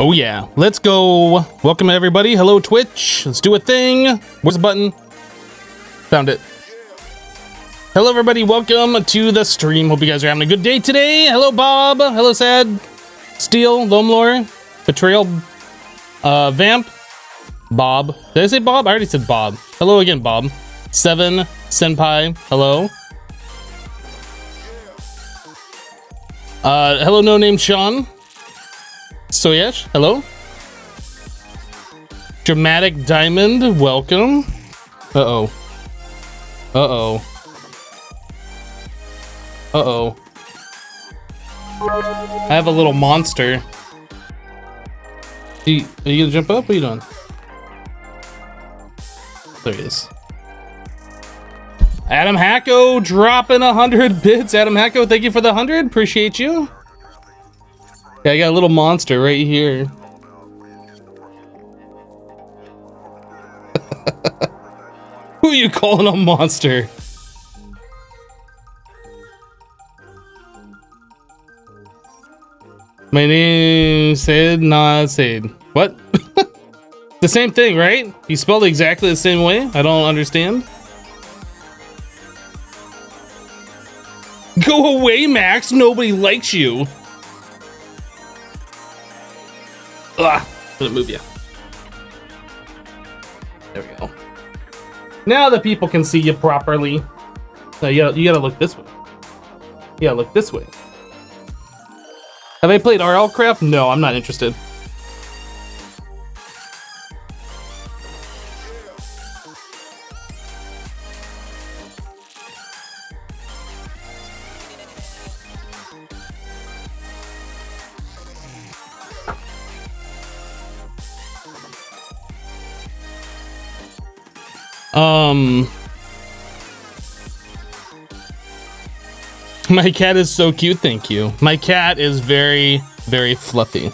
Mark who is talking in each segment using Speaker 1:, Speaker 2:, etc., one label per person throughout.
Speaker 1: Oh yeah, let's go. Welcome everybody. Hello Twitch. Let's do a thing. Where's the button? Found it. Hello everybody. Welcome to the stream. Hope you guys are having a good day today. Hello Bob. Hello Sad. Steel. Lomlore. Betrayal. Vamp. Bob. Did I say Bob? I already said Bob. Hello again, Bob. Seven. Senpai. Hello. Hello no name Sean. Soyesh, hello. Dramatic Diamond, welcome. Uh-oh. Uh-oh. Uh-oh. I have a little monster. Are you gonna jump up? What are you doing? There he is. Adam Hacko dropping 100 bits. Adam Hacko, thank you for the 100. Appreciate you. Yeah, I got a little monster right here. Who are you calling a monster? My name Said, not Said. What? The same thing, right? You spelled it exactly the same way? I don't understand. Go away, Max. Nobody likes you. Ugh, gonna move you. There we go. Now the people can see you properly. No, you gotta look this way. You gotta look this way. Have I played RLcraft? No, I'm not interested. My cat is so cute, thank you. My cat is very, very fluffy.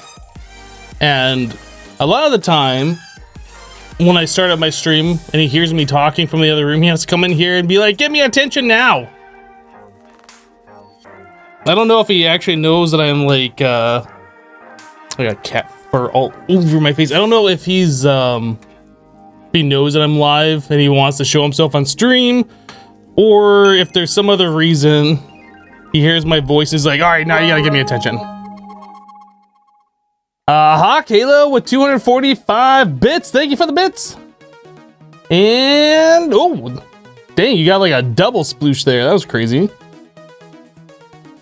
Speaker 1: And a lot of the time, when I start up my stream and he hears me talking from the other room, he has to come in here and be like, "Give me attention now!" I don't know if he actually knows that I'm like, I got cat fur all over my face. I don't know if he's, he knows that I'm live and he wants to show himself on stream, or if there's some other reason he hears my voice is like, all right, now you gotta give me attention. Hawk Halo with 245 bits. Thank you for the bits. And oh, dang, you got like a double sploosh there. That was crazy.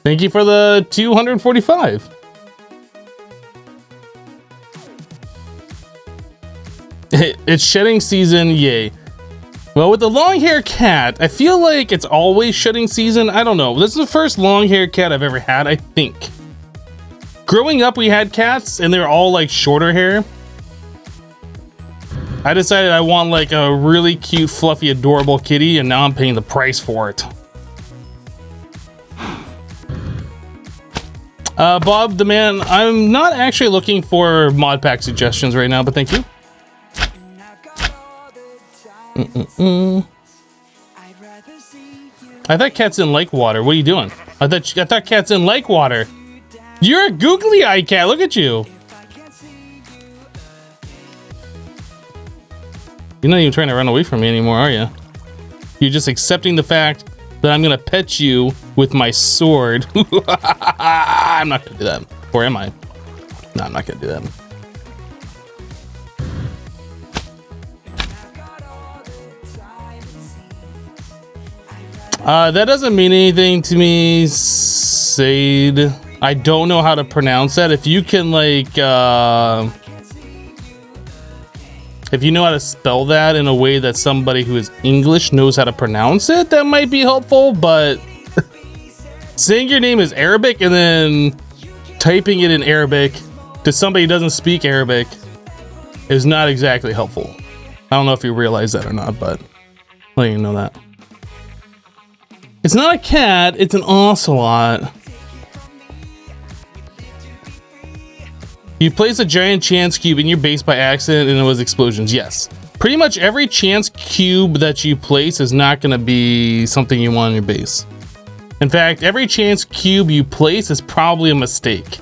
Speaker 1: Thank you for the 245. It's shedding season, yay. Well, with the long hair cat, I feel like it's always shedding season. I don't know. This is the first long hair cat I've ever had, I think. Growing up, we had cats and they're all like shorter hair. I decided I want like a really cute, fluffy, adorable kitty, and now I'm paying the price for it. Bob the man, I'm not actually looking for mod pack suggestions right now, but thank you. I thought cats didn't like water. What are you doing? I thought cats didn't like water. You're a googly eye cat. Look at you. You're not even trying to run away from me anymore, are you? You're just accepting the fact that I'm gonna pet you with my sword. I'm not gonna do that. Or am I? No, I'm not gonna do that. That doesn't mean anything to me, Sade. I don't know how to pronounce that. If you can like, if you know how to spell that in a way that somebody who is English knows how to pronounce it, that might be helpful, but saying your name is Arabic and then typing it in Arabic to somebody who doesn't speak Arabic is not exactly helpful. I don't know if you realize that or not, but let you know that. It's not a cat, it's an ocelot. You place a giant chance cube in your base by accident and it was explosions. Yes. Pretty much every chance cube that you place is not going to be something you want on your base. In fact, every chance cube you place is probably a mistake.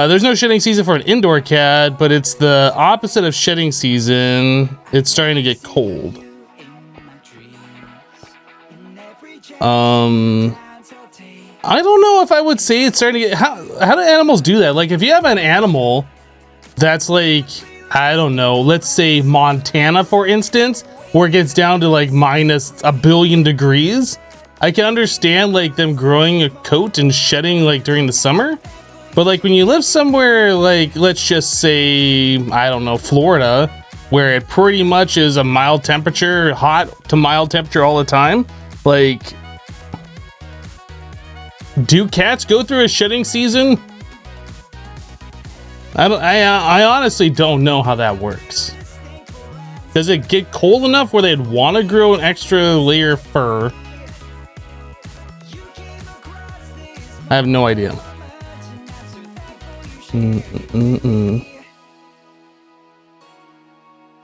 Speaker 1: There's no shedding season for an indoor cat, but it's the opposite of shedding season. It's starting to get cold. I don't know if I would say it's starting to get... How do animals do that? Like, if you have an animal that's like, I don't know, let's say Montana, for instance, where it gets down to like minus a billion degrees, I can understand like them growing a coat and shedding like during the summer. But like when you live somewhere like, let's just say, I don't know, Florida, where it pretty much is a mild temperature, hot to mild temperature all the time, like, do cats go through a shedding season? I honestly don't know how that works. Does it get cold enough where they'd want to grow an extra layer of fur? I have no idea.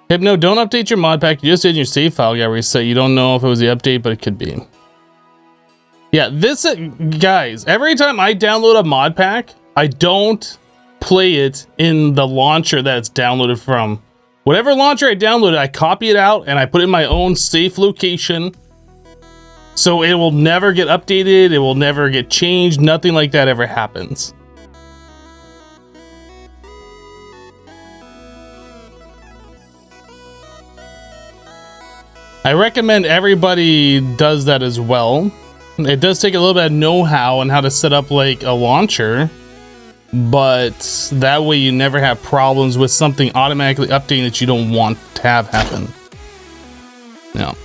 Speaker 1: Hypno, don't update your mod pack. You just did your save file got reset. You don't know if it was the update, but it could be. Yeah, this, guys, every time I download a mod pack, I don't play it in the launcher that it's downloaded from. Whatever launcher I downloaded, I copy it out and I put it in my own safe location. So it will never get updated, it will never get changed, nothing like that ever happens. I recommend everybody does that as well. It does take a little bit of know-how on how to set up like a launcher, but that way you never have problems with something automatically updating that you don't want to have happen. No.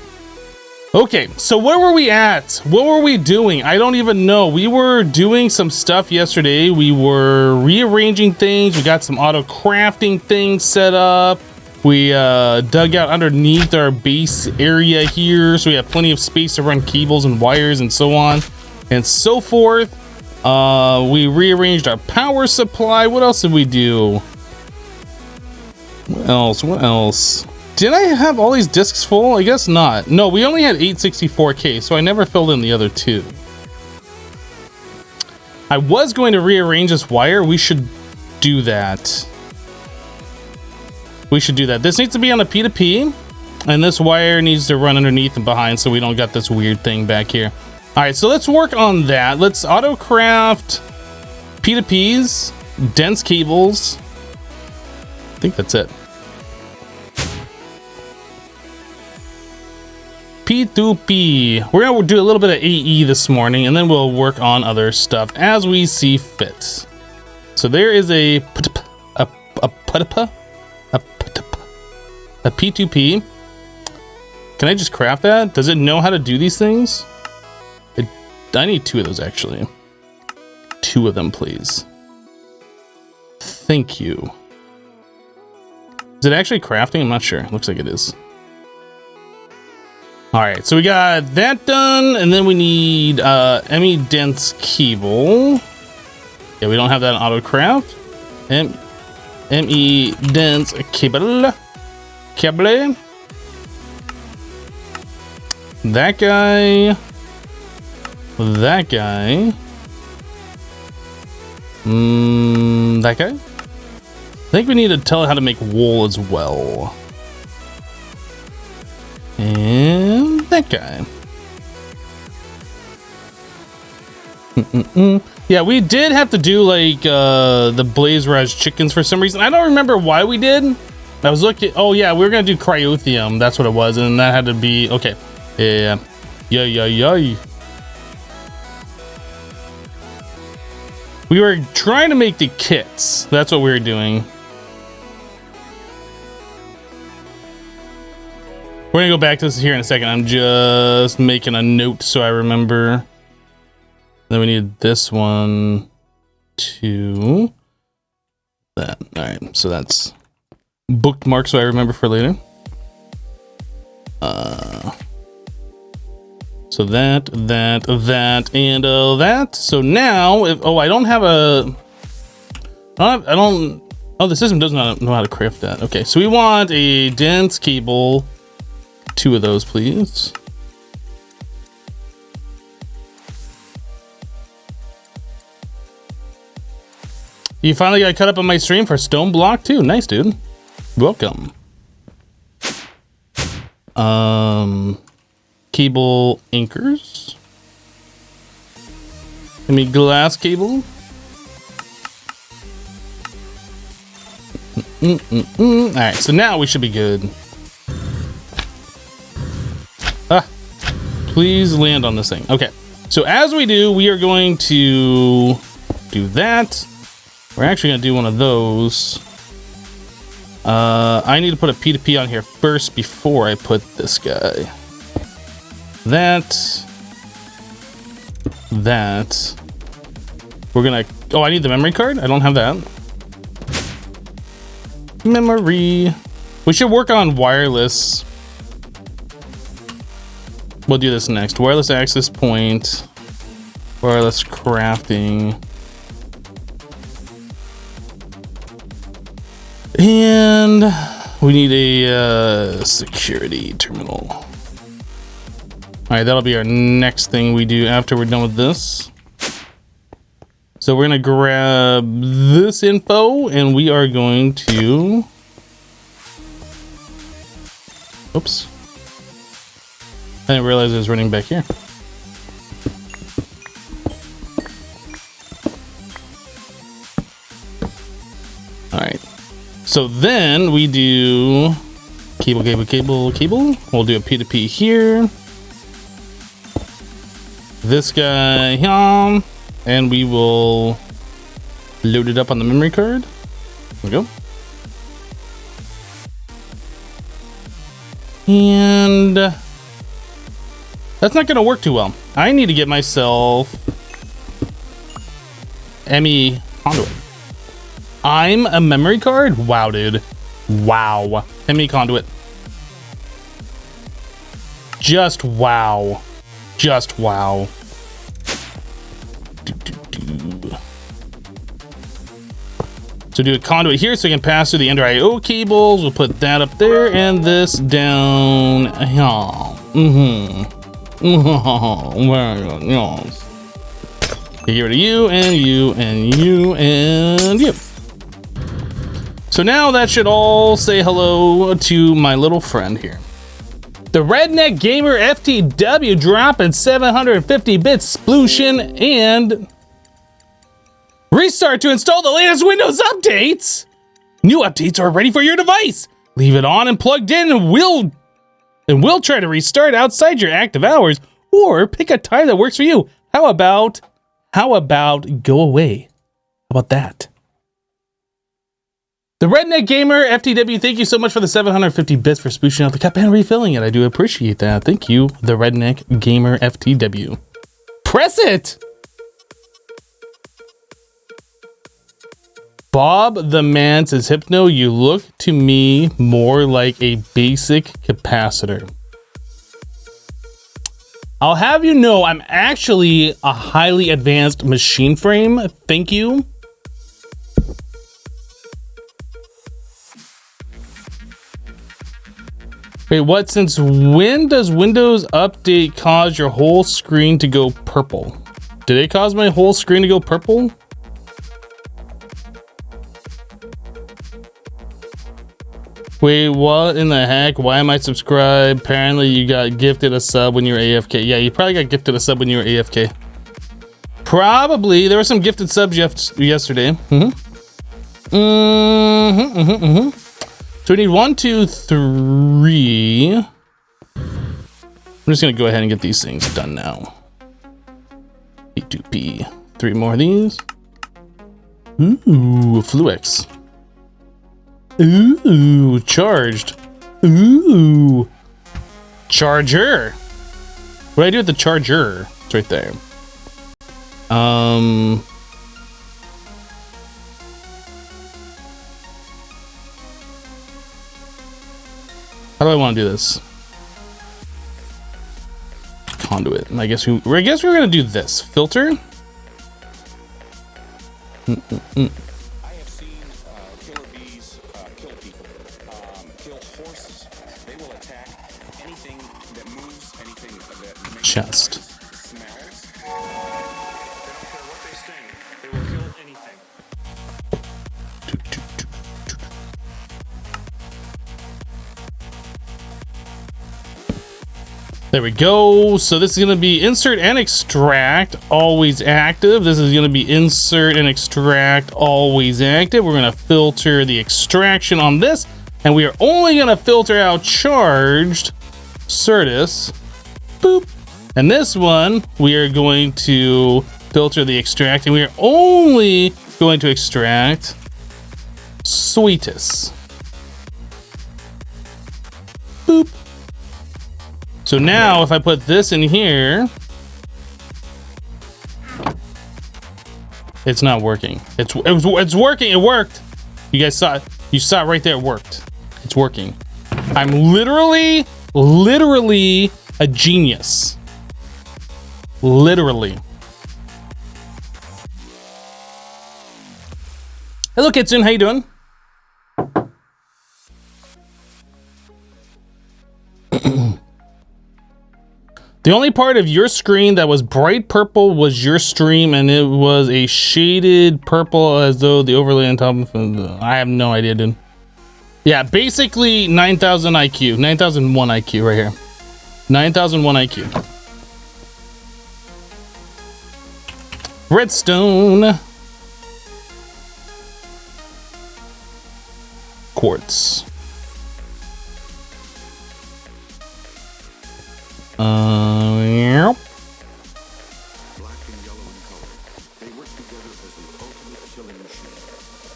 Speaker 1: Okay, so where were we at? What were we doing? I don't even know. We were doing some stuff yesterday. We were rearranging things. We got some auto crafting things set up. We dug out underneath our base area here, so we have plenty of space to run cables and wires and so on and so forth. We rearranged our power supply. What else did we do? What else? Did I have all these discs full? I guess not. No, we only had 864K, so I never filled in the other two. I was going to rearrange this wire. We should do that. We should do that. This needs to be on a P2P, and this wire needs to run underneath and behind so we don't got this weird thing back here. All right, so let's work on that. Let's auto craft P2Ps, dense cables. I think that's it. P2P. We're gonna do a little bit of AE this morning, and then we'll work on other stuff as we see fit. So there is a P2P. Can I just craft that? Does it know how to do these things? I need two of those, actually. Two of them, please. Thank you. Is it actually crafting? I'm not sure. Looks like it is. All right, so we got that done, and then we need ME dense cable. Yeah, we don't have that in auto craft. ME dense cable. That guy. That guy. That guy. I think we need to tell it how to make wool as well. And that guy. Yeah, we did have to do like the Blaze Rise chickens for some reason. I don't remember why we did. I was looking. Oh yeah, we were gonna do cryothium. That's what it was, and that had to be okay. Yeah. We were trying to make the kits. That's what we were doing. We're gonna go back to this here in a second. I'm just making a note so I remember. Then we need this one to that. All right, so that's bookmark so I remember for later. So that, and that. So now, if I don't have a, oh, the system does not know how to craft that. Okay, so we want a dense cable. Two of those, please. You finally got cut up on my stream for Stoneblock too. Nice, dude. Welcome. Cable anchors. Give me glass cable. All right, so now we should be good. Ah, please land on this thing. Okay, so as we do, we are going to do that. We're actually gonna do one of those. I need to put a P2P on here first before I put this guy. That. We're gonna, oh, I need the memory card? I don't have that. Memory. We should work on wireless. We'll do this next. Wireless access point. Wireless crafting. And we need a security terminal. All right, that'll be our next thing we do after we're done with this. So we're gonna grab this info and we are going to, oops. I didn't realize it was running back here. All right. So then we do cable. We'll do a P2P here. This guy here. And we will load it up on the memory card. There we go. And that's not gonna work too well. I need to get myself ME conduit. I'm a memory card? Wow, dude. Wow. ME conduit. Just wow. Just wow. So do a conduit here so we can pass through the under IO cables. We'll put that up there and this down here. Get rid of you and you and you and you. So now that should all say hello to my little friend here. The Redneck Gamer FTW dropping 750 bits splooshin and restart to install the latest Windows updates. New updates are ready for your device. Leave it on and plugged in and we'll try to restart outside your active hours or pick a time that works for you. How about go away? How about that? The Redneck Gamer FTW, thank you so much for the 750 bits for spooshing out the cup and refilling it. I do appreciate that. Thank you, the Redneck Gamer FTW. Press it! Bob the Man says, Hypno, you look to me more like a basic capacitor. I'll have you know I'm actually a highly advanced machine frame. Thank you. Wait, what? Since when does Windows Update cause your whole screen to go purple? Did it cause my whole screen to go purple? Wait, what in the heck? Why am I subscribed? Apparently you got gifted a sub when you were AFK. Yeah, you probably got gifted a sub when you were AFK. Probably. There were some gifted subs yesterday. So we need 1, 2, 3. I'm just gonna go ahead and get these things done now. P2P. 3 more of these. Ooh, Fluix. Ooh, charged. Ooh, charger. What do I do with the charger? It's right there. How do I want to do this? Conduit. I guess we're gonna do this filter.
Speaker 2: I have seen killer bees kill people, kill horses. They will attack anything that moves, anything that makes
Speaker 1: Chest.
Speaker 2: smells. They don't care what they sting. They will kill anything.
Speaker 1: There we go. So this is going to be insert and extract, always active. This is going to be insert and extract, always active. We're going to filter the extraction on this, and we are only going to filter out charged Certus. Boop. And this one, we are going to filter the extract, and we are only going to extract Sweetest. Boop. So now if I put this in here, it's not working. It's working. It worked. You guys saw it. You saw it right there. It worked. It's working. I'm literally a genius. Literally. Hello, Kitsune. How you doing? The only part of your screen that was bright purple was your stream, and it was a shaded purple as though the overlay on top of I have no idea, dude. Yeah, basically 9,000 IQ. 9,001 IQ right here. 9,001 IQ. Redstone. Quartz. Yep.
Speaker 2: Black and yellow in color, they work together as the ultimate killing machine,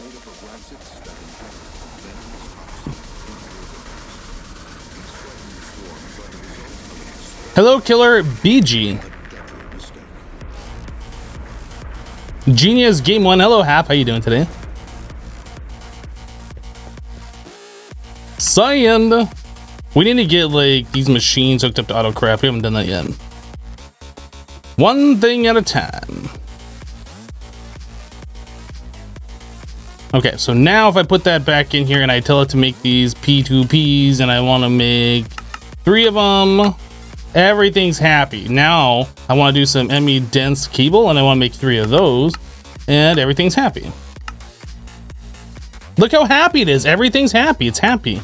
Speaker 2: made up of rancids that inject venomous toxins.
Speaker 1: Hello, Killer BG. Genius Game 1. Hello, Hap. How you doing today? Cyan. We need to get like these machines hooked up to autocraft. We haven't done that yet. One thing at a time. Okay, so now if I put that back in here and I tell it to make these P2Ps and I want to make 3 of them, everything's happy. Now I want to do some ME dense cable and I want to make 3 of those and everything's happy. Look how happy it is. Everything's happy. It's happy.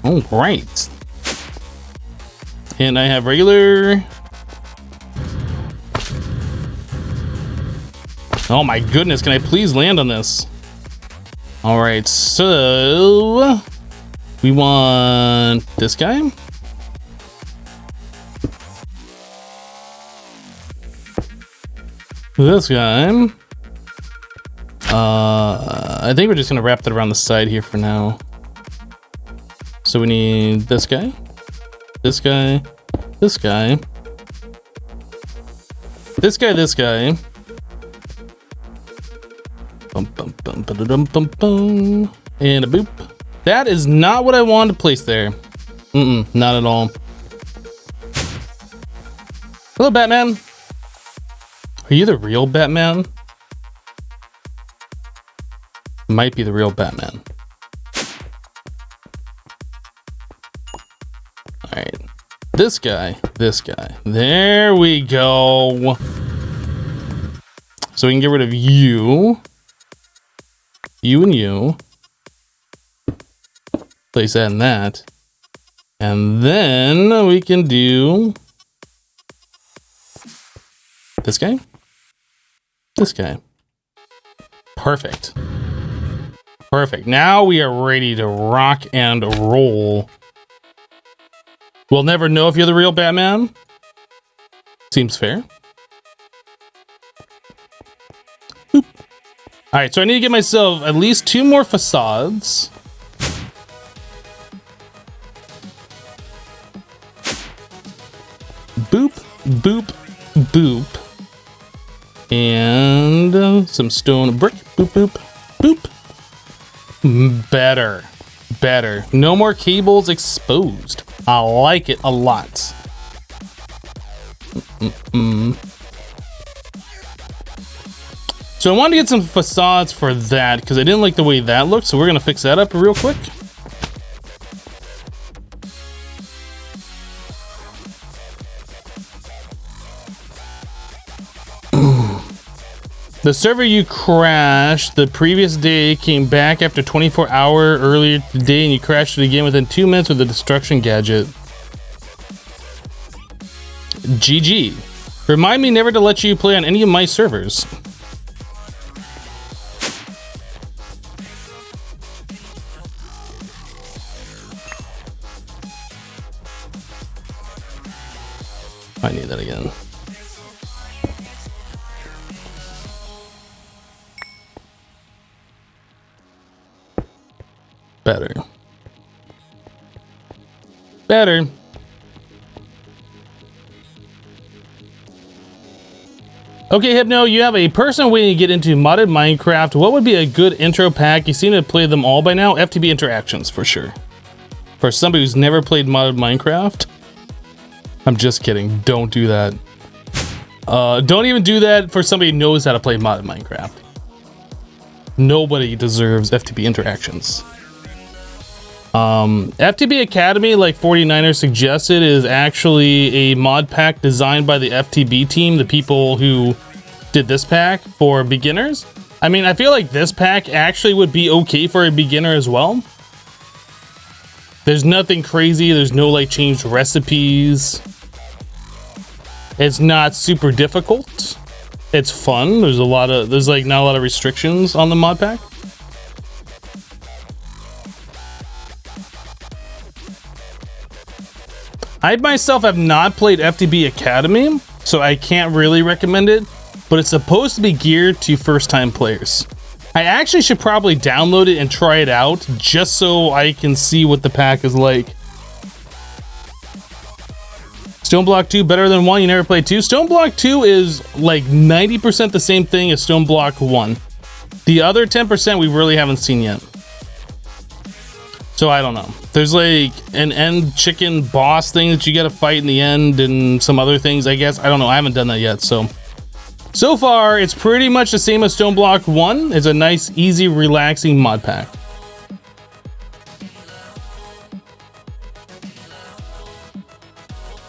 Speaker 1: All right. And I have regular. Oh my goodness, can I please land on this? All right, so we want this guy. This guy. I think we're just gonna wrap that around the side here for now. So we need this guy, this guy, this guy, this guy, this guy. Bum, bum, bum, ba-da-dum, bum, bum. And a boop. That is not what I wanted to place there. Not at all. Hello, Batman. Are you the real Batman? Might be the real Batman. All right, this guy, this guy. There we go. So we can get rid of you. You and you. Place that and that. And then we can do this guy. This guy. Perfect. Perfect. Now we are ready to rock and roll. We'll never know if you're the real Batman. Seems fair. Boop. All right, so I need to get myself at least 2 more facades. Boop, boop, boop. And some stone brick. Boop, boop, boop. Better. Better. No more cables exposed. I like it a lot. So I wanted to get some facades for that because I didn't like the way that looked. So we're going to fix that up real quick. The server you crashed the previous day came back after 24-hour earlier today, and you crashed it again within 2 minutes with the destruction gadget. GG. Remind me never to let you play on any of my servers. I need that again. Better. Better. Okay, Hypno, you have a person waiting to get into modded Minecraft. What would be a good intro pack? You seem to play them all by now. FTB interactions, for sure. For somebody who's never played modded Minecraft. I'm just kidding. Don't do that. Don't even do that for somebody who knows how to play modded Minecraft. Nobody deserves FTB interactions. FTB Academy, like 49er suggested, is actually a mod pack designed by the FTB team, the people who did this pack for beginners. I mean, I feel like this pack actually would be okay for a beginner as well. There's nothing crazy. There's no like changed recipes. It's not super difficult. It's fun. There's like not a lot of restrictions on the mod pack. I myself have not played FTB Academy, so I can't really recommend it, but it's supposed to be geared to first-time players. I actually should probably download it and try it out, just so I can see what the pack is like. Stoneblock 2 better than 1, you never played 2? Stoneblock 2 is like 90% the same thing as Stoneblock 1. The other 10% we really haven't seen yet. So I don't know. There's like an end chicken boss thing that you gotta fight in the end and some other things, I guess. I don't know. I haven't done that yet. So far, it's pretty much the same as Stoneblock 1. It's a nice, easy, relaxing mod pack.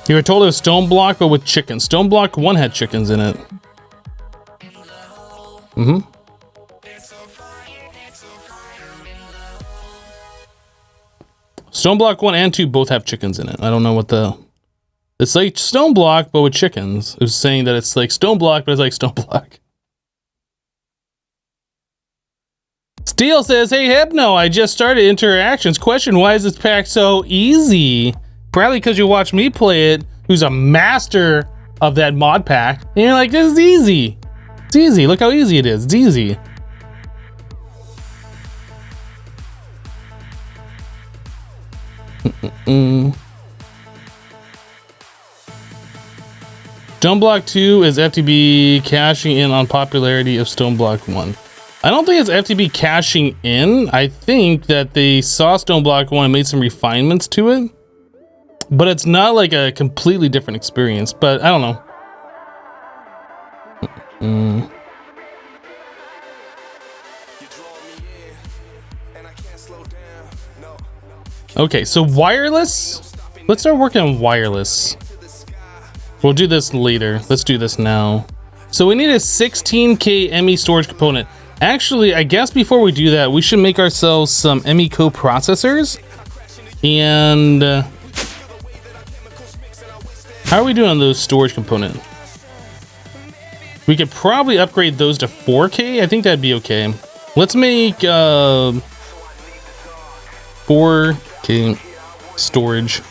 Speaker 1: You were told it was Stoneblock, but with chickens. Stoneblock 1 had chickens in it. Mm-hmm. Stoneblock 1 and 2 both have chickens in it. I don't know what the... It's like Stoneblock, but with chickens. It was saying that it's like Stoneblock, but it's like Stoneblock. Steel says, hey, Hypno, I just started interactions. Question, why is this pack so easy? Probably because you watched me play it, who's a master of that mod pack. And you're like, this is easy. It's easy. Look how easy it is. It's easy. Stoneblock 2 is FTB cashing in on popularity of Stoneblock 1. I don't think it's FTB cashing in. I think that they saw Stoneblock 1 and made some refinements to it. But it's not like a completely different experience. But I don't know. Okay, so wireless. Let's start working on wireless. We'll do this later. Let's do this now. So we need a 16K ME storage component. Actually, I guess before we do that, we should make ourselves some ME co-processors. And how are we doing on those storage component? We could probably upgrade those to 4K. I think that'd be okay. Let's make 4K storage.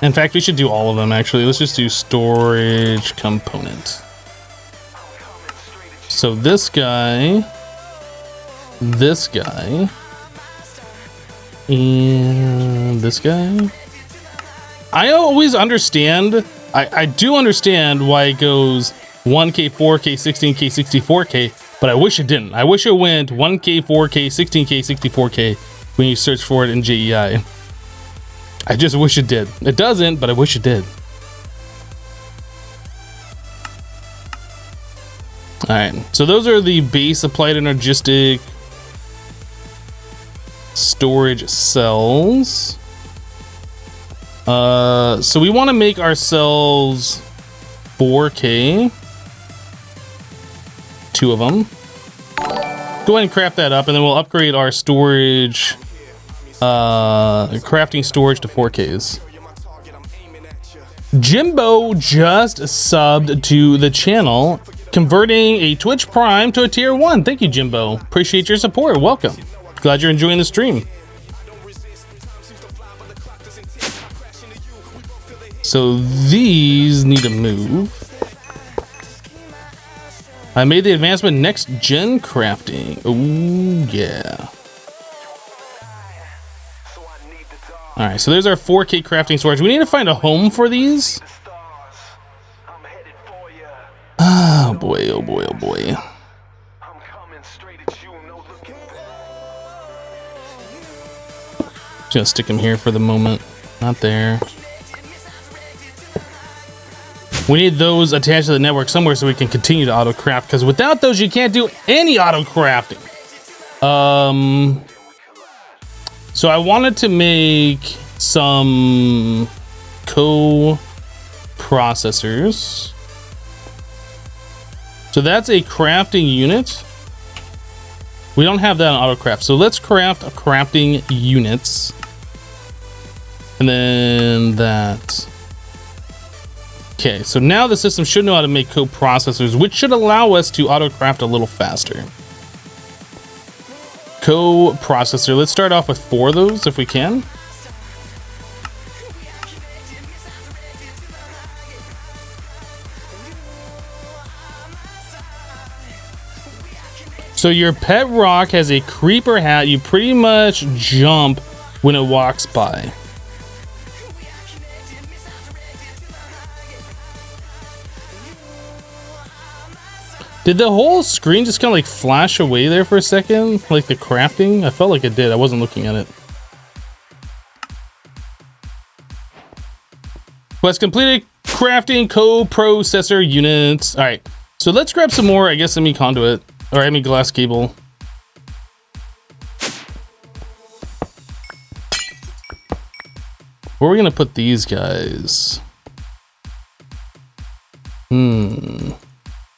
Speaker 1: In fact, we should do all of them actually. Let's just do storage component. So this guy, and this guy. I always understand, I do understand why it goes 1K, 4K, 16K, 64K, but I wish it didn't. I wish it went 1K, 4K, 16K, 64K when you search for it in JEI. I just wish it did. It doesn't, but I wish it did. Alright, so those are the base applied energistic storage cells. So we want to make ourselves 4K. 2 of them. Go ahead and craft that up, and then we'll upgrade our storage, crafting storage to 4Ks. Jimbo just subbed to the channel, converting a Twitch Prime to a tier 1. Thank you, Jimbo. Appreciate your support. Welcome. Glad you're enjoying the stream. So these need to move. I made the advancement next gen crafting. Oh yeah. All right, so there's our 4K crafting storage. We need to find a home for these. Oh boy, oh boy, oh boy. Just gonna stick him here for the moment. Not there. We need those attached to the network somewhere so we can continue to auto craft, because without those you can't do any auto crafting. So I wanted to make some co-processors. So that's a crafting unit. We don't have that on auto craft, so let's craft crafting units. And then that. Okay, so now the system should know how to make co-processors, which should allow us to auto-craft a little faster. Co-processor, let's start off with 4 of those if we can. So your pet rock has a creeper hat. You pretty much jump when it walks by. Did the whole screen just kind of like flash away there for a second? Like the crafting? I felt like it did. I wasn't looking at it. Quest completed. Crafting co-processor units. All right. So let's grab some more, I guess, semi conduit. Or I mean glass cable. Where are we going to put these guys?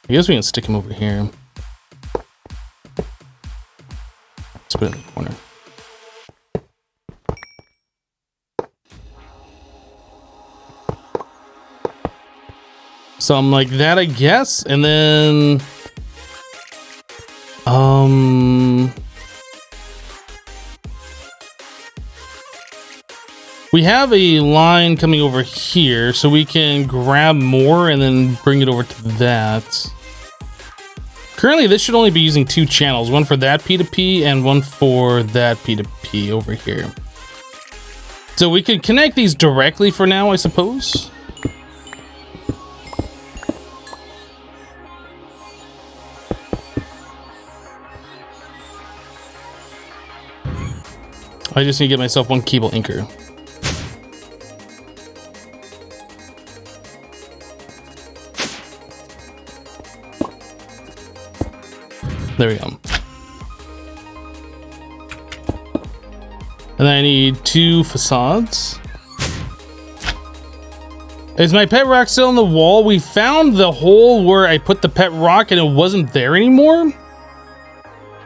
Speaker 1: I guess we can stick him over here. Let's put it in the corner. Something like that, I guess. And then we have a line coming over here, so we can grab more and then bring it over to that. Currently, this should only be using 2 channels, one for that P2P and one for that P2P over here. So we could connect these directly for now, I suppose. I just need to get myself 1 cable anchor. There we go. And then I need 2 facades. Is my pet rock still in the wall? We found the hole where I put the pet rock and it wasn't there anymore.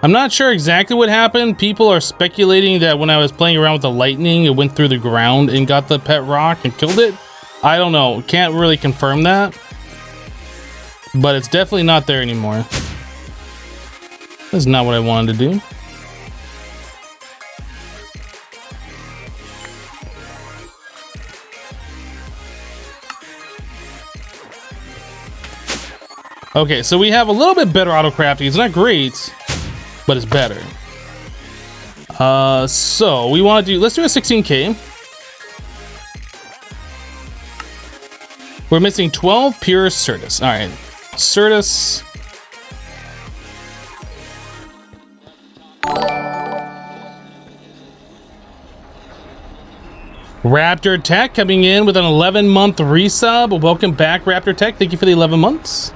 Speaker 1: I'm not sure exactly what happened. People are speculating that when I was playing around with the lightning, it went through the ground and got the pet rock and killed it. I don't know. Can't really confirm that. But it's definitely not there anymore. That's not what I wanted to do. Okay, so we have a little bit better auto crafting. It's not great, but it's better. So we want to do, let's do a 16K. We're missing 12 pure Certus. All right, Certus. Raptor Tech coming in with an 11-month resub. Welcome back, Raptor Tech. Thank you for the 11 months.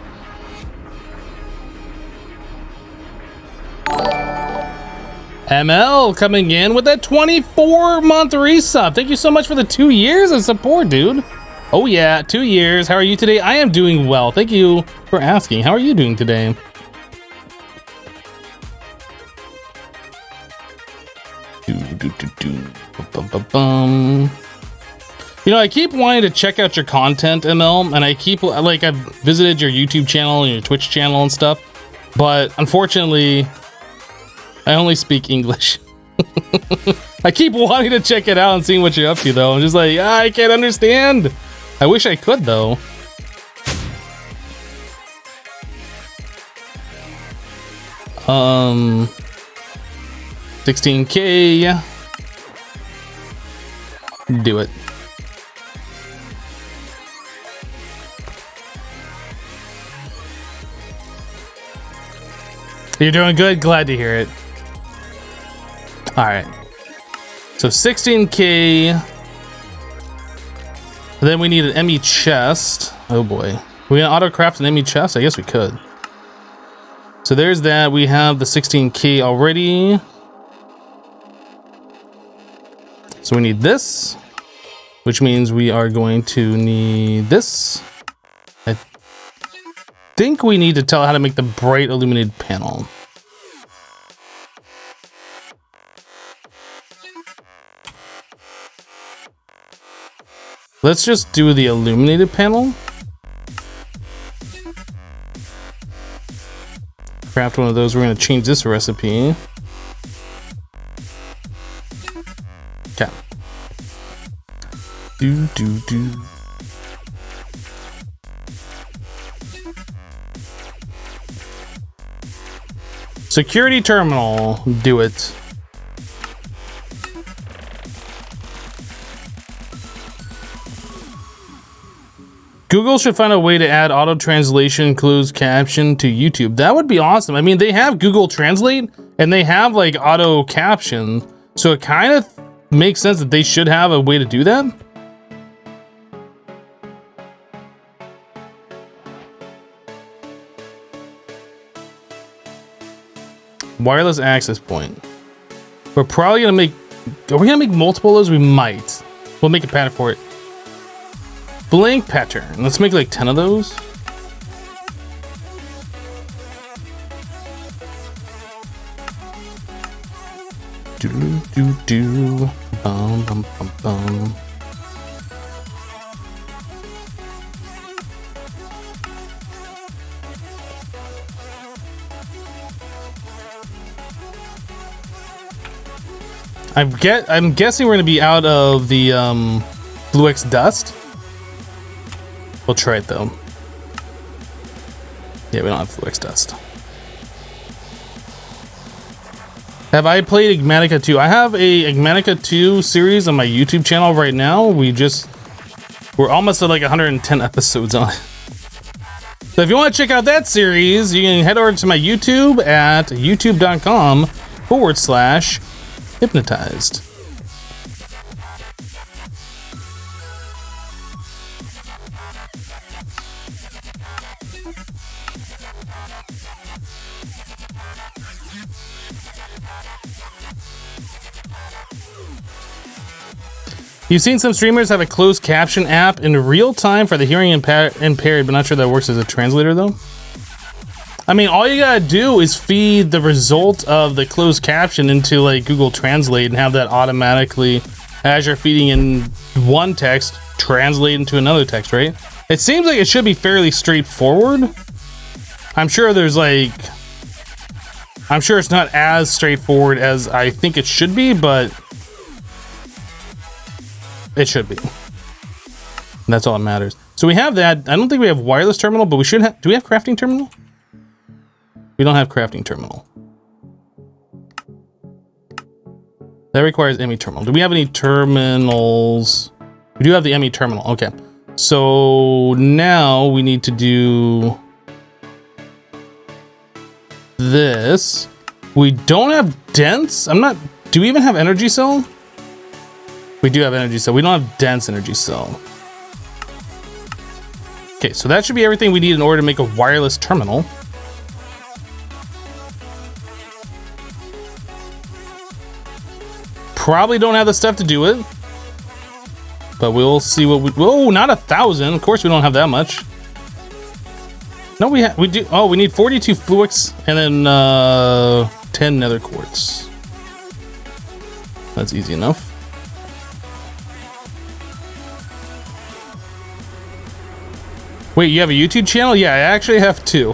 Speaker 1: ML coming in with a 24-month resub. Thank you so much for the 2 years of support, dude. Oh yeah, 2 years. How are you today? I am doing well. Thank you for asking. How are you doing today? You know, I keep wanting to check out your content, ML, and I keep, like, I've visited your YouTube channel and your Twitch channel and stuff, but unfortunately, I only speak English. I keep wanting to check it out and seeing what you're up to, though. I'm just like, I can't understand. I wish I could, though. Um, 16K. Do it. You're doing good. Glad to hear it. All right. So 16K. Then we need an ME chest. Oh boy. We gonna autocraft an ME chest? I guess we could. So there's that. We have the 16K already. So we need this, which means we are going to need this. I think we need to tell how to make the bright illuminated panel. Let's just do the illuminated panel. Craft one of those. We're going to change this recipe. Okay. Do. Security terminal. Do it. Google should find a way to add auto translation closed caption to YouTube. That would be awesome. I mean, they have Google Translate and they have like auto caption, so it kind of makes sense that they should have a way to do that. Wireless access point. We're probably gonna make. Are we gonna make multiple of those? We might. We'll make a pattern for it. Blank pattern. Let's make like 10 of those. Do. Bum. I'm guessing we're gonna be out of the Blue X dust. We'll try it though. Yeah, we don't have Blue X dust. Have I played Igmatica 2? I have a Igmatica 2 series on my YouTube channel right now. We're almost at like 110 episodes on it. So if you want to check out that series, you can head over to my YouTube at youtube.com/hypnotized. You've seen some streamers have a closed caption app in real time for the hearing impaired, but not sure that works as a translator though. I mean, all you gotta do is feed the result of the closed caption into like Google Translate and have that automatically, as you're feeding in one text, translate into another text, right? It seems like it should be fairly straightforward. I'm sure it's not as straightforward as I think it should be, but it should be. And that's all that matters. So we have that. I don't think we have wireless terminal, but we should have. Do we have crafting terminal? We don't have crafting terminal. That requires ME terminal. Do we have any terminals? We do have the ME terminal. Okay. So now we need to do this. We don't have dense. Do we even have energy cell? We do have energy cell. We don't have dense energy cell. Okay, so that should be everything we need in order to make a wireless terminal. Probably don't have the stuff to do it, but we'll see what we. Whoa, not 1,000. Of course, we don't have that much. No, we do. Oh, we need 42 fluix and then 10 nether quartz. That's easy enough. Wait, you have a YouTube channel? Yeah, I actually have two.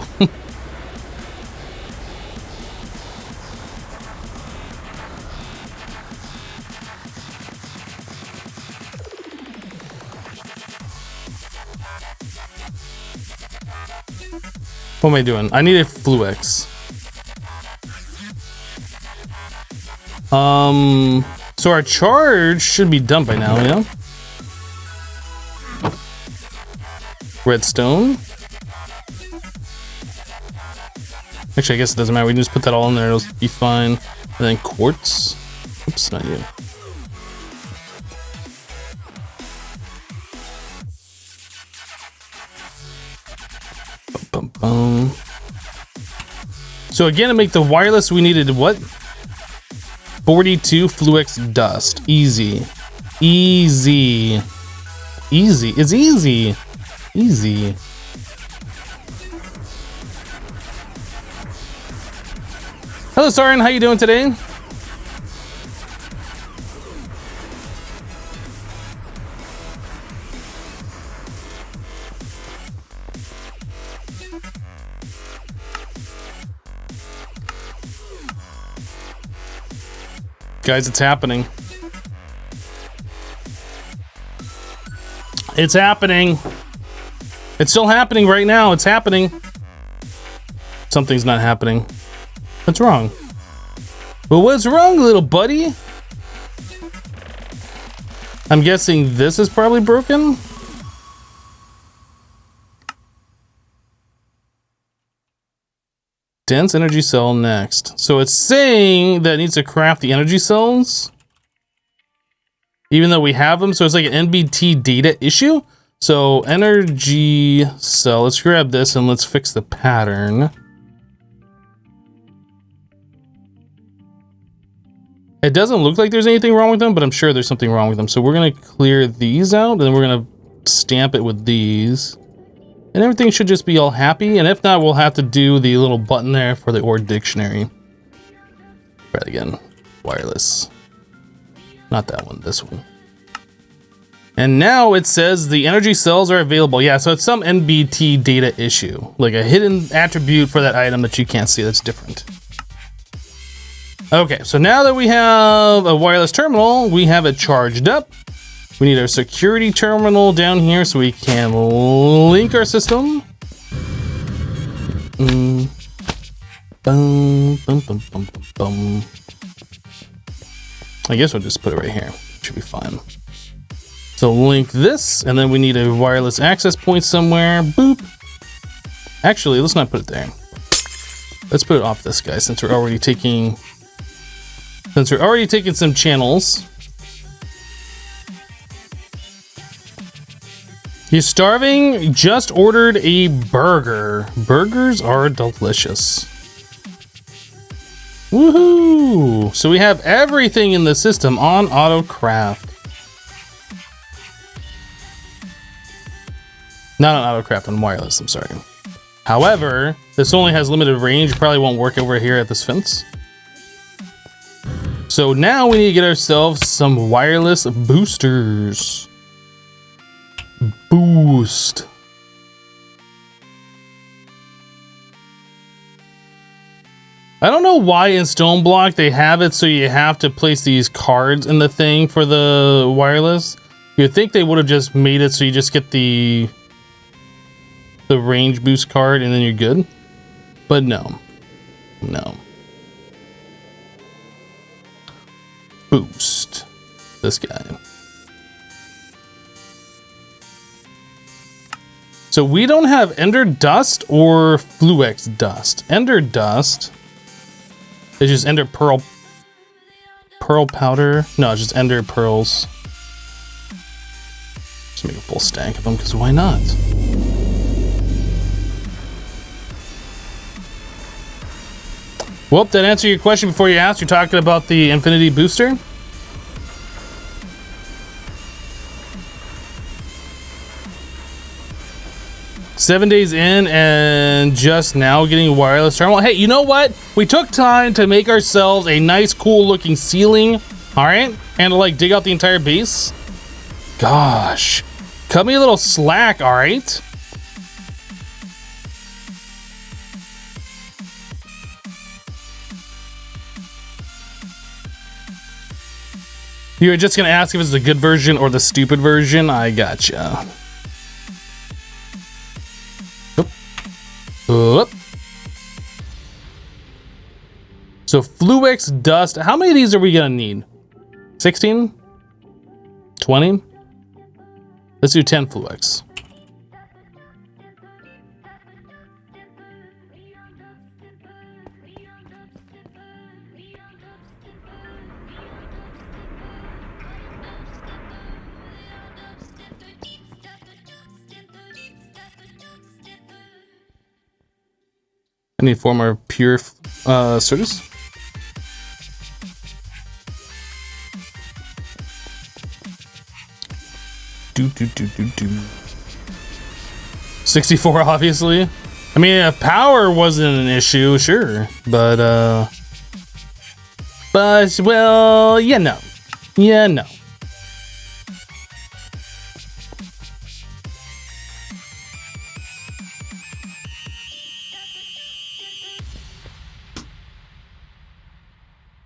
Speaker 1: What am I doing? I need a Fluix. So our charge should be done by now, yeah? Redstone. Actually, I guess it doesn't matter. We can just put that all in there. It'll be fine. And then quartz. Oops, not you. Bum, bum, bum. So again, to make the wireless, we needed what? 42 Fluix dust. Easy. Easy. Easy. It's easy. Easy. Hello, Sarin. How you doing today? Guys, it's happening. It's happening. It's still happening right now. It's happening. Something's not happening. What's wrong? Well, what's wrong, little buddy? I'm guessing this is probably broken. Dense energy cell next. So it's saying that it needs to craft the energy cells, even though we have them. So it's like an NBT data issue. So energy cell, let's grab this and let's fix the pattern. It doesn't look like there's anything wrong with them, but I'm sure there's something wrong with them. So we're gonna clear these out and then we're gonna stamp it with these. And everything should just be all happy. And if not, we'll have to do the little button there for the OR dictionary. Try it again. Wireless. Not that one, this one. And now it says the energy cells are available. Yeah, so it's some NBT data issue. Like a hidden attribute for that item that you can't see that's different. Okay, so now that we have a wireless terminal, we have it charged up. We need our security terminal down here so we can link our system. Bum, bum, bum, bum, bum, bum. I guess we'll just put it right here. Should be fine. So link this, and then we need a wireless access point somewhere. Boop. Actually, let's not put it there. Let's put it off this guy since we're already taking some channels. You starving? Just ordered a burger. Burgers are delicious. Woohoo! So we have everything in the system on autocraft. Not on autocraft, on wireless, I'm sorry. However, this only has limited range. Probably won't work over here at this fence. So now we need to get ourselves some wireless boosters. Boost. I don't know why in Stoneblock they have it so you have to place these cards in the thing for the wireless. You'd think they would have just made it so you just get the range boost card and then you're good. But no. No. Boost. This guy. So we don't have Ender Dust or Fluix Dust. Ender Dust is just Ender Pearl Powder. No, it's just Ender Pearls. Just make a full stack of them, because why not? Well, did that answer your question before you asked? You're talking about the Infinity Booster? Seven days in and just now getting a wireless terminal. Hey, you know what? We took time to make ourselves a nice, cool looking ceiling. All right. And to like dig out the entire base. Gosh. Cut me a little slack. All right. You were just gonna ask if it's the good version or the stupid version. I gotcha. Oop. Oop. So Fluix dust. How many of these are we gonna need? 16? 20? Let's do 10 Fluix. I need 4 more pure Certus. Do. 64, obviously. I mean, if power wasn't an issue, sure, but well, yeah, no.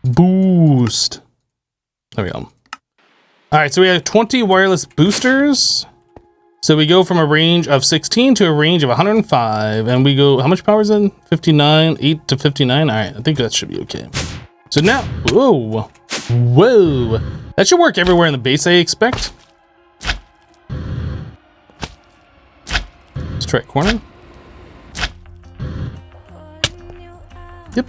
Speaker 1: Boost. There we go. All right, so we have 20 wireless boosters. So we go from a range of 16 to a range of 105, and we go, how much power is in? 59, 8 to 59. All right, I think that should be okay. So now, whoa, that should work everywhere in the base, I expect. Let's try corner. Yep.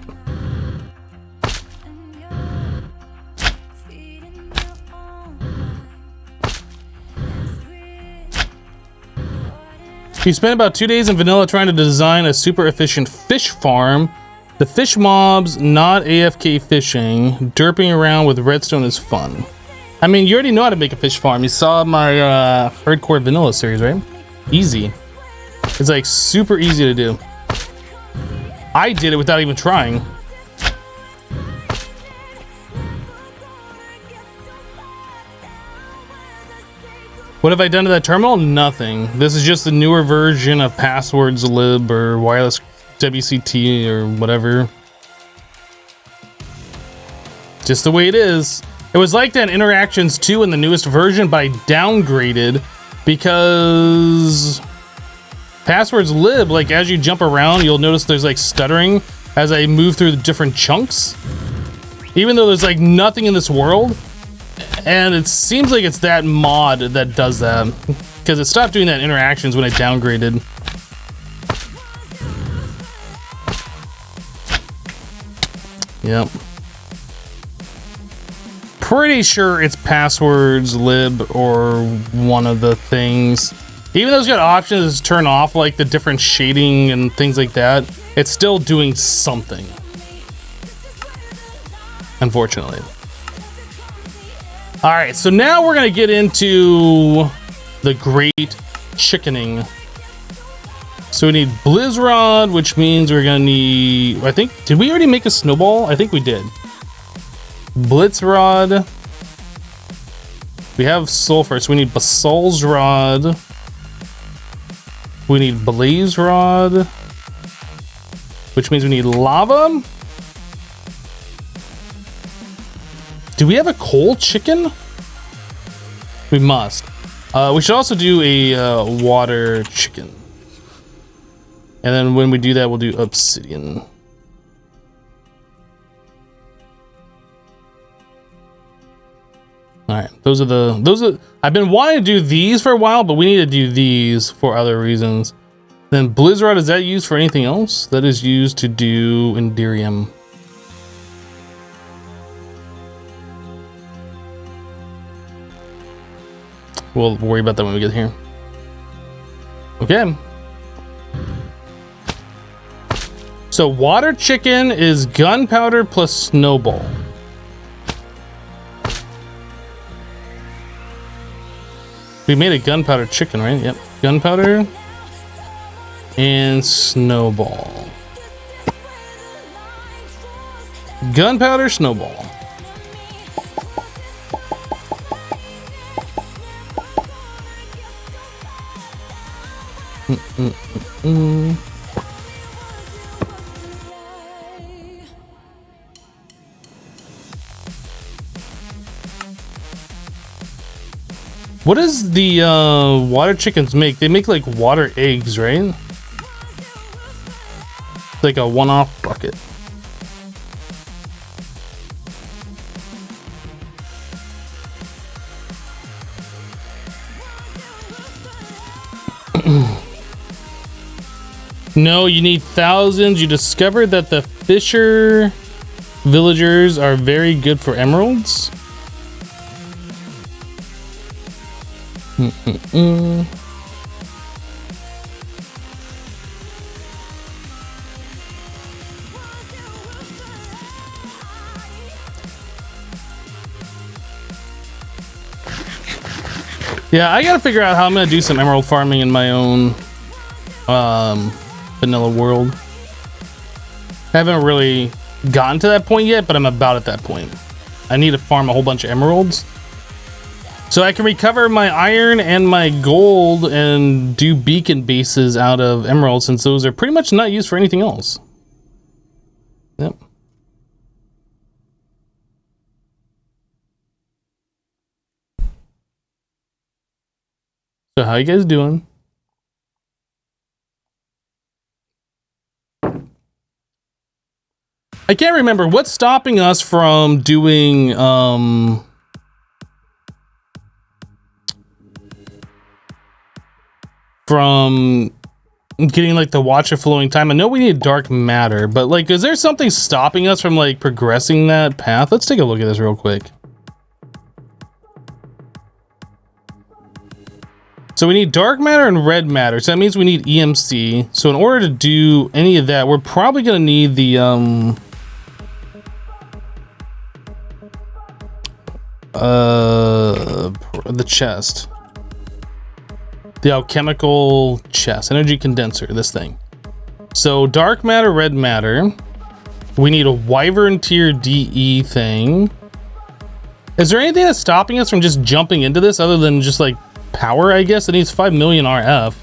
Speaker 1: We spent about 2 days in vanilla trying to design a super efficient fish farm. The fish mobs, not AFK fishing. Derping around with redstone is fun. I mean, you already know how to make a fish farm. You saw my hardcore vanilla series, right? Easy. It's like super easy to do. I did it without even trying. What have I done to that terminal? Nothing. This is just the newer version of passwords lib or wireless WCT or whatever. Just the way it is. It was like that in Interactions 2 in the newest version, but I downgraded because passwords lib, like as you jump around, you'll notice there's like stuttering as I move through the different chunks. Even though there's like nothing in this world. And it seems like it's that mod that does that, because it stopped doing that in Interactions when I downgraded. Yep. Pretty sure it's passwords lib or one of the things. Even though it's got options to turn off like the different shading and things like that, it's still doing something. Unfortunately. All right, so now we're gonna get into the great chickening. So we need Blizzrod, which means we're gonna need, I think, did we already make a snowball? I think we did. Blitzrod. We have sulfur, so we need Basal's rod. We need Blaze rod, which means we need lava. Do we have a coal chicken? We must. We should also do a water chicken. And then when we do that, we'll do obsidian. All right, those are, I've been wanting to do these for a while, but we need to do these for other reasons. Then Blizzrod, is that used for anything else? That is used to do Enderium. We'll worry about that when we get here. Okay. So water chicken is gunpowder plus snowball. We made a gunpowder chicken, right? Yep. Gunpowder and snowball. Gunpowder, snowball. What does the water chickens make? They make like water eggs, right? Like a one-off bucket. No, you need thousands. You discovered that the fisher villagers are very good for emeralds. Yeah, I gotta figure out how I'm gonna do some emerald farming in my own vanilla world. I haven't really gotten to that point yet, but I'm about at that point. I need to farm a whole bunch of emeralds so I can recover my iron and my gold and do beacon bases out of emeralds, since those are pretty much not used for anything else. Yep. So how you guys doing? I can't remember what's stopping us from doing from getting like the watch of flowing time. I know we need dark matter, but like, is there something stopping us from like progressing that path? Let's take a look at this real quick. So we need dark matter and red matter. So that means we need EMC. So in order to do any of that, we're probably going to need the chest. The alchemical chest, energy condenser, this thing. So dark matter, red matter. We need a wyvern tier DE thing. Is there anything that's stopping us from just jumping into this other than just like power? I guess it needs 5 million RF.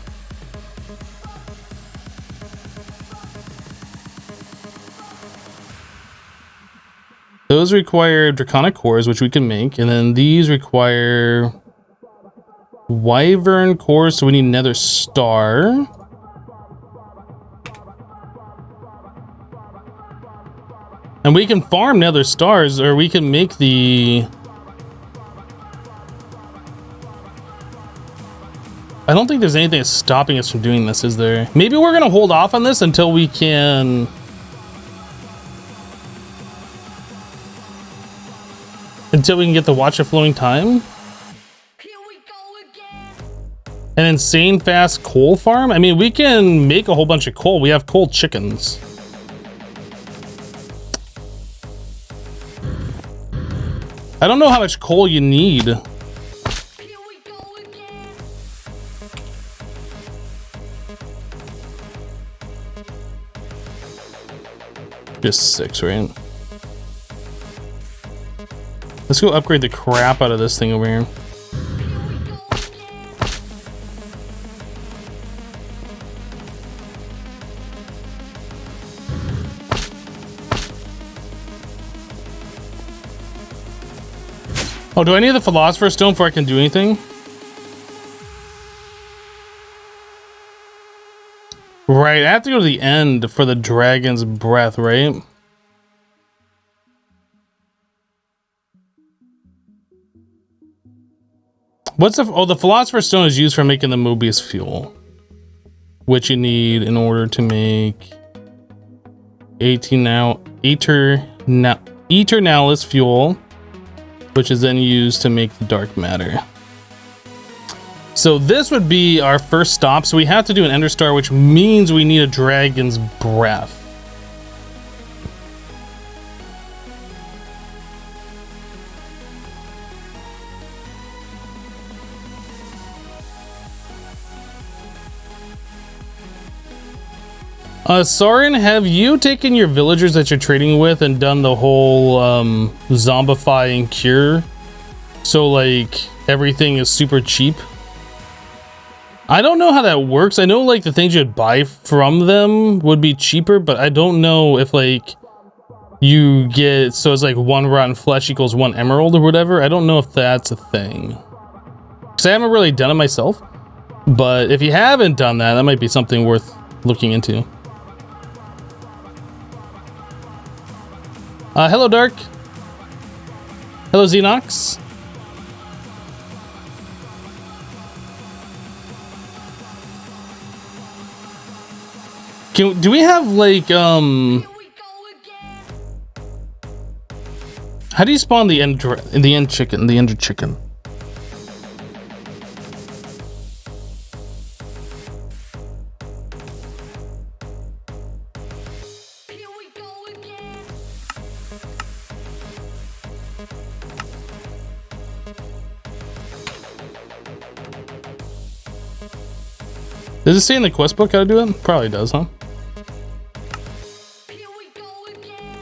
Speaker 1: Those require draconic cores, which we can make, and then these require wyvern cores, so we need nether star. And we can farm nether stars, or we can make the... I don't think there's anything that's stopping us from doing this, is there? Maybe we're gonna hold off on this until we can... until we can get the Watch of Flowing Time.
Speaker 3: Here we go again.
Speaker 1: An insane fast coal farm? I mean, we can make a whole bunch of coal. We have coal chickens. I don't know how much coal you need.
Speaker 3: Here we go again.
Speaker 1: Just 6, right? Let's go upgrade the crap out of this thing over here. Oh, do I need the Philosopher's Stone before I can do anything? Right, I have to go to the end for the Dragon's Breath, right? What's the... oh, the Philosopher's Stone is used for making the Mobius fuel, which you need in order to make Eternalis fuel, which is then used to make the dark matter. So this would be our first stop. So we have to do an Ender Star, which means we need a Dragon's Breath. Soren, have you taken your villagers that you're trading with and done the whole zombify and cure? So like everything is super cheap? I don't know how that works. I know like the things you'd buy from them would be cheaper, but I don't know if like you get, so it's like 1 rotten flesh equals 1 emerald or whatever. I don't know if that's a thing. because I haven't really done it myself. But if you haven't done that, that might be something worth looking into. Hello, Dark. Hello, Xenox. Do we have like
Speaker 3: Here we go again.
Speaker 1: how do you spawn the end chicken, the ender chicken?
Speaker 3: Here we go again.
Speaker 1: Does it say in the quest book how to do it? Probably does, huh?
Speaker 3: Here we go again.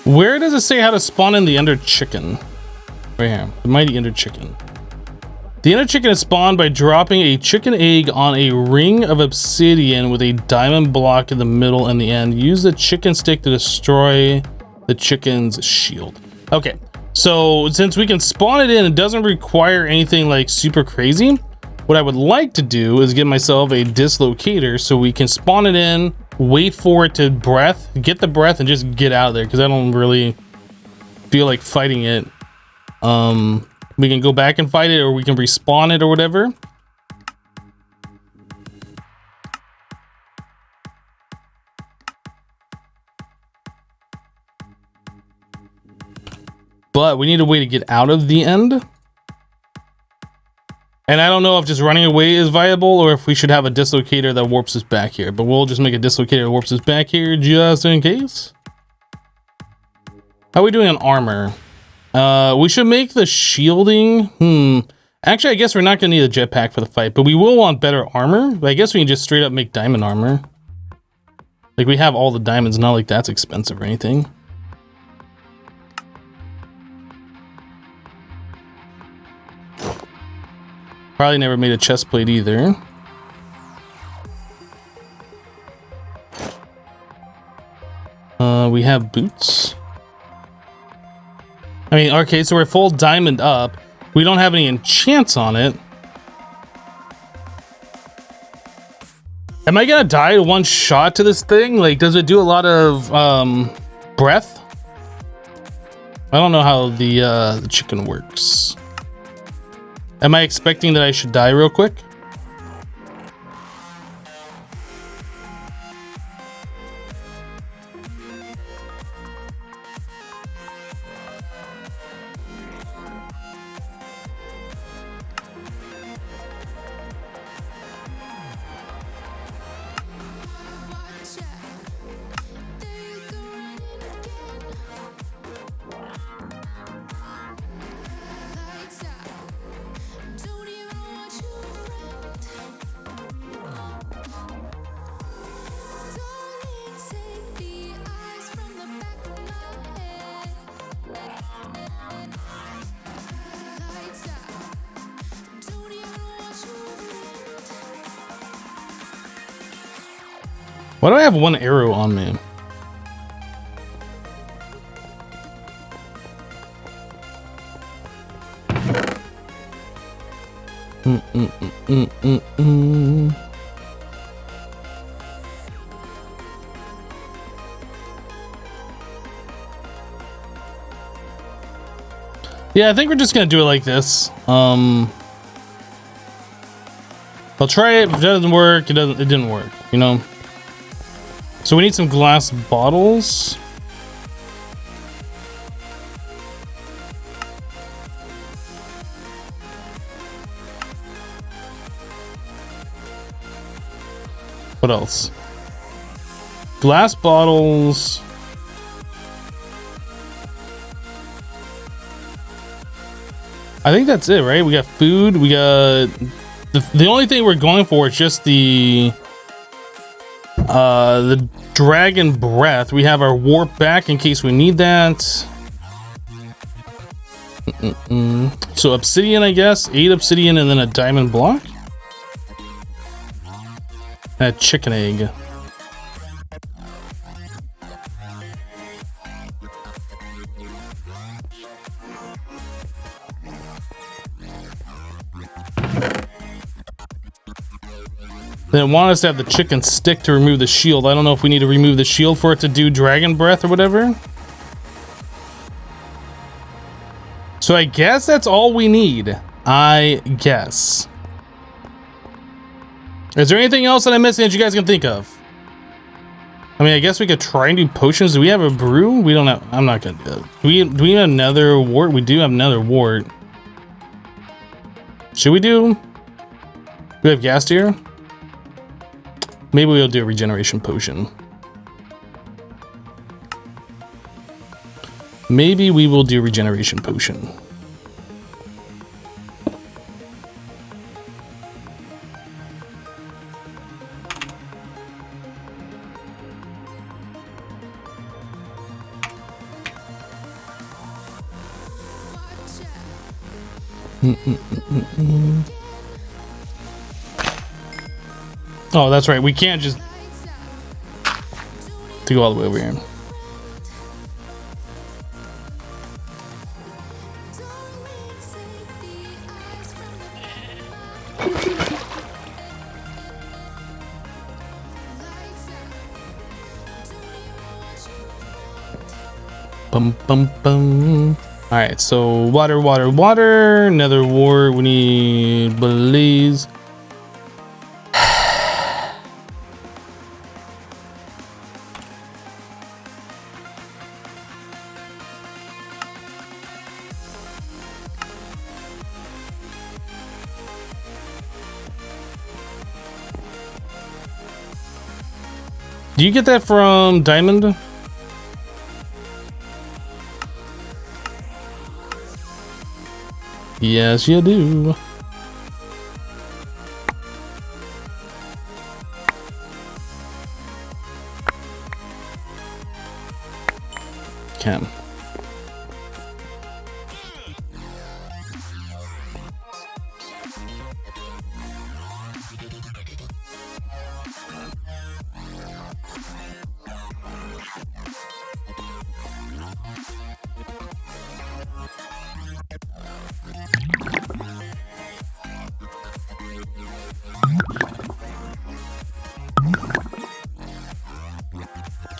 Speaker 1: Where does it say how to spawn in the ender chicken? Right here, the mighty ender chicken. The ender chicken is spawned by dropping a chicken egg on a ring of obsidian with a diamond block in the middle and the end. Use the chicken stick to destroy the chicken's shield. Okay, so since we can spawn it in, it doesn't require anything like super crazy. What I would like to do is get myself a dislocator so we can spawn it in, wait for it to breath, get the breath, and just get out of there, because I don't really feel like fighting it. We can go back and fight it, or we can respawn it or whatever. But we need a way to get out of the end. And I don't know if just running away is viable, or if we should have a dislocator that warps us back here. But we'll just make a dislocator that warps us back here just in case. How are we doing on armor? We should make the shielding. Actually, I guess we're not gonna need a jetpack for the fight, but we will want better armor. But I guess we can just straight up make diamond armor. Like, we have all the diamonds, not like that's expensive or anything. Probably never made a chest plate either. We have boots. I mean, okay, so we're full diamond up. We don't have any enchants on it. Am I gonna die to one shot to this thing? Like, does it do a lot of breath? I don't know how the chicken works. Am I expecting that I should die real quick? Why do I have one arrow on me? Yeah, I think we're just gonna do it like this. I'll try it. If it doesn't work, it didn't work, you know? So we need some glass bottles. What else? Glass bottles. I think that's it, right? We got food. We got the only thing we're going for is just the dragon breath. We have our warp back in case we need that. So obsidian, I guess. 8 obsidian and then a diamond block. A chicken egg. They want us to have the chicken stick to remove the shield. I don't know if we need to remove the shield for it to do dragon breath or whatever. So I guess that's all we need. I guess. Is there anything else that I'm missing that you guys can think of? I mean, I guess we could try and do potions. Do we have a brew? We don't have. I'm not gonna do it. Do we have another wart? We do have another wart. Should we do? Do we have gas here? Maybe we'll do a regeneration potion. Maybe we will do a regeneration potion. Oh, that's right. We can't just go all the way over here. Bum bum bum. All right, so water, water, water. Another wart. We need blaze. Do you get that from Diamond? Yes, you do. Can.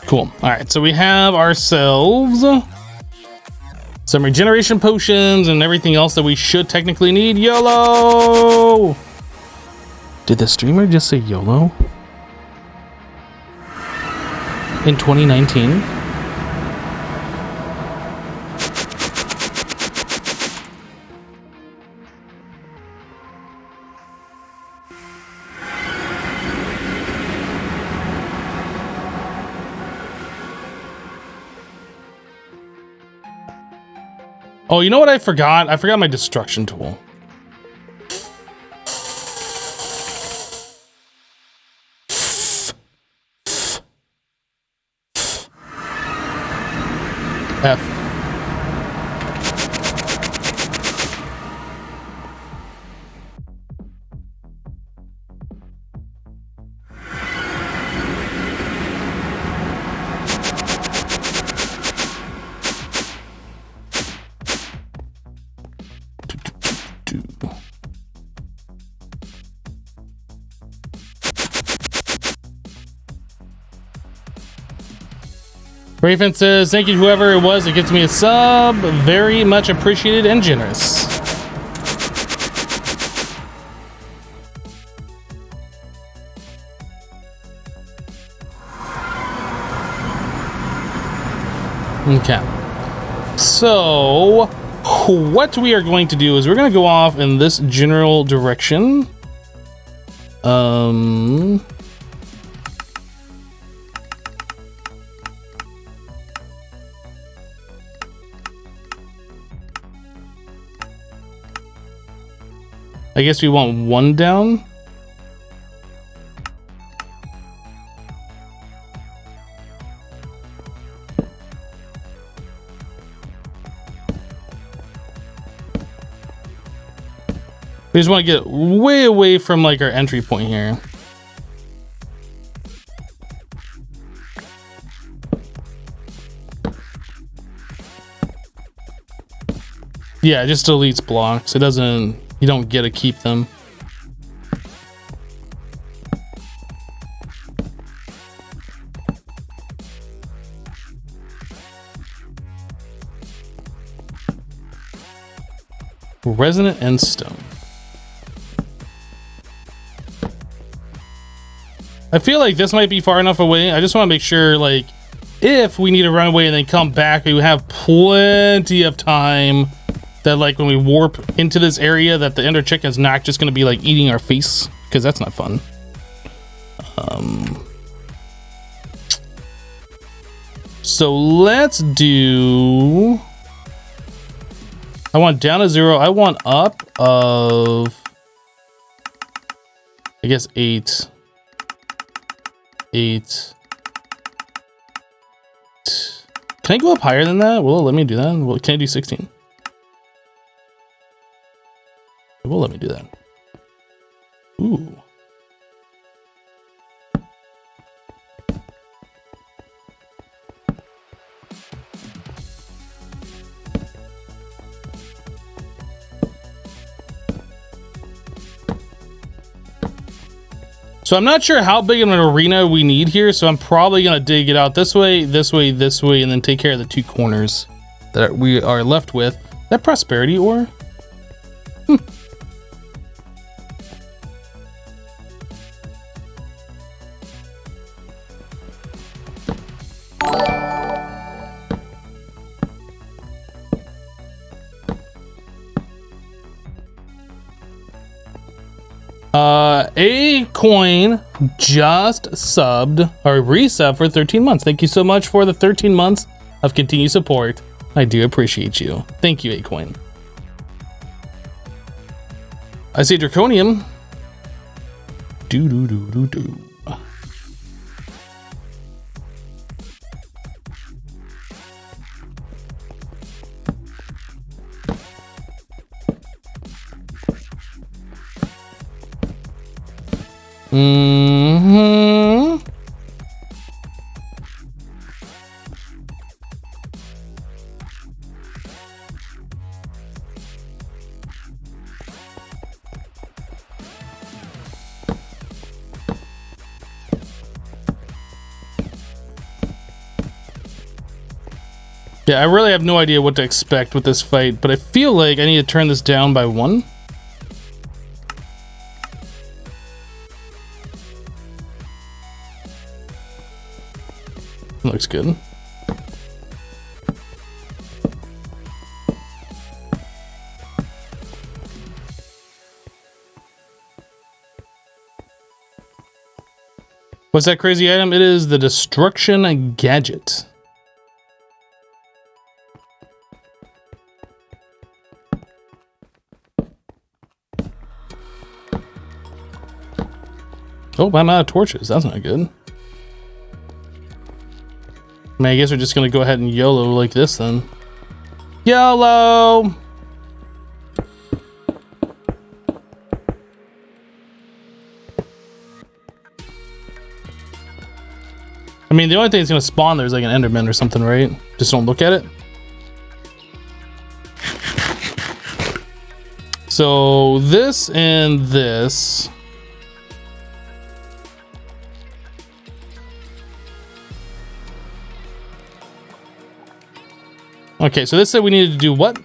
Speaker 1: Cool. All right, so we have ourselves some regeneration potions and everything else that we should technically need. YOLO! Did the streamer just say YOLO? In 2019? Oh, you know what I forgot? I forgot my destruction tool. F. Raven says, thank you to whoever it was that gets me a sub. Very much appreciated and generous. Okay. So, what we are going to do is we're going to go off in this general direction. I guess we want one down. We just want to get way away from like our entry point here. Yeah, it just deletes blocks. It doesn't, you don't get to keep them. Resonant and stone. I feel like this might be far enough away. I just want to make sure, like, if we need to run away and then come back, we have plenty of time that, like, when we warp into this area, that the ender chicken's not just going to be, like, eating our face, because that's not fun. So let's do... I want down to 0. I want up of, I guess, 8. 8. Can I go up higher than that? Will it let me do that? Well, can I do 16? It will let me do that. Ooh. So I'm not sure how big of an arena we need here, so I'm probably gonna dig it out this way, this way, this way, and then take care of the 2 corners that we are left with. That prosperity ore? A coin just subbed or resub for 13 months. Thank you so much for the 13 months of continued support. I do appreciate you. Thank you, A coin. I see Draconium. Do do do do do. Yeah, I really have no idea what to expect with this fight, but I feel like I need to turn this down by 1. Looks good. What's that crazy item? It is the destruction gadget. Oh, I'm out of torches. That's not good. I mean, I guess we're just gonna go ahead and YOLO like this then. YOLO! I mean, the only thing that's gonna spawn there is like an Enderman or something, right? Just don't look at it. So this and this. Okay, so this said we needed to do what?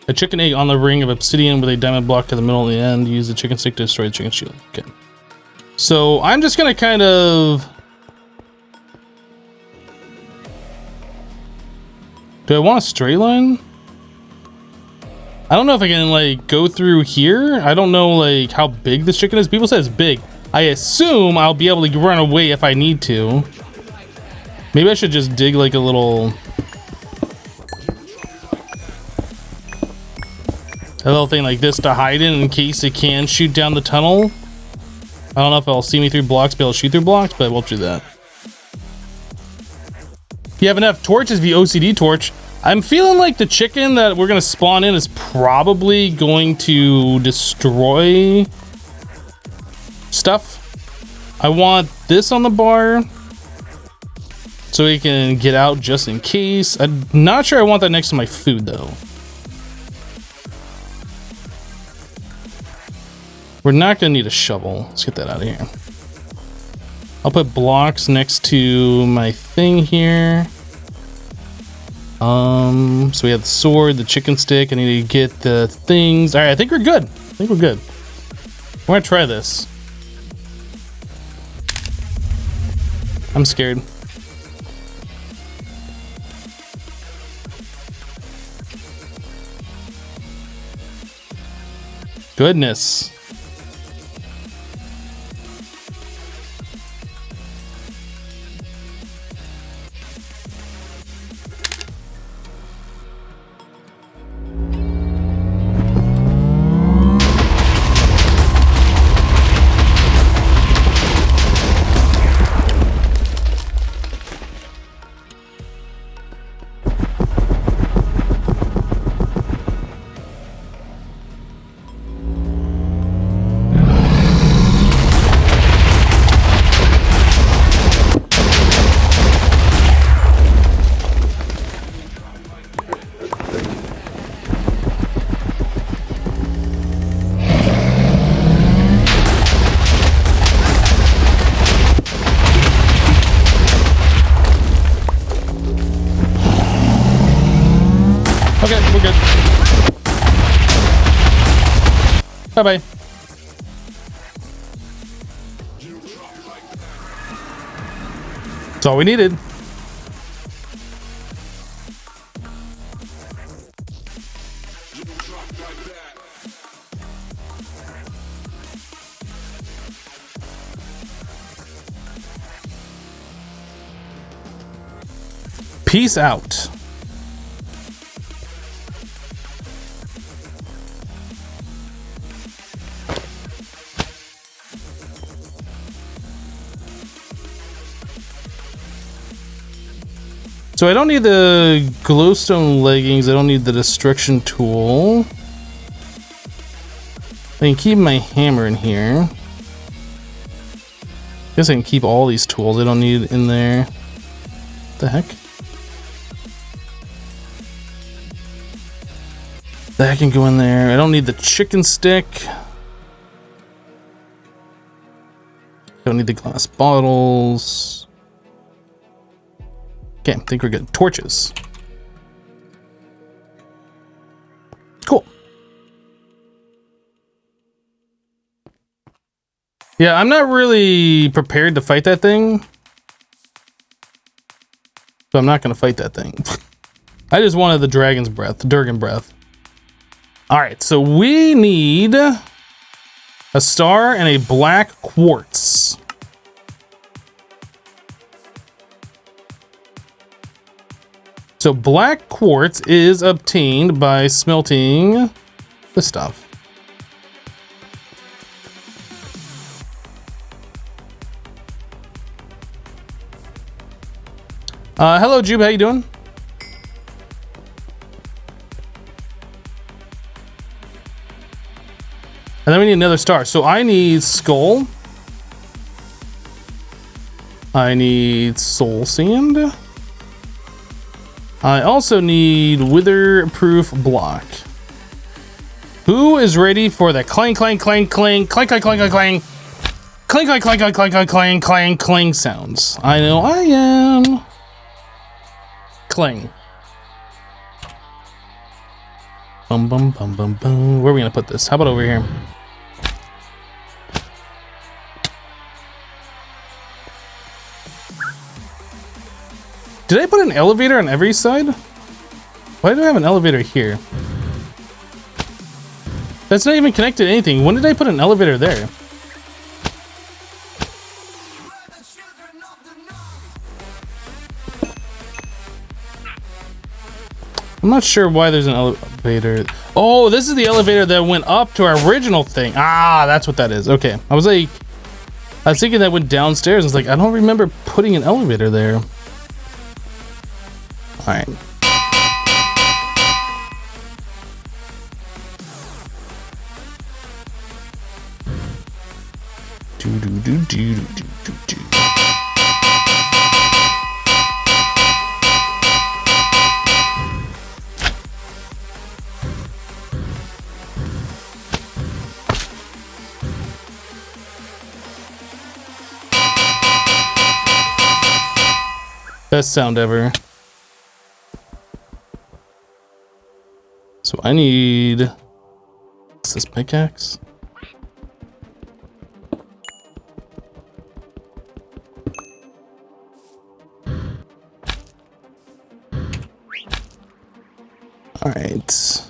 Speaker 1: A chicken egg on the ring of obsidian with a diamond block to the middle and the end. Use the chicken stick to destroy the chicken shield. Okay. So I'm just gonna kind of... Do I want a straight line? I don't know if I can like go through here. I don't know like how big this chicken is. People say it's big. I assume I'll be able to run away if I need to. Maybe I should just dig like a little thing like this to hide in case it can shoot down the tunnel. I don't know if it'll see me through blocks, be able to shoot through blocks, but we'll do that. If you have enough torches, the OCD torch. I'm feeling like the chicken that we're gonna spawn in is probably going to destroy stuff. I want this on the bar. So we can get out just in case. I'm not sure I want that next to my food though. We're not gonna need a shovel. Let's get that out of here. I'll put blocks next to my thing here. So we have the sword, the chicken stick. I need to get the things. All right, I think we're good. We're good. We're gonna try this. I'm scared. Goodness. Okay, we're good. Bye-bye. That's all we needed. Peace out. So I don't need the glowstone leggings. I don't need the destruction tool. I can keep my hammer in here. Guess I can keep all these tools I don't need in there. What the heck? That can go in there. I don't need the chicken stick. Don't need the glass bottles. Okay, I think we're good. Torches. Cool. Yeah, I'm not really prepared to fight that thing. So I'm not going to fight that thing. I just wanted the dragon's breath, the Durgan breath. All right, so we need a star and a black quartz. So black quartz is obtained by smelting the stuff. Hello, Jube, how you doing? And then we need another star. So I need skull. I need soul sand. I also need wither-proof block. Who is ready for the clang, clang, clang, clang, clang, clang, clang, clang, clang, clang, clang, clang, clang, clang, clang, clang, clang, clang sounds? I know I am. Clang. Bum, bum, bum, bum, bum. Where are we gonna put this? How about over here? Did I put an elevator on every side? Why do I have an elevator here? That's not even connected to anything. When did I put an elevator there? I'm not sure why there's an elevator. Oh, this is the elevator that went up to our original thing. Ah, that's what that is. Okay. I was thinking that went downstairs. I was like, I don't remember putting an elevator there. All right. Best sound ever. So I need... What's this pickaxe? All right.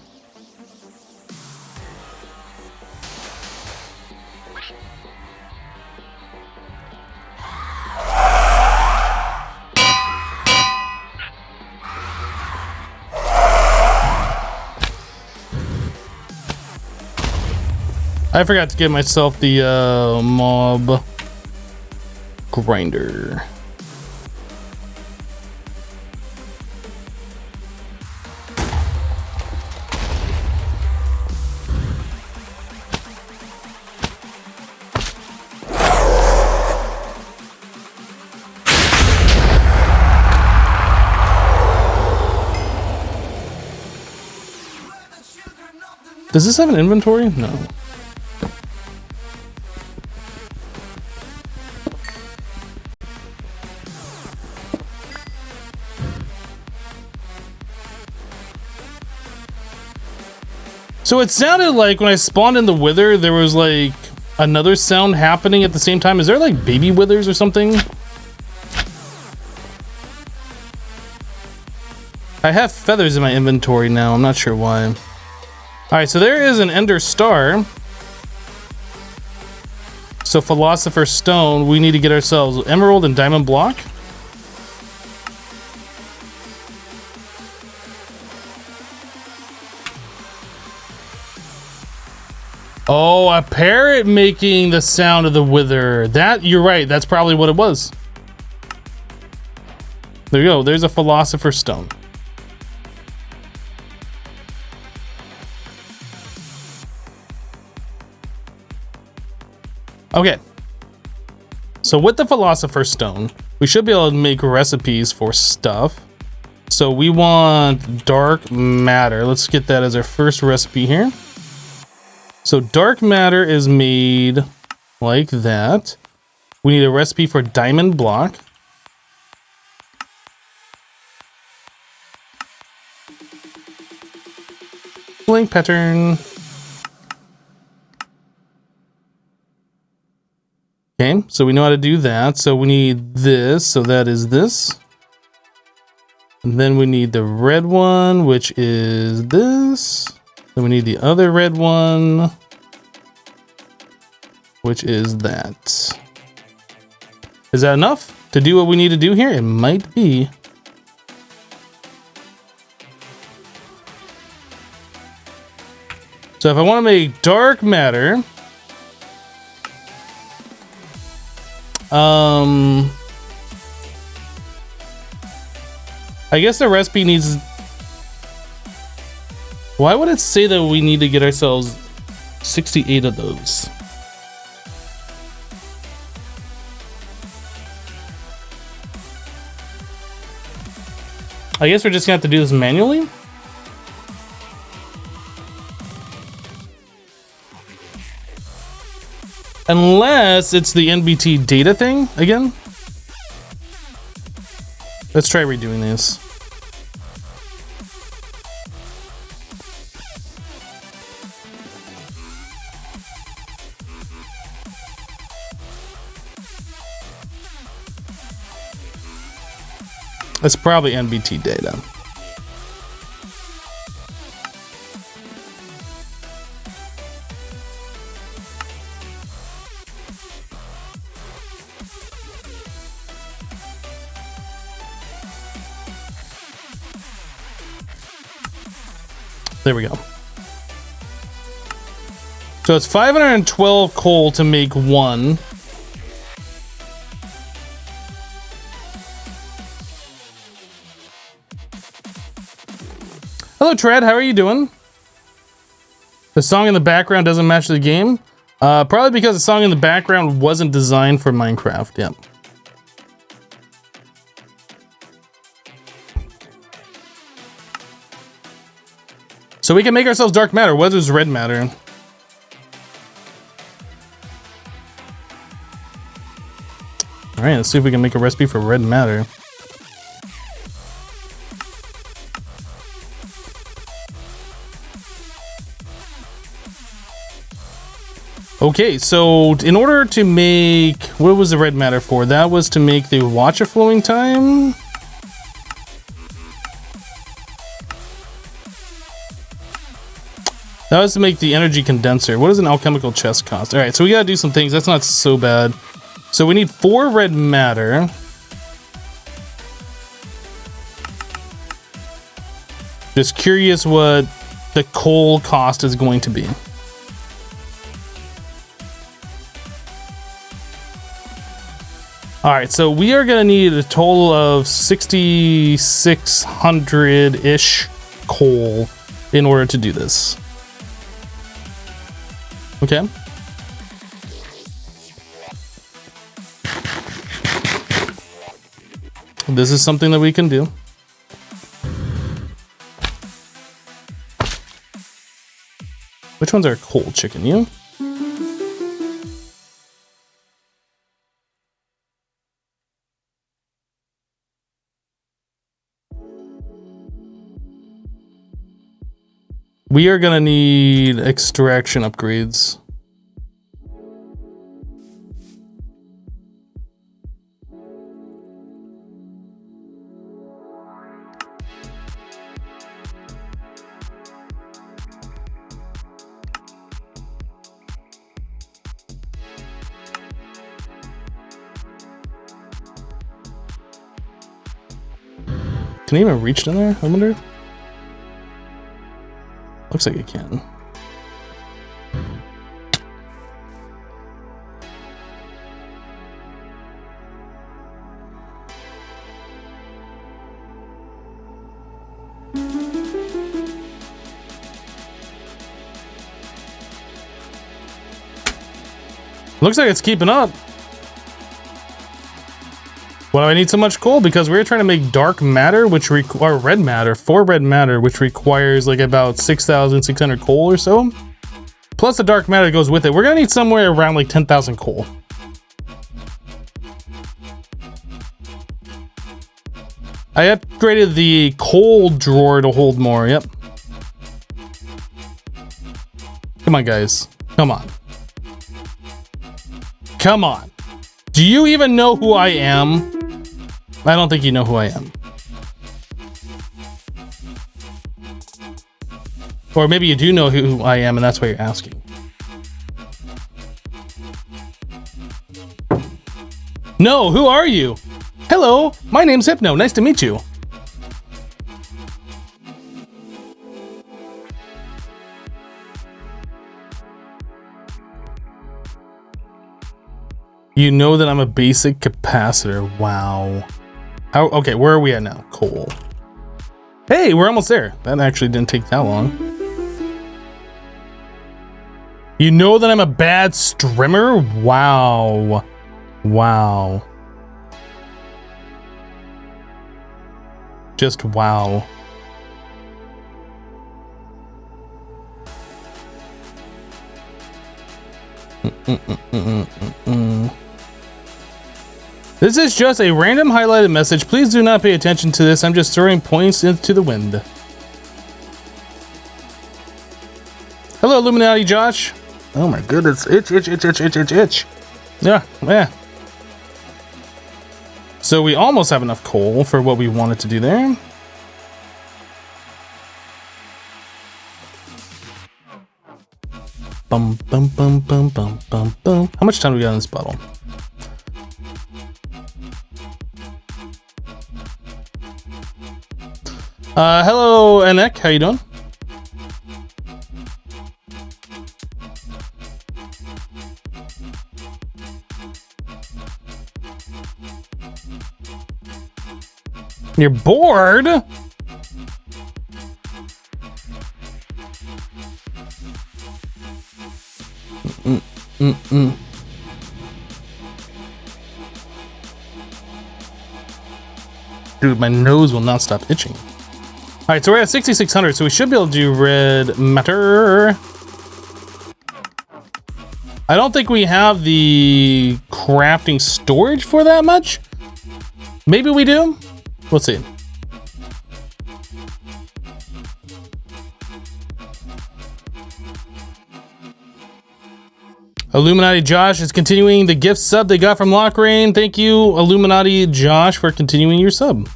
Speaker 1: I forgot to give myself the mob grinder. Does this have an inventory? No. So it sounded like when I spawned in the wither, there was like another sound happening at the same time. Is there like baby withers or something? I have feathers in my inventory now. I'm not sure why. All right, so there is an ender star. So philosopher's stone, we need to get ourselves emerald and diamond block. Oh, a parrot making the sound of the wither. That, you're right, that's probably what it was. There you go, there's a philosopher's stone. Okay. So with the philosopher's stone, we should be able to make recipes for stuff. So we want dark matter. Let's get that as our first recipe here. So dark matter is made like that. We need a recipe for diamond block. Link pattern. Okay, so we know how to do that. So we need this, so that is this. And then we need the red one, which is this. Then we need the other red one, which is that. Is that enough to do what we need to do here? It might be. So if I want to make dark matter, I guess the recipe needs... Why would it say that we need to get ourselves 68 of those? I guess we're just gonna have to do this manually. Unless it's the NBT data thing again. Let's try redoing this. It's probably NBT data. There we go. So it's 512 coal to make one. Hello, Tread. How are you doing? The song in the background doesn't match the game. Probably because the song in the background wasn't designed for Minecraft. Yep. So we can make ourselves dark matter. What is red matter? All right, let's see if we can make a recipe for red matter. Okay, so in order to make, what was the red matter for? That was to make the watcher flowing time. That was to make the energy condenser. What does an alchemical chest cost? All right, so we gotta do some things. That's not so bad. So we need 4 red matter. Just curious what the coal cost is going to be. All right, so we are gonna need a total of 6,600-ish coal in order to do this. Okay. This is something that we can do. Which one's our coal chicken? You? We are gonna need extraction upgrades. Can I even reach down there? I wonder. Looks like it can. Looks like it's keeping up. Why do I need so much coal? Because we're trying to make dark matter, which require red matter, 4 red matter, which requires like about 6,600 coal or so. Plus the dark matter goes with it. We're gonna need somewhere around like 10,000 coal. I upgraded the coal drawer to hold more. Yep. Come on, guys. Come on. Come on. Do you even know who I am? I don't think you know who I am. Or maybe you do know who I am and that's why you're asking. No, who are you? Hello, my name's Hypno. Nice to meet you. You know that I'm a basic capacitor. Wow. How, okay, where are we at now? Coal. Hey, we're almost there. That actually didn't take that long. You know that I'm a bad strimmer? Wow. Wow. Just wow. This is just a random highlighted message. Please do not pay attention to this. I'm just throwing points into the wind. Hello, Illuminati Josh. Oh my goodness. Itch. Yeah. So we almost have enough coal for what we wanted to do there. Bum, bum, bum, bum, bum, bum, bum. How much time do we got in this bottle? Hello, Anek. How you doing? You're bored? Dude, my nose will not stop itching. All right, so we're at 6,600, so we should be able to do red matter. I don't think we have the crafting storage for that much. Maybe we do. We'll see. Illuminati Josh is continuing the gift sub they got from Lockrain. Thank you, Illuminati Josh, for continuing your sub.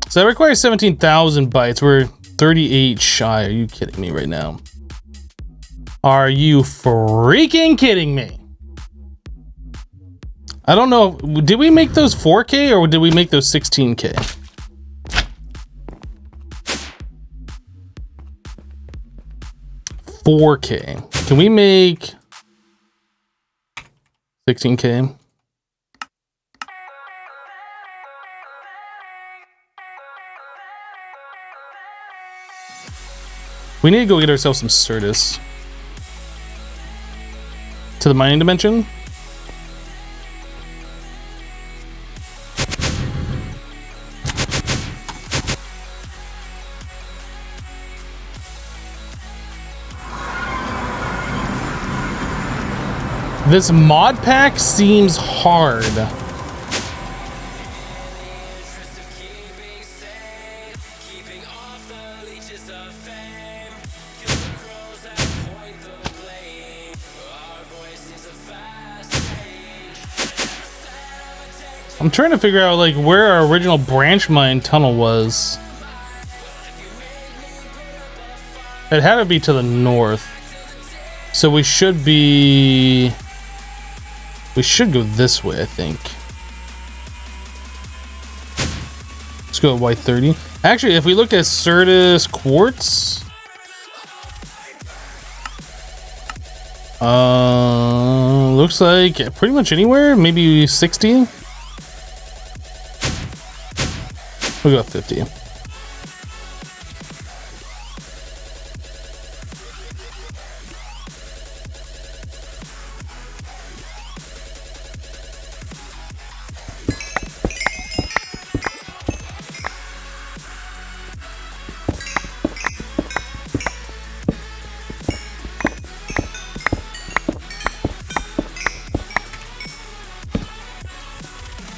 Speaker 1: So that requires 17,000 bytes. We're 38 shy. Are you kidding me right now? Are you freaking kidding me? I don't know. Did we make those 4K or did we make those 16K? $4K. Can we make 16K? We need to go get ourselves some Certus. To the mining dimension. This mod pack seems hard. I'm trying to figure out like where our original branch mine tunnel was. It had to be to the north. So we should be... We should go this way, I think. Let's go at Y30. Actually, if we look at Certus Quartz... looks like pretty much anywhere. Maybe 60. We'll go 50.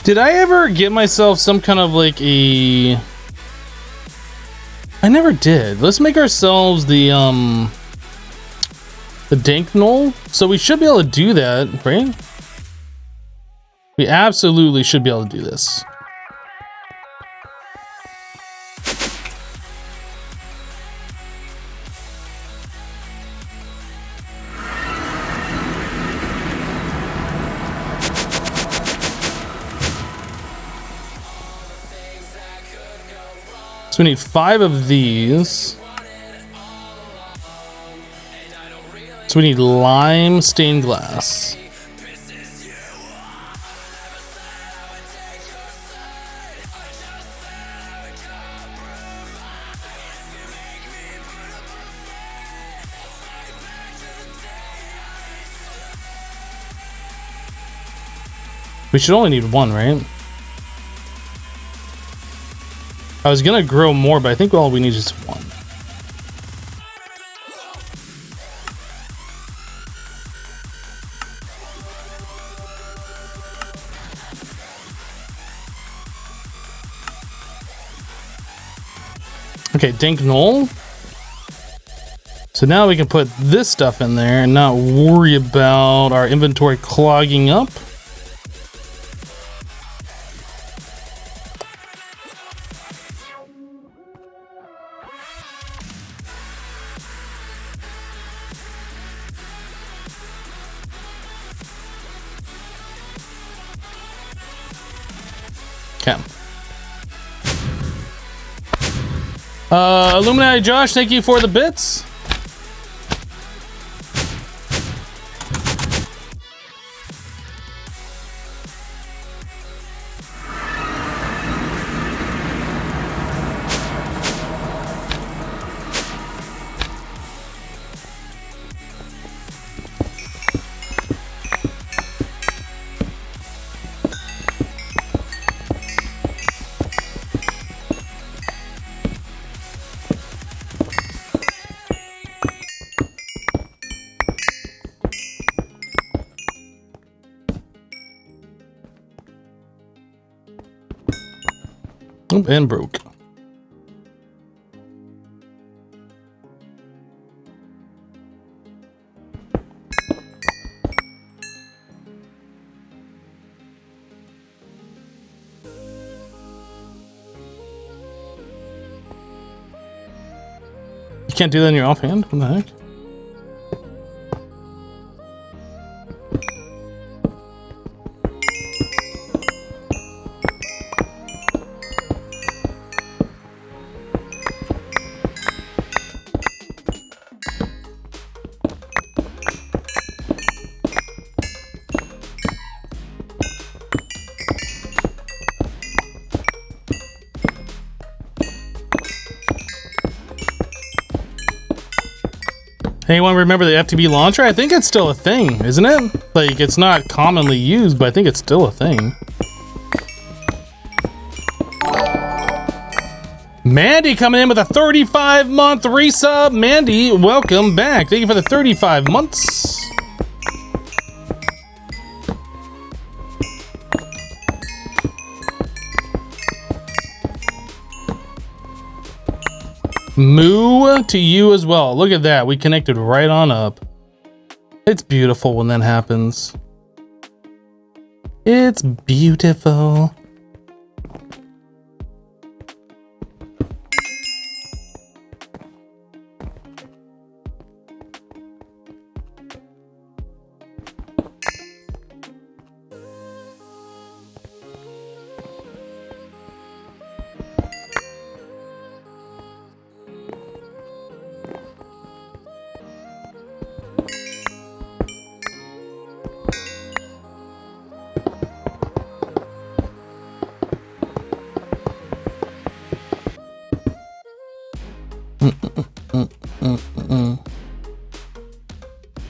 Speaker 1: Did I ever get myself some kind of like a... I never did. Let's make ourselves the DankNull. So we should be able to do that, right? We absolutely should be able to do this. So we need 5 of these. So we need lime stained glass. We should only need 1, right? I was gonna grow more, but I think all we need is 1. Okay, DankNull. So now we can put this stuff in there and not worry about our inventory clogging up. Okay. Illuminati Josh, thank you for the bits. Oop, and broke. You can't do that in your offhand? What the heck? Anyone remember the FTB launcher? I think it's still a thing, isn't it? Like, it's not commonly used, but I think it's still a thing. Mandy coming in with a 35-month resub. Mandy, welcome back. Thank you for the 35 months. Moo to you as well. Look at that. We connected right on up. It's beautiful when that happens. It's beautiful.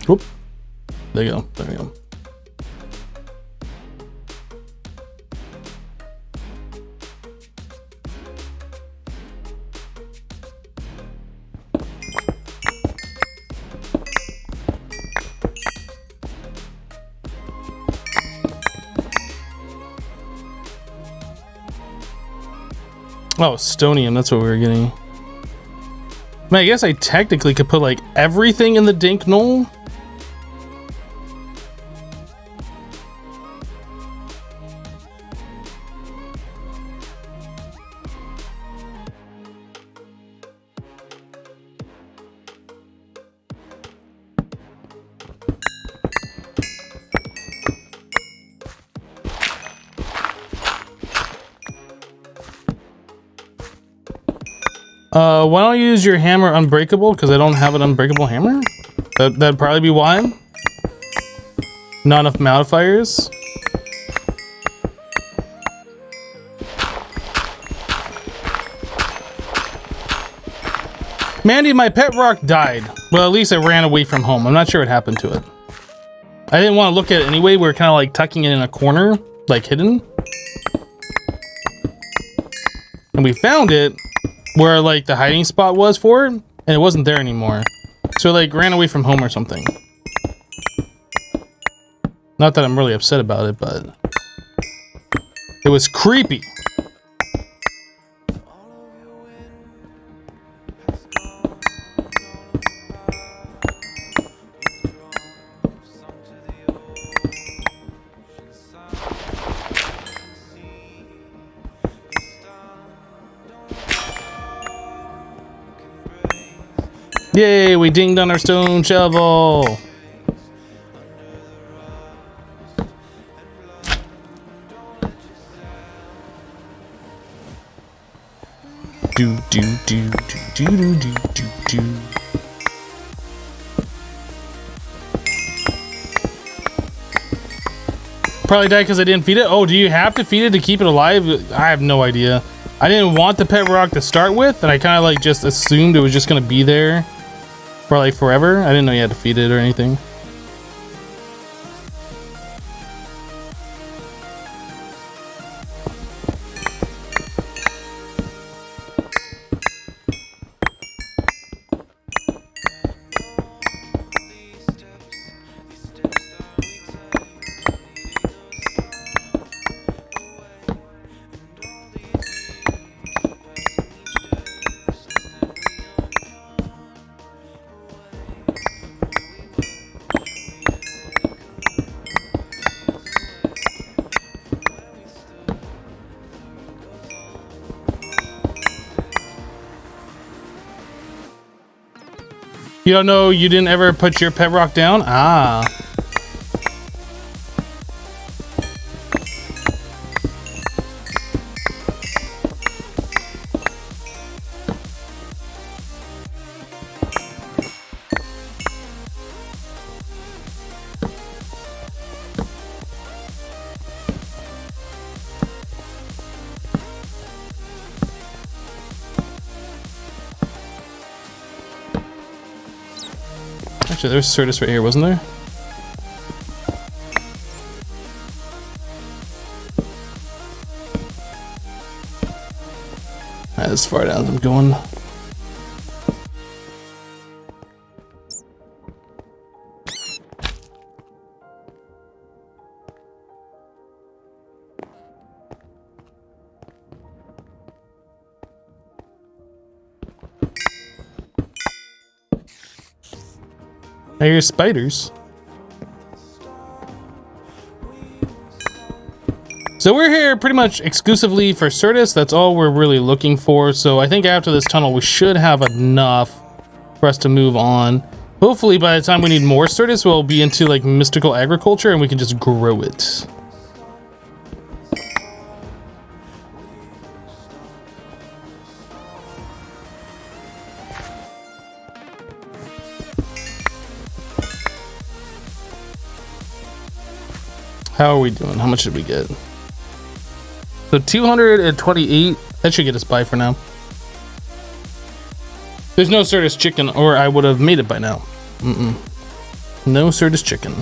Speaker 1: Whoop. There you go. There we go. Oh, stonium, that's what we were getting. I mean, I guess I technically could put like everything in the DankNull. Why don't you use your hammer unbreakable? Because I don't have an unbreakable hammer? That'd probably be why. Not enough modifiers. Mandy, my pet rock died. Well, at least it ran away from home. I'm not sure what happened to it. I didn't want to look at it anyway. We were kind of like tucking it in a corner, like hidden. And we found it where like the hiding spot was for it, and it wasn't there anymore. So it like ran away from home or something. Not that I'm really upset about it, but it was creepy. Yay, we dinged on our stone shovel. Do do do do do do do do. Probably died because I didn't feed it. Oh, do you have to feed it to keep it alive? I have no idea. I didn't want the pet rock to start with, and I kind of like just assumed it was just gonna be there for like forever. I didn't know you had to feed it or anything. You don't know, you didn't ever put your pet rock down? Ah. Actually, there's Certus right here, wasn't there? As far down as I'm going. I hear spiders. So we're here pretty much exclusively for Certus. That's all we're really looking for. So I think after this tunnel, we should have enough for us to move on. Hopefully by the time we need more Certus, we'll be into like mystical agriculture and we can just grow it. How are we doing? How much did we get? So 228. That should get us by for now. There's no Certus chicken, or I would have made it by now. No Certus chicken.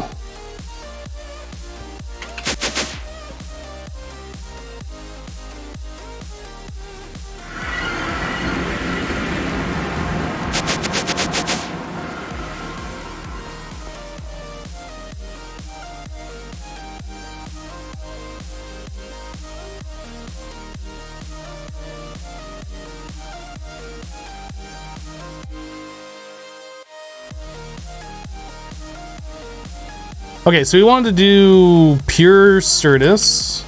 Speaker 1: Okay, so we wanted to do pure Certus.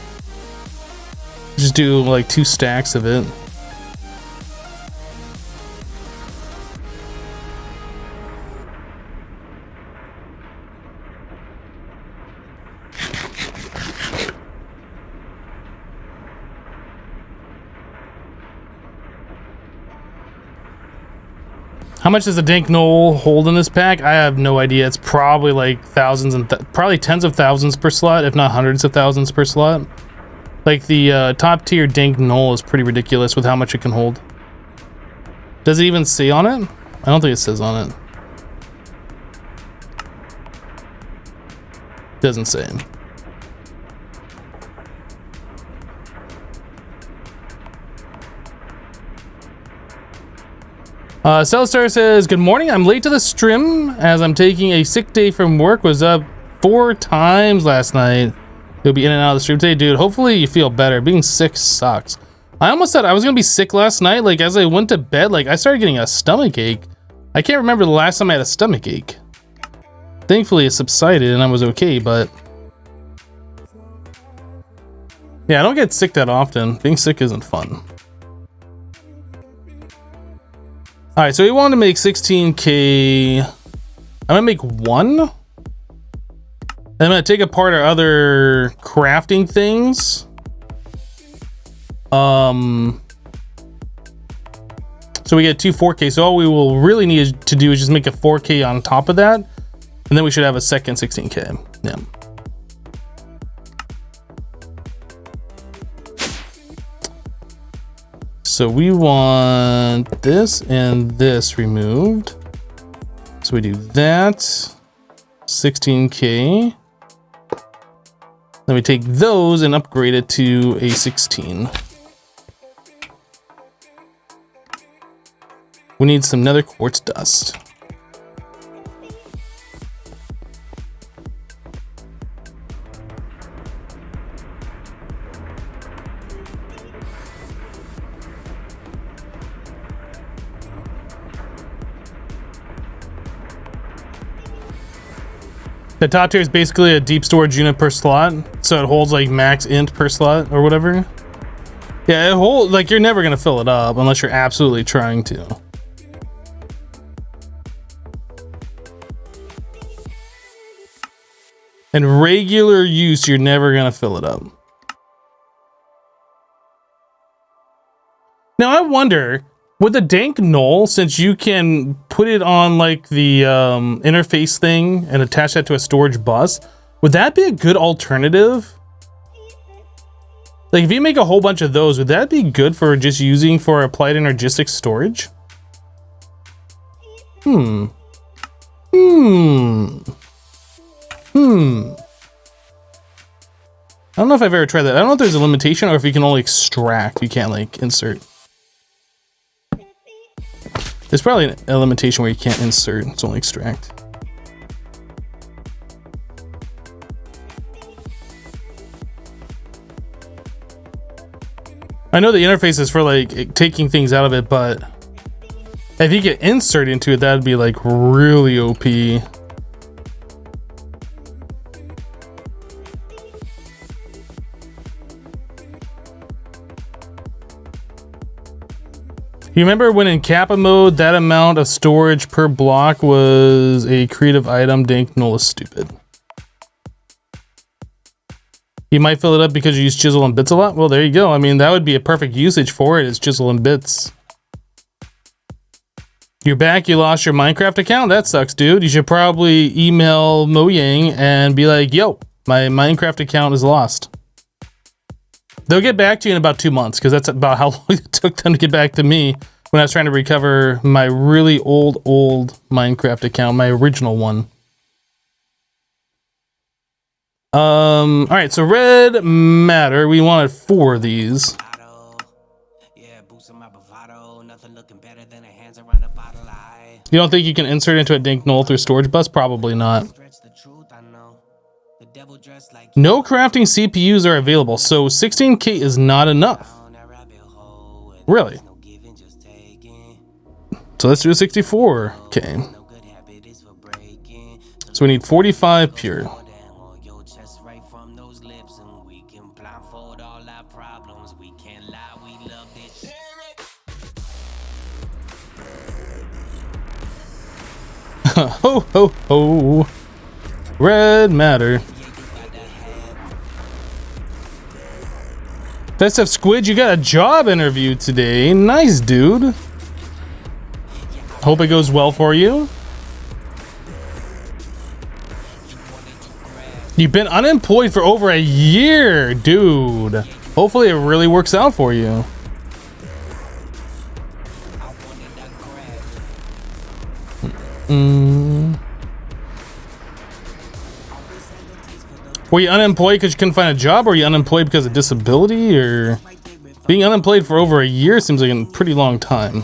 Speaker 1: Just do like 2 stacks of it. How much does the DankNull hold in this pack? I have no idea. It's probably like thousands and probably tens of thousands per slot, if not hundreds of thousands per slot. Like the top tier DankNull is pretty ridiculous with how much it can hold. Does it even say on it? I don't think it says on it. Doesn't say. Cellstar says, good morning. I'm late to the stream as I'm taking a sick day from work. Was up 4 times last night. You'll be in and out of the stream today. Dude, hopefully you feel better. Being sick sucks. I almost said I was going to be sick last night. Like, as I went to bed, like, I started getting a stomach ache. I can't remember the last time I had a stomach ache. Thankfully, it subsided and I was okay, but... yeah, I don't get sick that often. Being sick isn't fun. All right, so we wanted to make 16K. I'm gonna make 1. And I'm gonna take apart our other crafting things. So we get 2 4K. So all we will really need to do is just make a 4K on top of that. And then we should have a second 16K. Yeah. So we want this and this removed. So we do that, 16K. Then we take those and upgrade it to a 16. We need some nether quartz dust. The top tier is basically a deep storage unit per slot, so it holds like max int per slot or whatever. Yeah, it holds, like, you're never gonna fill it up unless you're absolutely trying to. In regular use, you're never gonna fill it up. Now I wonder, with the DankNull, since you can put it on like the interface thing and attach that to a storage bus, would that be a good alternative? Like if you make a whole bunch of those, would that be good for just using for applied energistics storage? I don't know if I've ever tried that. I don't know if there's a limitation or if you can only extract. You can't like insert. There's probably a limitation where you can't insert. It's only extract. I know the interface is for like taking things out of it, but if you get insert into it, that'd be like really OP. You remember when in Kappa mode, that amount of storage per block was a creative item? DankNull is stupid. You might fill it up because you use chisel and bits a lot? Well, there you go. I mean, that would be a perfect usage for it, is chisel and bits. You're back, you lost your Minecraft account? That sucks, dude. You should probably email Mojang and be like, yo, my Minecraft account is lost. They'll get back to you in about 2 months, because that's about how long it took them to get back to me when I was trying to recover my really old Minecraft account, my original one. All right, so red matter. We wanted 4 of these. You don't think you can insert into a DankNull through storage bus? Probably not. No crafting CPUs are available, so 16K is not enough. Really? So let's do a 64K. So we need 45 pure. Ho ho ho. Red matter. Festive Squid, you got a job interview today. Nice, dude. Hope it goes well for you. You've been unemployed for over a year, dude. Hopefully it really works out for you. Were you unemployed because you couldn't find a job, or were you unemployed because of disability, or being unemployed for over a year seems like a pretty long time.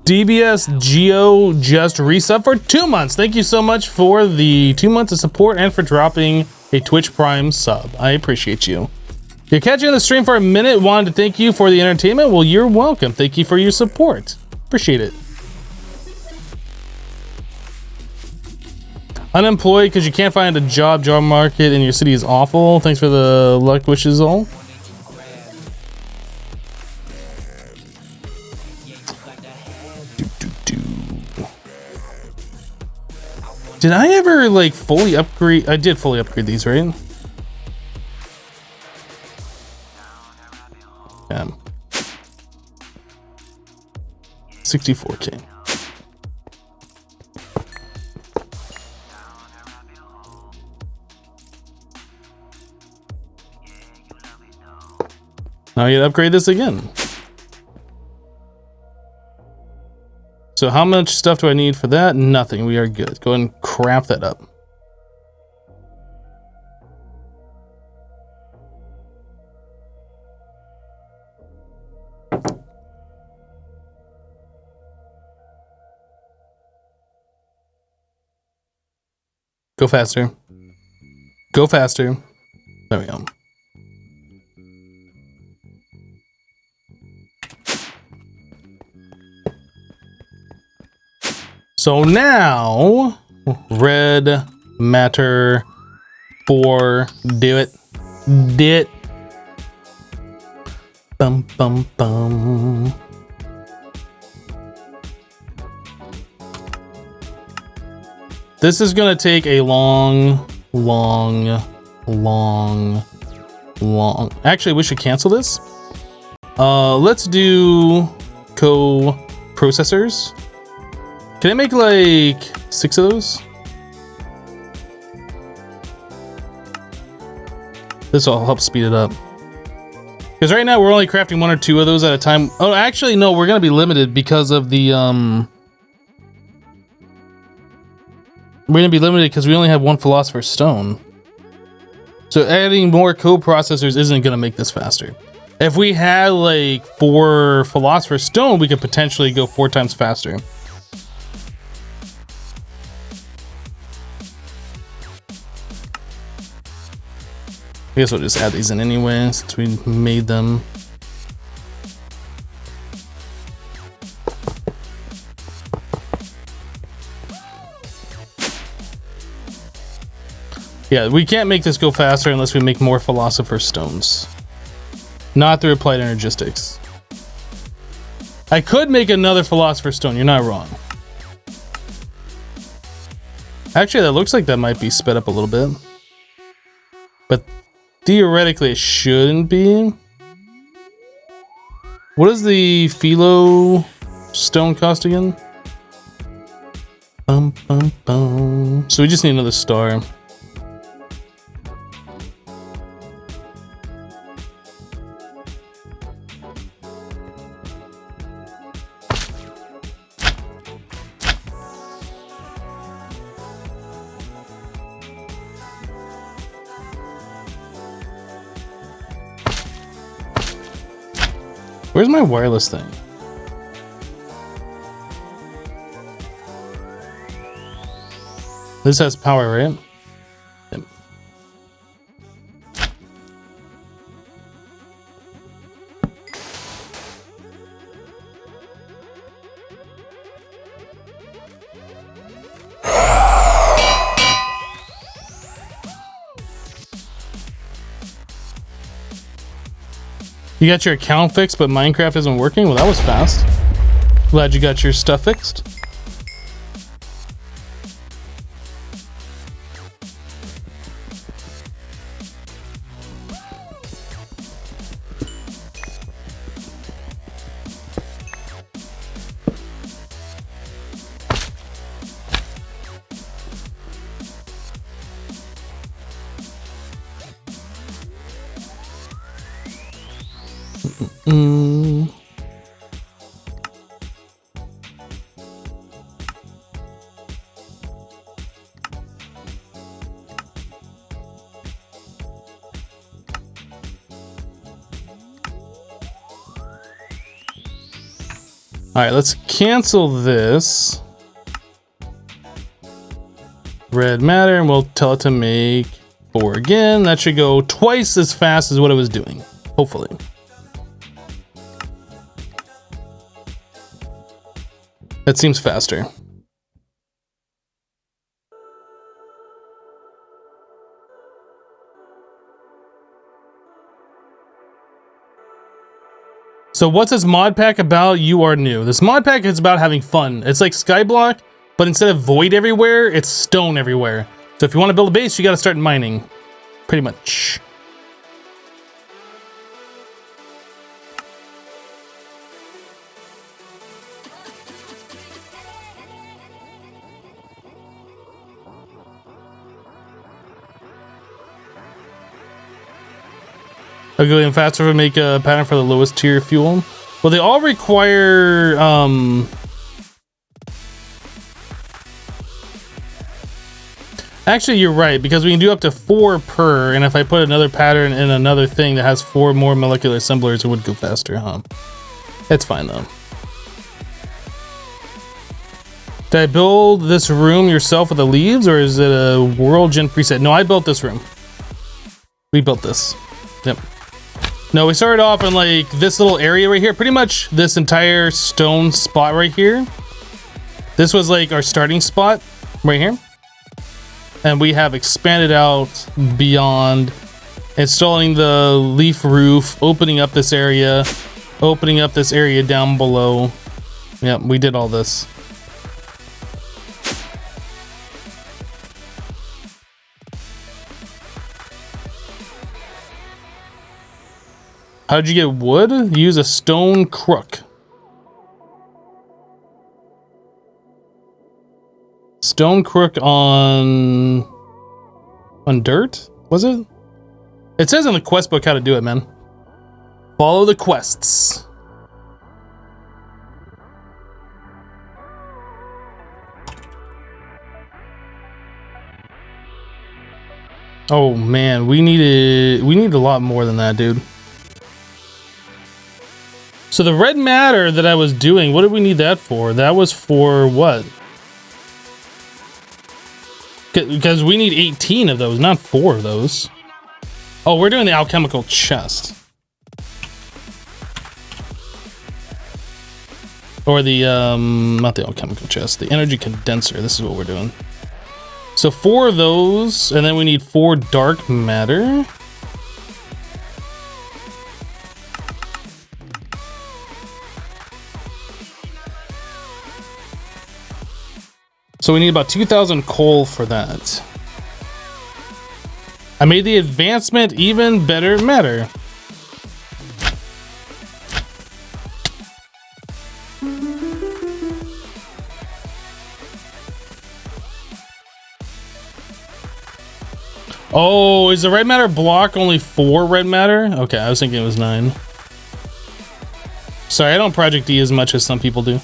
Speaker 1: DBS Geo just resub for 2 months. Thank you so much for the 2 months of support and for dropping a Twitch Prime sub. I appreciate you. You're catching the stream for a minute. Wanted to thank you for the entertainment. Well, you're welcome. Thank you for your support. Appreciate it. Unemployed because you can't find a job. Job market in your city is awful. Thanks for the luck wishes all. Did I ever like fully upgrade? I did fully upgrade these, right? Yeah. 64K. Now you upgrade this again. So how much stuff do I need for that? Nothing. We are good. Go ahead and craft that up. Go faster. Go faster. There we go. So now, red matter 4, do it. Did. Bum bum bum. This is gonna take a long. Actually, we should cancel this. Let's do co-processors. Can I make like 6 of those? This will help speed it up. Because right now we're only crafting 1 or 2 of those at a time. Oh, actually, no, we're gonna be limited because of the we're gonna be limited because we only have 1 Philosopher's Stone. So adding more co-processors isn't gonna make this faster. If we had like 4 Philosopher's Stone, we could potentially go 4 times faster. I guess we'll just add these in anyway since we made them. Yeah, we can't make this go faster unless we make more Philosopher's Stones. Not through applied energistics. I could make another Philosopher's Stone, you're not wrong. Actually, that looks like that might be sped up a little bit. But theoretically, it shouldn't be. What does the Philo Stone cost again? Bum, bum, bum. So we just need another star. Where's my wireless thing? This has power, right? Yep. You got your account fixed, but Minecraft isn't working? Well, that was fast. Glad you got your stuff fixed. All right, let's cancel this. Red matter, and we'll tell it to make 4 again. That should go twice as fast as what it was doing, hopefully. That seems faster. So what's this mod pack about? You are new. This mod pack is about having fun. It's like Skyblock, but instead of void everywhere, it's stone everywhere. So if you want to build a base, you got to start mining. Pretty much. I'll go even faster to make a pattern for the lowest tier fuel. Well, they all require actually, you're right, because we can do up to 4 per, and if I put another pattern in another thing that has 4 more molecular assemblers, it would go faster, huh? It's fine though. Did I build this room yourself with the leaves, or is it a world gen preset? No, I built this room. We built this. Yep. No, we started off in like this little area right here. Pretty much this entire stone spot right here This was like our starting spot right here. And we have expanded out beyond, installing the leaf roof, opening up this area down below. Yep, we did all this. How'd you get wood? Use a stone crook. Stone crook on dirt? Was it? It says in the quest book how to do it, man. Follow the quests. Oh man, we need a lot more than that, dude. So the red matter that I was doing, what did we need that for? That was for what? Because we need 18 of those, not 4 of those. Oh, we're doing the alchemical chest. Or the, not the alchemical chest, the energy condenser. This is what we're doing. So 4 of those, and then we need 4 dark matter. So we need about 2,000 coal for that. I made the advancement even better matter. Oh, is the red matter block only 4 red matter? Okay, I was thinking it was 9. Sorry, I don't Project D as much as some people do.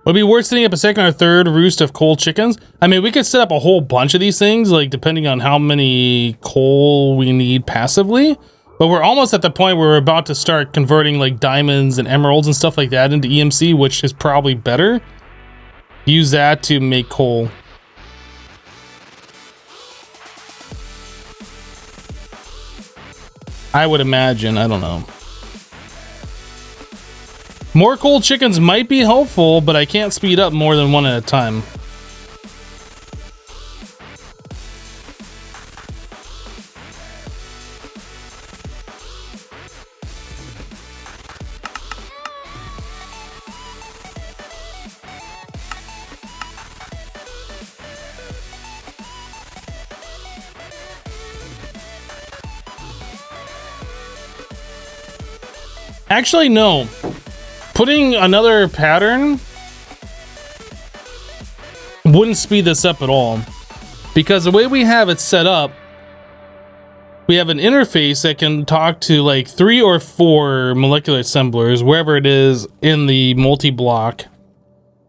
Speaker 1: Would it be worth setting up a second or third roost of coal chickens? I mean, we could set up a whole bunch of these things, like depending on how many coal we need passively. But we're almost at the point where we're about to start converting like diamonds and emeralds and stuff like that into EMC, which is probably better. Use that to make coal. I would imagine, I don't know. More coal chickens might be helpful, but I can't speed up more than 1 at a time. Actually, no. Putting another pattern wouldn't speed this up at all, because the way we have it set up, we have an interface that can talk to like 3 or 4 molecular assemblers wherever it is in the multi-block,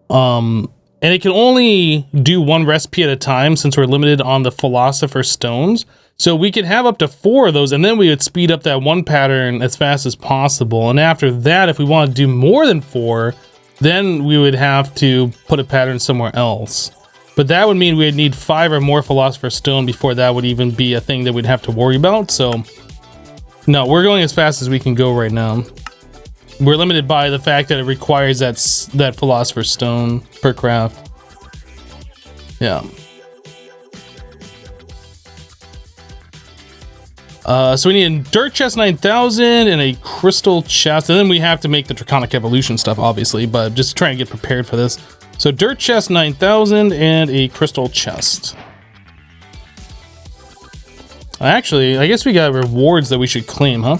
Speaker 1: and it can only do 1 recipe at a time since we're limited on the Philosopher's Stones. So we could have up to 4 of those, and then we would speed up that 1 pattern as fast as possible. And after that, if we want to do more than 4, then we would have to put a pattern somewhere else. But that would mean we'd need 5 or more Philosopher's Stone before that would even be a thing that we'd have to worry about. So no, we're going as fast as we can go right now. We're limited by the fact that it requires that Philosopher's Stone per craft. Yeah. So we need a dirt chest 9,000 and a crystal chest, and then we have to make the Draconic evolution stuff, obviously, but just trying to get prepared for this. So dirt chest 9,000 and a crystal chest. Actually, I guess we got rewards that we should claim, huh?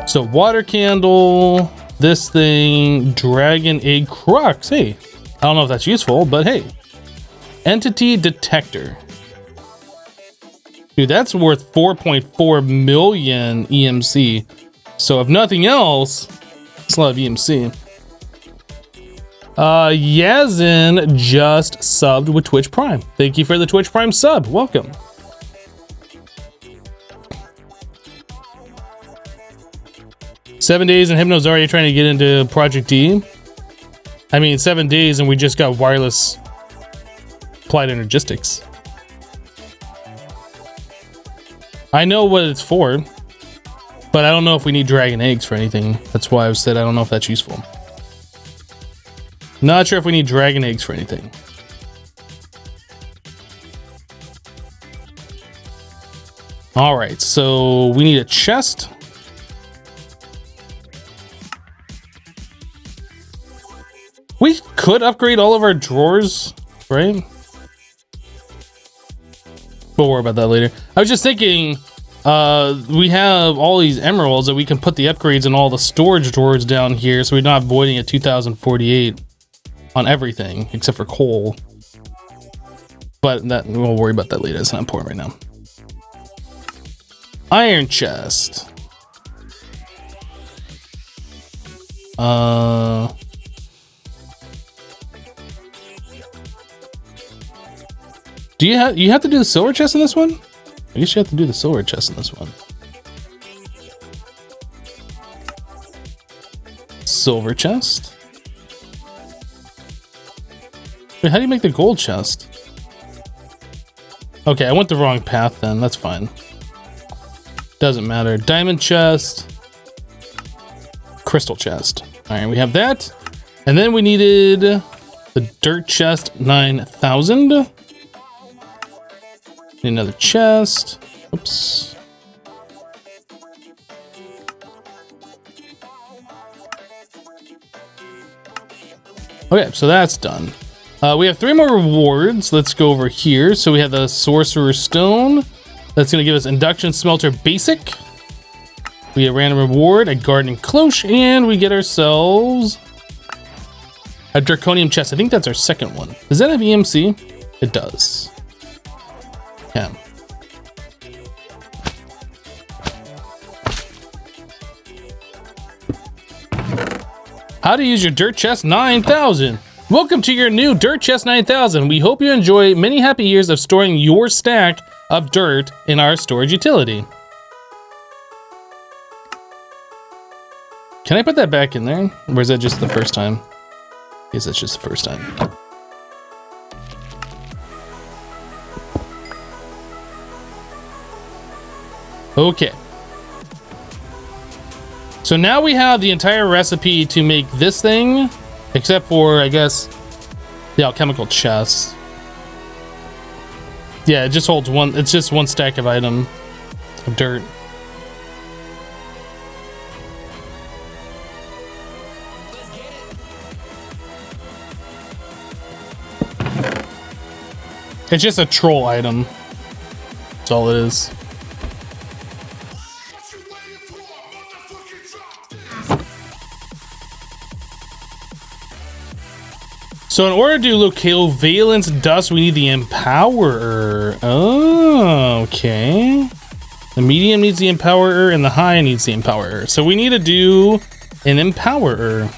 Speaker 1: So water candle, this thing, dragon egg crux. Hey, I don't know if that's useful, but hey. Entity detector. Dude, that's worth 4.4 million EMC. So if nothing else, it's a lot of EMC. Yazin just subbed with Twitch Prime. Thank you for the Twitch Prime sub. Welcome. "7 days and Hypno's already trying to get into Project D." I mean, 7 days and we just got wireless applied energistics. I know what it's for, but I don't know if we need dragon eggs for anything. That's why I said I don't know if that's useful. Not sure if we need dragon eggs for anything. All right, so we need a chest. We could upgrade all of our drawers, right? We'll worry about that later. I was just thinking, we have all these emeralds that we can put the upgrades in all the storage drawers down here, so we're not voiding at 2048 on everything except for coal. But that we'll worry about that later. It's not important right now. Iron chest. Do you have to do the silver chest in this one? I guess you have to do the silver chest in this one. Silver chest. Wait, how do you make the gold chest? Okay, I went the wrong path then. That's fine. Doesn't matter. Diamond chest. Crystal chest. All right, we have that. And then we needed the dirt chest 9,000. Need another chest. Oops. Okay, so that's done. We have 3 more rewards. Let's go over here. So we have the Sorcerer's Stone. That's going to give us Induction Smelter Basic. We have random reward, a Gardening Cloche, and we get ourselves a Draconium chest. I think that's our second one. Does that have EMC? It does. Yeah. How to use your Dirt Chest 9000. Welcome to your new Dirt Chest 9000. We hope you enjoy many happy years of storing your stack of dirt in our storage utility. Can I put that back in there? Or is that just the first time? I guess that's just the first time. Okay. So now we have the entire recipe to make this thing, except for, I guess, the alchemical chest. Yeah, it just holds one, it's just one stack of item of dirt. It's just a troll item. That's all it is. So in order to do Locale Valence Dust, we need the Empowerer. Oh, okay. The medium needs the Empowerer and the high needs the Empowerer. So we need to do an Empowerer.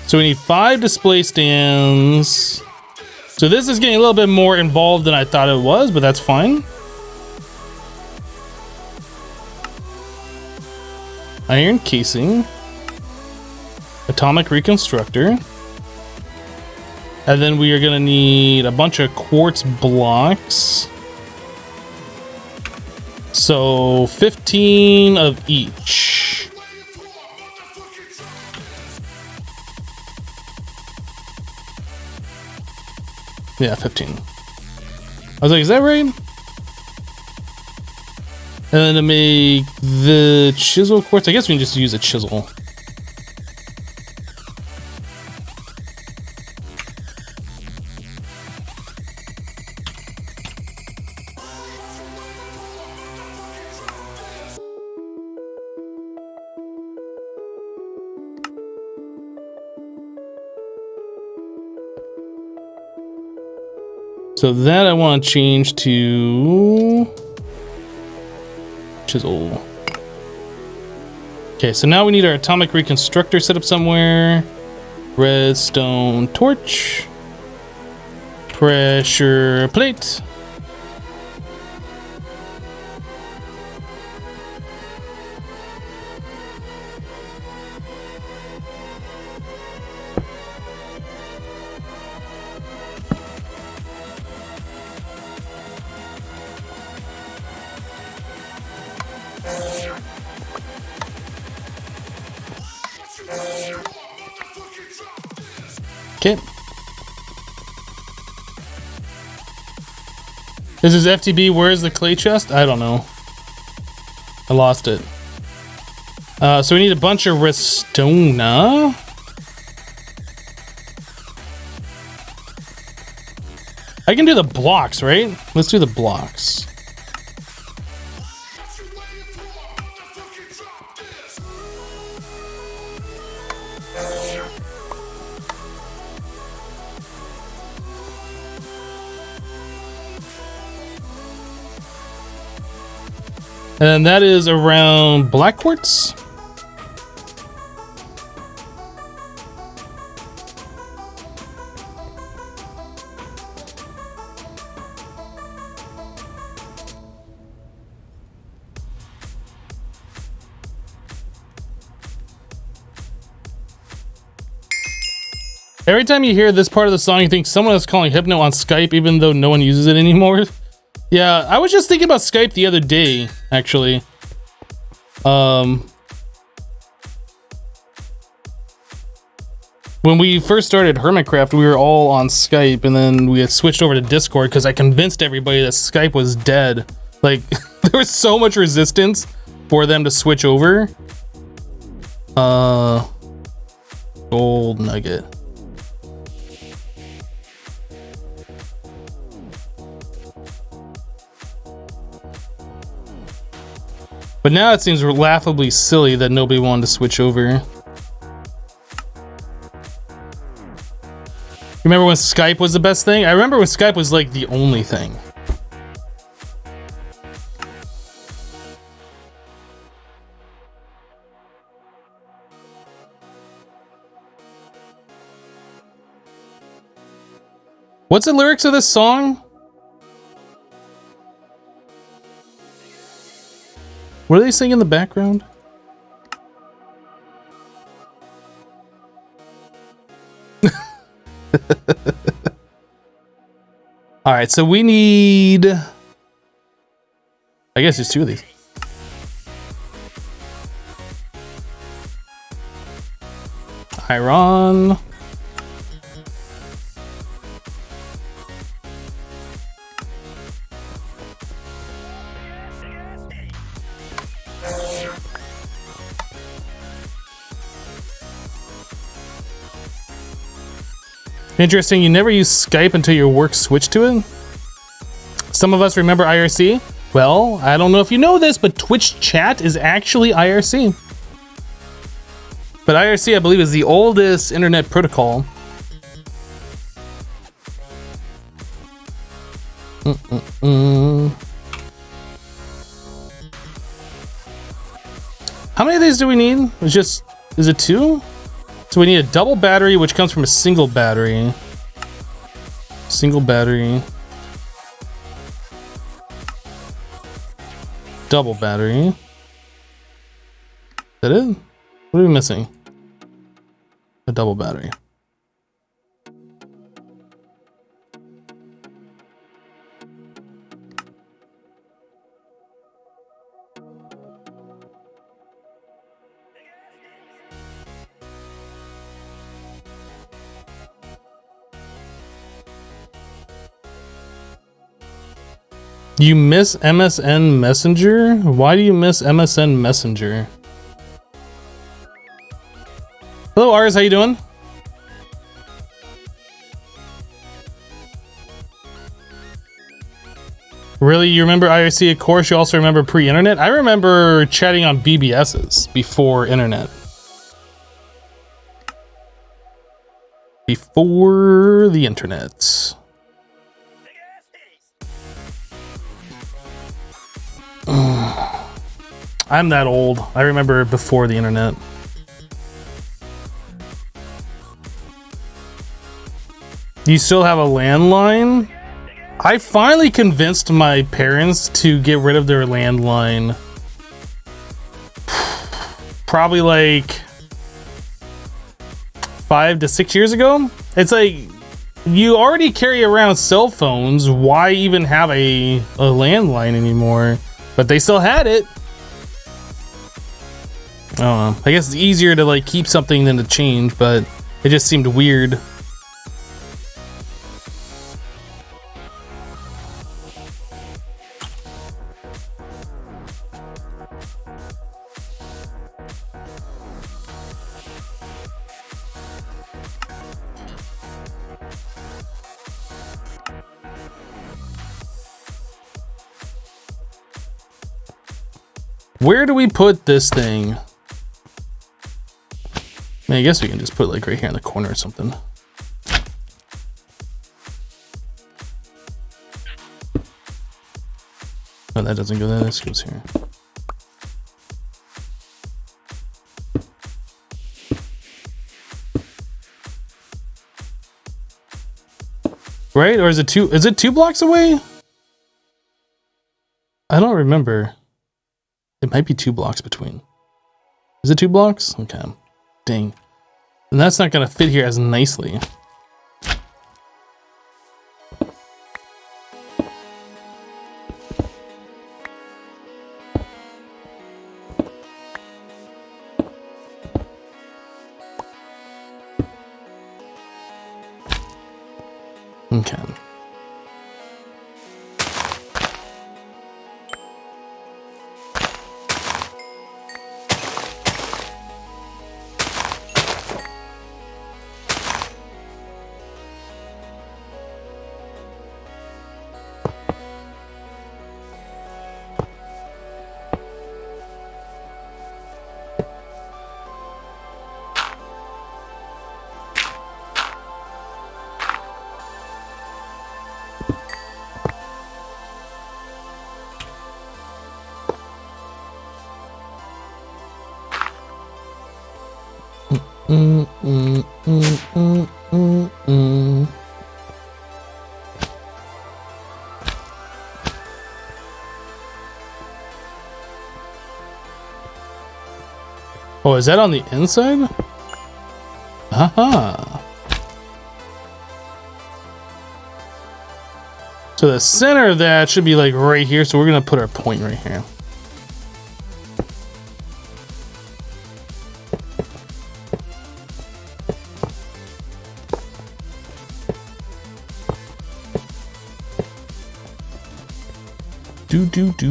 Speaker 1: So we need 5 display stands. So this is getting a little bit more involved than I thought it was, but that's fine. Iron casing, atomic reconstructor, and then we are gonna need a bunch of quartz blocks. So 15 of each. Yeah, 15. I was like, is that right? And then to make the chisel quartz, I guess we can just use a chisel. So that I want to change to chisel. Okay, so now we need our atomic reconstructor set up somewhere. Redstone torch. Pressure plate. This is FTB. Where's the clay chest? I don't know. I lost it. So we need a bunch of Restona. I can do the blocks, right? Let's do the blocks. And that is around black quartz. Every time you hear this part of the song, you think someone is calling Hypno on Skype, even though no one uses it anymore. Yeah, I was just thinking about Skype the other day, actually. When we first started Hermitcraft, we were all on Skype, and then we had switched over to Discord because I convinced everybody that Skype was dead. Like, there was so much resistance for them to switch over. Gold nugget. But now it seems laughably silly that nobody wanted to switch over. Remember when Skype was the best thing? I remember when Skype was like the only thing. What's the lyrics of this song? What are they singing in the background? All right, so we need, I guess there's two of these. Iron. Interesting, you never use Skype until your work switched to it? Some of us remember IRC. Well, I don't know if you know this, but Twitch chat is actually IRC. But IRC, I believe, is the oldest internet protocol. How many of these do we need? It's just, is it two? So we need a double battery, which comes from a single battery. Single battery. Double battery. Is that it? What are we missing? A double battery. You miss MSN Messenger? Why do you miss MSN Messenger? Hello, Ars, how you doing? Really? You remember IRC? Of course, you also remember pre-internet? I remember chatting on BBSs before internet. Before the internet. I'm that old. I remember before the internet. Do you still have a landline? I finally convinced my parents to get rid of their landline. Probably like 5 to 6 years ago. It's like, you already carry around cell phones. Why even have a landline anymore? But they still had it. I don't know. I guess it's easier to like keep something than to change, but it just seemed weird. Where do we put this thing? I mean, I guess we can just put it like right here in the corner or something. Oh, that doesn't go there. This goes here. Right? Or is it two blocks away? I don't remember. It might be 2 blocks between. Is it 2 blocks? Okay. Dang. And that's not gonna fit here as nicely. Okay. Oh, is that on the inside? Aha. So the center of that should be like right here. So we're gonna put our point right here. Do.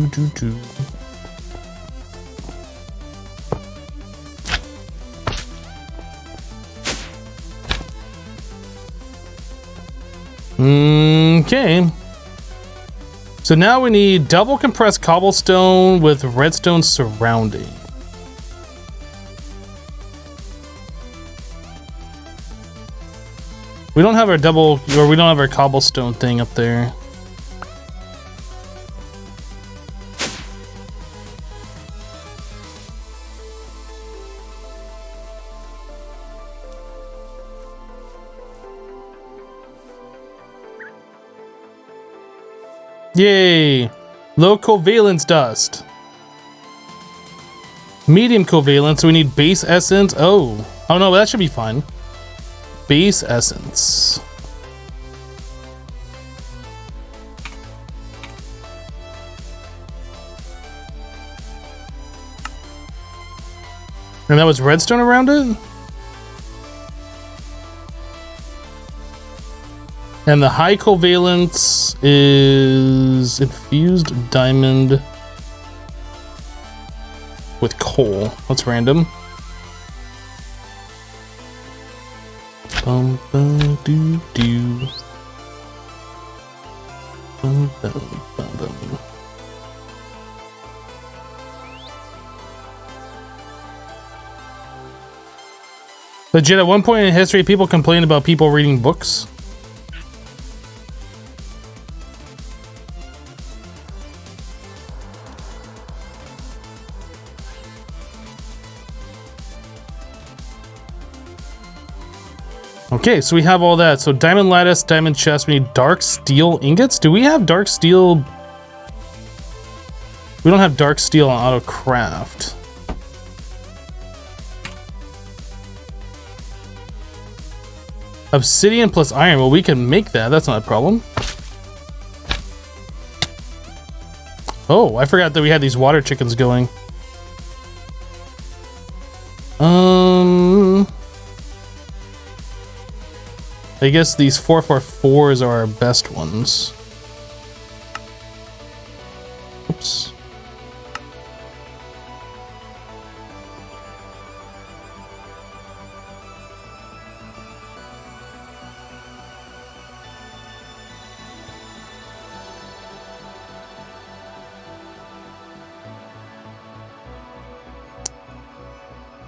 Speaker 1: Okay. So now we need double compressed cobblestone with redstone surrounding. We don't have our double, or we don't have our cobblestone thing up there. Yay! Low covalence dust. Medium covalence, so we need base essence. Oh no, that should be fine. Base essence. And that was redstone around it? And the high covalence is infused diamond with coal. That's random. Bum bum doo doo. Bum bum bum bum. Legit, at one point in history, people complained about people reading books. Okay, so we have all that. So diamond lattice, diamond chest, we need dark steel ingots. Do we have dark steel? We don't have dark steel on autocraft. Obsidian plus iron. Well, we can make that. That's not a problem. Oh, I forgot that we had these water chickens going. I guess these 444s are our best ones. Oops.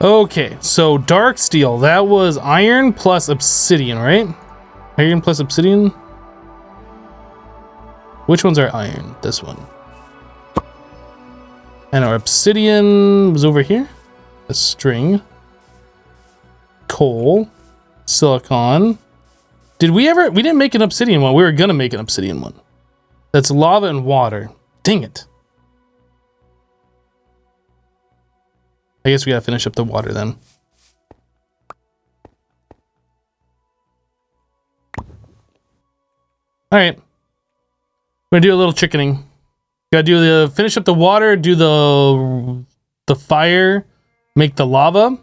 Speaker 1: Okay, so dark steel, that was iron plus obsidian, right? Iron plus obsidian? Which ones are iron? This one. And our obsidian was over here. A string. Coal. Silicon. Did we ever... We didn't make an obsidian one. We were gonna make an obsidian one. That's lava and water. Dang it. I guess we gotta finish up the water then. Alright. We're gonna do a little chickening. Gotta do the... Finish up the water, do the fire, make the lava.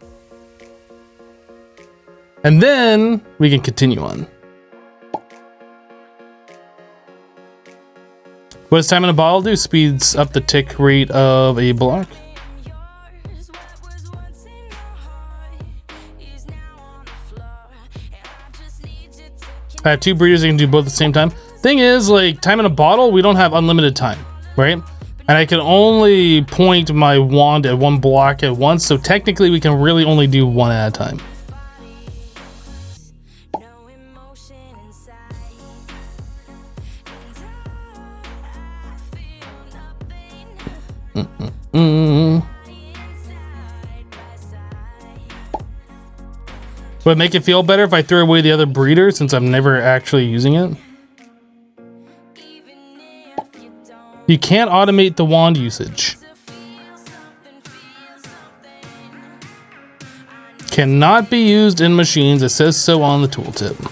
Speaker 1: And then we can continue on. What does time in a bottle do? Speeds up the tick rate of a block. I have two breeders that can do both at the same time. Thing is, like, time in a bottle, we don't have unlimited time, right? And I can only point my wand at one block at once, so technically we can really only do one at a time. Would it make it feel better if I threw away the other breeder since I'm never actually using it? You can't automate the wand usage. Cannot be used in machines. It says so on the tooltip.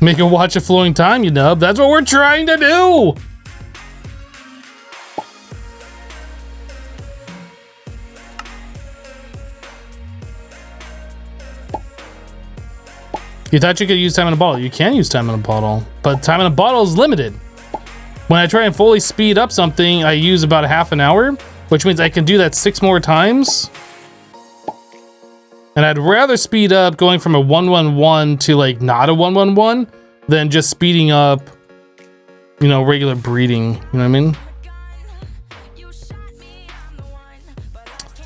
Speaker 1: Make it watch a flowing time, you nub. That's what we're trying to do! You thought you could use time in a bottle. You can use time in a bottle, but time in a bottle is limited. When I try and fully speed up something, I use about a half an hour, which means I can do that 6 more times. And I'd rather speed up going from a 111 to like not a 111 than just speeding up, you know, regular breeding. You know what I mean?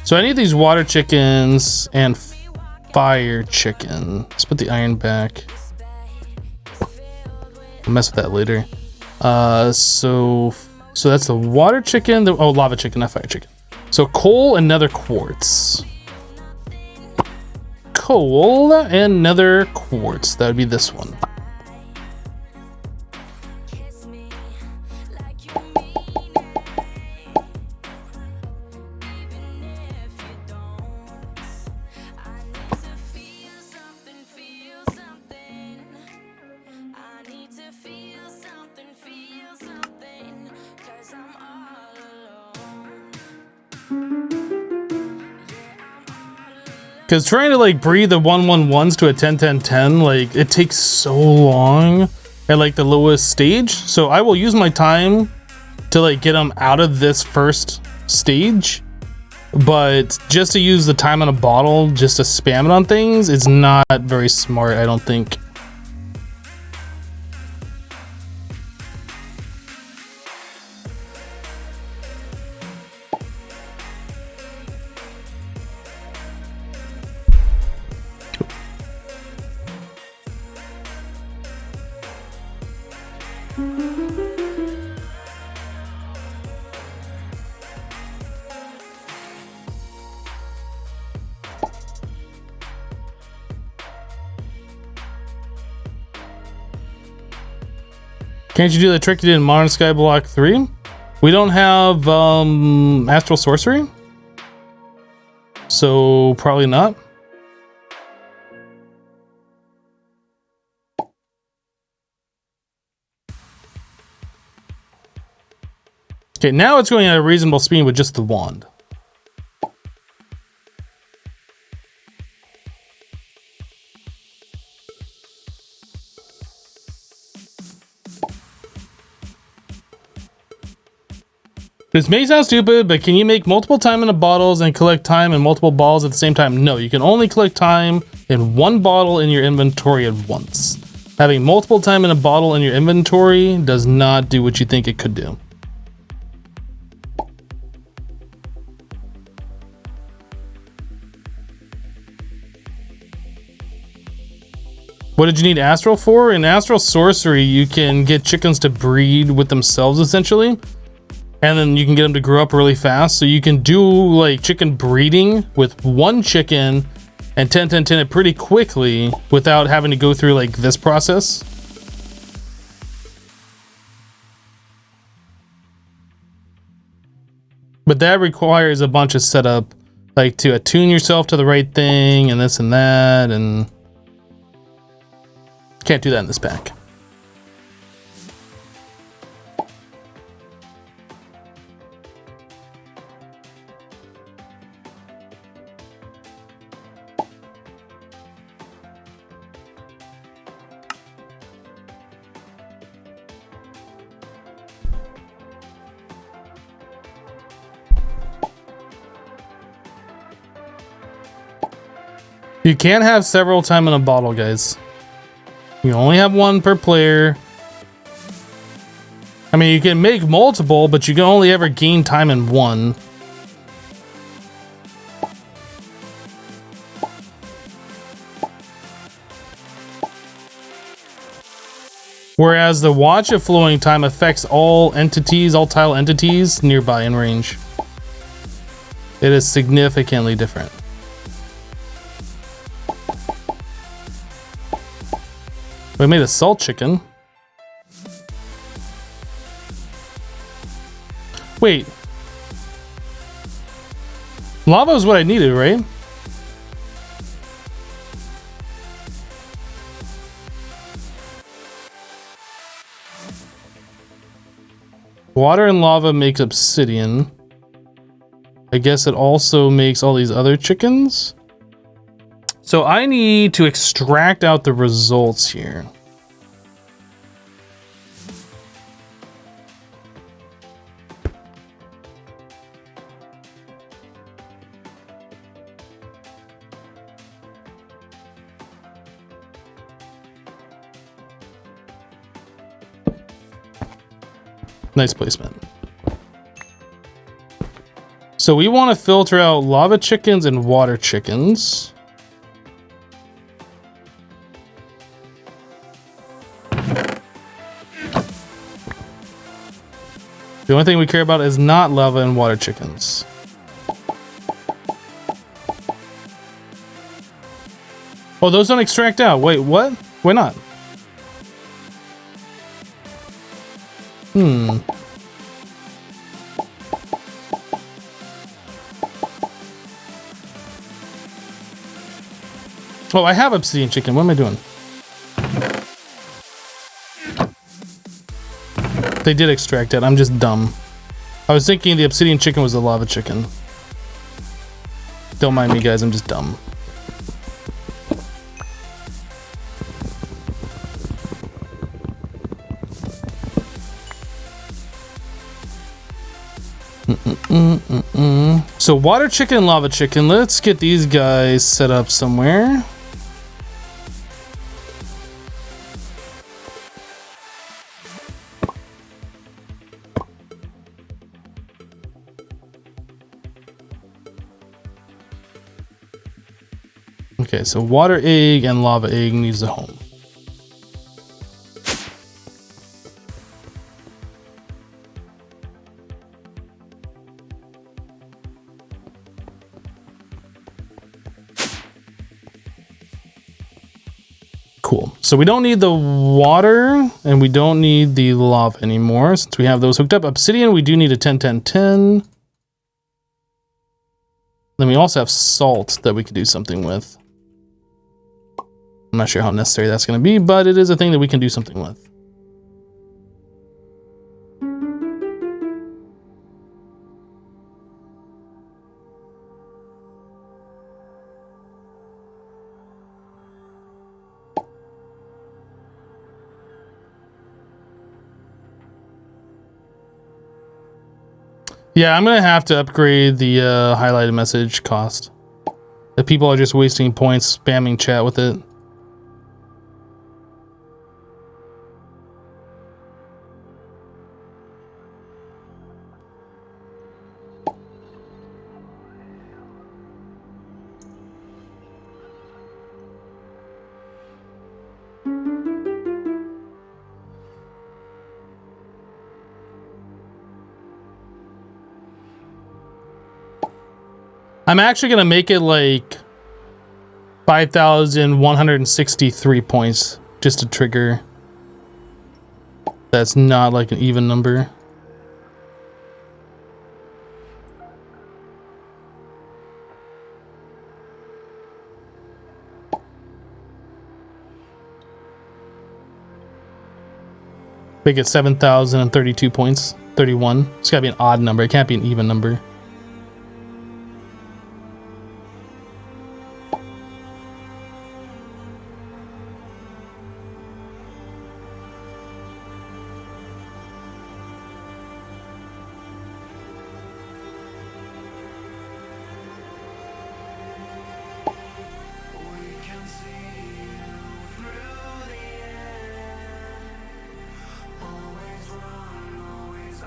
Speaker 1: So I need these water chickens and fire chicken. Let's put the iron back. I'll mess with that later. So that's the water chicken. Oh, lava chicken, not fire chicken. So coal and nether quartz. Coal and nether quartz. That would be this one. Because trying to like breed the 111s to a 10-10-10, like it takes so long at like the lowest stage. So I will use my time to like get them out of this first stage. But just to use the time on a bottle, just to spam it on things, is not very smart, I don't think. Can't you do the trick you did in Modern Skyblock 3? We don't have Astral Sorcery, so probably not. Okay, now it's going at a reasonable speed with just the wand. This may sound stupid, but can you make multiple time in the bottles and collect time in multiple bottles at the same time? No, you can only collect time in one bottle in your inventory at once. Having multiple time in a bottle in your inventory does not do what you think it could do. What did you need Astral for? In Astral Sorcery, you can get chickens to breed with themselves, essentially. And then you can get them to grow up really fast. So you can do like chicken breeding with one chicken and 10-10-10 it pretty quickly without having to go through like this process. But that requires a bunch of setup, like to attune yourself to the right thing and this and that, and can't do that in this pack. You can't have several time in a bottle, guys. You only have one per player. I mean, you can make multiple, but you can only ever gain time in one. Whereas the watch of flowing time affects all entities, all tile entities nearby in range. It is significantly different. We made a salt chicken. Wait. Lava is what I needed, right? Water and lava makes obsidian. I guess it also makes all these other chickens. So I need to extract out the results here. Nice placement. So we want to filter out lava chickens and water chickens. The only thing we care about is not lava and water chickens. Oh, those don't extract out. Wait, what? Why not? Oh, I have obsidian chicken. What am I doing? They did extract it. I'm just dumb. I was thinking the obsidian chicken was the lava chicken. Don't mind me, guys. I'm just dumb. So water chicken and lava chicken. Let's get these guys set up somewhere. Okay, so water egg and lava egg needs a home. Cool. So we don't need the water and we don't need the lava anymore since we have those hooked up. Obsidian, we do need a 10-10-10. Then we also have salt that we could do something with. I'm not sure how necessary that's going to be, but it is a thing that we can do something with. Yeah, I'm gonna have to upgrade the highlighted message cost. If people are just wasting points spamming chat with it. I'm actually gonna make it like 5,163 points just to trigger. That's not like an even number. Make it 7,032 points. 31. It's gotta be an odd number. It can't be an even number.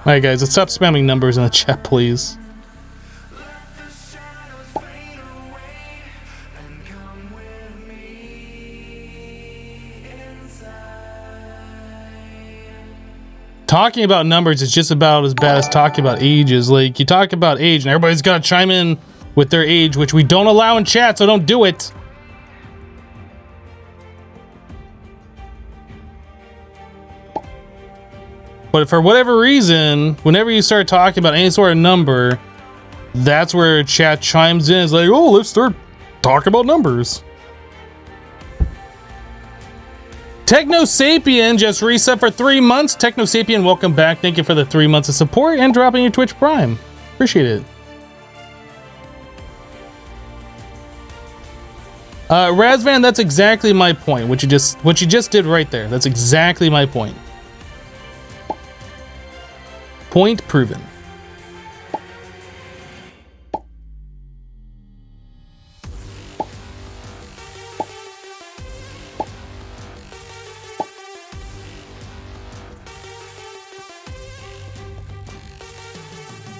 Speaker 1: Alright guys, let's stop spamming numbers in the chat, please. Talking about numbers is just about as bad as talking about ages. Like, you talk about age and everybody's gotta chime in with their age, which we don't allow in chat, so don't do it. But for whatever reason, whenever you start talking about any sort of number, that's where chat chimes in. It's like, oh, let's start talking about numbers. Technosapien just reset for 3 months. Technosapien, welcome back. Thank you for the 3 months of support and dropping your Twitch Prime. Appreciate it. Razvan, that's exactly my point. What you just did right there. That's exactly my point. Point proven.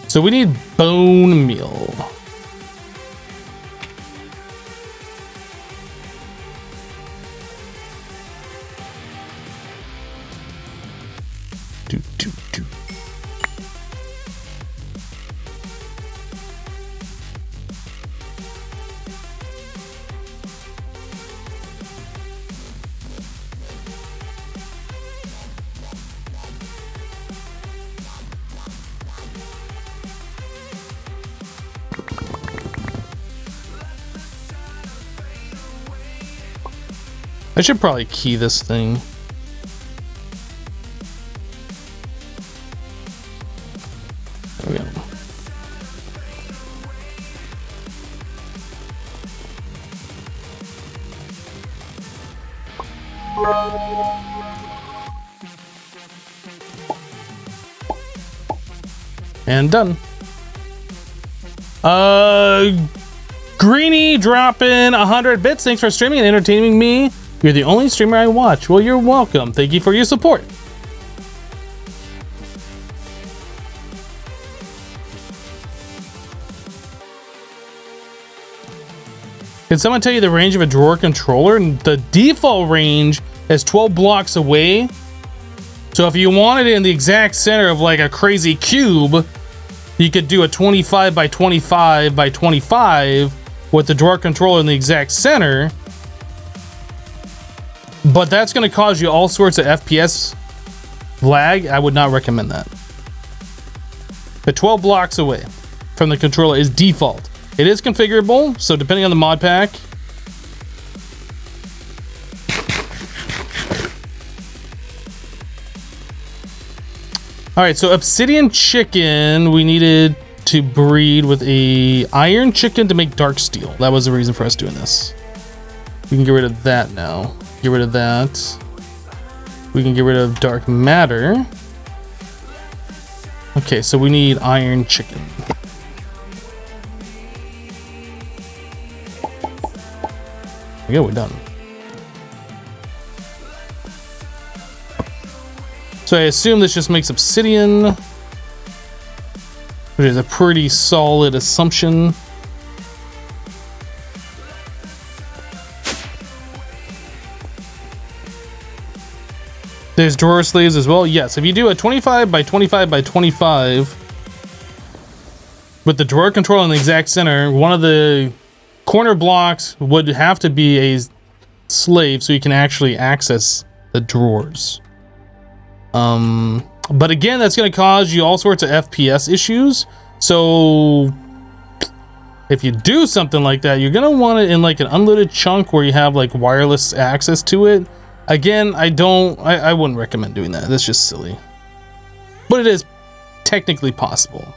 Speaker 1: So we need bone meal. Do. I should probably key this thing. There we go. And done. Greeny dropping 100 bits. Thanks for streaming and entertaining me. You're the only streamer I watch. Well, you're welcome. Thank you for your support. Can someone tell you the range of a drawer controller? The default range is 12 blocks away. So if you wanted it in the exact center of like a crazy cube, you could do a 25 by 25 by 25 with the drawer controller in the exact center. But that's going to cause you all sorts of FPS lag. I would not recommend that. The 12 blocks away from the controller is default. It is configurable, so depending on the mod pack. Alright, so obsidian chicken, we needed to breed with a iron chicken to make dark steel. That was the reason for us doing this. We can get rid of that now. Get rid of that. We can get rid of dark matter. Okay, so we need iron chicken. There we go, we're done. So I assume this just makes obsidian, which is a pretty solid assumption. There's drawer sleeves as well. Yes, if you do a 25 by 25 by 25 with the drawer control in the exact center, one of the corner blocks would have to be a slave so you can actually access the drawers. But again, that's going to cause you all sorts of FPS issues. So if you do something like that, you're going to want it in like an unlimited chunk where you have like wireless access to it. Again, I wouldn't recommend doing that. That's just silly. But it is technically possible.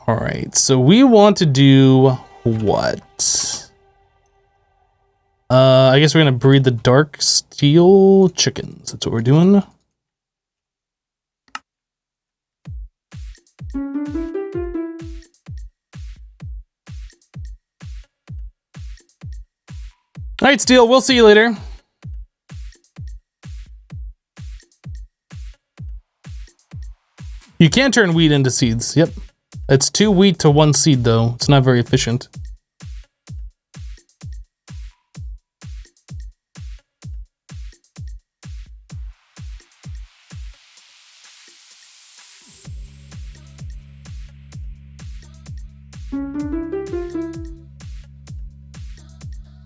Speaker 1: All right, so we want to do what? I guess we're gonna breed the dark steel chickens. That's what we're doing. All right, Steel, we'll see you later. You can turn wheat into seeds. Yep. It's 2 wheat to 1 seed, though. It's not very efficient.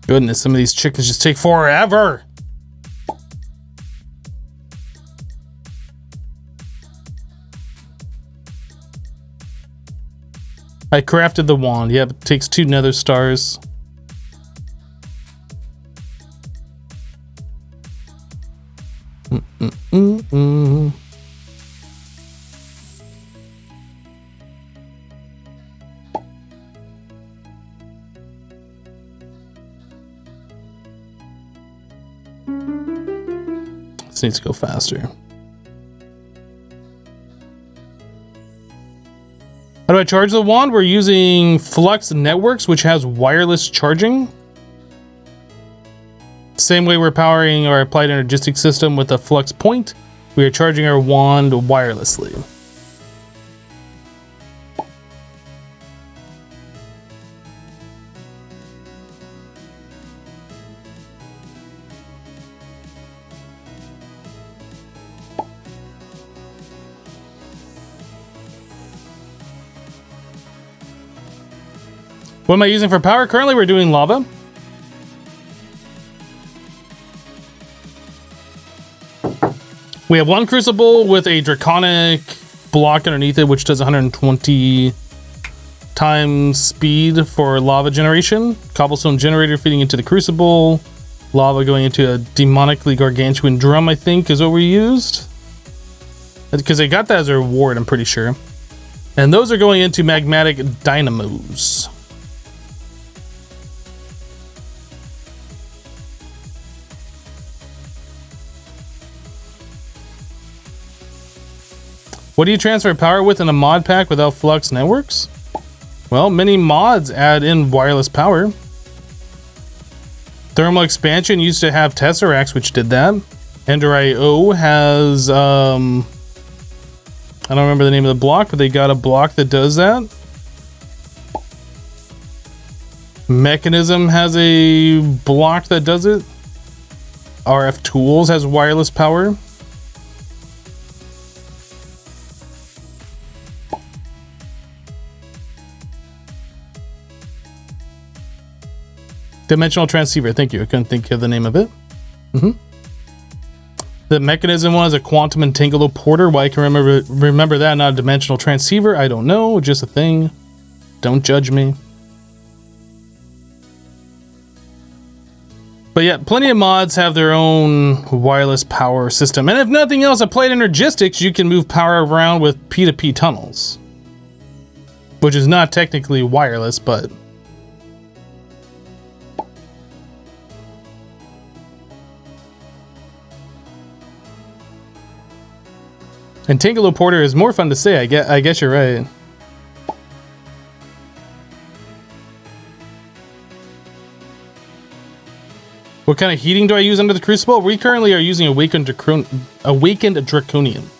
Speaker 1: Goodness, some of these chickens just take forever. I crafted the wand. Yeah, it takes 2 nether stars. This needs to go faster. How do I charge the wand? We're using Flux Networks, which has wireless charging. Same way we're powering our applied energistic system with a flux point, we are charging our wand wirelessly. What am I using for power? Currently we're doing lava. We have 1 crucible with a Draconic block underneath it, which does 120 times speed for lava generation. Cobblestone generator feeding into the crucible. Lava going into a demonically gargantuan drum, I think, is what we used. Because they got that as a reward, I'm pretty sure. And those are going into magmatic dynamos. What do you transfer power with in a mod pack without Flux Networks? Well, many mods add in wireless power. Thermal Expansion used to have Tesseracts, which did that. Ender.io has, I don't remember the name of the block, but they got a block that does that. Mechanism has a block that does it. RF Tools has wireless power. Dimensional transceiver, thank you. I couldn't think of the name of it. The mechanism one is a quantum entangled porter. Why I can remember that, not a dimensional transceiver, I don't know. Just a thing. Don't judge me. But yeah, plenty of mods have their own wireless power system. And if nothing else, applied energistics, you can move power around with P2P tunnels. which is not technically wireless, but and Tangelo Porter is more fun to say. I guess you're right. What kind of heating do I use under the Crucible? We currently are using Awakened Draconian.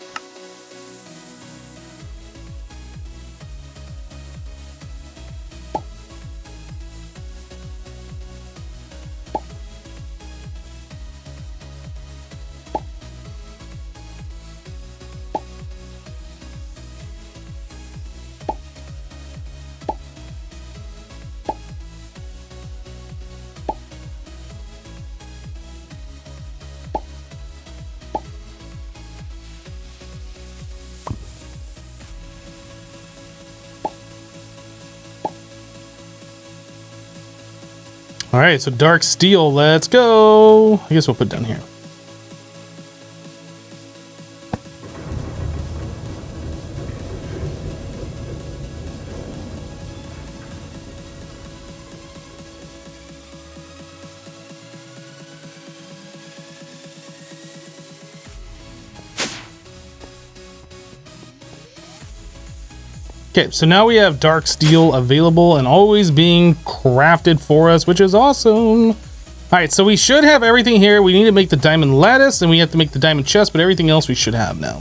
Speaker 1: All right, so Dark Steel, let's go. I guess we'll put it down here. Okay, so now we have Dark Steel available and always being crafted for us, which is awesome. All right, so we should have everything here. We need to make the diamond lattice and we have to make the diamond chest, but everything else we should have now.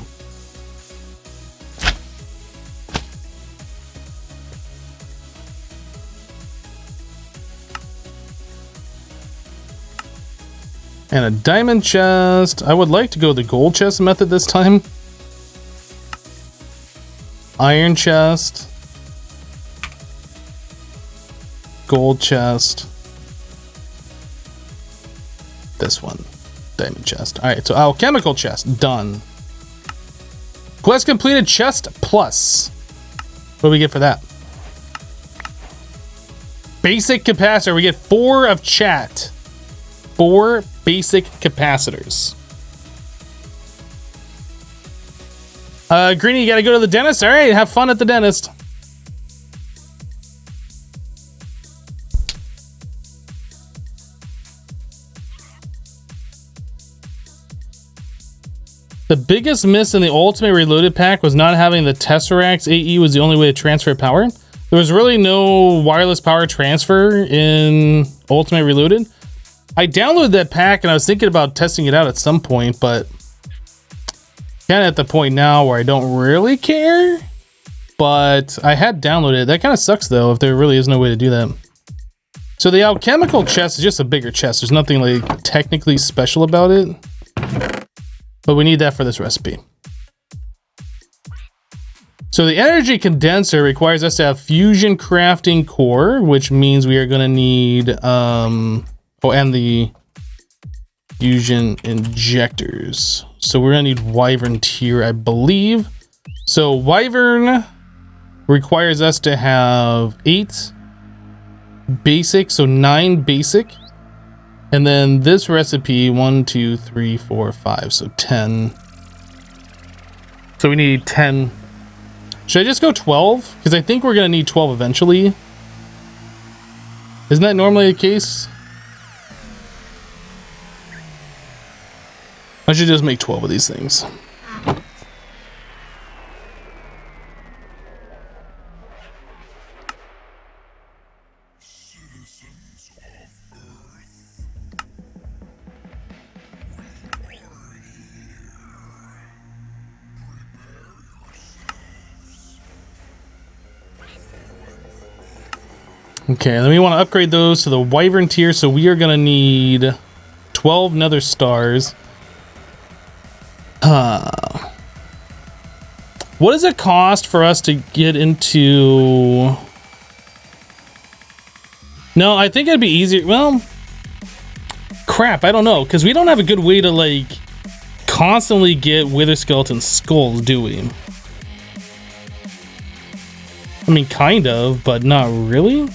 Speaker 1: And a diamond chest. I would like to go the gold chest method this time. Iron chest, gold chest, this one, diamond chest. All right, so alchemical chest, done. Quest completed, chest plus. What do we get for that? Basic capacitor, we get 4 of chat. 4 basic capacitors. Greenie, you gotta go to the dentist. All right, have fun at the dentist. The biggest miss in the Ultimate Reloaded pack was not having the Tesseract's AE was the only way to transfer power. There was really no wireless power transfer in Ultimate Reloaded. I downloaded that pack and I was thinking about testing it out at some point, but kind of at the point now where I don't really care, but I had downloaded it. That kind of sucks though, if there really is no way to do that. So the alchemical chest is just a bigger chest. There's nothing like technically special about it, but we need that for this recipe. So the energy condenser requires us to have fusion crafting core, which means we are going to need, and the fusion injectors. So we're gonna need Wyvern tier, I believe. So Wyvern requires us to have 8 basic, so 9 basic. And then this recipe, 1, 2, 3, 4, 5, so 10. So we need 10. Should I just go 12? Because I think we're gonna need 12 eventually. Isn't that normally the case? I should just make 12 of these things. Okay, then we want to upgrade those to the Wyvern tier, so we are going to need 12 nether stars. What does it cost for us to get into... No, I think it'd be easier. Well, crap, I don't know, because we don't have a good way to, like, constantly get Wither Skeleton skulls, do we? I mean, kind of, but not really.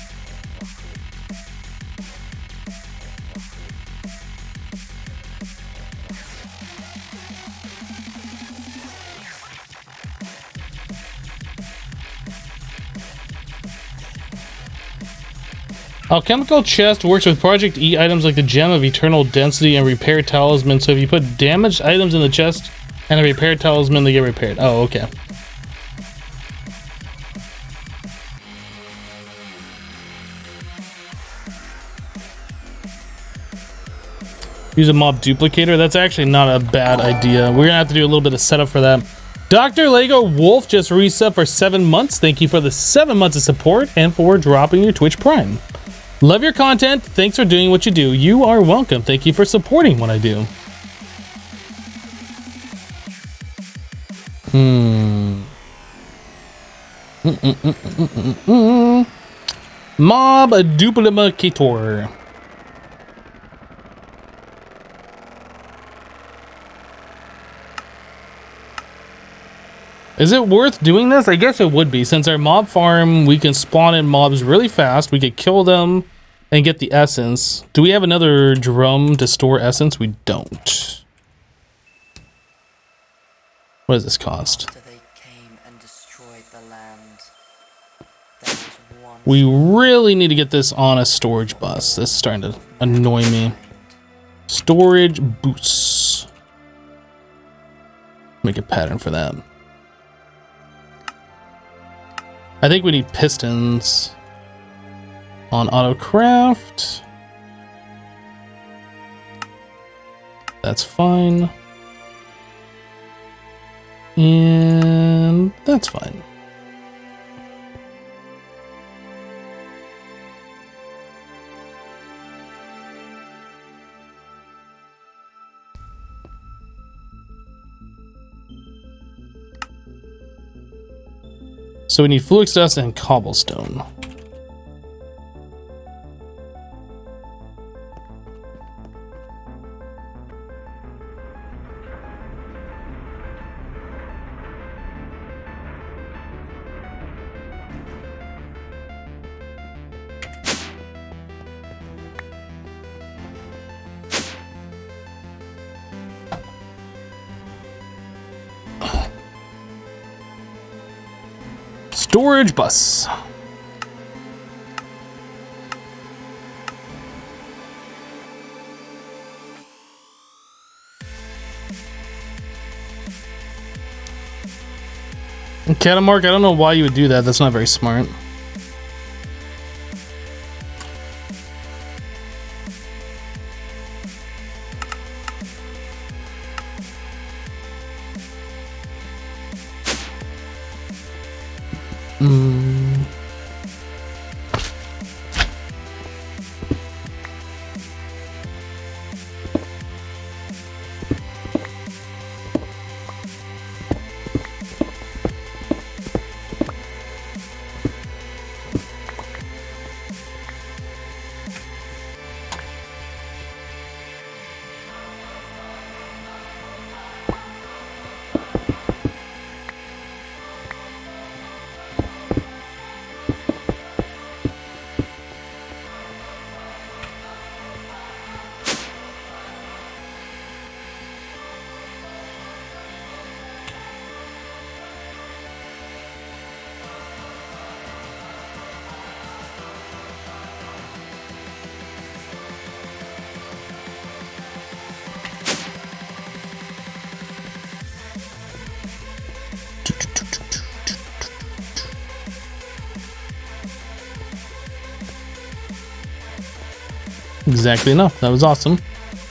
Speaker 1: Alchemical chest works with Project E items like the gem of eternal density and repair talisman. So if you put damaged items in the chest and a repair talisman, they get repaired. Oh, okay. Use a mob duplicator. That's actually not a bad idea. We're gonna have to do a little bit of setup for that. Dr. Lego Wolf just reset for 7 months. Thank you for the 7 months of support and for dropping your Twitch Prime. Love your content. Thanks for doing what you do. You are welcome. Thank you for supporting what I do. Mob duplicator. Is it worth doing this? I guess it would be. Since our mob farm, we can spawn in mobs really fast. We could kill them and get the essence. Do we have another drum to store essence? We don't. What does this cost? We really need to get this on a storage bus. This is starting to annoy me. Storage boosts. Make a pattern for that. I think we need pistons on autocraft. That's fine. And that's fine. So we need flux dust and cobblestone. Storage bus. Catamark, I don't know why you would do that. That's not very smart. Exactly enough. That was awesome.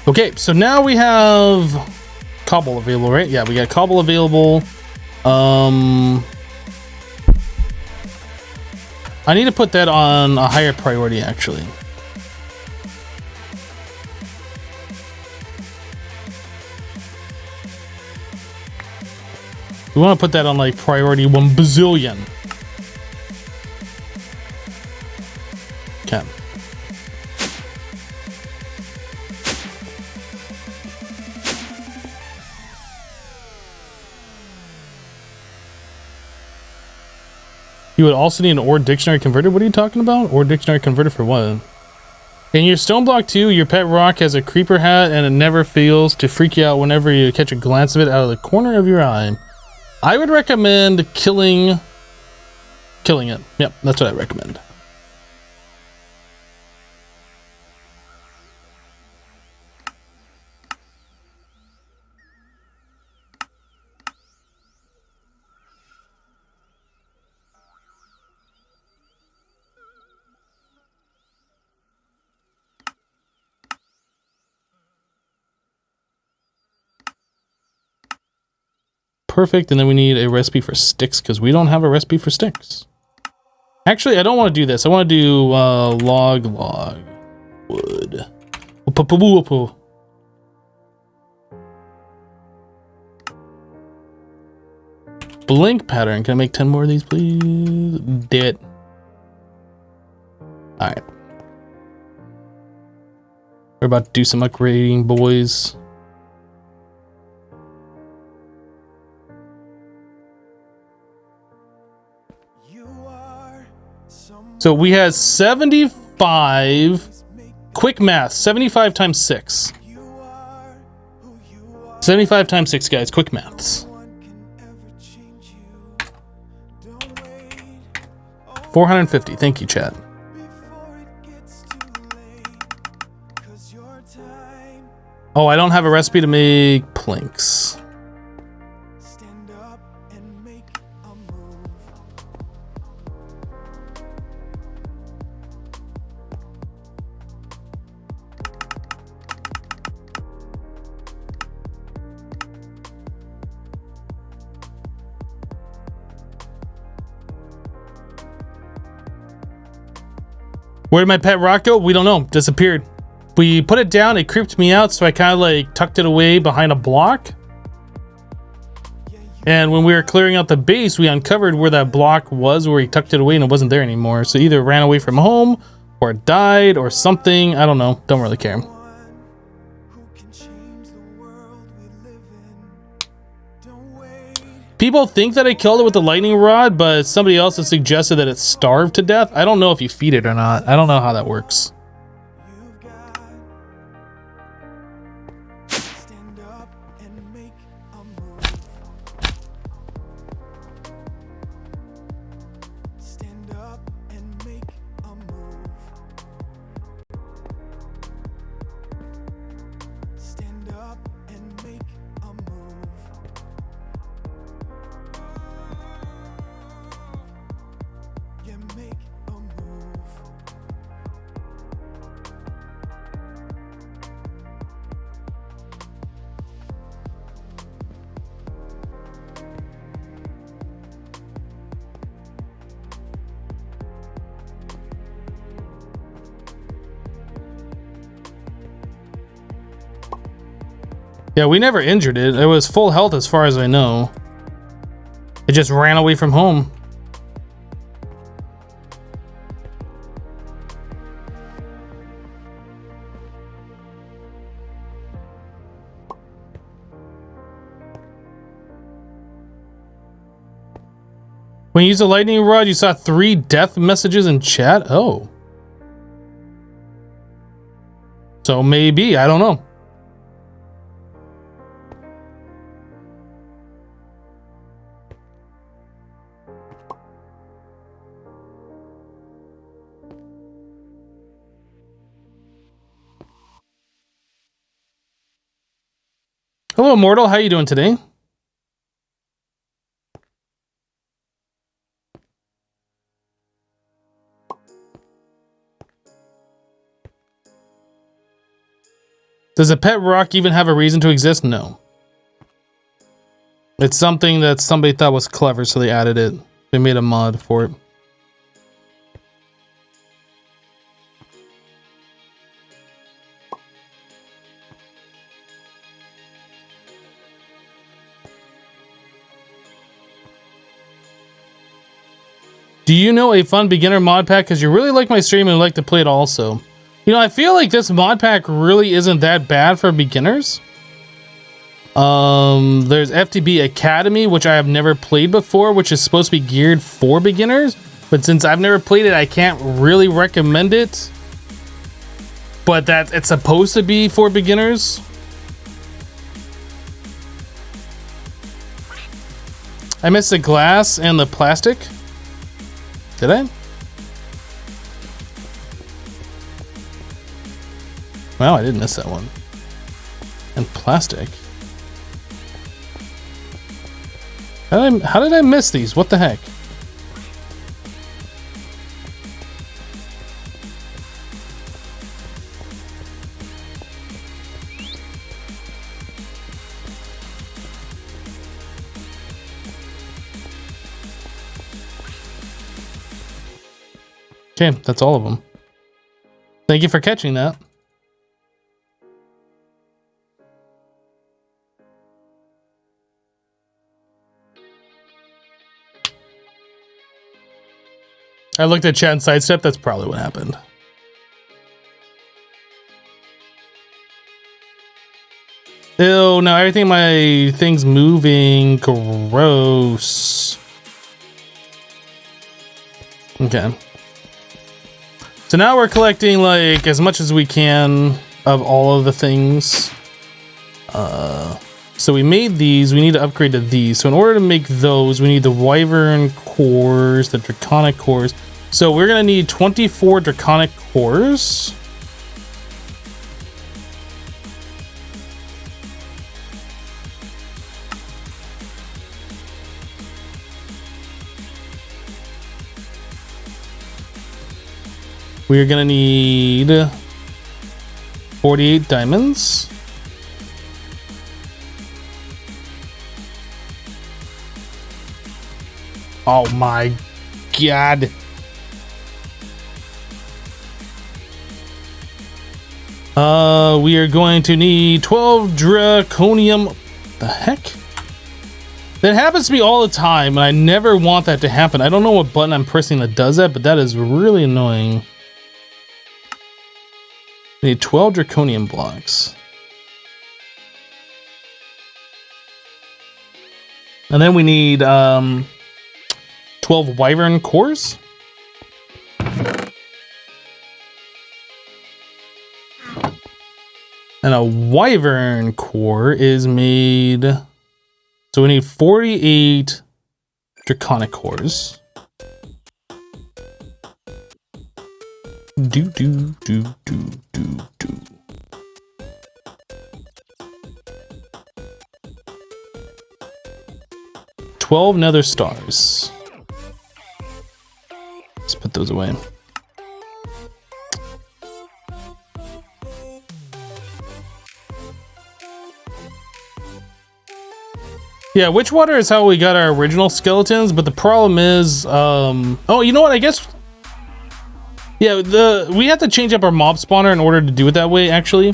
Speaker 1: Okay, so now we have cobble available, right? Yeah, we got cobble available. I need to put that on a higher priority, actually. We want to put that on like priority 1 bazillion. Okay. You would also need an ore dictionary converter. What are you talking about? Ore dictionary converter for what? In your Stoneblock 2, your pet rock has a creeper hat and it never fails to freak you out whenever you catch a glance of it out of the corner of your eye. I would recommend killing it. Yep, that's what I recommend. perfect. And then we need a recipe for sticks because we don't have a recipe for sticks. Actually, I don't want to do this. I want to do log wood. Blink pattern. Can I make 10 more of these, please? Did it. Alright. We're about to do some upgrading, boys. So we had 75 quick math. 75 times 6. 75 times 6, guys. Quick maths. 450. Thank you, chat. Oh, I don't have a recipe to make planks. Where did my pet rock go? We don't know. Disappeared. We put it down, it creeped me out, so I kind of like tucked it away behind a block. And when we were clearing out the base, we uncovered where that block was, where he tucked it away, and it wasn't there anymore. So either it ran away from home, or it died, or something. I don't know. Don't really care. People think that I killed it with the lightning rod, but somebody else has suggested that it starved to death. I don't know if you feed it or not. I don't know how that works. Yeah, we never injured it. It was full health as far as I know. It just ran away from home. When you used a lightning rod, you saw 3 death messages in chat? Oh. So maybe, I don't know. Hello, Immortal. How you doing today? Does a pet rock even have a reason to exist? No. It's something that somebody thought was clever, so they added it. They made a mod for it. Do you know a fun beginner mod pack? Because you really like my stream and like to play it also. You know, I feel like this mod pack really isn't that bad for beginners. There's FTB Academy, which I have never played before, which is supposed to be geared for beginners. But since I've never played it, I can't really recommend it. But that it's supposed to be for beginners. I missed the glass and the plastic. Did I? Wow, I did miss that one. And plastic. How did I miss these? What the heck? Okay, that's all of them. Thank you for catching that. I looked at chat and sidestep. That's probably what happened. Ew, now everything my thing's moving. Gross. Okay. So now we're collecting like as much as we can of all of the things. So we made these, we need to upgrade to these. So in order to make those, we need the Wyvern cores, the Draconic cores. So we're gonna need 24 Draconic cores. We're gonna need 48 diamonds. Oh my god. We are going to need 12 draconium. The heck? That happens to me all the time, and I never want that to happen. I don't know what button I'm pressing that does that, but that is really annoying. We need 12 draconium blocks. And then we need 12 wyvern cores. And a wyvern core is made. So we need 48 draconic cores. Do. 12 nether stars. Let's put those away. Yeah, witch water is how we got our original skeletons, but the problem is, oh, you know what? I guess, yeah, we have to change up our mob spawner in order to do it that way. Actually,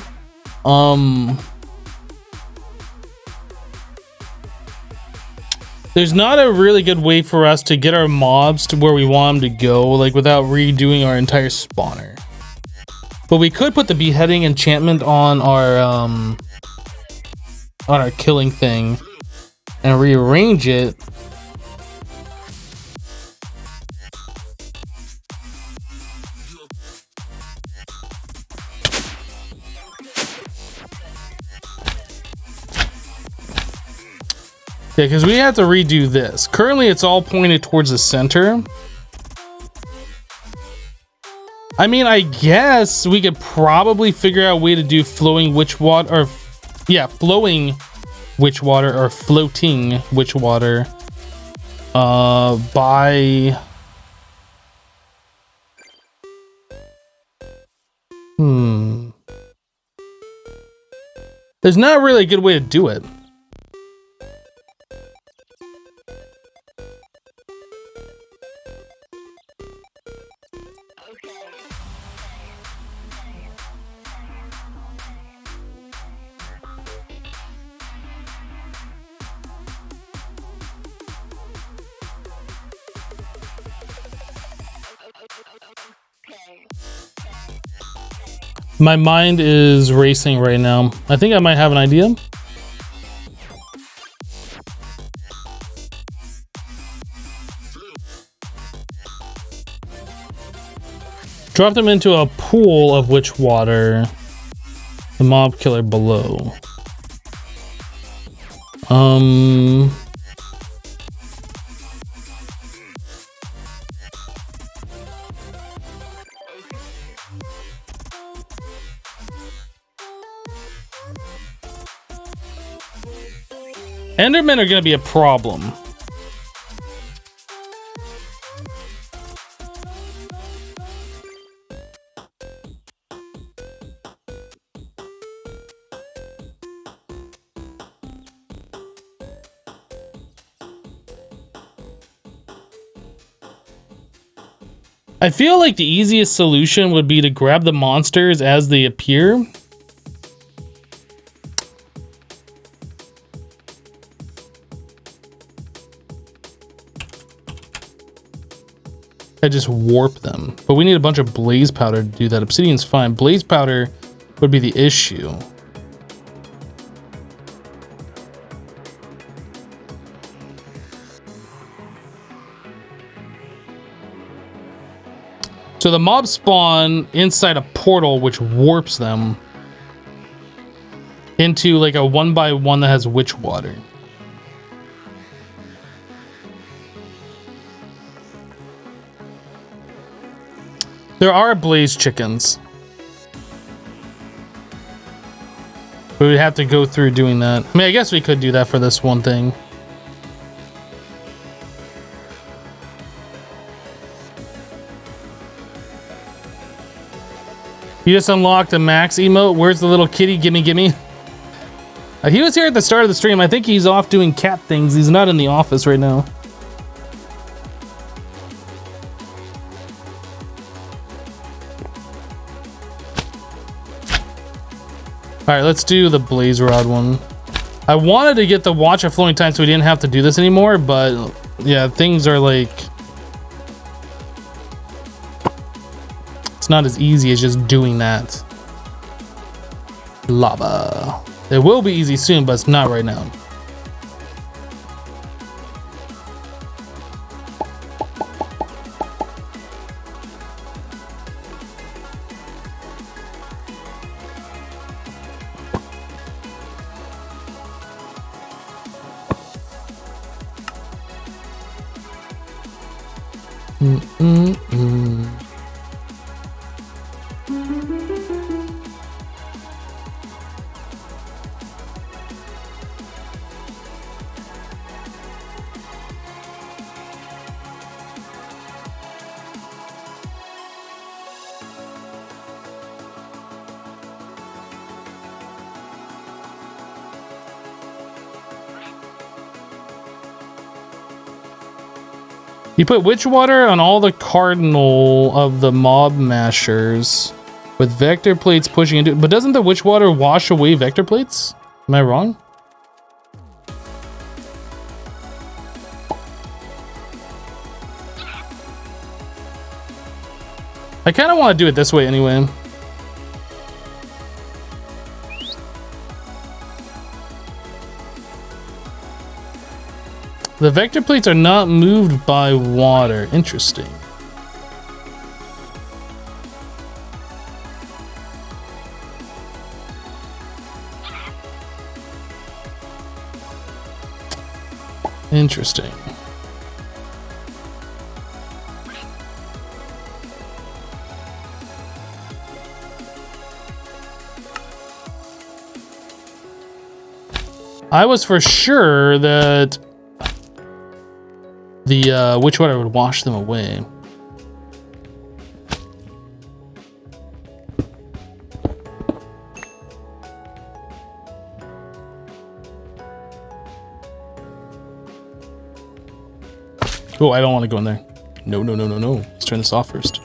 Speaker 1: there's not a really good way for us to get our mobs to where we want them to go, like without redoing our entire spawner. But we could put the beheading enchantment on our killing thing and rearrange it. Yeah, because we have to redo this. Currently, it's all pointed towards the center. I mean, I guess we could probably figure out a way to do flowing witch water, or yeah, flowing witch water or floating witch water by there's not really a good way to do it. My mind is racing right now. I think I might have an idea. Drop them into a pool of witch water. The mob killer below. Endermen are gonna be a problem. I feel like the easiest solution would be to grab the monsters as they appear. I just warp them. But we need a bunch of blaze powder to do that. Obsidian's fine. Blaze powder would be the issue. So the mobs spawn inside a portal which warps them into like a 1x1 that has witch water. There are blaze chickens. We would have to go through doing that. I mean, I guess we could do that for this one thing. You just unlocked a max emote. Where's the little kitty? Gimme, gimme. He was here at the start of the stream. I think he's off doing cat things. He's not in the office right now. All right, let's do the blaze rod one. I wanted to get the watch of flowing time so we didn't have to do this anymore, but yeah, things are like... It's not as easy as just doing that. Lava. It will be easy soon, but it's not right now. You put witch water on all the cardinal of the mob mashers with vector plates pushing into it. But doesn't the witch water wash away vector plates? Am I wrong? I kind of want to do it this way anyway. The vector plates are not moved by water. Interesting. Interesting. I was for sure that the witch water would wash them away. Oh, I don't want to go in there. No, no, no, no, no. Let's turn this off first.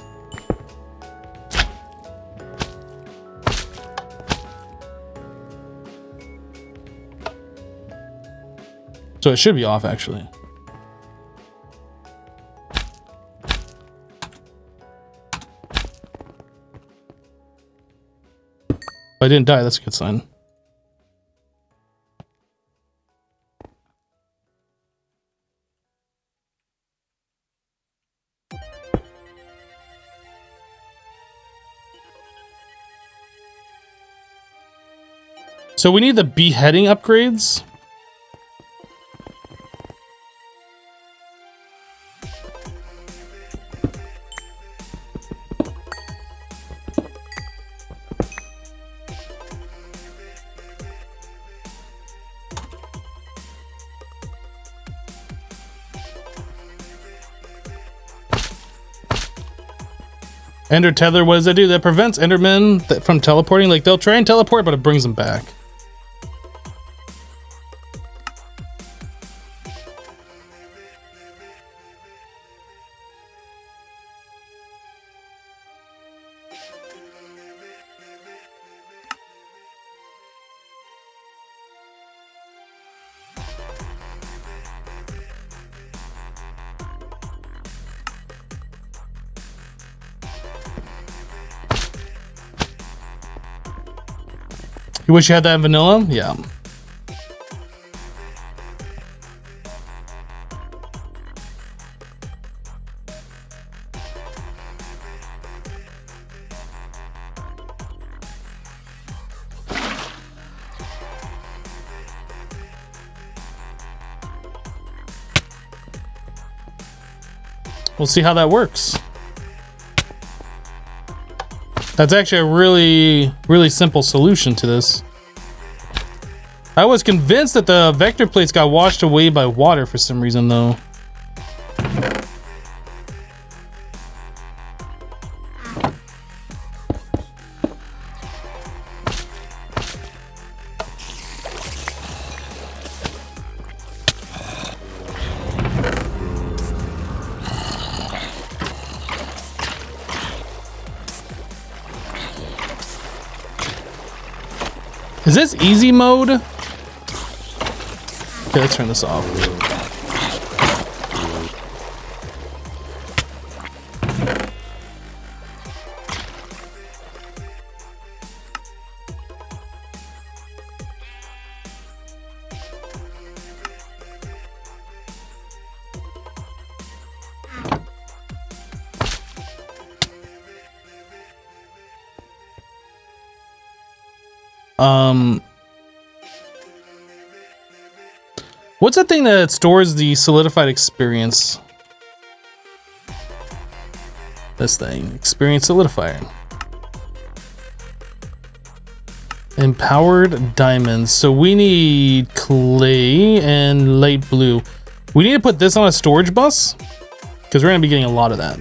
Speaker 1: So it should be off, actually. I didn't die, that's a good sign. So we need the beheading upgrades. Ender tether, what does that do? That prevents Endermen from teleporting. Like, they'll try and teleport, but it brings them back. You wish you had that in vanilla? Yeah. We'll see how that works. That's actually a really simple solution to this. I was convinced that the vector plates got washed away by water for some reason, though. Is this easy mode? Okay, let's turn this off. What's that thing that stores the solidified experience? This thing, experience solidifier. Empowered diamonds. So we need clay and light blue. We need to put this on a storage bus because we're gonna be getting a lot of that.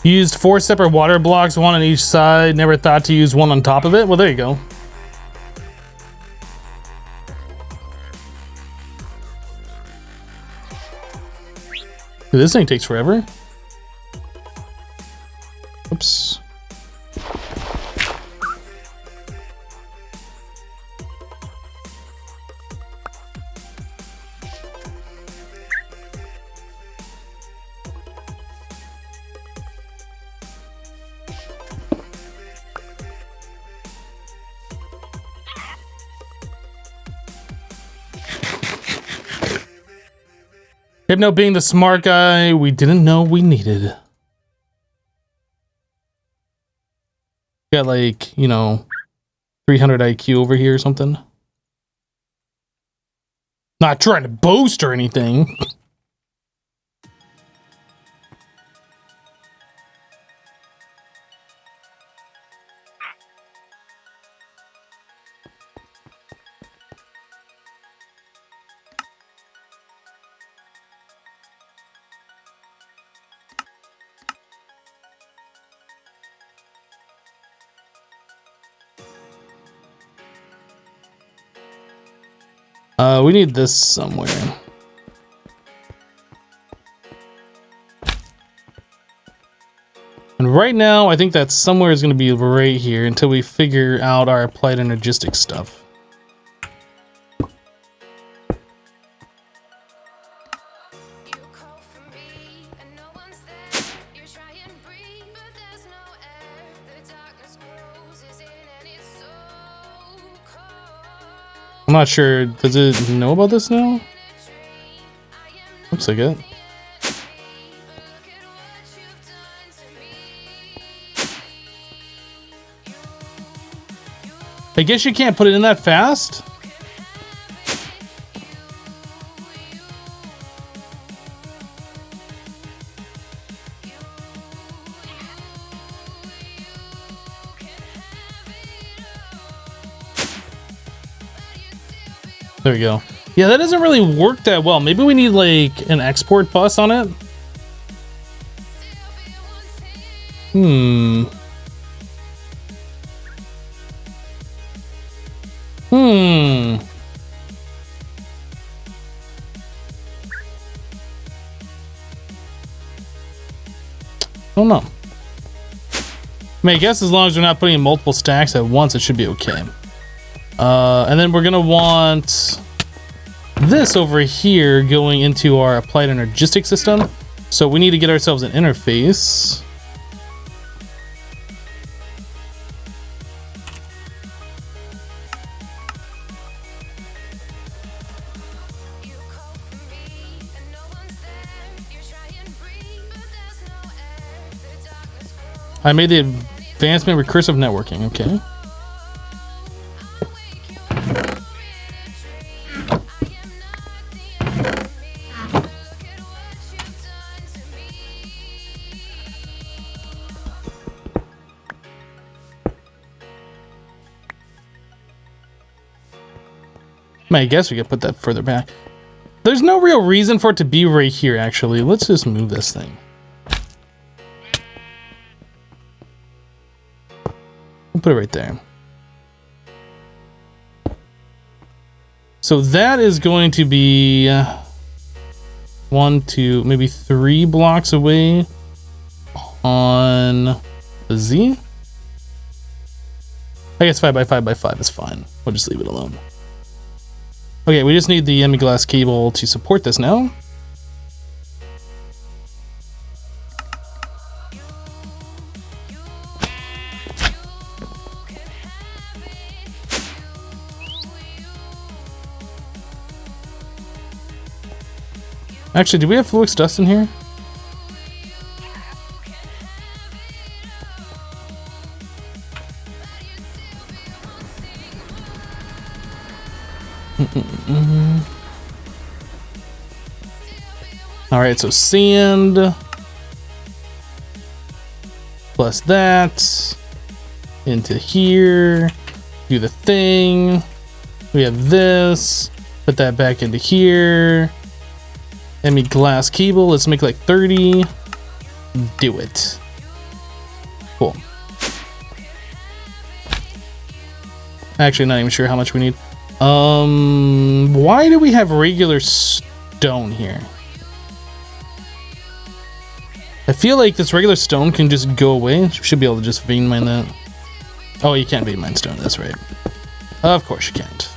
Speaker 1: Used 4 separate water blocks, 1 on each side. Never thought to use 1 on top of it. Well, there you go. Dude, this thing takes forever. Oops. Hypno being the smart guy we didn't know we needed. Got like, you know, 300 IQ over here or something. Not trying to boast or anything. We need this somewhere. And right now, I think that somewhere is going to be right here until we figure out our applied energistic stuff. I'm not sure. Does it know about this now? Looks like it. I guess you can't put it in that fast. There we go. Yeah, that doesn't really work that well. Maybe we need like an export bus on it. I don't know. I mean, I guess as long as we're not putting in multiple stacks at once, it should be okay. And then we're gonna want this over here going into our applied energistic system. So we need to get ourselves an interface. I made the advancement recursive networking, okay. I guess we could put that further back. There's no real reason for it to be right here, actually. Let's just move this thing. We'll put it right there. So that is going to be 1, 2, maybe 3 blocks away on the Z. I guess 5 by 5 by 5 is fine. We'll just leave it alone. Okay, we just need the glass cable to support this now. Actually, do we have Fluix dust in here? All right, so sand plus that into here, do the thing. We have this, put that back into here. ME glass cable, let's make like 30. Do it. Cool. Actually, not even sure how much we need. Why do we have regular stone here? I feel like this regular stone can just go away. You should be able to just vein mine that. Oh, you can't vein mine stone, that's right. Of course you can't.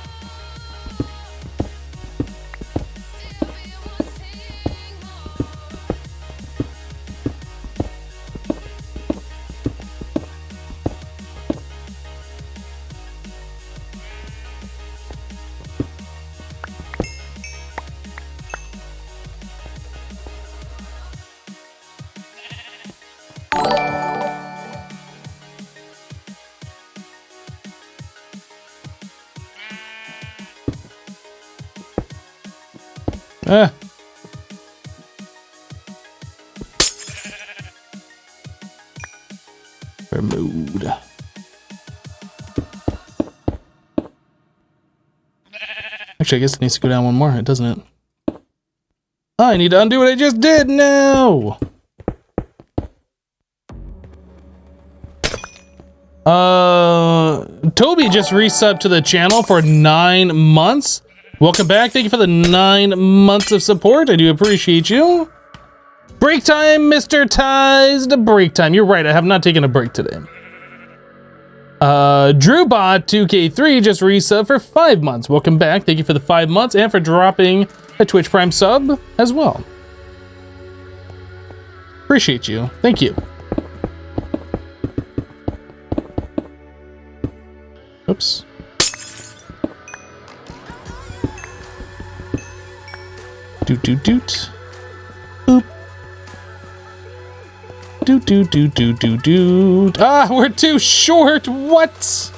Speaker 1: Ah. Removed. Actually, I guess it needs to go down one more, doesn't it? I need to undo what I just did now! Toby just resubbed to the channel for 9 months. Welcome back. Thank you for the 9 months of support. I do appreciate you. Break time, Mr. Ties. Break time. You're right. I have not taken a break today. DrewBot2K3 just resubbed for 5 months. Welcome back. Thank you for the 5 months and for dropping a Twitch Prime sub as well. Appreciate you. Thank you. Oops. Doot doot doot. Boop. Doot doot doot doot doot doot. Ah, we're too short. What?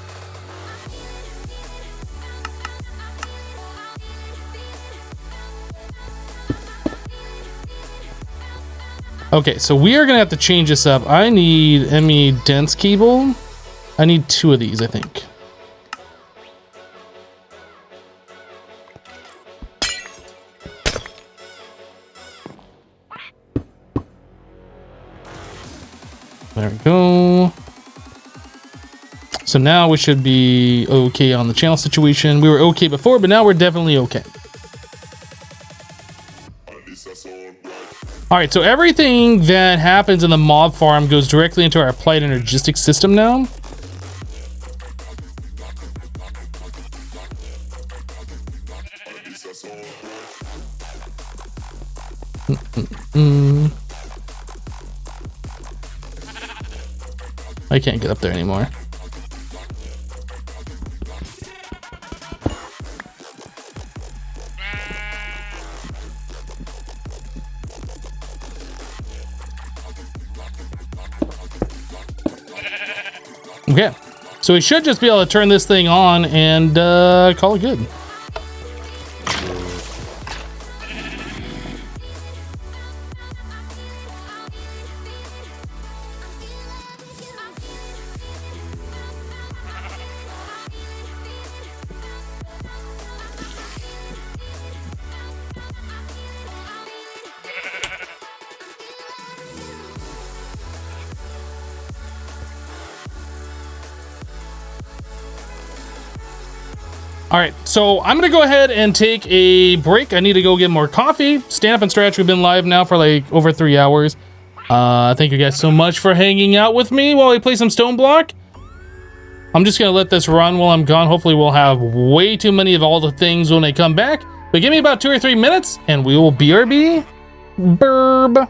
Speaker 1: Okay, so we are gonna have to change this up. I need ME dense cable. I need 2 of these, I think. There we go. So now we should be okay on the channel situation. We were okay before, but now we're definitely okay. All right, so everything that happens in the mob farm goes directly into our applied energistic system now. I can't get up there anymore. Okay, so we should just be able to turn this thing on and call it good. All right, so I'm gonna go ahead and take a break. I need to go get more coffee. Stand up and stretch. We've been live now for like over 3 hours. Thank you guys so much for hanging out with me while we play some Stoneblock. I'm just gonna let this run while I'm gone. Hopefully we'll have way too many of all the things when they come back. But give me about 2 or 3 minutes and we will BRB. Burb.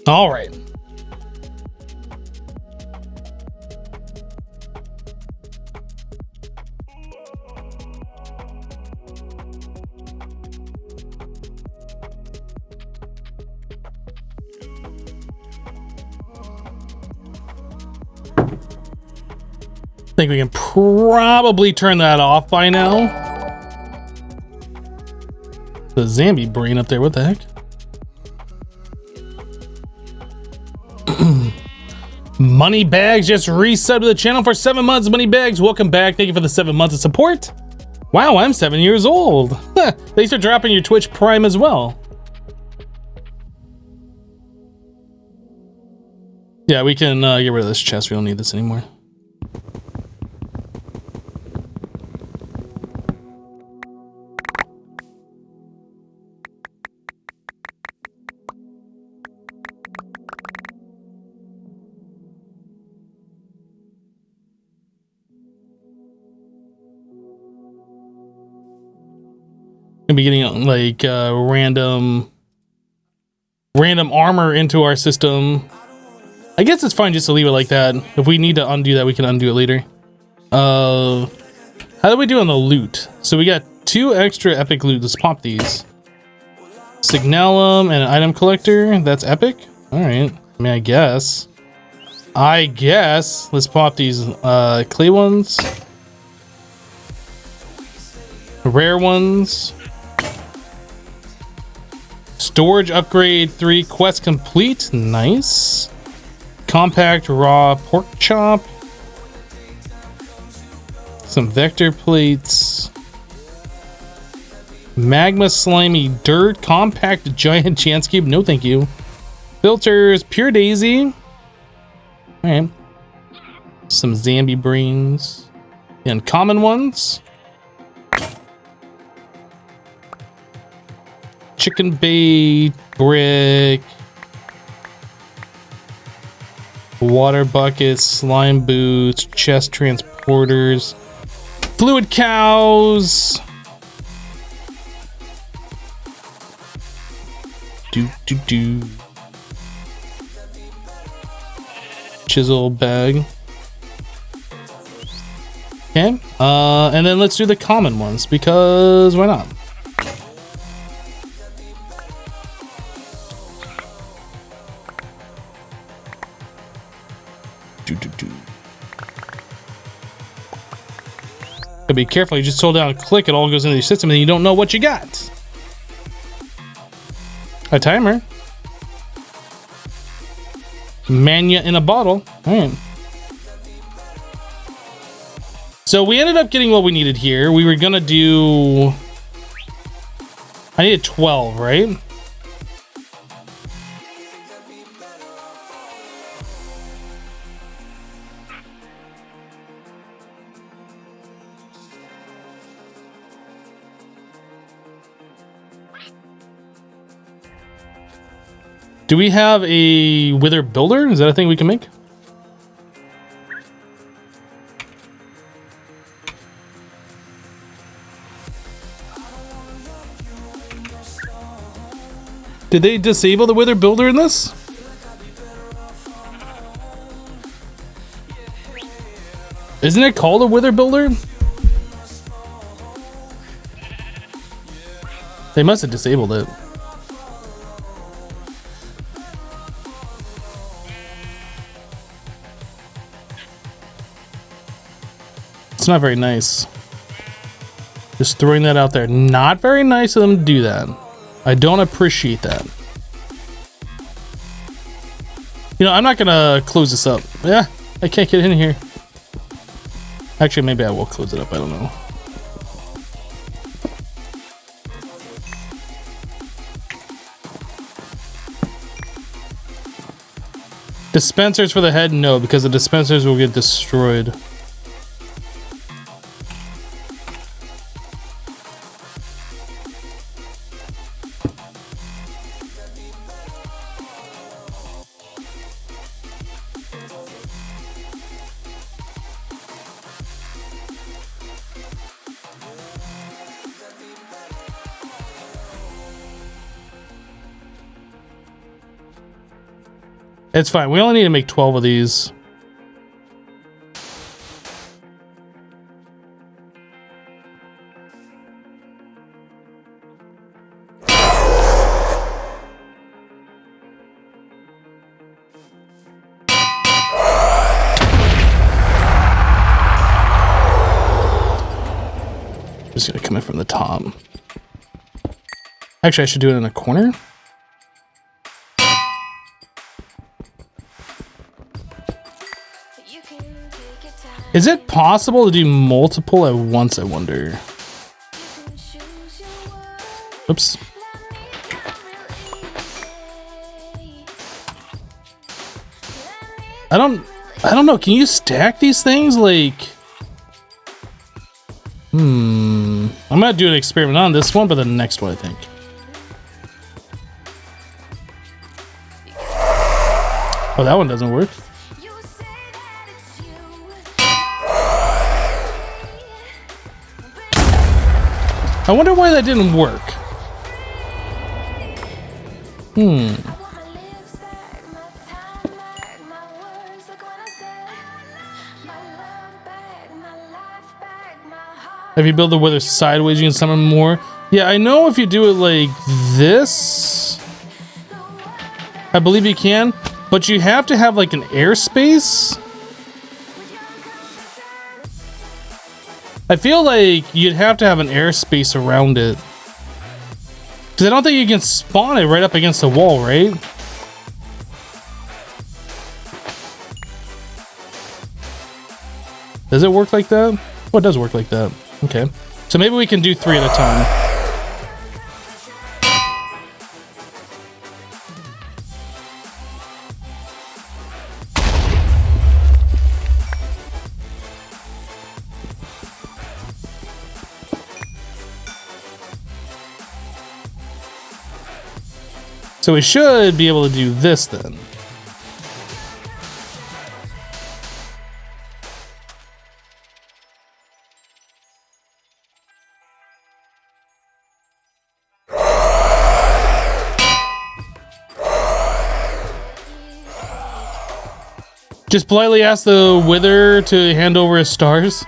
Speaker 1: All right. I think we can probably turn that off by now. The zombie brain up there, what the heck? Money Bags just resubbed to the channel for 7 months. Money Bags, welcome back. Thank you for the 7 months of support. Wow, I'm 7 years old. Thanks for dropping your Twitch Prime as well. Yeah, we can get rid of this chest. We don't need this anymore. Gonna be getting like random armor into our system. I guess it's fine just to leave it like that. If we need to undo that, we can undo it later. How do we do on the loot? So we got 2 extra epic loot. Let's pop these. Signalum and an item collector. That's epic. All right. I mean, I guess. Let's pop these clay ones. Rare ones. Storage upgrade 3, quest complete. Nice. Compact raw pork chop. Some vector plates. Magma slimy dirt. Compact giant chance cube. No thank you. Filters. Pure daisy. Alright. Some zombie brains. And common ones. Chicken bait, brick, water buckets, slime boots, chest transporters, fluid cows, chisel bag. Okay, and then let's do the common ones because why not? Gotta be careful, you just hold down and click, it all goes into your system and you don't know what you got. A timer. Mania in a bottle. Alright. So we ended up getting what we needed here. We were gonna do... I needed 12, right? Do we have a wither builder? Is that a thing we can make? Did they disable the wither builder in this? Isn't it called a wither builder? They must have disabled it. It's not very nice. Just throwing that out there. Not very nice of them to do that. I don't appreciate that. You know, I'm not gonna close this up. Yeah, I can't get in here. Actually, maybe I will close it up. I don't know. Dispensers for the head? No, because the dispensers will get destroyed. It's fine. We only need to make 12 of these. Just gonna come in from the top. Actually, I should do it in a corner. Is it possible to do multiple at once, I wonder? Oops. I don't know. Can you stack these things? Like, I'm gonna do an experiment on this one, but the next one, I think. Oh, that one doesn't work. I wonder why that didn't work. If you build the wither sideways, you can summon more. Yeah, I know if you do it like this, I believe you can, but you have to have like an airspace. I feel like you'd have to have an airspace around it. Because I don't think you can spawn it right up against the wall, right? Does it work like that? Oh, it does work like that. Okay. So maybe we can do 3 at a time. So we should be able to do this then. Just politely ask the wither to hand over his stars.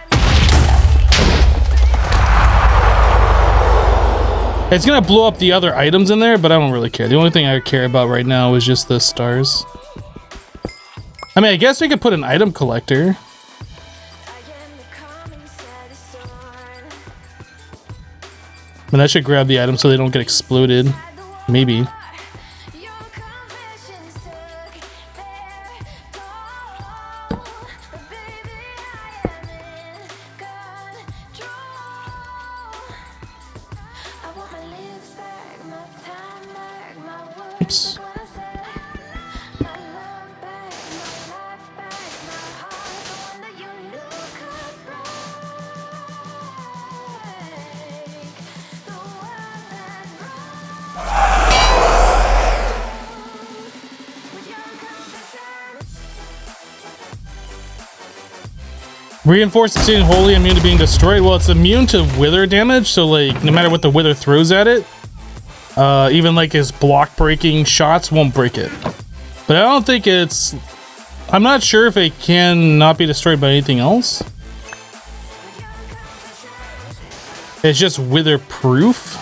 Speaker 1: It's gonna blow up the other items in there, but I don't really care. The only thing I care about right now is just the stars. I mean, I guess we could put an item collector. And that should grab the items so they don't get exploded. Maybe. Oops. Reinforced is wholly immune to being destroyed. Well, it's immune to wither damage, so like no matter what the wither throws at it, even like his block breaking shots won't break it. But I don't think it's... I'm not sure if it can not be destroyed by anything else. It's just wither proof.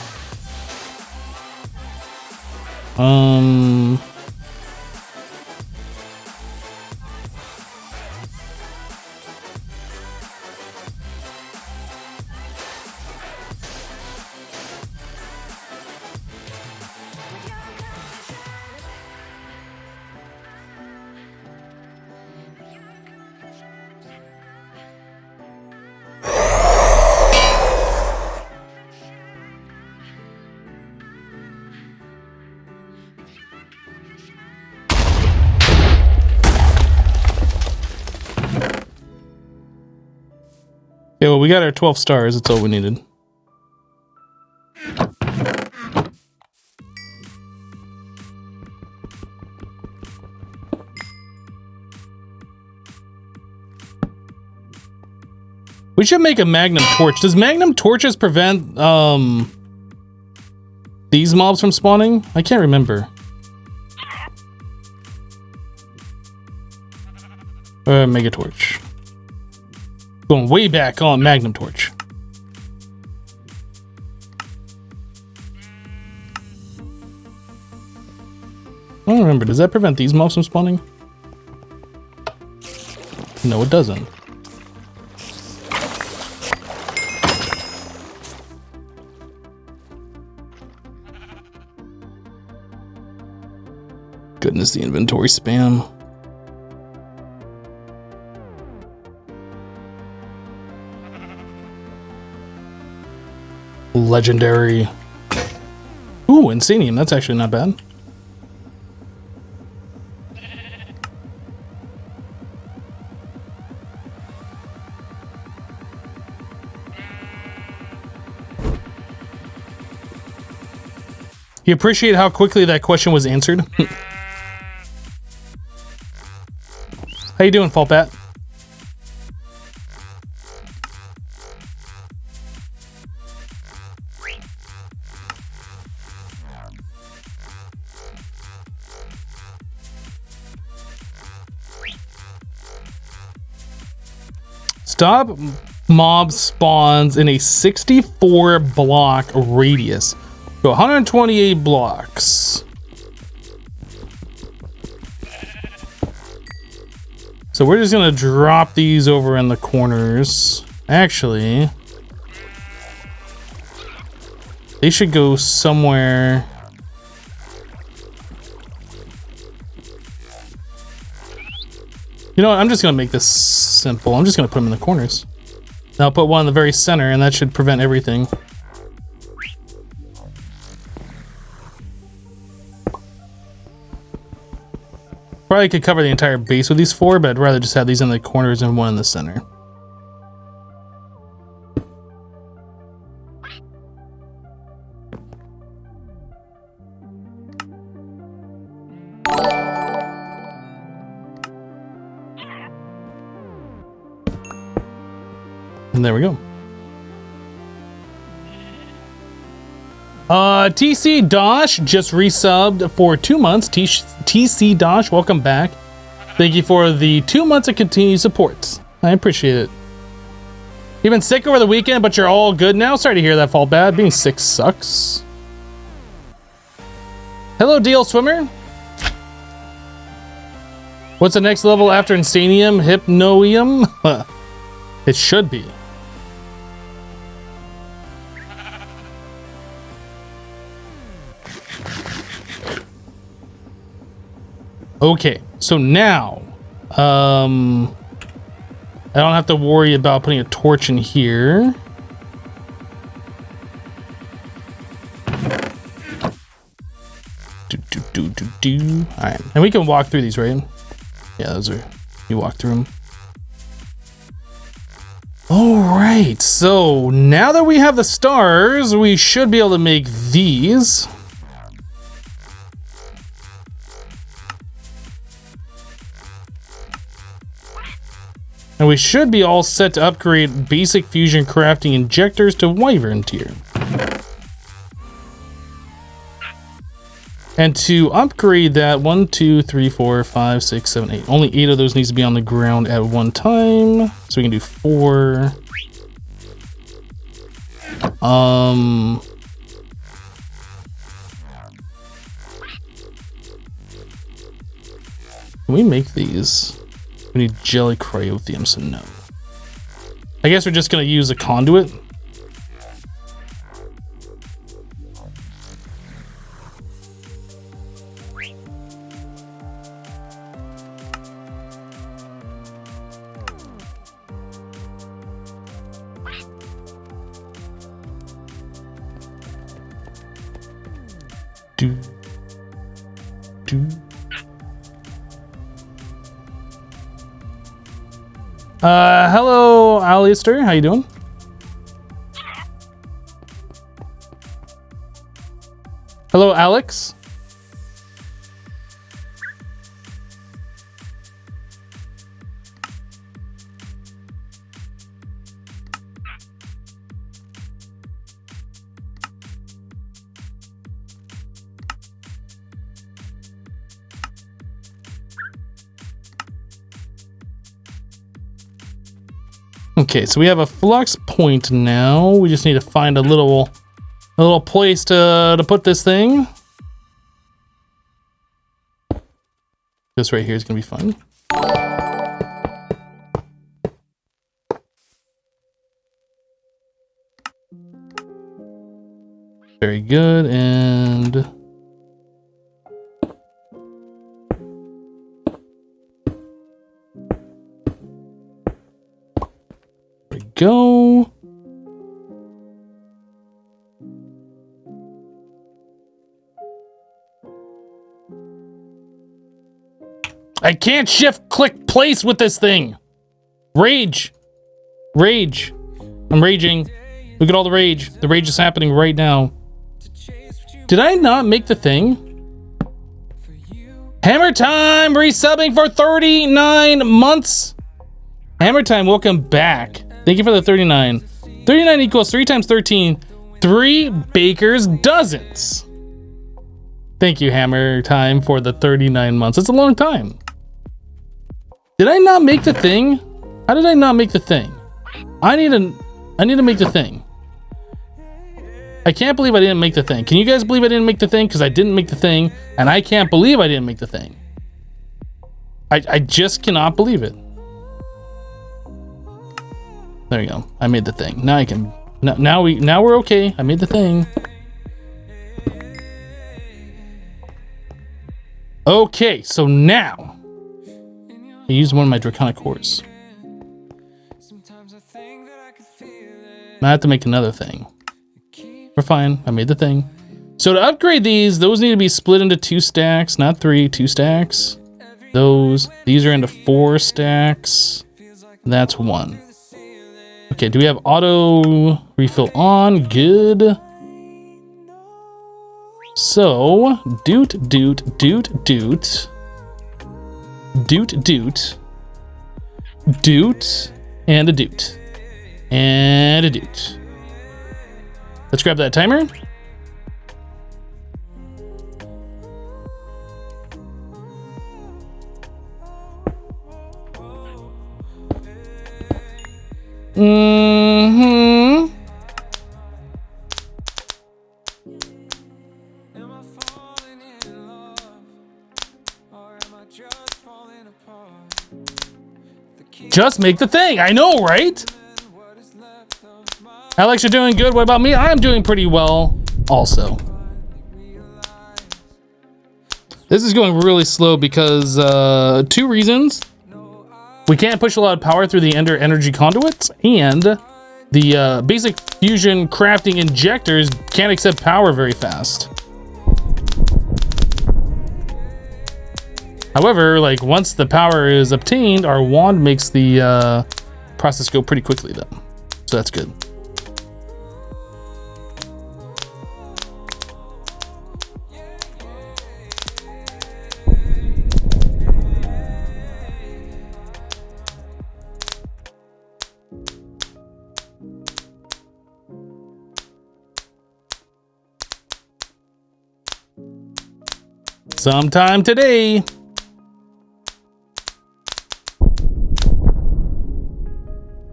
Speaker 1: Yeah, well, we got our 12 stars. That's all we needed. We should make a Magnum torch. Does Magnum torches prevent these mobs from spawning? I can't remember. Mega Torch. Going way back on Magnum Torch. I don't remember. Does that prevent these mobs from spawning? No, it doesn't. Goodness, the inventory spam. Legendary. Ooh, Insanium. That's actually not bad. You appreciate how quickly that question was answered? How you doing, Fallbat? Stop mob spawns in a 64 block radius. So 128 blocks. So we're just gonna drop these over in the corners. Actually, they should go somewhere. You know what? I'm just gonna make this simple. I'm just gonna put them in the corners. Now I'll put one in the very center, and that should prevent everything. Probably could cover the entire base with these four, but I'd rather just have these in the corners and one in the center. And there we go. TC Dosh just resubbed for 2 months. TC Dosh, welcome back. Thank you for the 2 months of continued support. I appreciate it. You've been sick over the weekend, but you're all good now. Sorry to hear that, Fallbat. Being sick sucks. Hello, DL Swimmer. What's the next level after Insanium? Hypnoium? It should be. Okay, so now, I don't have to worry about putting a torch in here. Alright, and we can walk through these, right? Yeah, those are, you walk through them. Alright, so now that we have the stars, we should be able to make these. And we should be all set to upgrade basic fusion crafting injectors to Wyvern tier. And to upgrade that, 1, 2, 3, 4, 5, 6, 7, 8. Only 8 of those needs to be on the ground at one time. So we can do 4. Can we make these? We need jelly cryothium, so no. I guess we're just gonna use a conduit. Hello, Alistair. How you doing? Hello, Alex. Okay, so we have a flux point now. We just need to find a little place to put this thing. This right here is gonna be fun. Very good, and there we go. I can't shift click place with this thing. Rage. Rage. I'm raging. Look at all the rage. The rage is happening right now. Did I not make the thing? Hammer Time resubbing for 39 months. Hammer Time, welcome back. Thank you for the 39. 39 equals 3 times 13. 3 baker's dozens. Thank you, Hammer Time, for the 39 months. It's a long time. Did I not make the thing? How did I not make the thing? I need to make the thing. I can't believe I didn't make the thing. Can you guys believe I didn't make the thing? Because I didn't make the thing, and I can't believe I didn't make the thing. I just cannot believe it. There you go. I made the thing. Now I can. Now we're okay. I made the thing. Okay, so now I used one of my Draconic cores. I have to make another thing. We're fine. I made the thing. So to upgrade these, those need to be split into 2 stacks, not 3, 2 stacks. These are into 4 stacks. That's 1. Okay, do we have auto refill on? Good. So, doot, and a doot. And a doot. Let's grab that timer. Mm-hmm. Just make the thing. I know, right? Alex, you're doing good. What about me? I'm doing pretty well also. This is going really slow because 2 reasons. We can't push a lot of power through the ender energy conduits, and the basic fusion crafting injectors can't accept power very fast. However, like once the power is obtained, our wand makes the process go pretty quickly though. So that's good. Sometime today.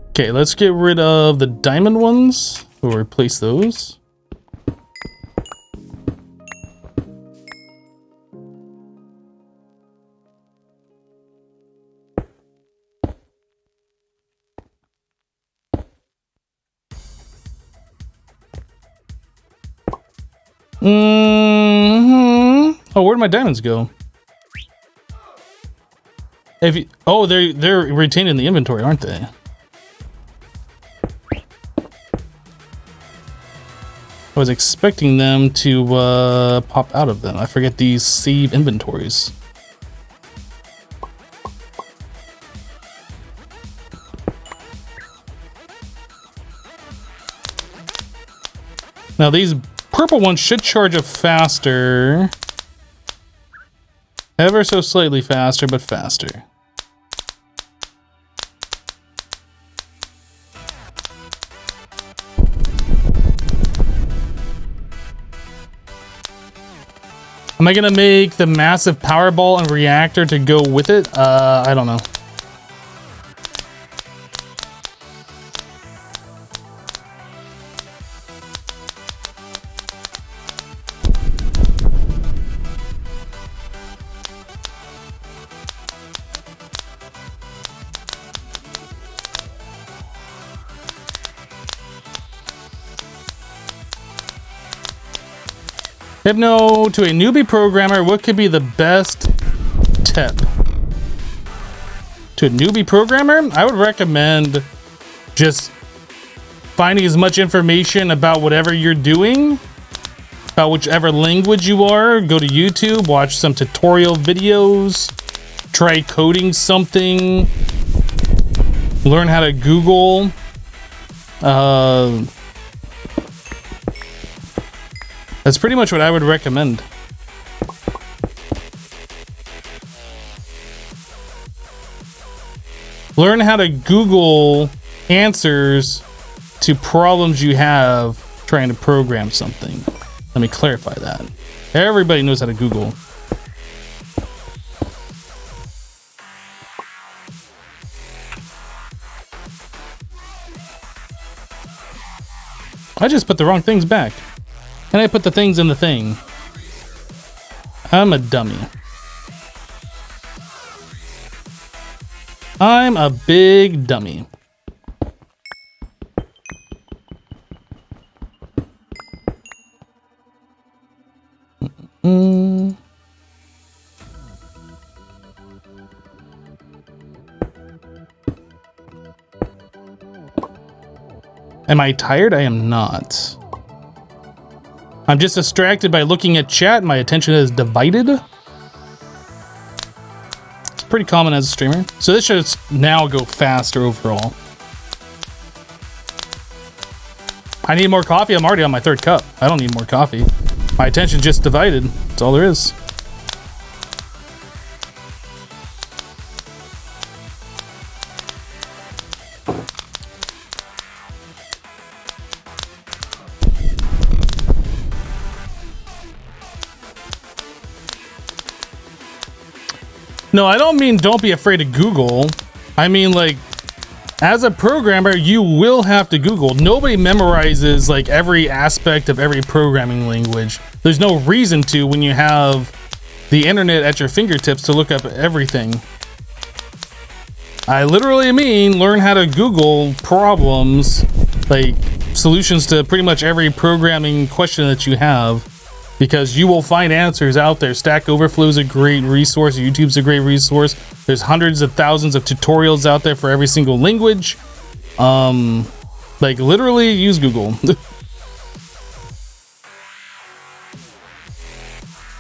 Speaker 1: Okay, let's get rid of the diamond ones. We'll replace those. Oh, where'd my diamonds go? Oh, they're retained in the inventory, aren't they? I was expecting them to pop out of them. I forget these save inventories. Now these purple ones should charge up faster. Ever so slightly faster, but faster. Am I gonna make the massive power ball and reactor to go with it? I don't know. Hypno, to a newbie programmer, what could be the best tip? To a newbie programmer, I would recommend just finding as much information about whatever you're doing, about whichever language you are. Go to YouTube, watch some tutorial videos, try coding something, learn how to Google. That's pretty much what I would recommend. Learn how to Google answers to problems you have trying to program something. Let me clarify that. Everybody knows how to Google. I just put the wrong things back. And I put the things in the thing. I'm a dummy. I'm a big dummy. Am I tired? I am not. I'm just distracted by looking at chat. My attention is divided. It's pretty common as a streamer. So this should now go faster overall. I need more coffee. I'm already on my third cup. I don't need more coffee. My attention just divided. That's all there is. No, I don't mean don't be afraid to Google. I mean, like, as a programmer, you will have to Google. Nobody memorizes like every aspect of every programming language. There's no reason to when you have the internet at your fingertips to look up everything. I literally mean learn how to Google problems, like solutions to pretty much every programming question that you have, because you will find answers out there. Stack Overflow is a great resource. YouTube's a great resource. There's hundreds of thousands of tutorials out there for every single language. Like literally use Google.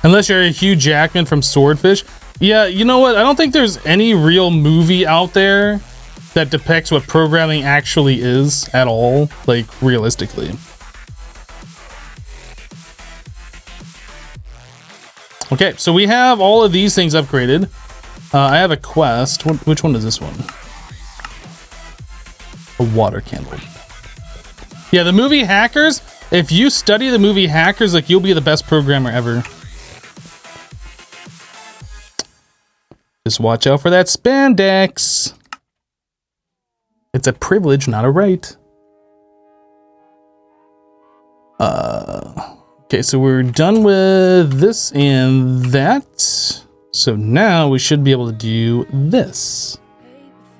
Speaker 1: Unless you're a Hugh Jackman from Swordfish. Yeah, you know what? I don't think there's any real movie out there that depicts what programming actually is at all, like realistically. Okay, so we have all of these things upgraded. I have a quest. Which one is this one? A water candle. Yeah, the movie Hackers. If you study the movie Hackers, like, you'll be the best programmer ever. Just watch out for that spandex. It's a privilege, not a right. Okay, so we're done with this and that. So now we should be able to do this.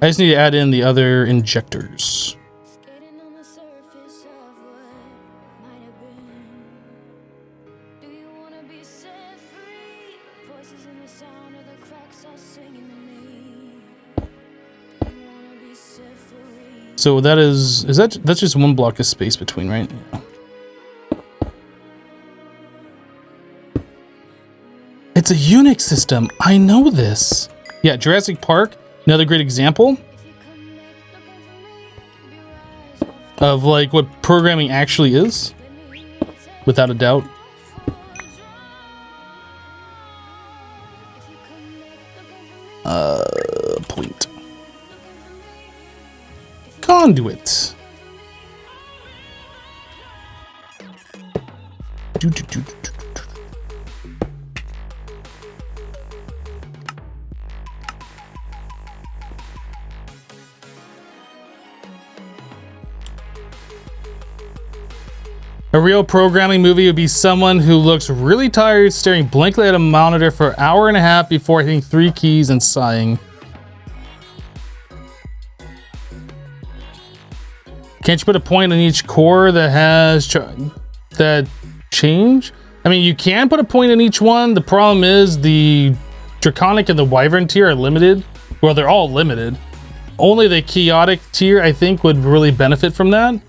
Speaker 1: I just need to add in the other injectors. So that that's just one block of space between, right? Yeah. It's a Unix system. I know this. Yeah, Jurassic Park, another great example of like what programming actually is, without a doubt. Point. Conduit. A real programming movie would be someone who looks really tired, staring blankly at a monitor for an hour and a half before hitting 3 keys and sighing. Can't you put a point on each core that has that change? I mean, you can put a point in each one. The problem is the Draconic and the Wyvern tier are limited. Well, they're all limited. Only the Chaotic tier, I think, would really benefit from that.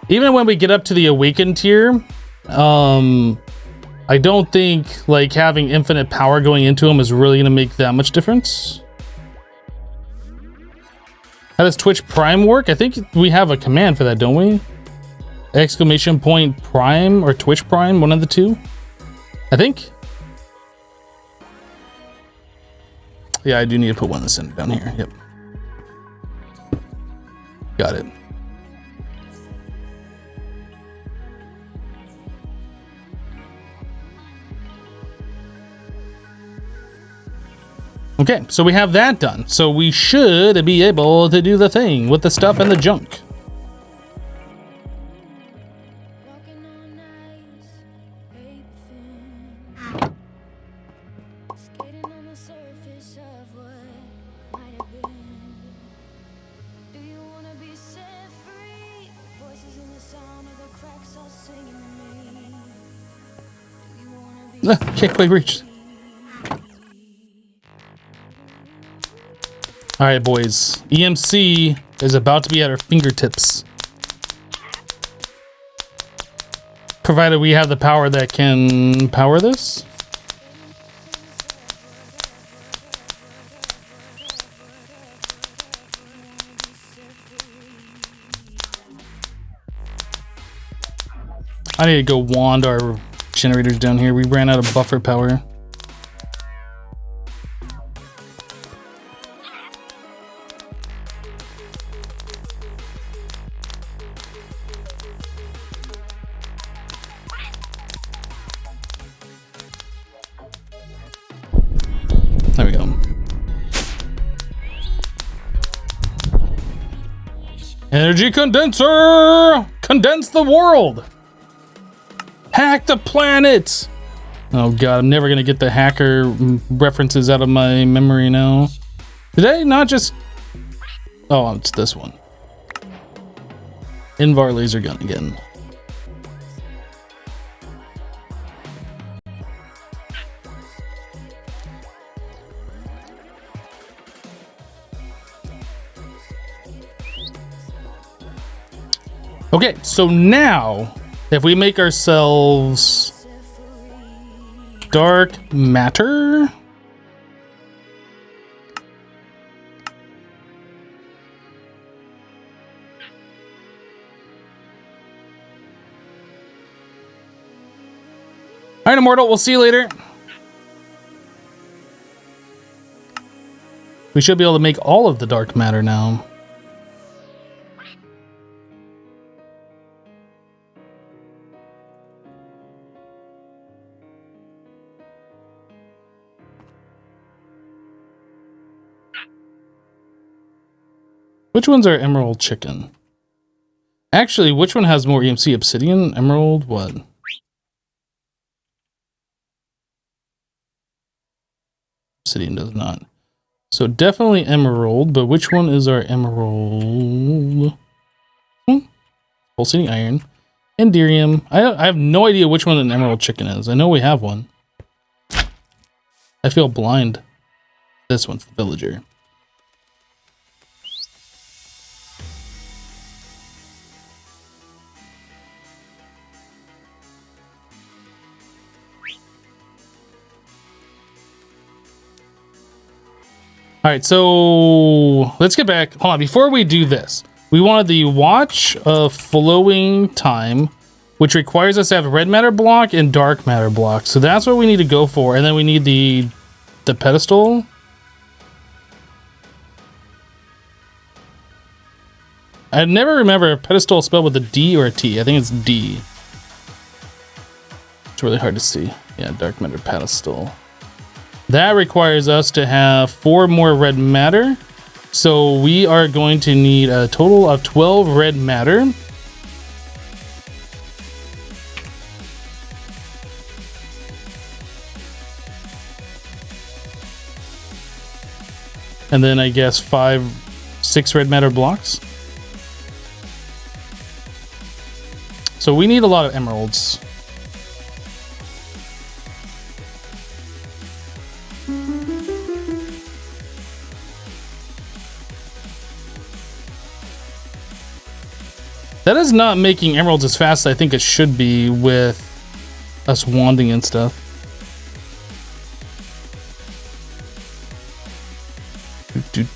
Speaker 1: Even when we get up to the Awakened tier, I don't think like having infinite power going into them is really going to make that much difference. How does Twitch Prime work? I think we have a command for that, don't we? Exclamation point Prime or Twitch Prime, one of the two, I think. Yeah, I do need to put one in the center down here. Yep. Got it. Okay, so we have that done. So we should be able to do the thing with the stuff and the junk. Can't quite reach. All right, boys. EMC is about to be at our fingertips. Provided we have the power that can power this. I need to go wand our generators down here. We ran out of buffer power. There we go. Energy condenser! Condense the world! Hack the planet! Oh god, I'm never gonna get the hacker references out of my memory now. Did I not just... Oh, it's this one. Invar laser gun again. Okay, so now, if we make ourselves dark matter, all right, Immortal, we'll see you later. We should be able to make all of the dark matter now. Which one's our emerald chicken? Actually, which one has more EMC? Obsidian, emerald, what? Obsidian does not. So definitely emerald, but which one is our emerald? Pulsating iron. Enderium. I have no idea which one an emerald chicken is. I know we have one. I feel blind. This one's the villager. All right, so let's get back. Hold on, before we do this, we wanted the watch of flowing time, which requires us to have red matter block and dark matter block. So that's what we need to go for, and then we need the pedestal. I never remember if pedestal is spelled with a D or a T. I think it's D. It's really hard to see. Yeah, dark matter pedestal. That requires us to have 4 more red matter. So we are going to need a total of 12 red matter. And then I guess 6 red matter blocks. So we need a lot of emeralds. That is not making emeralds as fast as I think it should be with us wanding and stuff. Do.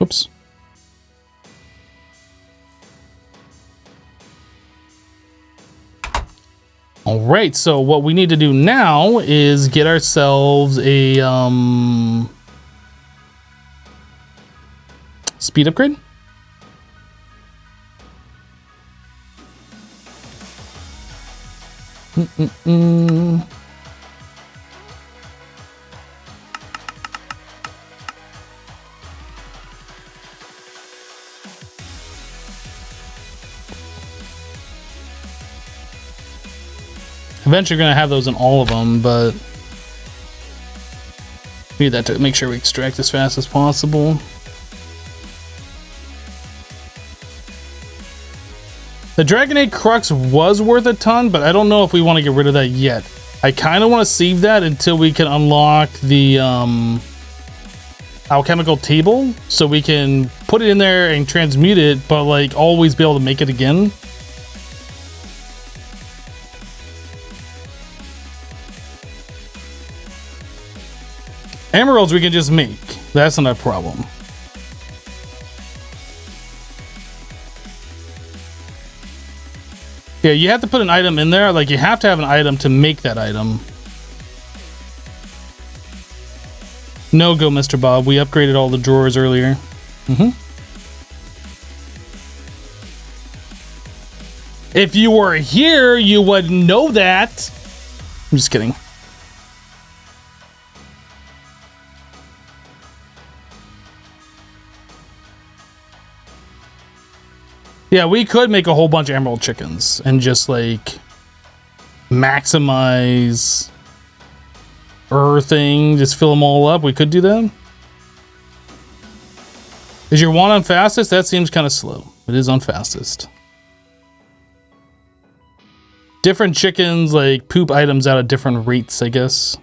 Speaker 1: Oops. All right, so what we need to do now is get ourselves a speed upgrade. Eventually, we're gonna have those in all of them, but we need that to make sure we extract as fast as possible. The Draconic Crux was worth a ton, but I don't know if we want to get rid of that yet. I kind of want to save that until we can unlock the alchemical table, so we can put it in there and transmute it, but like always be able to make it again. Emeralds we can just make. That's not a problem. Yeah, you have to put an item in there. Like, you have to have an item to make that item. No go, Mr. Bob. We upgraded all the drawers earlier. If you were here, you would know that. I'm just kidding. Yeah, we could make a whole bunch of emerald chickens and just like maximize earthing, just fill them all up. We could do that. Is your one on fastest? That seems kind of slow. It is on fastest. Different chickens like poop items out at different rates, I guess.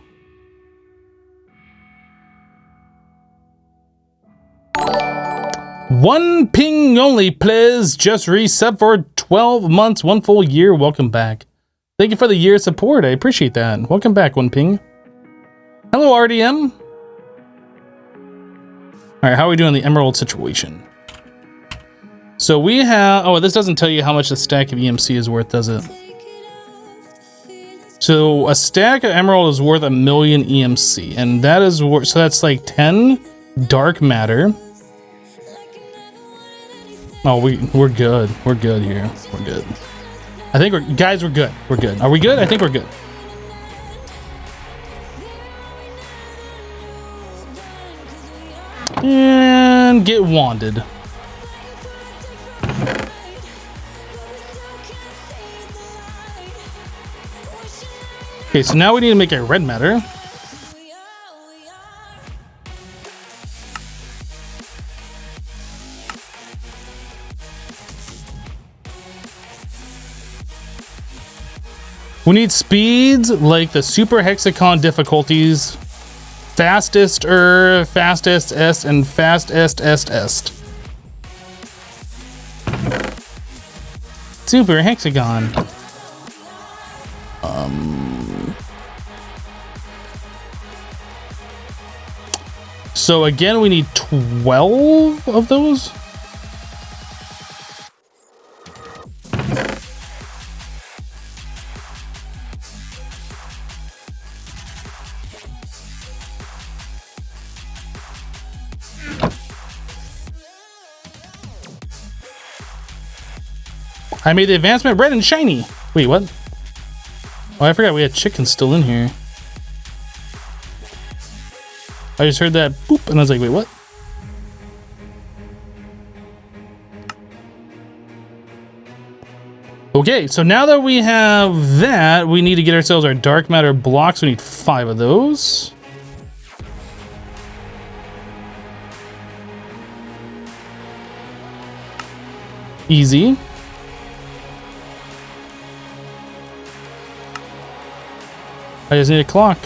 Speaker 1: One ping only, please. Just reset for 12 months, 1 full year. Welcome back. Thank you for the year support. I appreciate that. Welcome back, One Ping. Hello, RDM. All right, how are we doing the emerald situation? So we have... Oh, this doesn't tell you how much a stack of EMC is worth, does it? So a stack of emerald is worth 1,000,000 EMC, and that is worth... So that's like 10 dark matter. Oh, we're good. We're good here. We're good. I think we're... Guys, we're good. We're good. Are we good? I think we're good. And get wanded. Okay, so now we need to make a red matter. We need speeds like the super hexagon difficulties, fastest, fastest, and fastest. Super hexagon. So again, we need 12 of those. I made the advancement red and shiny. Wait, what? Oh, I forgot we had chickens still in here. I just heard that boop, and I was like, wait, what? Okay, so now that we have that, we need to get ourselves our dark matter blocks. We need 5 of those. Easy. I just need a clock.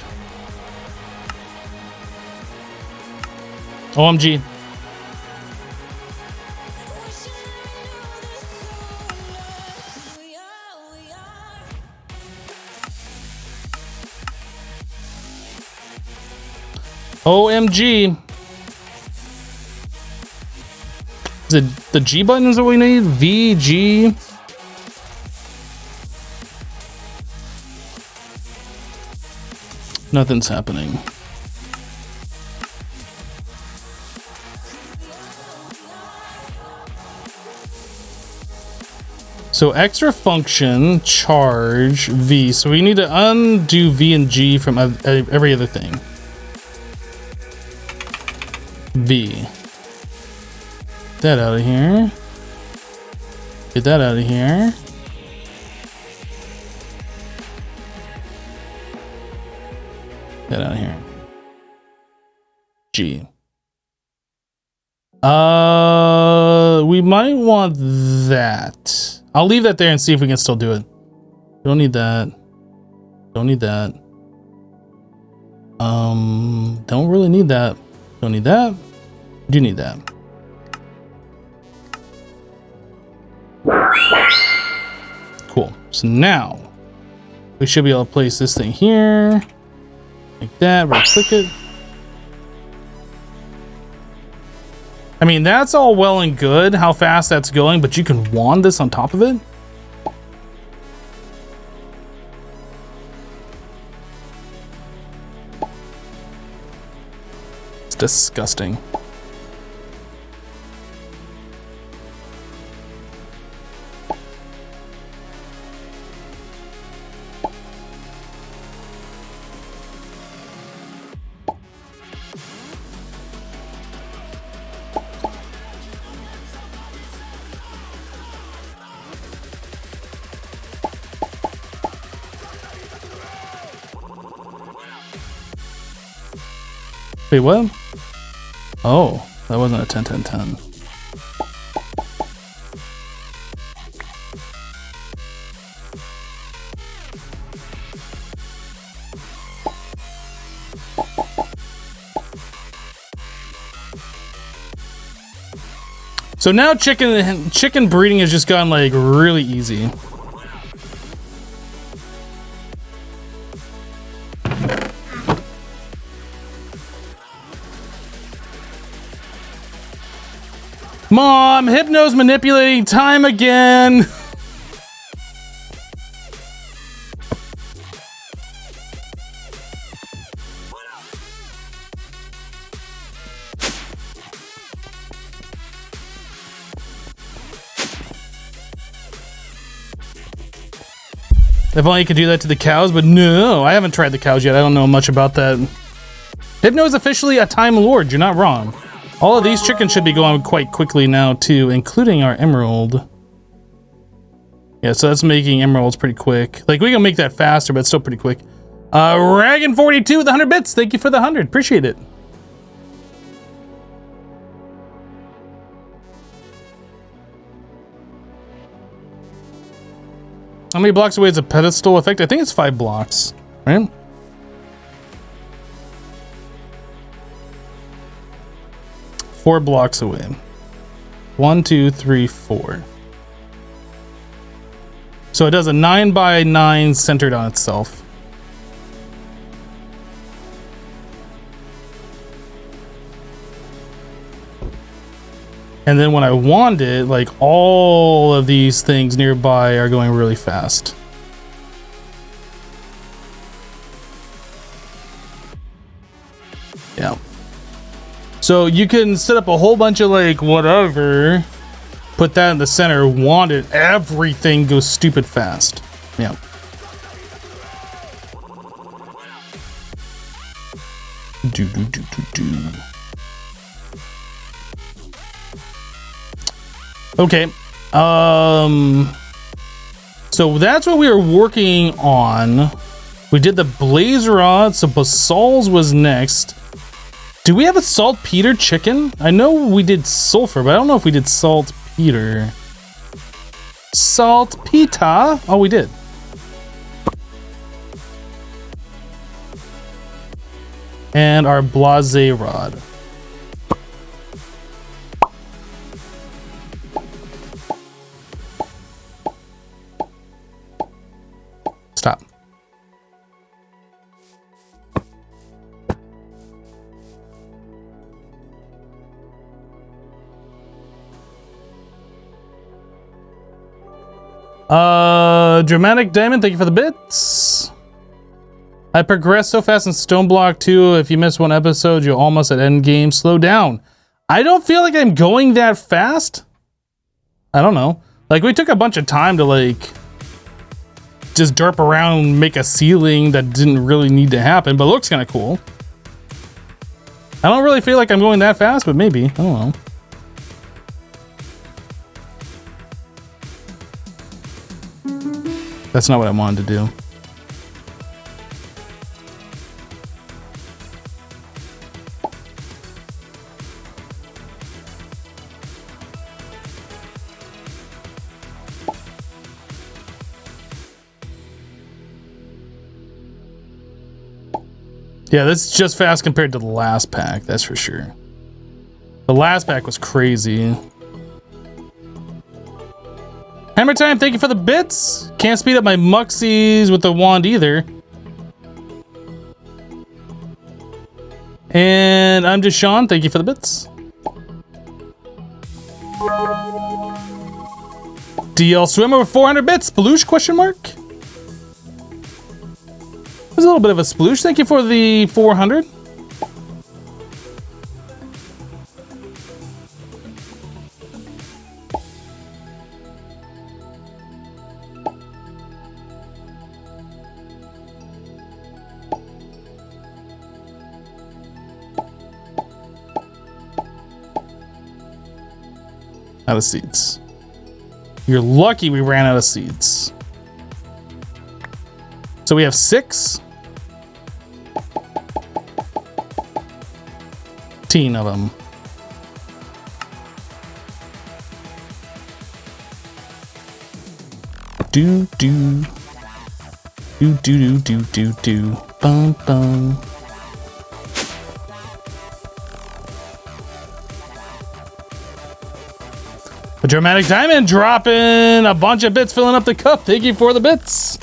Speaker 1: OMG. OMG. Is it the G button is what we need? V, G. Nothing's happening. So extra function, charge, V. So we need to undo V and G from every other thing. V. Get that out of here. Get that out of here. Get that out of here. G. We might want that. I'll leave that there and see if we can still do it. Don't need that. Don't need that. Don't really need that. Don't need that. Do need that. Cool. So now we should be able to place this thing here. Like that. Right click it. I mean, that's all well and good how fast that's going, but you can wand this on top of it. It's disgusting. Wait, what? Oh, that wasn't a 10-10-10. So now chicken breeding has just gotten like really easy. Mom, Hypno's manipulating time again. If only you could do that to the cows, but no, I haven't tried the cows yet. I don't know much about that. Hypno is officially a Time Lord. You're not wrong. All of these chickens should be going quite quickly now too, including our emerald. Yeah, so that's making emeralds pretty quick. Like, we can make that faster, but it's still pretty quick. Ragan42 with 100 bits. Thank you for the 100. Appreciate it. How many blocks away is a pedestal effect? I think it's 5 blocks, right? Four blocks away. 1, 2, 3, 4. So it does a 9x9 centered on itself. And then when I wand it, like all of these things nearby are going really fast. Yeah. So you can set up a whole bunch of like whatever, put that in the center, wand it, everything goes stupid fast. Yeah. Okay. So that's what we were working on. We did the blaze rod, so basalts was next. Do we have a saltpeter chicken? I know we did sulfur, but I don't know if we did saltpeter. Saltpeter? Oh, we did. And our blase rod. Stop. Draconic Diamond, thank you for the bits. I progressed so fast in Stoneblock 2. If you miss one episode, you're almost at end game. Slow down. I don't feel like I'm going that fast. I don't know. Like, we took a bunch of time to, like, just derp around and make a ceiling that didn't really need to happen, but looks kind of cool. I don't really feel like I'm going that fast, but maybe. I don't know. That's not what I wanted to do. Yeah, this is just fast compared to the last pack, that's for sure. The last pack was crazy. Hammer Time, thank you for the bits. Can't speed up my muxies with the wand either. And I'm just Sean, thank you for the bits. DL Swimmer with 400 bits. Sploosh, question mark? There's a little bit of a sploosh. Thank you for the 400. Out of seeds. You're lucky we ran out of seeds. So we have 6. 15 of them. Do do do do do do do bum bum. A Draconic Diamond dropping a bunch of bits, filling up the cup. Thank you for the bits.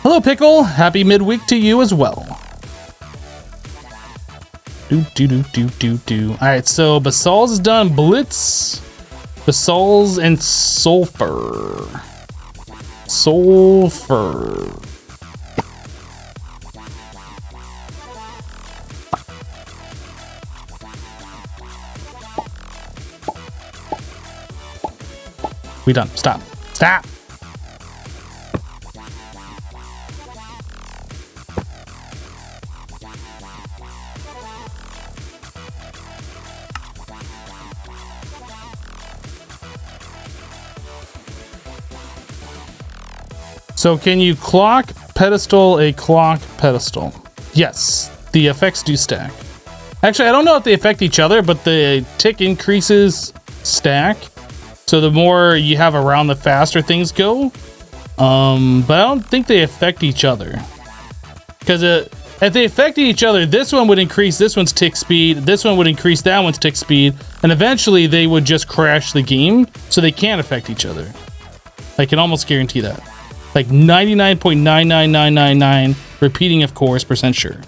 Speaker 1: Hello, Pickle. Happy midweek to you as well. Do do do do do do. All right, so Basal's is done. Blitz, Basal's, and Sulfur. Sulfur. We done. Stop. Stop. So can you clock pedestal a clock pedestal? Yes, the effects do stack. Actually, I don't know if they affect each other, but the tick increases stack. So the more you have around, the faster things go. But I don't think they affect each other. Because if they affected each other, this one would increase this one's tick speed, this one would increase that one's tick speed, and eventually they would just crash the game, so they can't affect each other. I can almost guarantee that. Like 99.99999, repeating of course, % sure.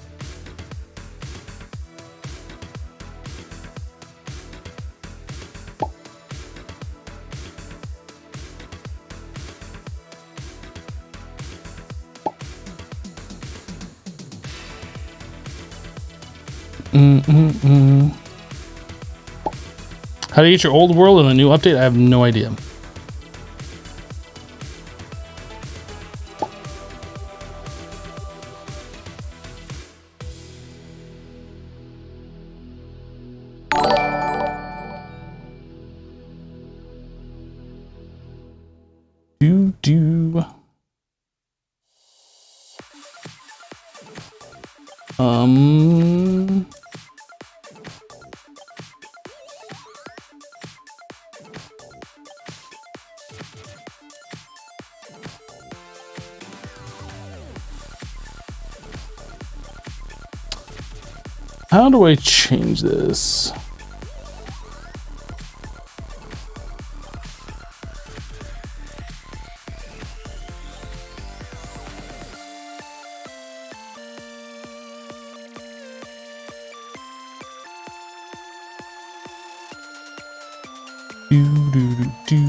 Speaker 1: How do you get your old world in the new update? I have no idea. Do. How do I change this? Do, do, do, do.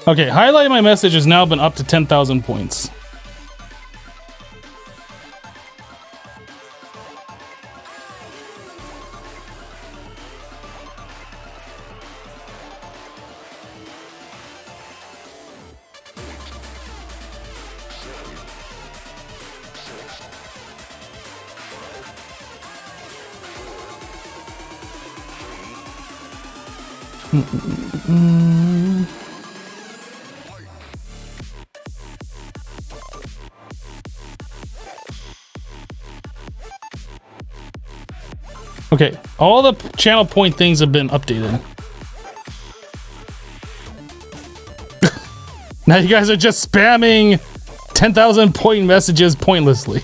Speaker 1: Okay, highlight my message has now been up to 10,000 points. Okay, all the channel point things have been updated. Now you guys are just spamming 10,000 point messages pointlessly.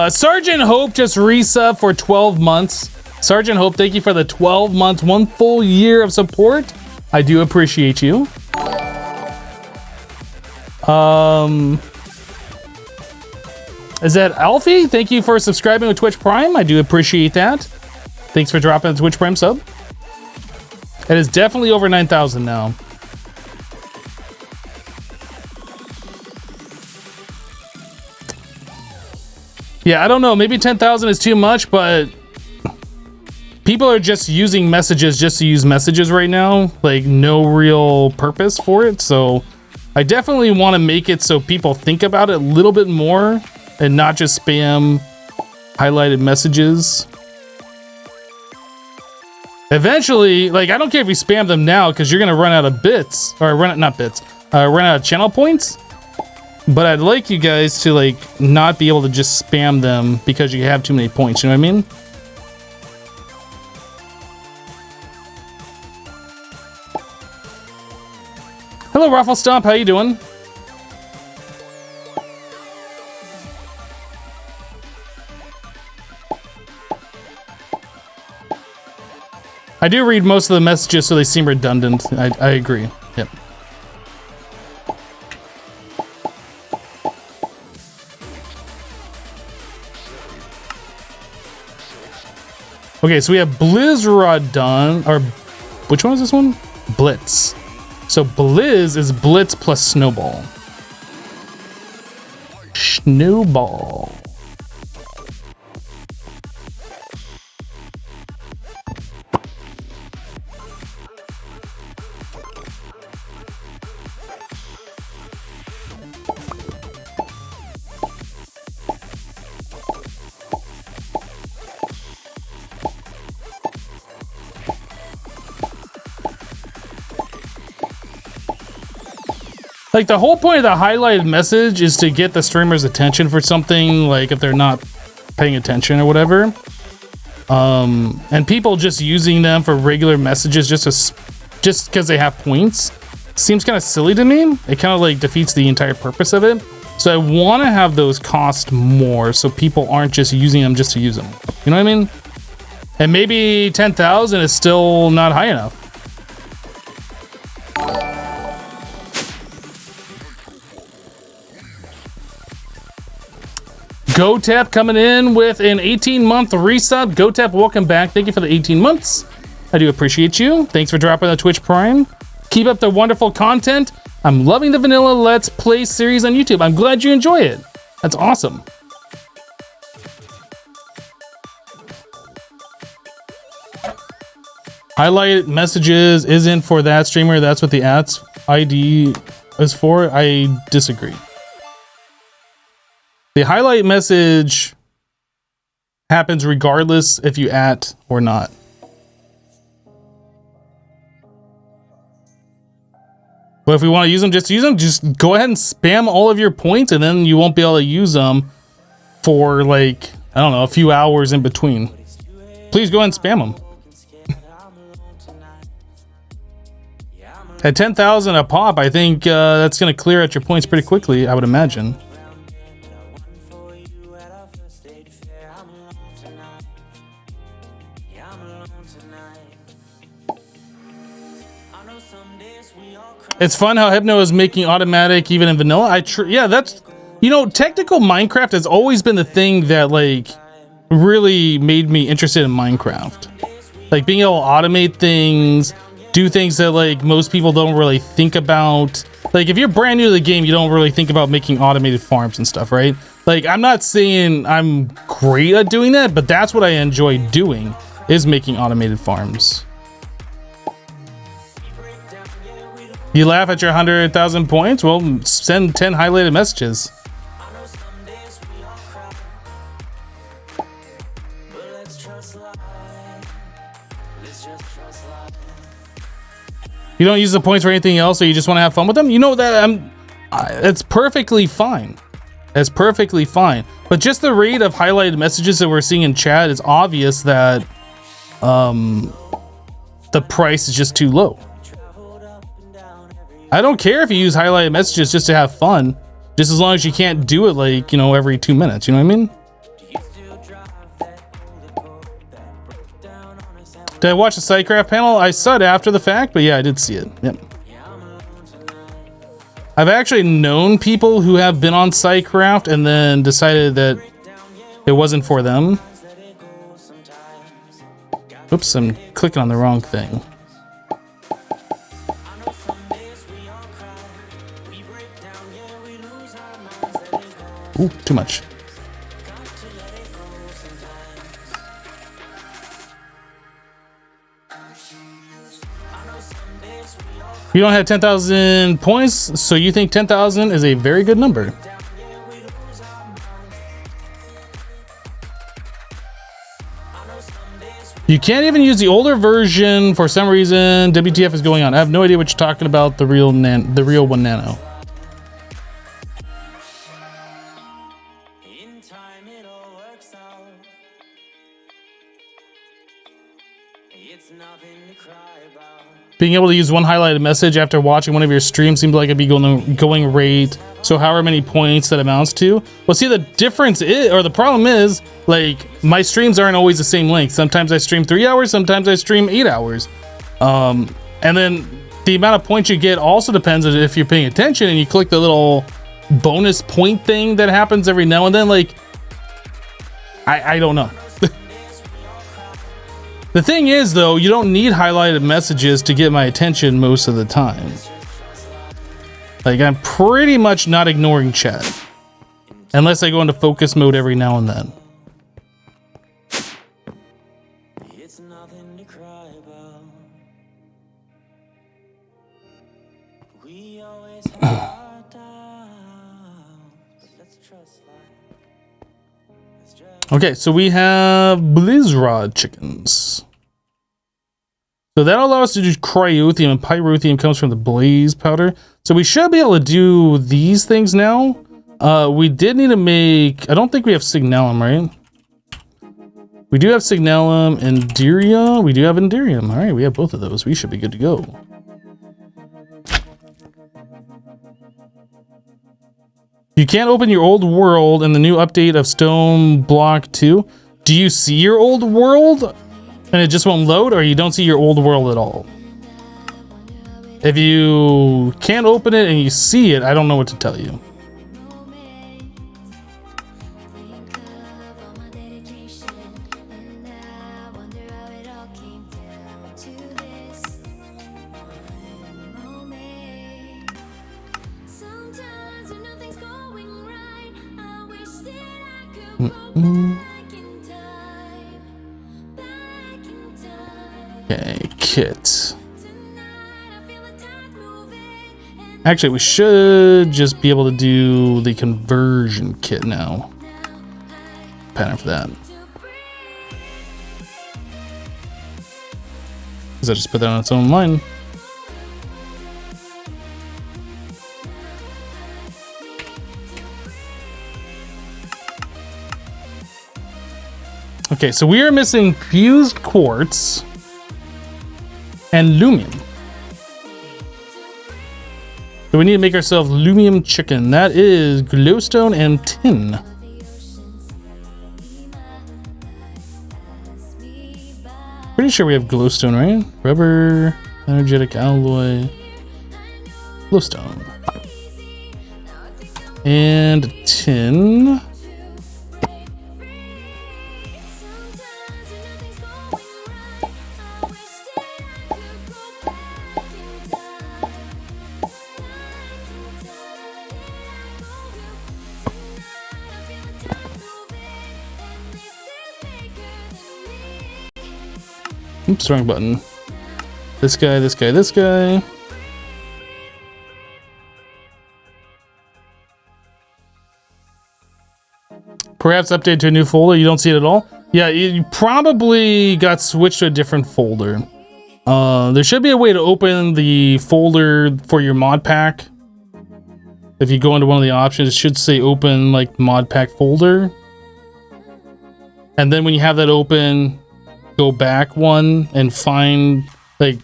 Speaker 1: Sergeant Hope just resub for 12 months. Sergeant Hope, thank you for the 12 months, 1 full year of support. I do appreciate you. Is that Alfie? Thank you for subscribing with Twitch Prime. I do appreciate that. Thanks for dropping the Twitch Prime sub. It is definitely over 9,000 now. Yeah, I don't know. Maybe 10,000 is too much, but people are just using messages just to use messages right now. Like, no real purpose for it. So I definitely want to make it so people think about it a little bit more and not just spam highlighted messages. Eventually, like, I don't care if you spam them now because you're going to run out of bits. Or run out of channel points. But I'd like you guys to, like, not be able to just spam them because you have too many points. You know what I mean? Hello, Raffle Stomp. How you doing? I do read most of the messages so they seem redundant. I agree. Yep. Okay, so we have Blizzrod done, or which one is this one? Blitz. So Blizz is Blitz plus Snowball. Snowball. Like, the whole point of the highlighted message is to get the streamer's attention for something, like if they're not paying attention or whatever. And people just using them for regular messages just because they have points seems kind of silly to me. It kind of like defeats the entire purpose of it. So I want to have those cost more so people aren't just using them just to use them. You know what I mean? And maybe 10,000 is still not high enough. GoTap coming in with an 18-month resub. GoTap, welcome back. Thank you for the 18 months. I do appreciate you. Thanks for dropping the Twitch Prime. Keep up the wonderful content. I'm loving the Vanilla Let's Play series on YouTube. I'm glad you enjoy it. That's awesome. Highlight messages isn't for that streamer. That's what the ads ID is for. I disagree. The highlight message happens regardless if you at or not. But if we want to use them, just use them. Just go ahead and spam all of your points, and then you won't be able to use them for like, I don't know, a few hours in between. Please go ahead and spam them. At 10,000 a pop, I think that's going to clear out your points pretty quickly, I would imagine. It's fun how Hypno is making automatic even in vanilla. Yeah, that's, you know, technical Minecraft has always been the thing that like really made me interested in Minecraft. Like being able to automate things, do things that like most people don't really think about. Like if you're brand new to the game, you don't really think about making automated farms and stuff, right? Like I'm not saying I'm great at doing that, but that's what I enjoy doing, is making automated farms. You laugh at your 100,000 points? Well, send 10 highlighted messages. You don't use the points for anything else, or you just want to have fun with them? You know that it's perfectly fine. It's perfectly fine. But just the rate of highlighted messages that we're seeing in chat is obvious that the price is just too low. I don't care if you use highlighted messages just to have fun, just as long as you can't do it like, you know, every 2 minutes, you know what I mean? Did I watch the SiteCraft panel? I saw it after the fact, but yeah, I did see it. Yep. I've actually known people who have been on SiteCraft and then decided that it wasn't for them. Oops, I'm clicking on the wrong thing. Ooh, too much. You don't have 10,000 points, so you think 10,000 is a very good number. You can't even use the older version for some reason. WTF is going on? I have no idea what you're talking about. The real one nano. Being able to use one highlighted message after watching one of your streams seems like it'd be going rate. So however many points that amounts to. Well, see, the difference is, or the problem is, like, my streams aren't always the same length. Sometimes I stream 3 hours, sometimes I stream 8 hours. And then the amount of points you get also depends on if you're paying attention and you click the little bonus point thing that happens every now and then. Like, I don't know. The thing is, though, you don't need highlighted messages to get my attention most of the time. Like, I'm pretty much not ignoring chat. Unless I go into focus mode every now and then. It's nothing to cry about. We always have our doubts, but let's trust life. Okay, so we have Blizzrod chickens. So that'll allow us to do cryothium, and pyrotheum comes from the blaze powder. So we should be able to do these things now. We did need to make, I don't think we have signalum, right? We do have signalum and Enderium. We do have Enderium. All right, we have both of those. We should be good to go. You can't open your old world in the new update of Stoneblock 2. Do you see your old world and it just won't load, or you don't see your old world at all? If you can't open it and you see it, I don't know what to tell you. Okay, kit. Actually, we should just be able to do the conversion kit now. Pattern for that. Because I just put that on its own line. Okay, so we are missing fused quartz and lumium. So we need to make ourselves lumium chicken. That is glowstone and tin. Pretty sure we have glowstone, right? Rubber, energetic alloy, glowstone, and tin. Oops, wrong button. This guy, this guy, this guy. Perhaps update to a new folder. You don't see it at all? Yeah, you probably got switched to a different folder. There should be a way to open the folder for your mod pack. If you go into one of the options, it should say open like mod pack folder. And then when you have that open, go back one and find, like,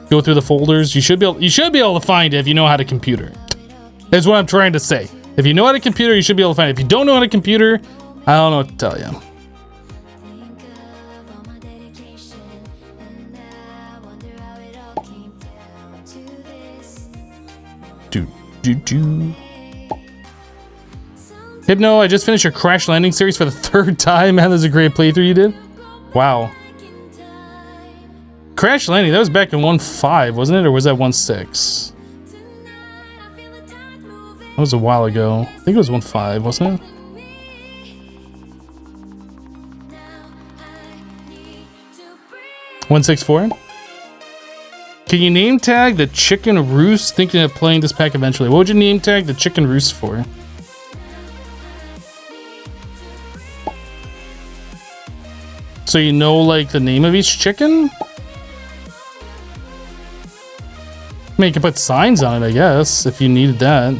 Speaker 1: go through the folders. You should be able to find it if you know how to computer. That's what I'm trying to say. If you know how to computer, you should be able to find it. If you don't know how to computer, I don't know what to tell you. Hypno, I just finished your Crash Landing series for the 3rd time. Man, that's a great playthrough you did. Wow. Crash Landing, that was back in 1.5, wasn't it? Or was that 1.6? That was a while ago. I think it was 1.5, wasn't it? $164. Can you name tag the chicken roost? Thinking of playing this pack eventually. What would you name tag the chicken roost for? So you know, like, the name of each chicken? I mean, you can put signs on it, I guess, if you needed that.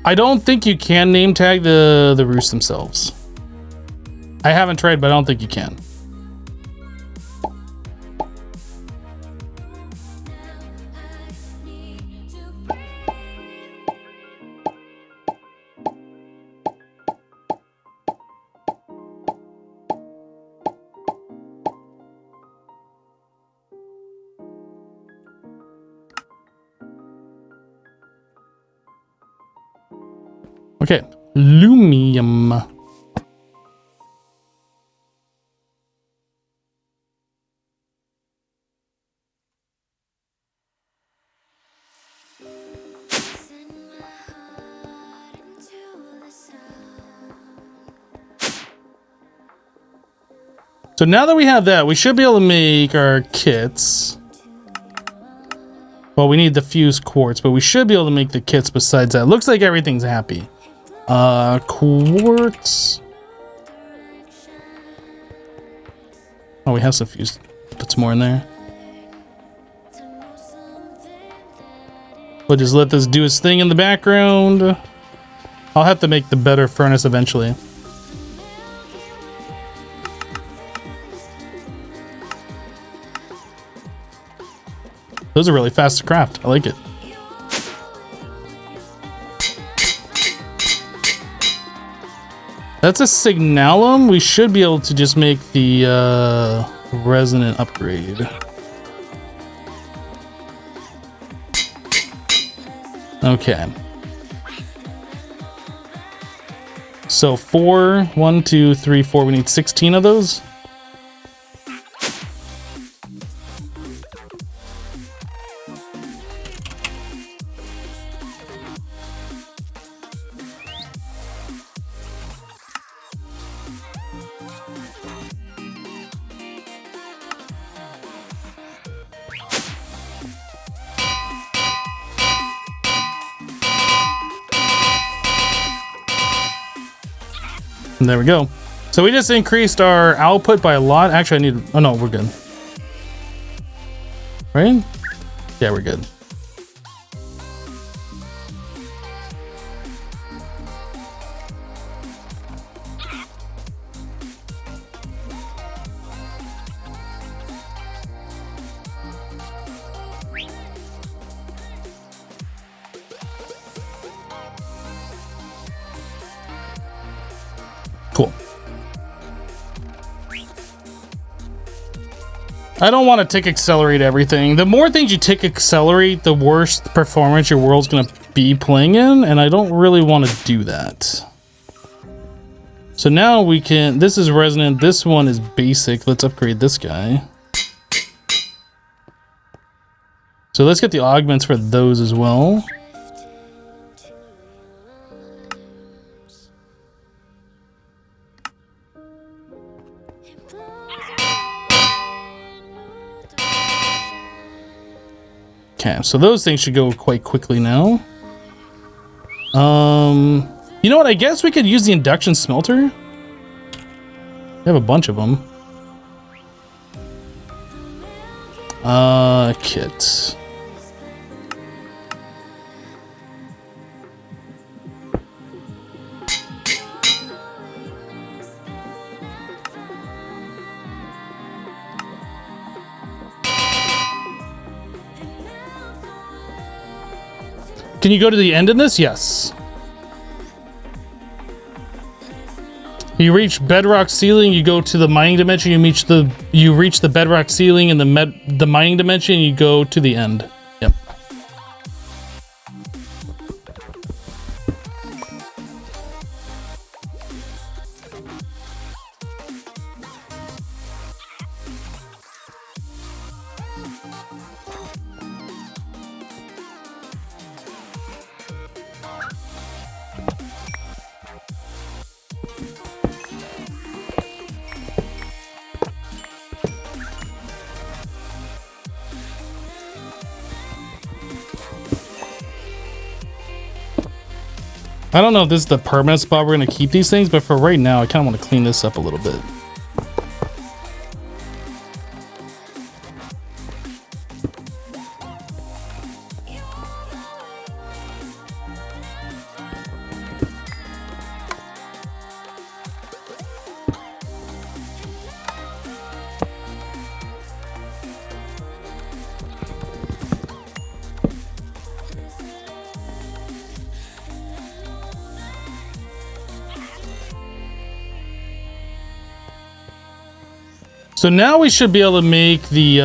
Speaker 1: I don't think you can name tag the roosts themselves. I haven't tried, but I don't think you can. Okay, lumium. So now that we have that, we should be able to make our kits. Well, we need the fused quartz, but we should be able to make the kits besides that. Looks like everything's happy. Quartz. Oh, we have some fused. Put some more in there. We'll just let this do its thing in the background. I'll have to make the better furnace eventually. Those are really fast to craft. I like it. That's a signalum. We should be able to just make the resonant upgrade. Okay. So 4, 1, 2, 3, 4. We need 16 of those. And there we go. So we just increased our output by a lot. Actually, I need... Oh, no, we're good. Right? Yeah, we're good. Cool. I don't want to tick accelerate everything. The more things you tick accelerate, the worse performance your world's going to be playing in, and I don't really want to do that. So now we can, this is resonant, this one is basic. Let's upgrade this guy. So let's get the augments for those as well. Okay, so those things should go quite quickly now. You know what? I guess we could use the induction smelter. We have a bunch of them. Kits. Can you go to the end in this? Yes. You reach bedrock ceiling, you go to the mining dimension, you reach the bedrock ceiling in the mining dimension, you go to the end. Yep. I don't know if this is the permanent spot we're going to keep these things, but for right now, I kind of want to clean this up a little bit. So now we should be able to make the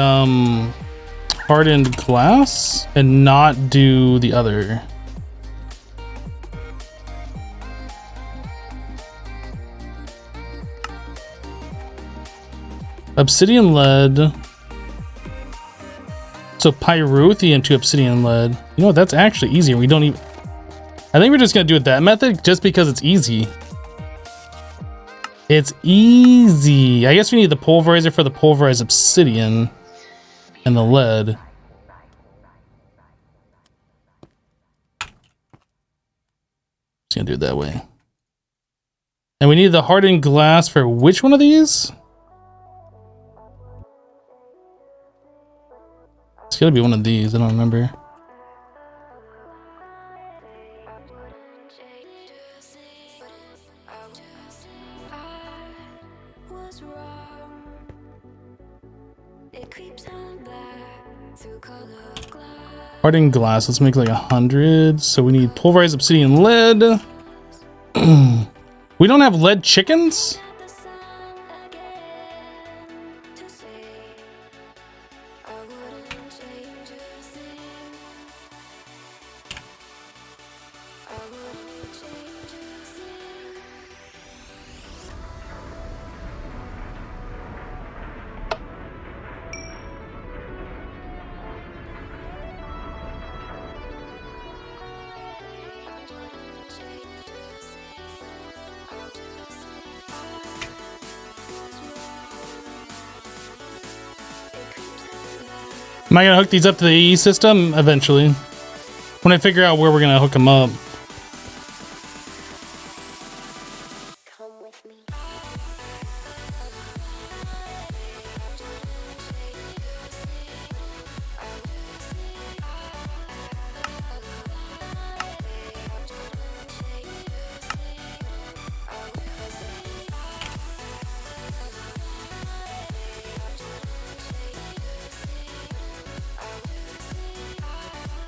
Speaker 1: hardened glass and not do the other. Obsidian lead. So pyrotheum to obsidian lead. You know what? That's actually easier. We don't even... I think we're just going to do it that method just because it's easy. It's easy. I guess we need the pulverizer for the pulverized obsidian and the lead. Just gonna do it that way. And we need the hardened glass for which one of these? It's gotta be one of these. I don't remember. Hardened glass, let's make like 100. So we need pulverized obsidian lead. We don't have lead chickens? Am I gonna hook these up to the AE system eventually? When I figure out where we're gonna hook them up.
Speaker 3: Come with me.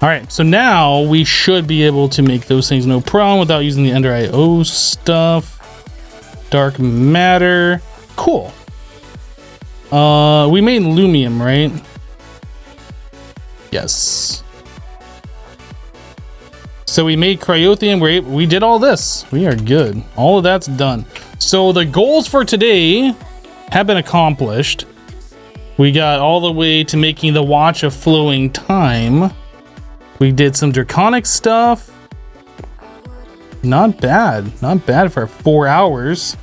Speaker 1: All right, so now we should be able to make those things no problem without using the Ender IO stuff. Dark matter, cool. We made Lumium, right? Yes. So we made Cryothium. We did all this. We are good. All of that's done. So the goals for today have been accomplished. We got all the way to making the Watch of Flowing Time. We did some Draconic stuff. Not bad. Not bad for 4 hours.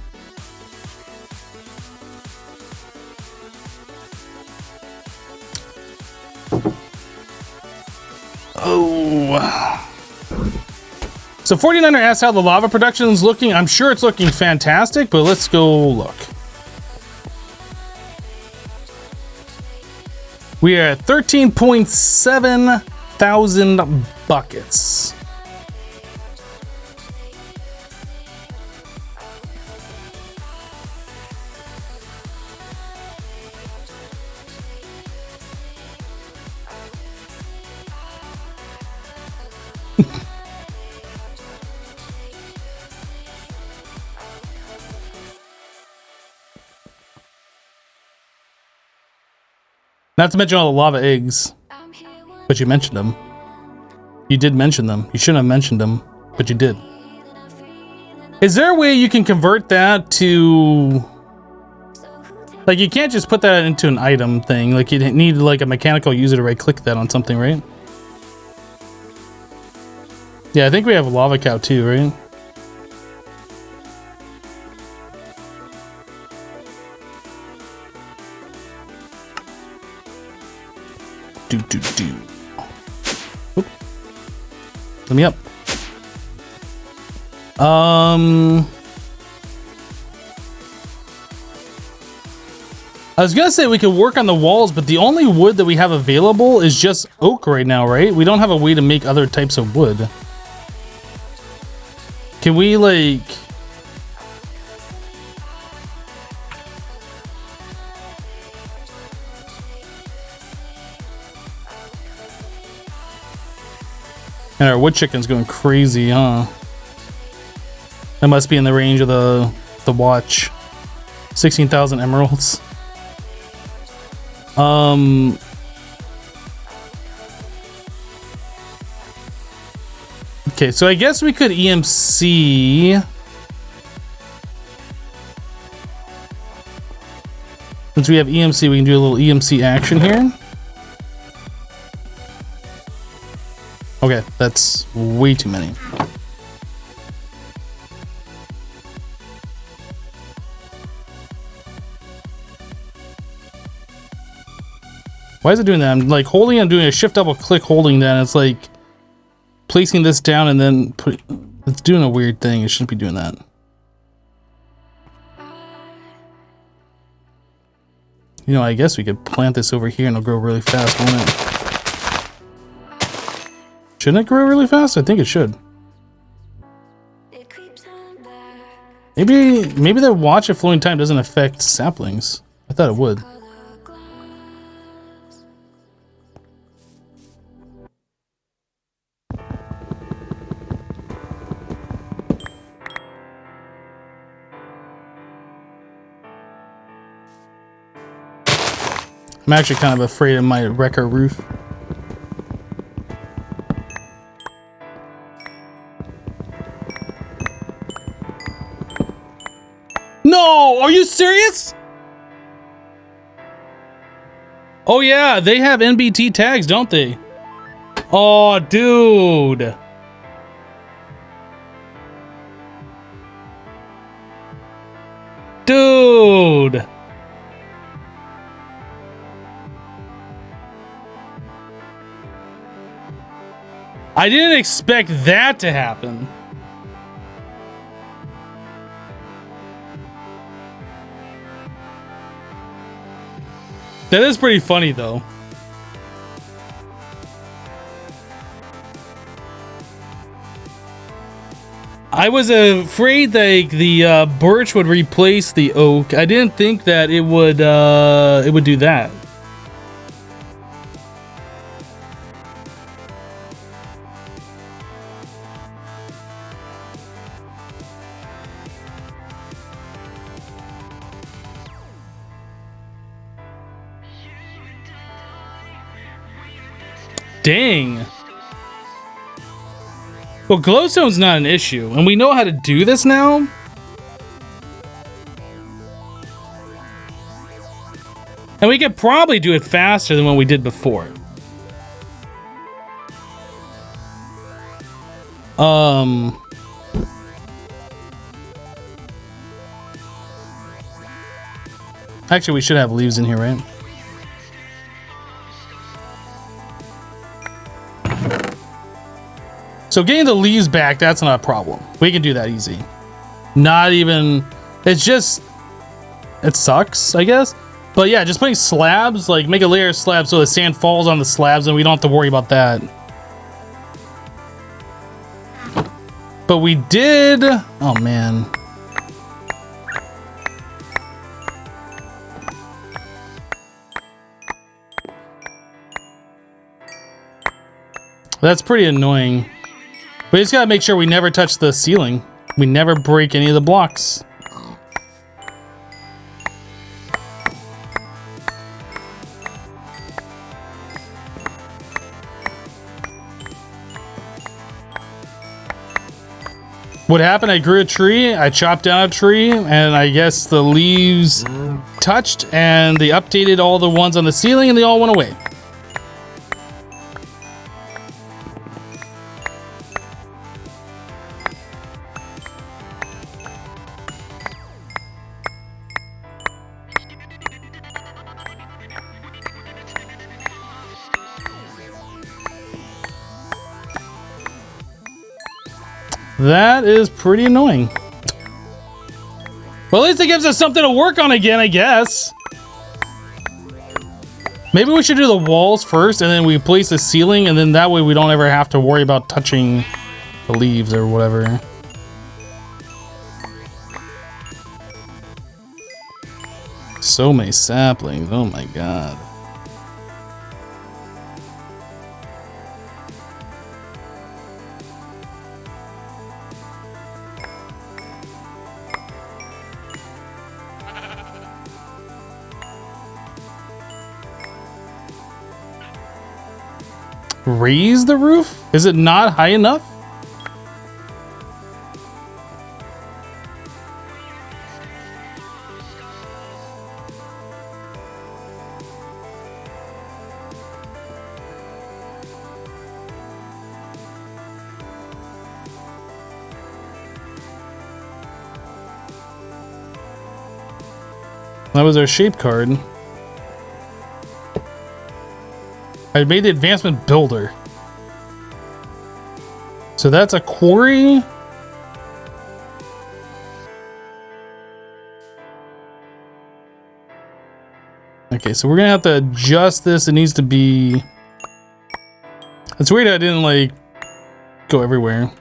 Speaker 1: Oh. So 49er asked how the lava production is looking. I'm sure it's looking fantastic, but let's go look. We are at 13.7 thousand buckets. Not to mention all the lava eggs, but you mentioned them. You did mention them. You shouldn't have mentioned them, but you did. Is there a way you can convert that to... Like, you can't just put that into an item thing. Like, you need, like, a mechanical user to right-click that on something, right? Yeah, I think we have a lava cow too, right? Oop. Let me up. I was gonna say we could work on the walls, but the only wood that we have available is just oak right now, right? We don't have a way to make other types of wood. Can we, like... And our wood chicken's going crazy, huh? That must be in the range of the watch. 16,000 emeralds. Okay, so I guess we could EMC. Since we have EMC, we can do a little EMC action here. Okay, that's way too many. Why is it doing that? I'm like holding, I'm doing a shift double click holding that, and it's like placing this down and then it's doing a weird thing. It shouldn't be doing that. You know, I guess we could plant this over here and it'll grow really fast, won't it? Shouldn't it grow really fast? I think it should. Maybe the watch of flowing time doesn't affect saplings. I thought it would. I'm actually kind of afraid it might wreck our roof. No! Are you serious? Oh yeah, they have NBT tags, don't they? Oh, dude. Dude. I didn't expect that to happen. That is pretty funny, though. I was afraid that the birch would replace the oak. I didn't think that it would do that. Dang. Well, glowstone's not an issue, and we know how to do this now. And we could probably do it faster than what we did before. Actually, we should have leaves in here, right? So getting the leaves back, that's not a problem. We can do that easy. Not even, it's just, it sucks, I guess. But yeah, just putting slabs, like make a layer of slabs so the sand falls on the slabs and we don't have to worry about that. But we did, oh man. That's pretty annoying. We just gotta make sure we never touch the ceiling. We never break any of the blocks. What happened? I grew a tree, I chopped down a tree, and I guess the leaves touched and they updated all the ones on the ceiling and they all went away. That is pretty annoying. Well, at least it gives us something to work on again, I guess. Maybe we should do the walls first, and then we place the ceiling, and then that way we don't ever have to worry about touching the leaves or whatever. So many saplings, oh my god. Raise the roof? Is it not high enough? That was our shape card. I made the advancement builder. So that's a quarry. Okay, so we're gonna have to adjust this. It needs to be... It's weird I didn't like go everywhere.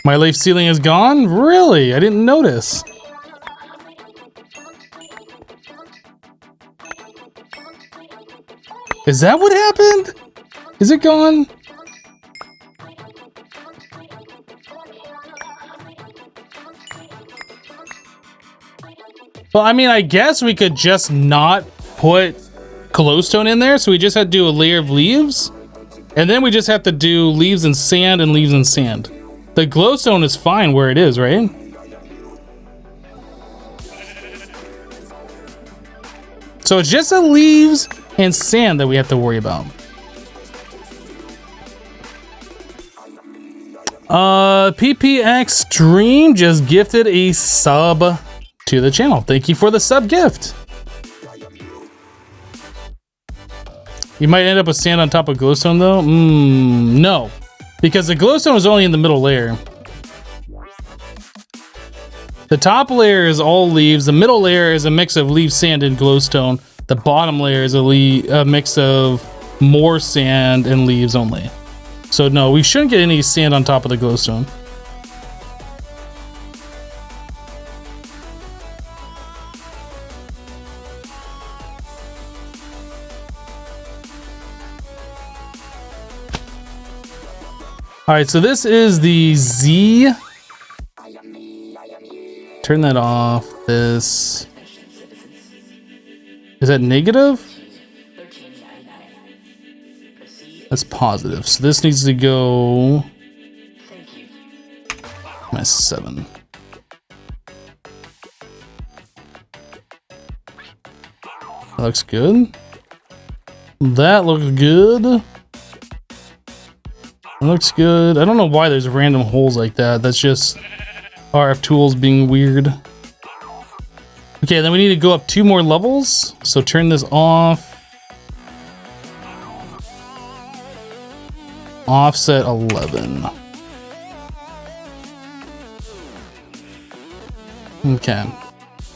Speaker 1: My leaf ceiling is gone? Really? I didn't notice. Is that what happened? Is it gone? Well, I mean, I guess we could just not put glowstone in there, so we just had to do a layer of leaves, and then we just have to do leaves and sand and leaves and sand. The glowstone is fine where it is, right? So it's just the leaves and sand that we have to worry about. PPX Dream just gifted a sub to the channel. Thank you for the sub gift. You might end up with sand on top of glowstone though. No, because the glowstone is only in the middle layer. The top layer is all leaves. The middle layer is a mix of leaf, sand, and glowstone. The bottom layer is a mix of more sand and leaves only. So no, we shouldn't get any sand on top of the glowstone. All right, so this is the Z turn that off. This is that negative? That's positive. So this needs to go -7. That looks good. That looks good. That looks good. I don't know why there's random holes like that. That's just RF tools being weird. Okay, then we need to go up 2 more levels. So turn this off. Offset 11. Okay.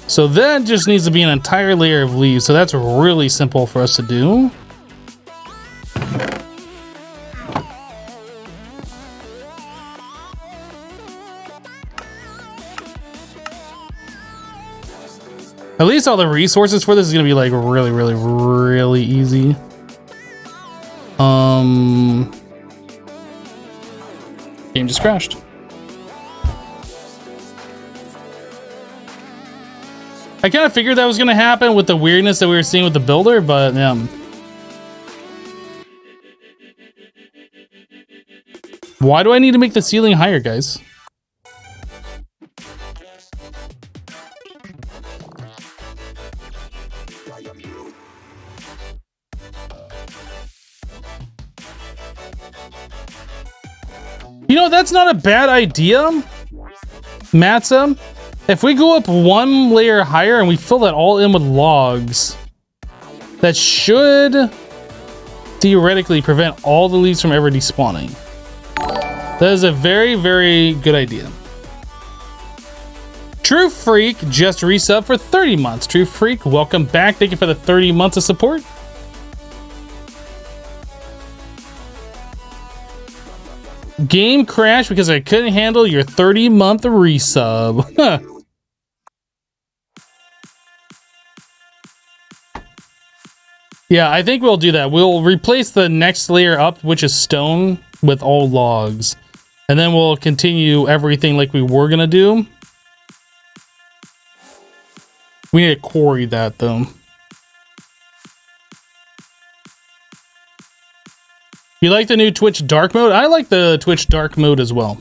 Speaker 1: So that just needs to be an entire layer of leaves. So that's really simple for us to do. At least all the resources for this is gonna be like really easy. Game just crashed. I kind of figured that was gonna happen with the weirdness that we were seeing with the builder, but yeah. Why do I need to make the ceiling higher, guys? You know, that's not a bad idea, Matza. If we go up 1 layer higher and we fill that all in with logs, that should theoretically prevent all the leaves from ever despawning. That is a very good idea. True Freak just resubbed for 30 months. True Freak, welcome back. Thank you for the 30 months of support. Game crashed because I couldn't handle your 30-month resub. Huh. Yeah, I think we'll do that. We'll replace the next layer up, which is stone, with all logs. And then we'll continue everything like we were gonna do. We need to quarry that, though. You like the new Twitch dark mode? I like the Twitch dark mode as well.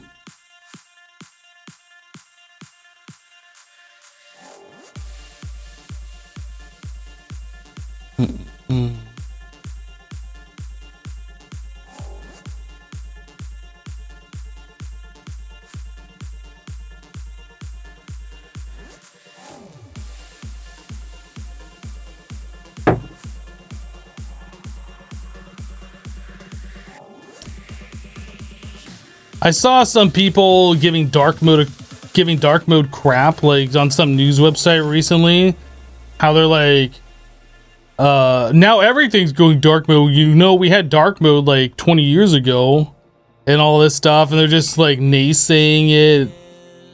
Speaker 1: I saw some people giving dark mode crap, like on some news website recently. How they're like, now everything's going dark mode. You know, we had dark mode like 20 years ago, and all this stuff, and they're just like naysaying it,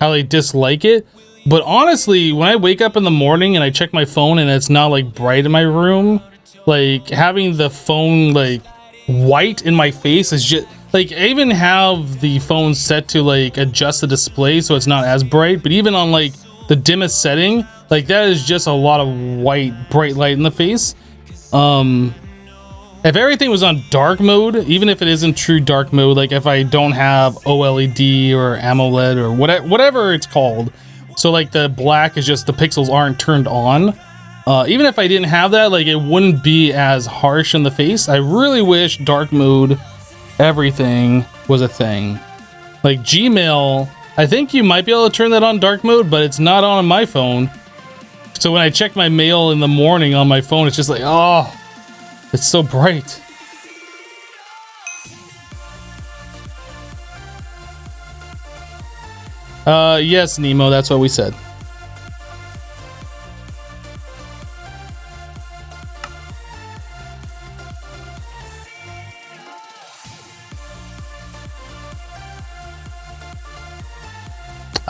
Speaker 1: how they dislike it. But honestly, when I wake up in the morning and I check my phone and it's not like bright in my room, like having the phone like white in my face is just like, I even have the phone set to like adjust the display so it's not as bright, but even on like the dimmest setting, like that is just a lot of white bright light in the face. If everything was on dark mode, even if it isn't true dark mode, like if I don't have OLED or AMOLED or whatever it's called, so like the black is just the pixels aren't turned on, even if I didn't have that, like it wouldn't be as harsh in the face. I really wish dark mode everything was a thing. Like Gmail, I think you might be able to turn that on dark mode, but it's not on my phone. So when I check my mail in the morning on my phone, it's just like, oh, it's so bright. Yes, Nemo, that's what we said.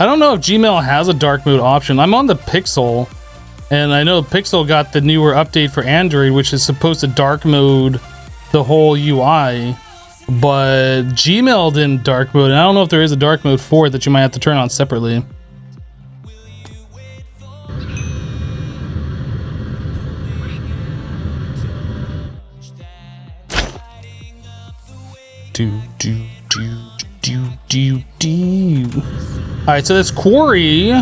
Speaker 1: I don't know if Gmail has a dark mode option. I'm on the Pixel, and I know Pixel got the newer update for Android, which is supposed to dark mode the whole UI, but Gmail didn't dark mode, and I don't know if there is a dark mode for it that you might have to turn on separately. Alright, so this quarry,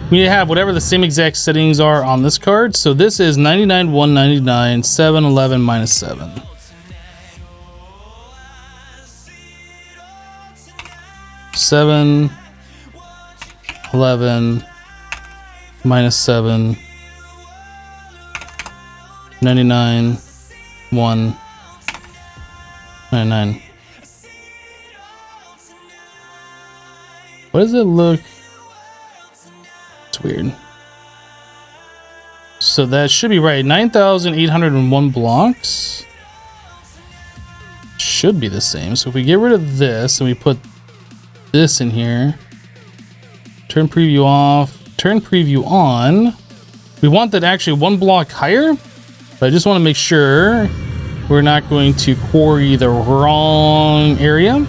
Speaker 1: we need to have whatever the same exact settings are on this card. So this is 99, 199, 7, 11, minus 7. Seven, 11, minus 7, 99, 1, 99. What does it look? It's weird. So that should be right. 9,801 blocks. Should be the same. So if we get rid of this and we put this in here, turn preview off, turn preview on. We want that actually one block higher, but I just want to make sure we're not going to quarry the wrong area.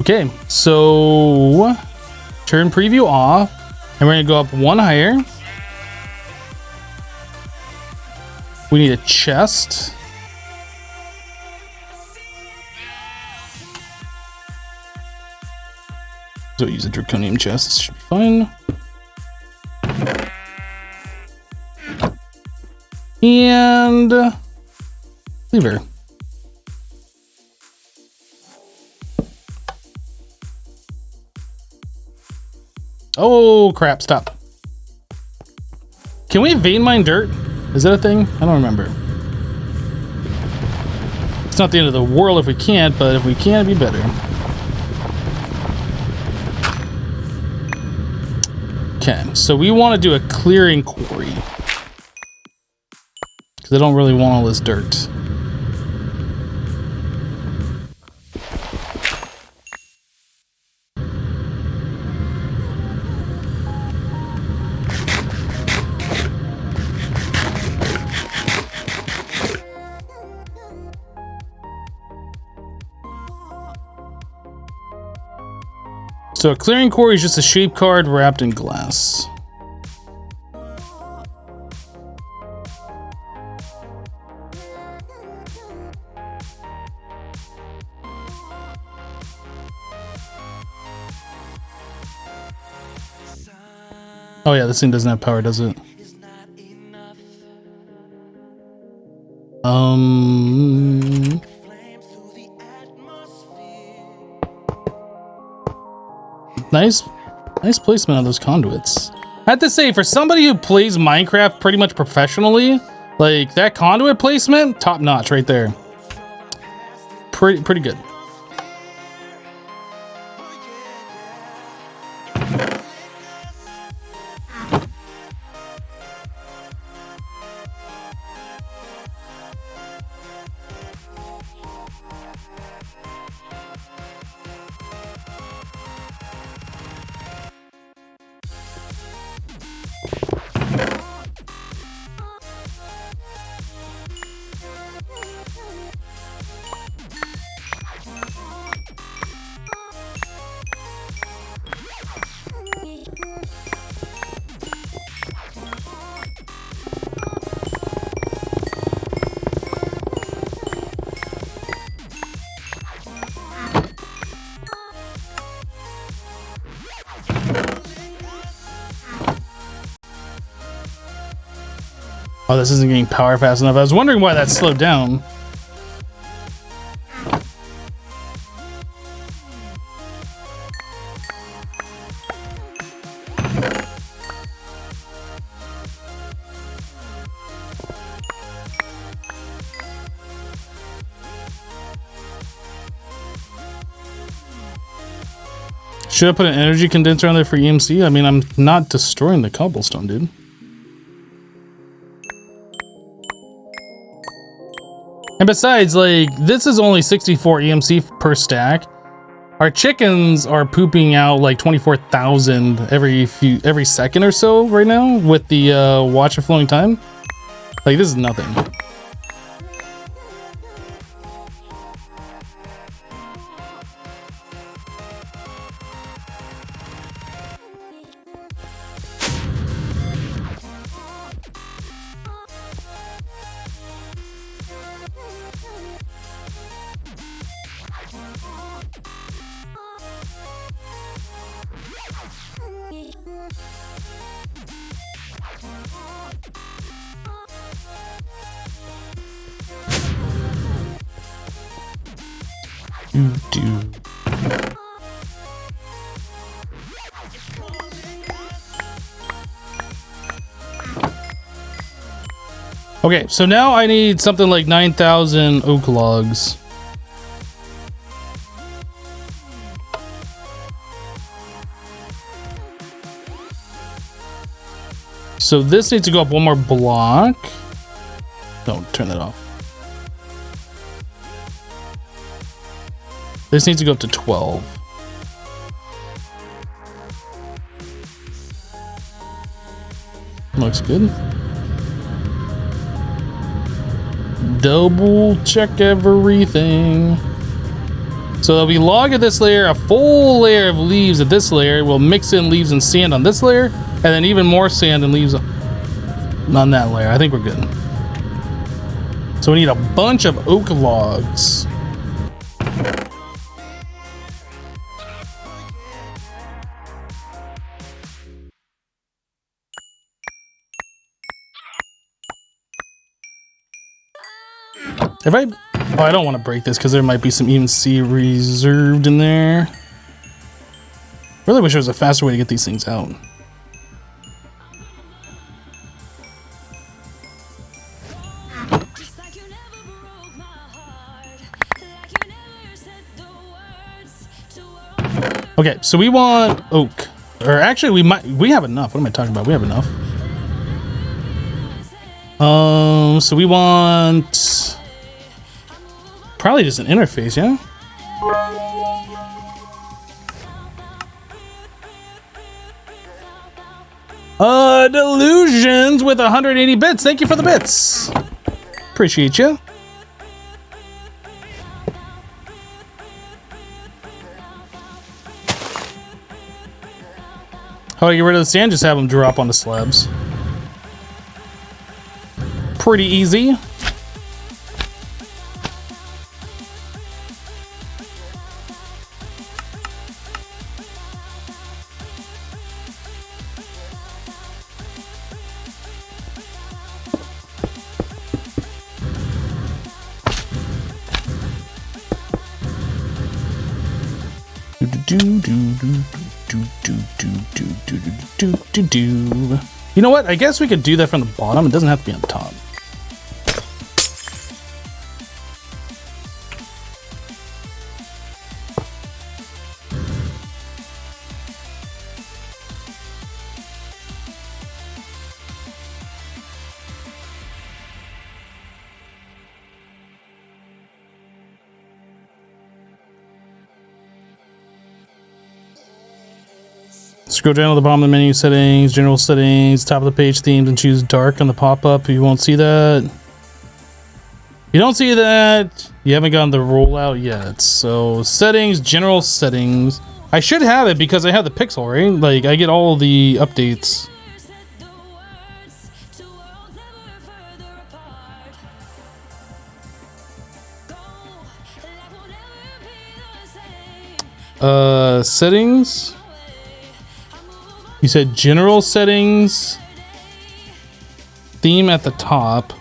Speaker 1: Okay, so turn preview off, and we're gonna go up one higher. We need a chest. So use a draconium chest. This should be fine. And lever. Oh crap, stop. Can we vein mine dirt? Is that a thing? I don't remember. It's not the end of the world if we can't, but if we can, it'd be better. Okay, so we want to do a clearing quarry. Because I don't really want all this dirt. So a clearing quarry is just a shape card wrapped in glass. Oh yeah, this thing doesn't have power, does it? Nice placement on those conduits. I have to say, for somebody who plays Minecraft pretty much professionally, like that conduit placement, top notch right there. Pretty good. Oh, this isn't getting power fast enough. I was wondering why that slowed down. Should I put an energy condenser on there for EMC? I mean, I'm not destroying the cobblestone, dude. And besides, like, this is only 64 EMC per stack. Our chickens are pooping out like 24,000 every second or so right now with the watch of flowing time. Like, this is nothing. do. Okay, so now I need something like 9,000 oak logs. So this needs to go up one more block. Don't turn that off. This needs to go up to 12. Looks good. Double check everything. So there'll be log at this layer, a full layer of leaves at this layer. We'll mix in leaves and sand on this layer, and then even more sand and leaves on that layer. I think we're good. So we need a bunch of oak logs. If I... Oh, I don't want to break this because there might be some EMC reserved in there. Really wish there was a faster way to get these things out. Okay, so we want oak. Or actually, we have enough. What am I talking about? We have enough. So we want... Probably just an interface, yeah? Delusions with 180 bits. Thank you for the bits. Appreciate you. How do I get rid of the sand? Just have them drop on the slabs. Pretty easy. You know what? I guess we could do that from the bottom. It doesn't have to be on top. Scroll down to the bottom of the menu, settings, general settings, top of the page, themes, and choose dark on the pop-up. You won't see that. If you don't see that, you haven't gotten the rollout yet. So settings, general settings. I should have it because I have the pixel, right? Like I get all the updates. Settings. You said general settings, theme at the top.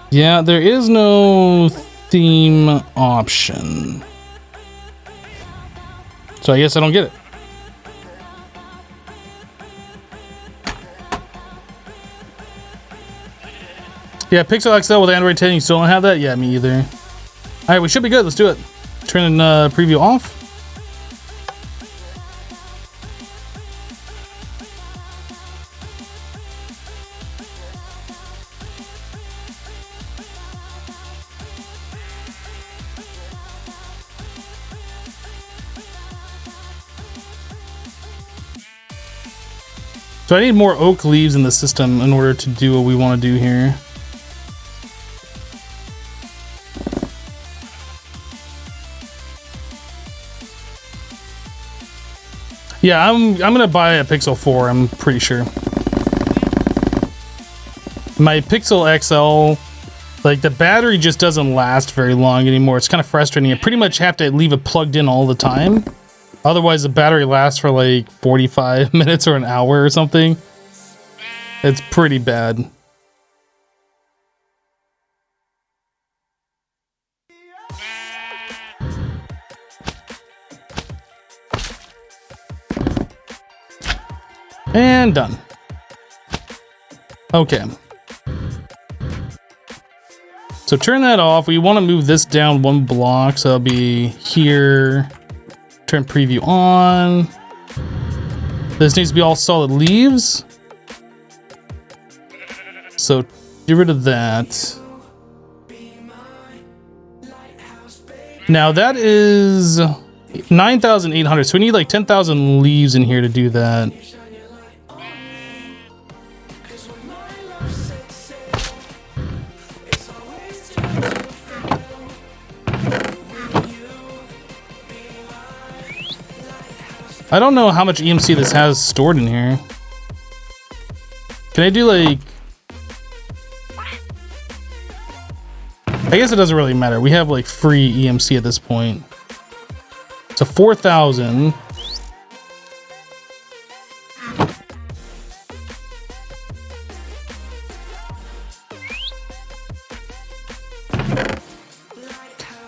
Speaker 1: Yeah, there is no theme option. So I guess I don't get it. Yeah, Pixel XL with Android 10, you still don't have that? Yeah, me either. Alright, we should be good. Let's do it. Turn preview off. So I need more oak leaves in the system in order to do what we want to do here. Yeah, I'm gonna buy a Pixel 4, I'm pretty sure. My Pixel XL, like the battery just doesn't last very long anymore. It's kind of frustrating. I pretty much have to leave it plugged in all the time. Otherwise the battery lasts for like 45 minutes or an hour or something. It's pretty bad. And done. Okay. So turn that off. We want to move this down one block. So it'll be here. Turn preview on. This needs to be all solid leaves. So get rid of that. Now that is 9,800. So we need like 10,000 leaves in here to do that. I don't know how much EMC this has stored in here. Can I do like... I guess it doesn't really matter. We have like free EMC at this point. So 4,000.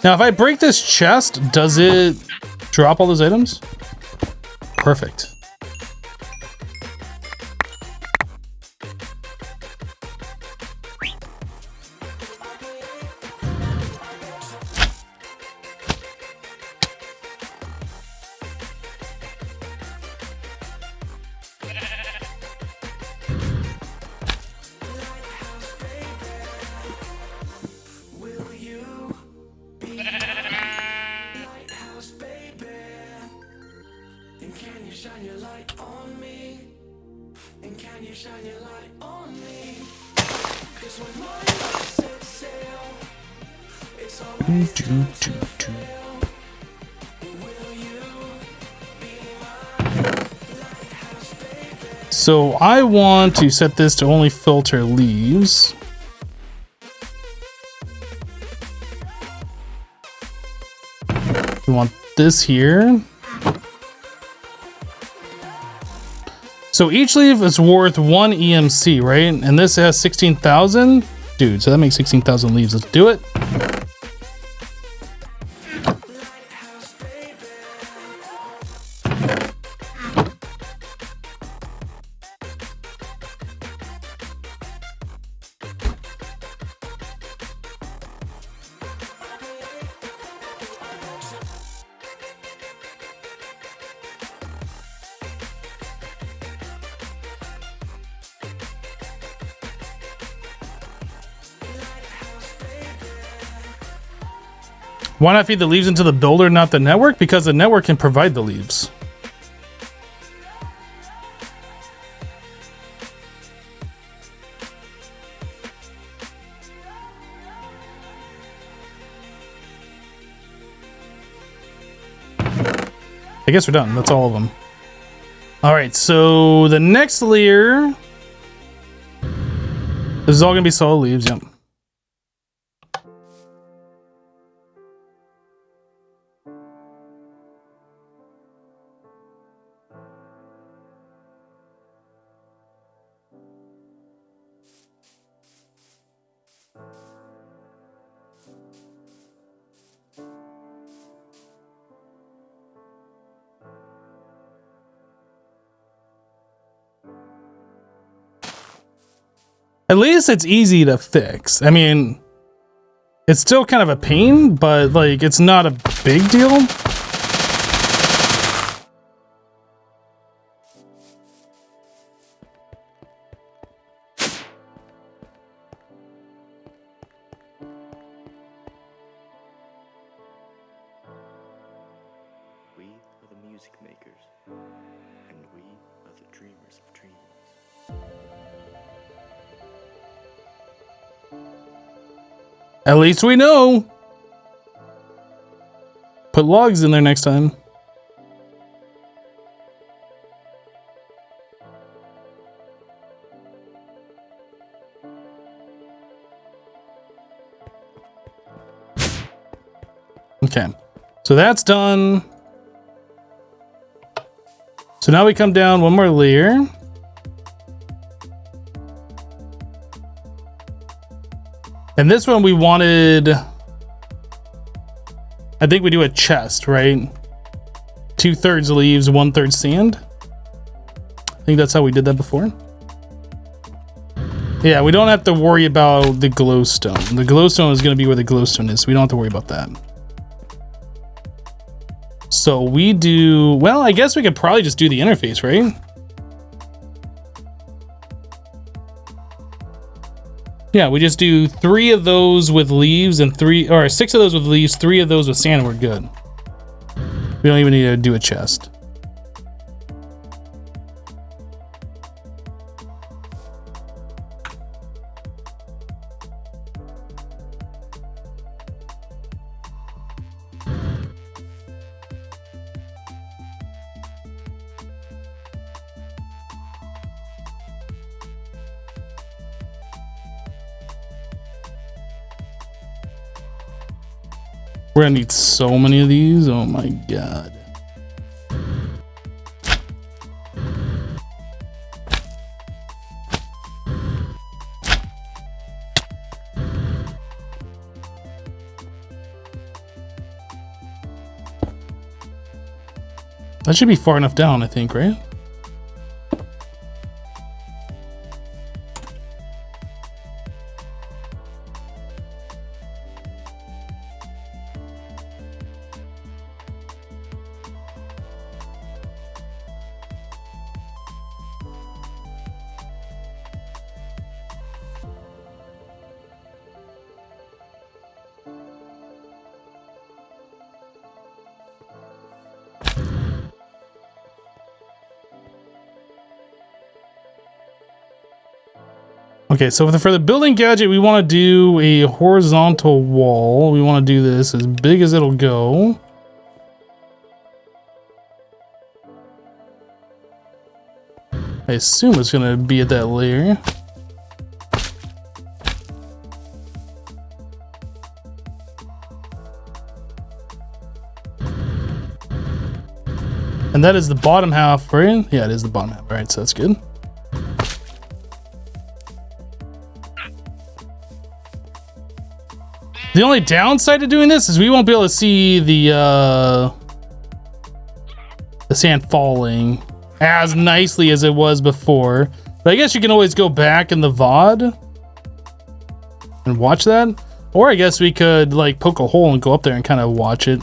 Speaker 1: Now if I break this chest, does it drop all those items? Perfect. So I want to set this to only filter leaves. We want this here. So each leaf is worth 1 EMC, right? And this has 16,000. Dude, so that makes 16,000 leaves. Let's do it. Why not feed the leaves into the builder, not the network? Because the network can provide the leaves. I guess we're done. That's all of them. All right, so the next layer. This is all gonna be solid leaves, yep. At least it's easy to fix. I mean, it's still kind of a pain, but like it's not a big deal.
Speaker 4: We are the music makers, and we are the dreamers of dreams.
Speaker 1: At least we know. Put logs in there next time. Okay, so that's done. So now we come down one more layer. And this one we wanted, I think we do a chest, right? 2/3 leaves, 1/3 sand. I think think that's how we did that before. Yeah, we don't have to worry about the glowstone. The glowstone is going to be where the glowstone is, so we don't have to worry about that. So we do... Well, I guess we could probably just do the interface, right? Yeah, we just do 3 of those with leaves and 6 of those with leaves, 3 of those with sand, and we're good. We don't even need to do a chest. We're gonna need so many of these. Oh my god. That should be far enough down, I think, right? Okay, so for the building gadget, we want to do a horizontal wall. We want to do this as big as it'll go. I assume it's going to be at that layer. And that is the bottom half, right? Yeah, it is the bottom half. All right, so that's good. The only downside to doing this is we won't be able to see the sand falling as nicely as it was before. But I guess you can always go back in the VOD and watch that. Or I guess we could like poke a hole and go up there and kind of watch it.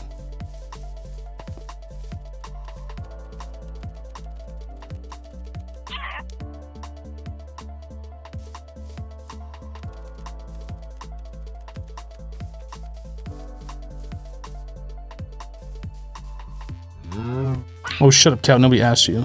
Speaker 1: Oh, shut up, cow. Nobody asked you.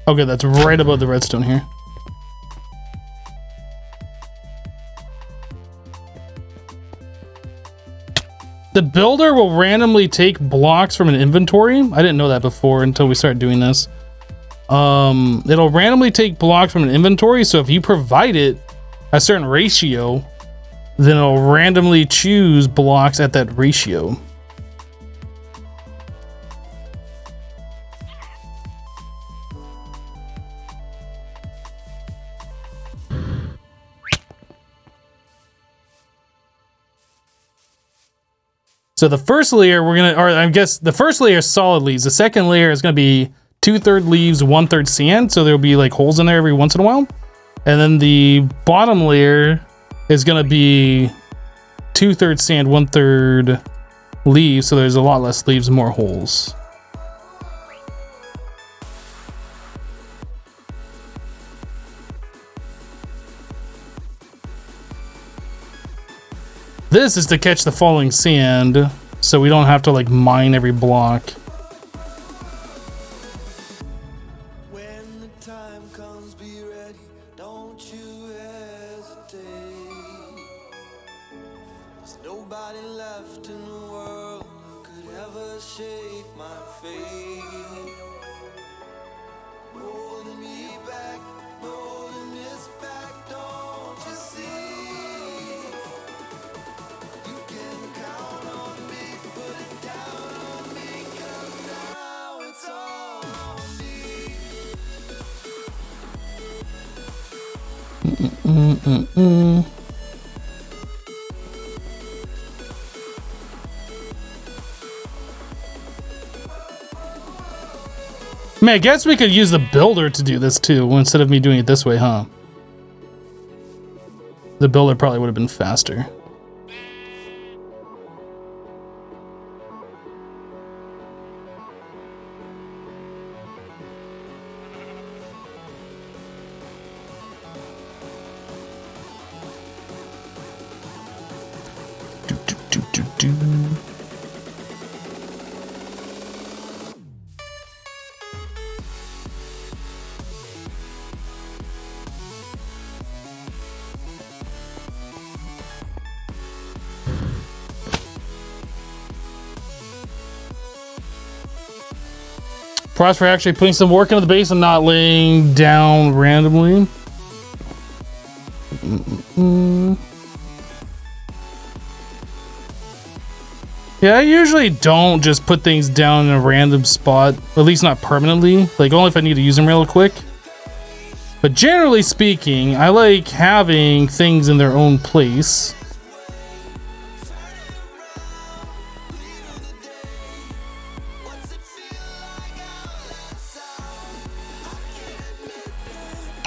Speaker 1: Okay, that's right above the redstone here. The builder will randomly take blocks from an inventory. I didn't know that before until we started doing this. It'll randomly take blocks from an inventory. So if you provide it a certain ratio, then it'll randomly choose blocks at that ratio. So the first layer I guess the first layer is solid leaves. The second layer is going to be 2/3 leaves, 1/3 sand. So there'll be like holes in there every once in a while. And then the bottom layer is going to be 2/3 sand, 1/3 leaves. So there's a lot less leaves, more holes. This is to catch the falling sand, so we don't have to like mine every block.
Speaker 5: When the time comes, be ready. Don't you hesitate. There's nobody left in the world who could ever shake my faith. Holding me back, holding this back. Don't you see? You can count on me, put it down on me, 'cause now
Speaker 1: Man, I guess we could use the builder to do this too, instead of me doing it this way, huh? The builder probably would have been faster. Do. Props for actually putting some work into the base and not laying down randomly. Yeah, I usually don't just put things down in a random spot, at least not permanently, like only if I need to use them real quick. But generally speaking, I like having things in their own place.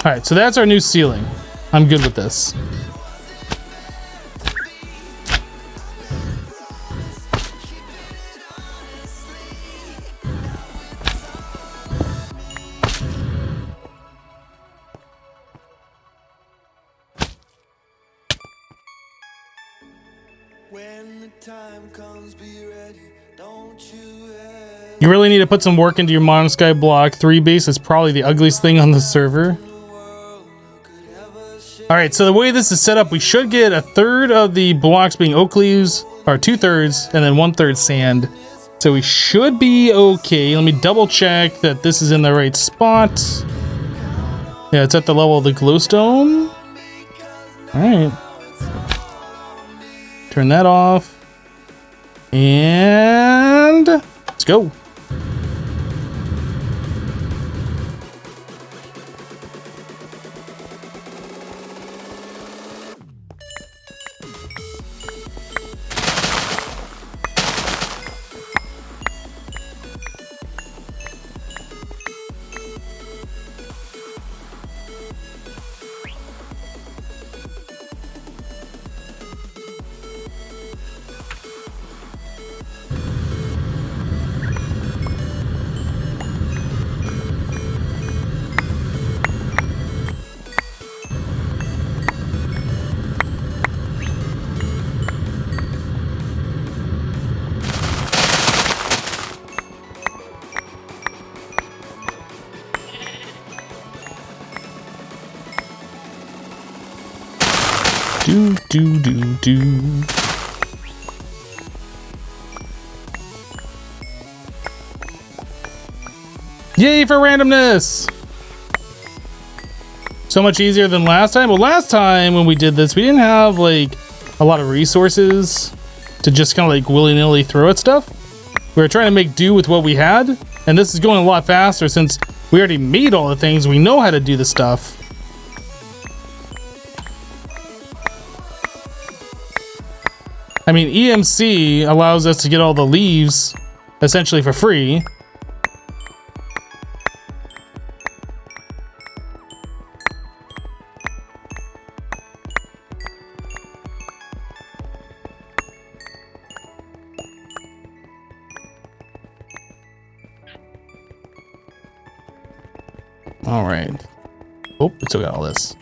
Speaker 1: Alright, so that's our new ceiling. I'm good with this.
Speaker 5: When the time comes, be ready. Don't you ever
Speaker 1: You really need to put some work into your Modern Sky Block 3 base. It's probably the ugliest thing on the server. Alright, so the way this is set up, we should get a third of the blocks being oak leaves, or 2/3, and then 1/3 sand. So we should be okay. Let me double check that this is in the right spot. Yeah, it's at the level of the glowstone. Alright. Turn that off. And let's go. Do. Yay for randomness! So much easier than last time. Well, last time when we did this, we didn't have like a lot of resources to just kind of like willy-nilly throw at stuff. We were trying to make do with what we had, and this is going a lot faster since we already made all the things. We know how to do the stuff. I mean, EMC allows us to get all the leaves essentially for free. All right. Oh, we still got all this.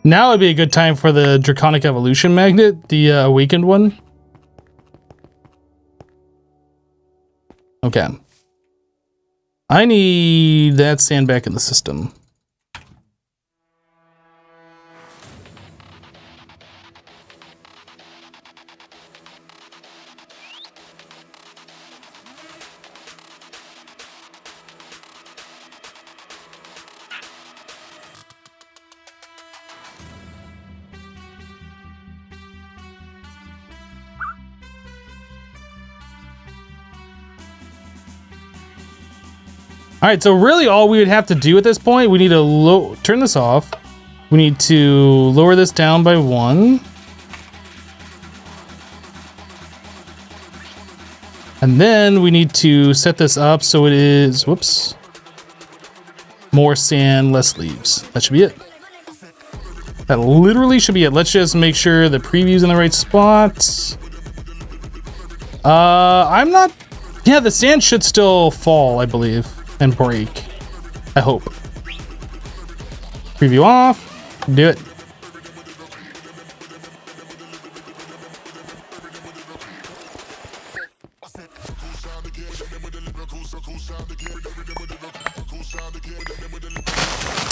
Speaker 1: Now would be a good time for the Draconic Evolution Magnet, the awakened one. Okay. I need that sand back in the system. All right, so really all we would have to do at this point, we need to turn this off. We need to lower this down by 1. And then we need to set this up so it is, whoops, more sand, less leaves. That should be it. That literally should be it. Let's just make sure the preview's in the right spot. I'm not, yeah, the sand should still fall, I believe, and break. I hope. Preview off. Do it.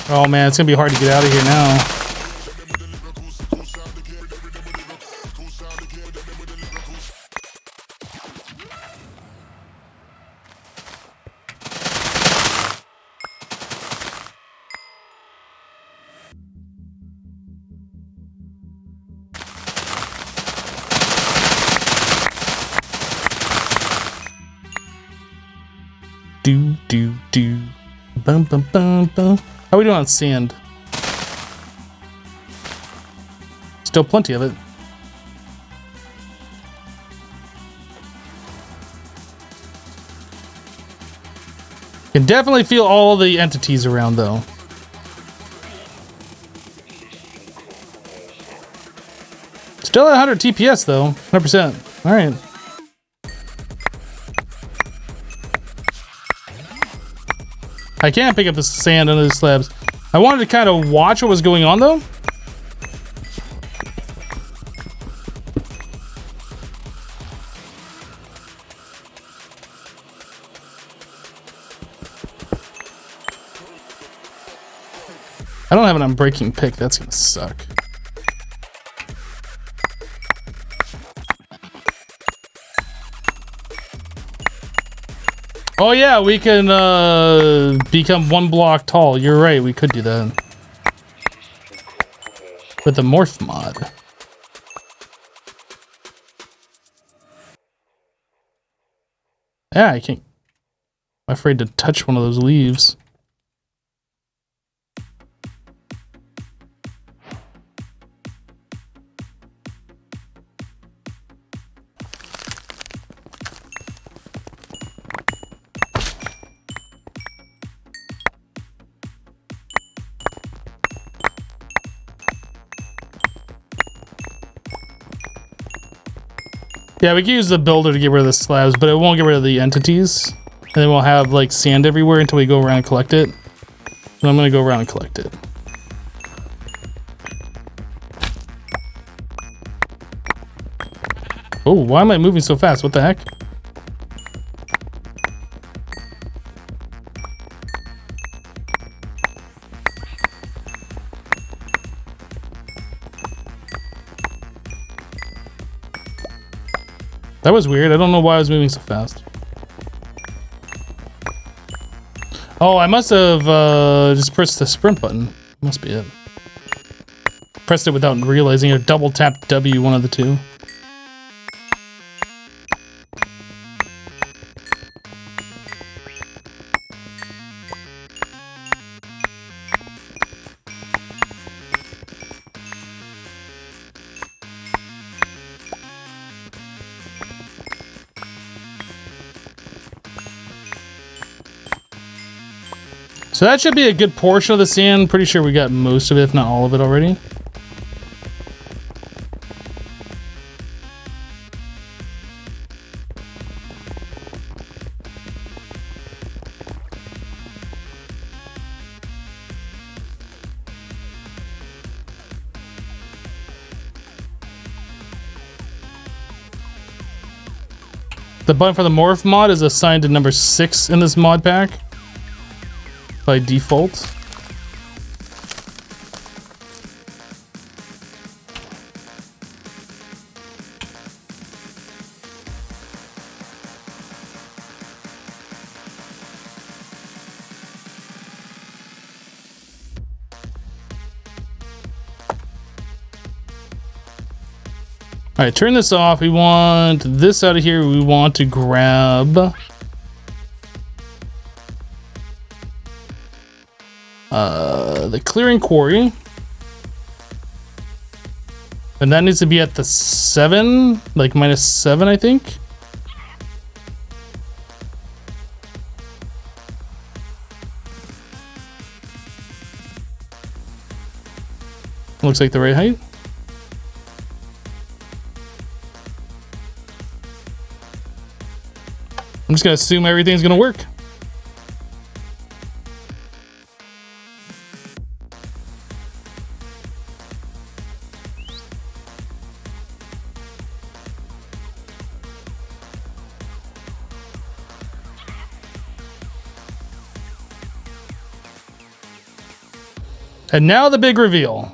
Speaker 1: Oh man, it's gonna be hard to get out of here now. Do. Bum bum bum bum. How are we doing on sand? Still plenty of it. Can definitely feel all the entities around though. Still at 100 TPS though, 100%. All right. I can't pick up the sand under the slabs. I wanted to kind of watch what was going on though. I don't have an unbreaking pick. That's gonna suck. Oh yeah, we can become 1 block tall. You're right, we could do that. With the morph mod. Yeah, I can't. I'm afraid to touch one of those leaves. Yeah, we can use the builder to get rid of the slabs, but it won't get rid of the entities. And then we'll have like sand everywhere until we go around and collect it. So I'm gonna go around and collect it. Oh, why am I moving so fast? What the heck? That was weird. I don't know why I was moving so fast. Oh, I must have just pressed the sprint button. Must be it. Pressed it without realizing, or double tapped W, one of the two. So that should be a good portion of the sand. Pretty sure we got most of it, if not all of it already. The button for the morph mod is assigned to number 6 in this mod pack. By default. All right, turn this off. We want this out of here. We want to grab The clearing quarry. And that needs to be at the 7, like -7, I think. Looks like the right height. I'm just gonna assume everything's gonna work. And now the big reveal.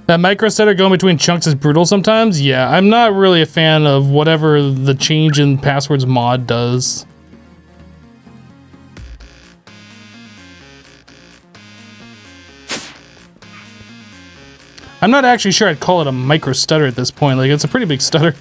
Speaker 1: That micro setter going between chunks is brutal sometimes. Yeah, I'm not really a fan of whatever the change in passwords mod does. I'm not actually sure I'd call it a micro stutter at this point. Like, it's a pretty big stutter.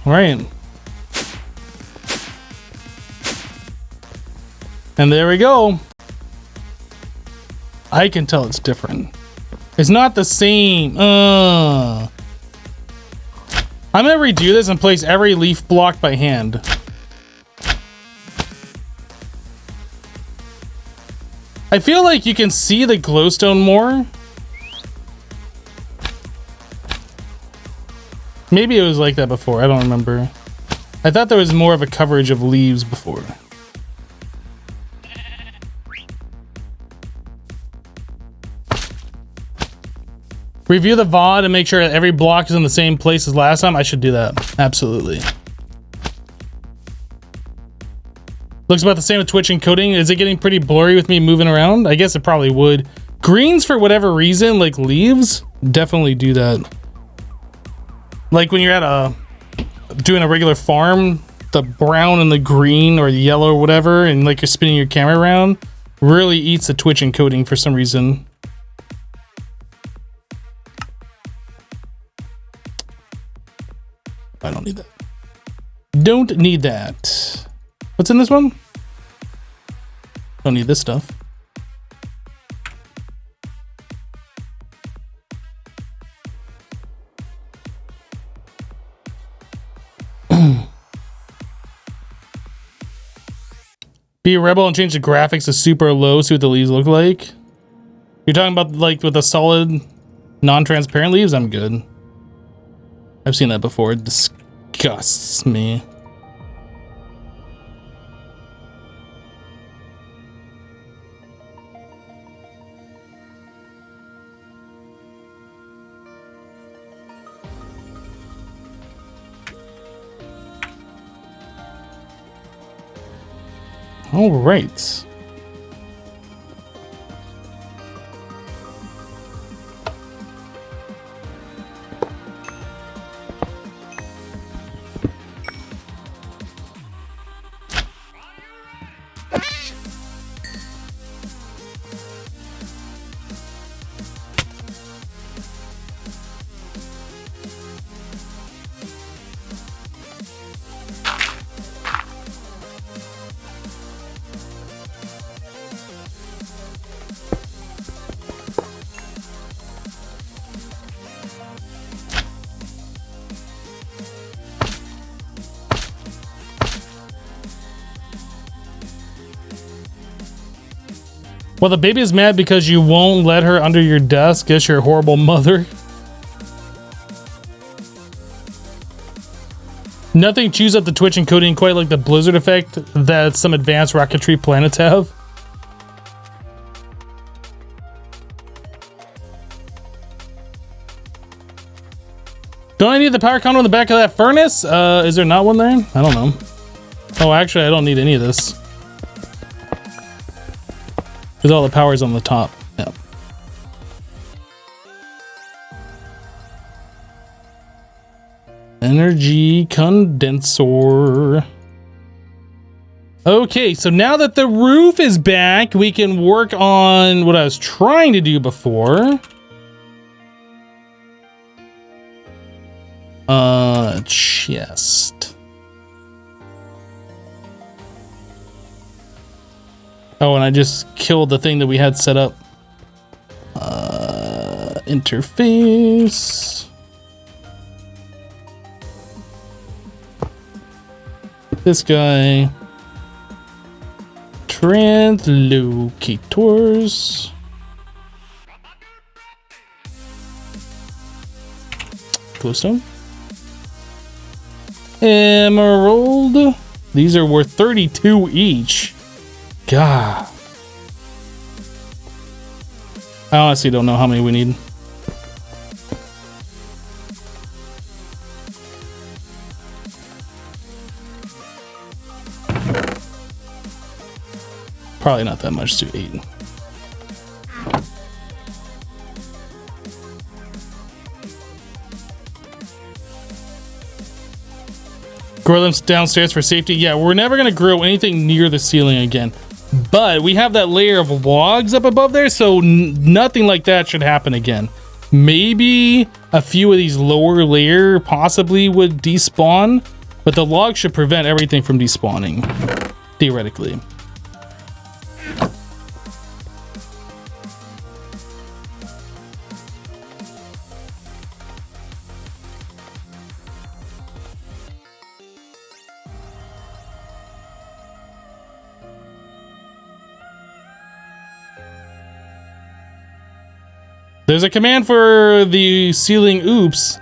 Speaker 1: Right. And there we go. I can tell it's different. It's not the same. I'm gonna redo this and place every leaf block by hand. I feel like you can see the glowstone more. Maybe it was like that before. I don't remember. I thought there was more of a coverage of leaves before. Review the VOD and make sure every block is in the same place as last time. I should do that. Absolutely. Looks about the same with Twitch encoding. Is it getting pretty blurry with me moving around? I guess it probably would. Greens, for whatever reason, like leaves, definitely do that. Like when you're at doing a regular farm, the brown and the green or the yellow or whatever, and like you're spinning your camera around, really eats the Twitch encoding for some reason. I don't need that. Don't need that. What's in this one? Don't need this stuff. Be a rebel and change the graphics to super low, see what the leaves look like. You're talking about like with the solid, non-transparent leaves? I'm good. I've seen that before. It disgusts me. All right. Well, the baby is mad because you won't let her under your desk. Guess you're a horrible mother. Nothing chews up the Twitch encoding quite like the blizzard effect that some advanced rocketry planets have. Don't I need the power counter on the back of that furnace? Is there not one there? I don't know. Oh, actually, I don't need any of this. Because all the power's on the top. Yeah. Energy condenser. Okay, so now that the roof is back, we can work on what I was trying to do before. Chest. Oh, and I just killed the thing that we had set up. Interface. This guy. Translocators. Glowstone. Emerald. These are worth 32 each. God. I honestly don't know how many we need. Probably not that much to eat. Grow them downstairs for safety. Yeah, we're never going to grow anything near the ceiling again. But we have that layer of logs up above there, so nothing like that should happen again. Maybe a few of these lower layer possibly would despawn, but the logs should prevent everything from despawning, theoretically. There's a command for the ceiling. Oops.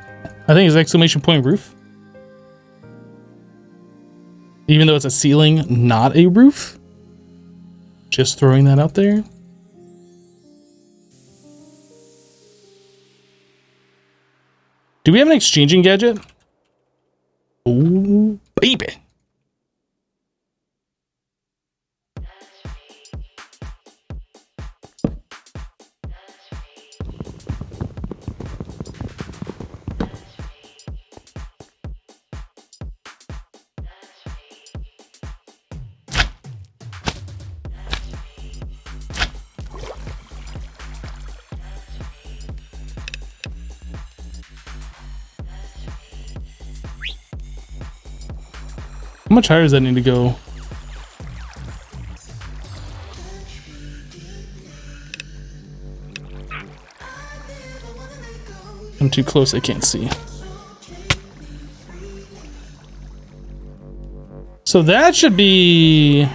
Speaker 1: I think it's exclamation point roof. Even though it's a ceiling, not a roof. Just throwing that out there. Do we have an exchanging gadget? Oh, baby. How much higher does that need to go? I'm too close, I can't see. So that should be... I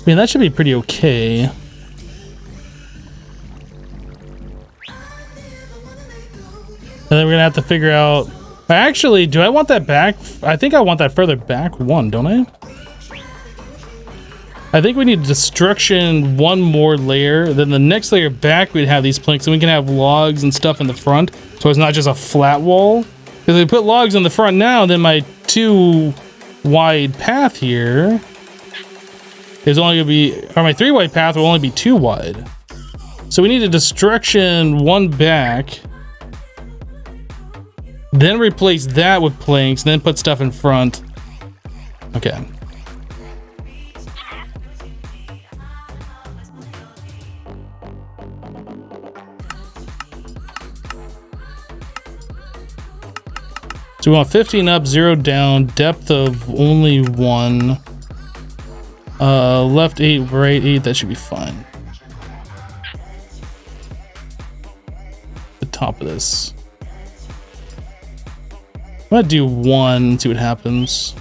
Speaker 1: mean, that should be pretty okay. And then we're gonna have to figure out... Actually, do I want that back? I think I want that further back one, don't I? I think we need destruction one more layer. Then the next layer back, we'd have these planks, and we can have logs and stuff in the front, so it's not just a flat wall. If we put logs in the front now, then my 2 wide path here is only gonna be, or my 3 wide path will only be 2 wide. So we need a destruction one back. Then replace that with planks, and then put stuff in front. Okay. So we want 15 up, 0 down, depth of only 1. Left 8, right 8, that should be fine. The top of this. I'm gonna do 1 and see what happens.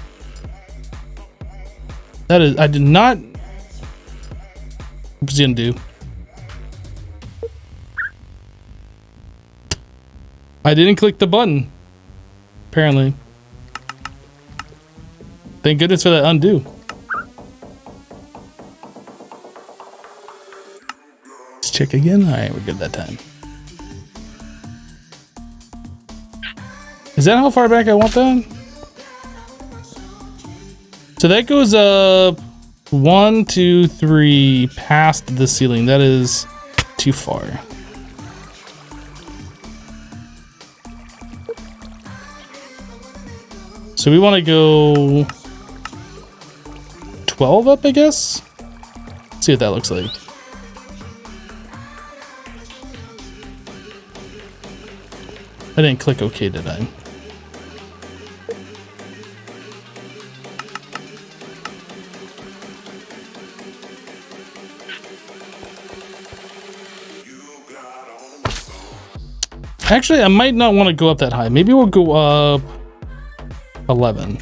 Speaker 1: That is, I did not What's he gonna do? I didn't click the button. Apparently. Thank goodness for that undo. Let's check again. Alright, we're good that time. Is that how far back I want that? So that goes up 1, 2, 3 past the ceiling. That is too far. So we want to go 12 up, I guess? Let's see what that looks like. I didn't click OK, did I? Actually, I might not want to go up that high. Maybe we'll go up 11.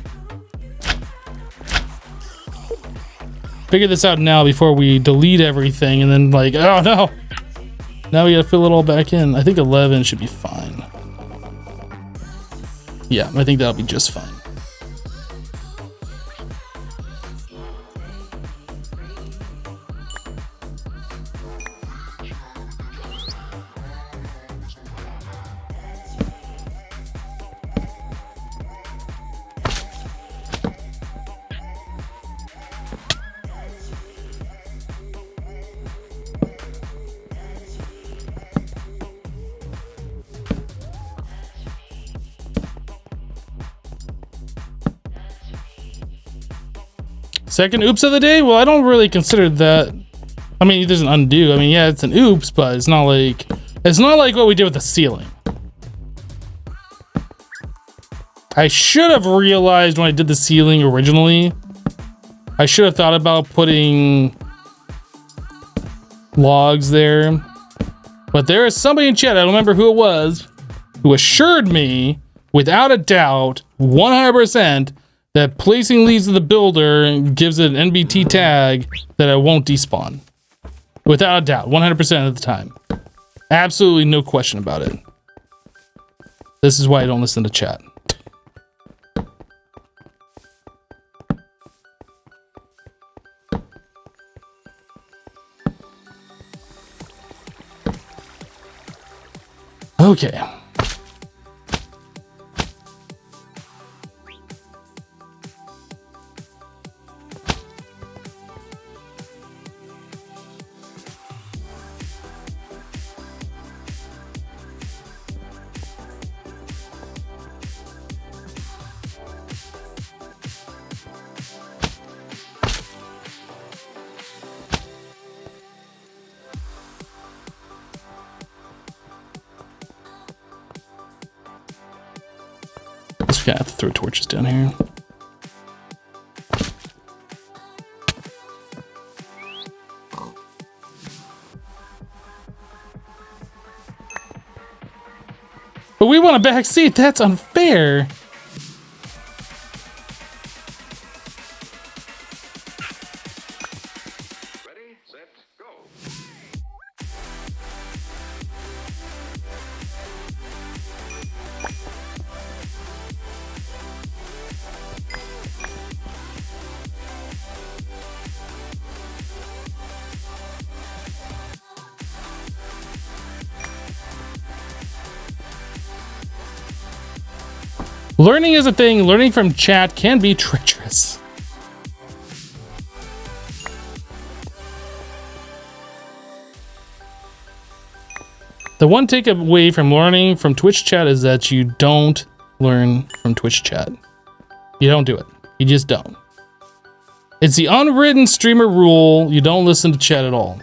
Speaker 1: Figure this out now before we delete everything and then like, oh no! Now we gotta fill it all back in. I think 11 should be fine. Yeah, I think that'll be just fine. Second oops of the day? Well, I don't really consider that. I mean, there's an undo. I mean, yeah, it's an oops, but it's not like what we did with the ceiling. I should have realized when I did the ceiling originally. I should have thought about putting logs there. But there is somebody in chat, I don't remember who it was, who assured me, without a doubt, 100%, that placing leads to the builder gives it an NBT tag that I won't despawn. Without a doubt, 100% of the time. Absolutely no question about it. This is why I don't listen to chat. Okay. We're gonna have to throw torches down here. But we want a back seat. That's unfair.
Speaker 2: Ready, set, go.
Speaker 1: Learning is a thing. Learning from chat can be treacherous. The one takeaway from learning from Twitch chat is that you don't learn from Twitch chat. You don't do it. You just don't. It's the unwritten streamer rule. You don't listen to chat at all.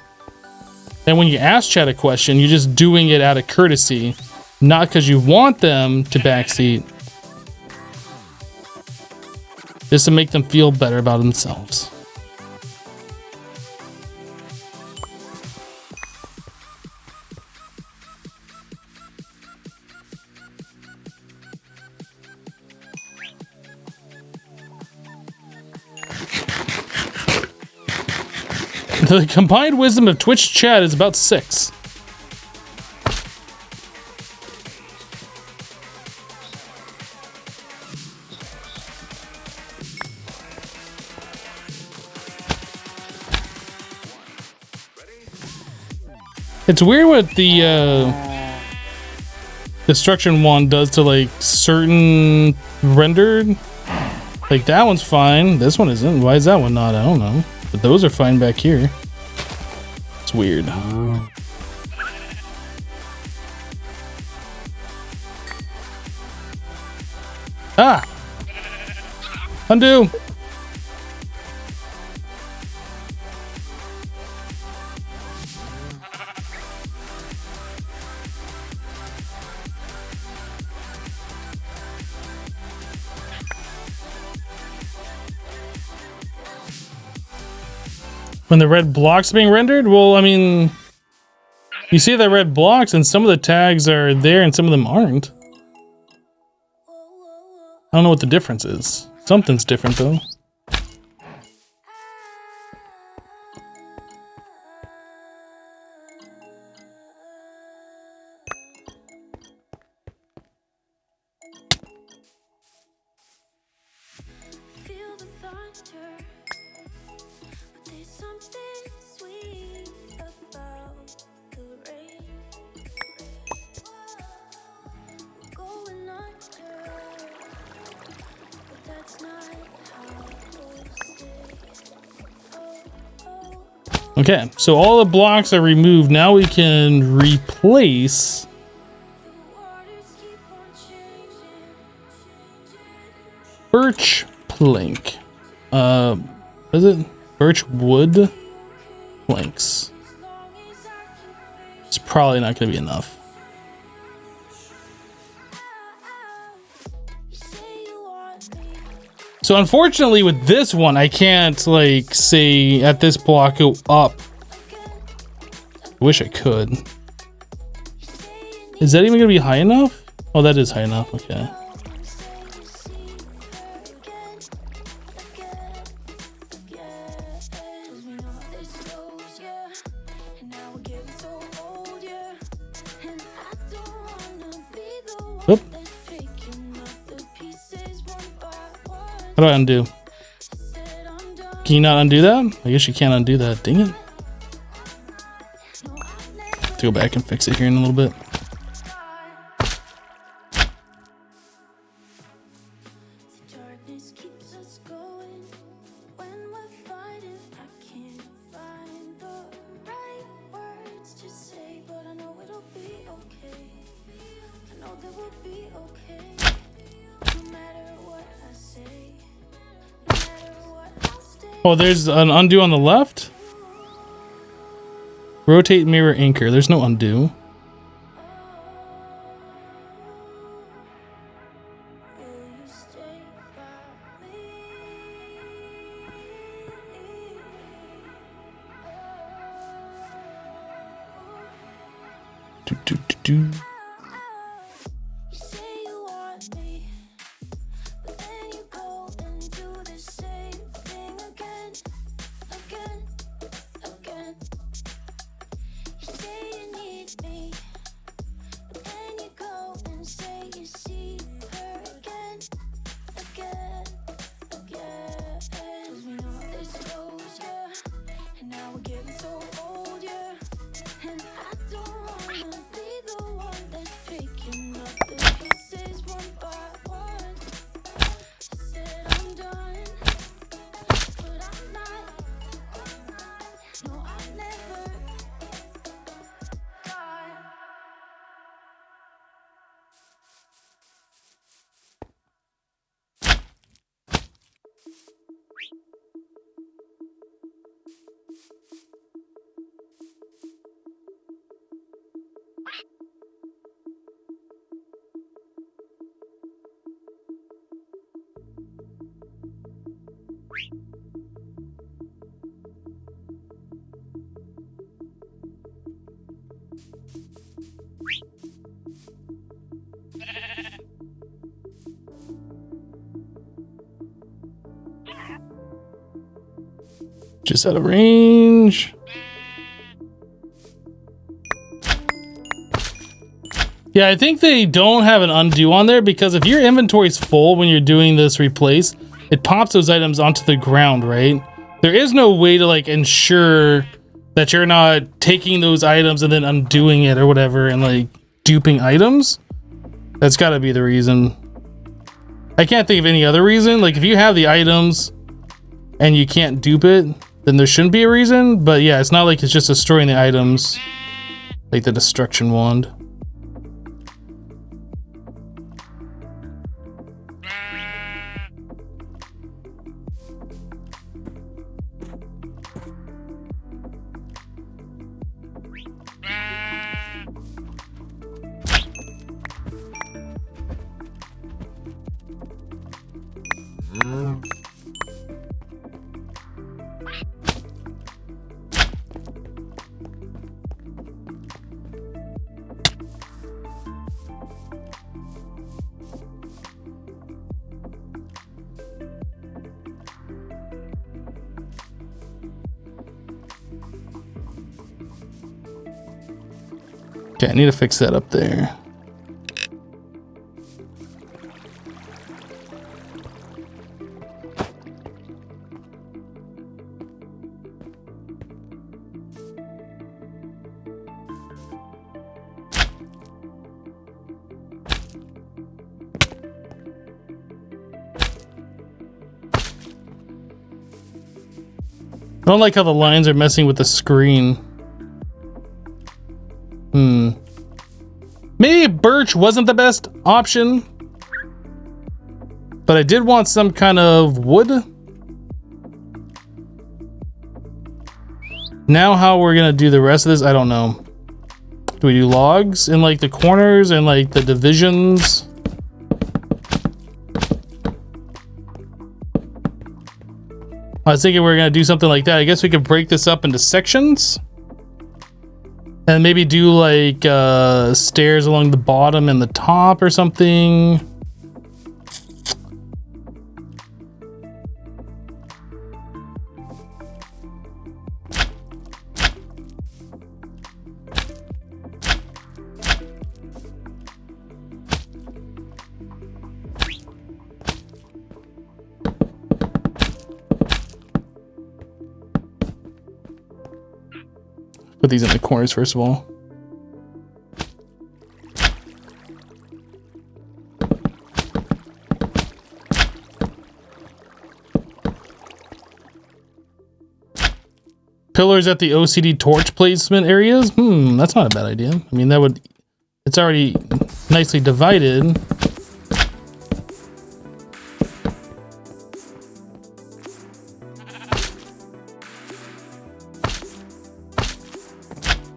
Speaker 1: And when you ask chat a question, you're just doing it out of courtesy, not because you want them to backseat. Just to make them feel better about themselves. The combined wisdom of Twitch chat is about 6. It's weird what the destruction wand does to like certain rendered. Like that one's fine. This one isn't. Why is that one not? I don't know. But those are fine back here. It's weird. Ah! Undo! When the red blocks being rendered? Well, I mean, you see the red blocks and some of the tags are there and some of them aren't. I don't know what the difference is. Something's different though.
Speaker 3: Feel the thunder, but there's something sweet about the rain. We're going under, but that's not how we'll stay. Oh, oh, oh.
Speaker 1: Okay, so all the blocks are removed. Now we can replace.
Speaker 3: The waters keep on changing.
Speaker 1: Birch plank. What is it? Birch wood planks. It's probably not going to be enough.
Speaker 3: You say you want me.
Speaker 1: So unfortunately with this one, I can't like say at this block go up. I wish I could. Is that even going to be high enough? Oh, that is high enough. Okay. Oop. How do I undo? Can you not undo that? I guess you can't undo that. Dang it. Have to go back and fix it here in a little bit.
Speaker 3: Darkness keeps us going. When we're fighting, I can't find the right words to say, but I know it'll be okay. I know that we'll be okay. No matter what I say, no matter what I'll stay.
Speaker 1: Oh, there's an undo on the left. Rotate mirror anchor. There's no undo.
Speaker 3: Will you stay by
Speaker 1: Do, do, do, do.
Speaker 3: me? You say you want me, but then you go and do the same thing again, again, again. You say you need me, but then you go and say you see her again, again, again. 'Cause we know how this goes, yeah. And now we're getting so old, yeah. And I don't wanna be the one that's picking up the pieces one by one. I said I'm done, but I'm not. No, I've never gone.
Speaker 1: Just out of range. Yeah, I think they don't have an undo on there because if your inventory's full when you're doing this replace, it pops those items onto the ground, right? There is no way to like ensure that you're not taking those items and then undoing it or whatever and like duping items. That's got to be the reason. I can't think of any other reason. Like if you have the items and you can't dupe it, then there shouldn't be a reason. But yeah, it's not like it's just destroying the items like the destruction wand. Okay, I need to fix that up there. I don't like how the lines are messing with the screen. Maybe birch wasn't the best option, but I did want some kind of wood. Now how we're gonna do the rest of this, I don't know. Do we do logs in like the corners and like the divisions? I was thinking we were gonna do something like that. I guess we could break this up into sections. And maybe do like stairs along the bottom and the top or something. Put these in the corners first of all. Pillars at the OCD torch placement areas? That's not a bad idea. I mean, that would... It's already nicely divided.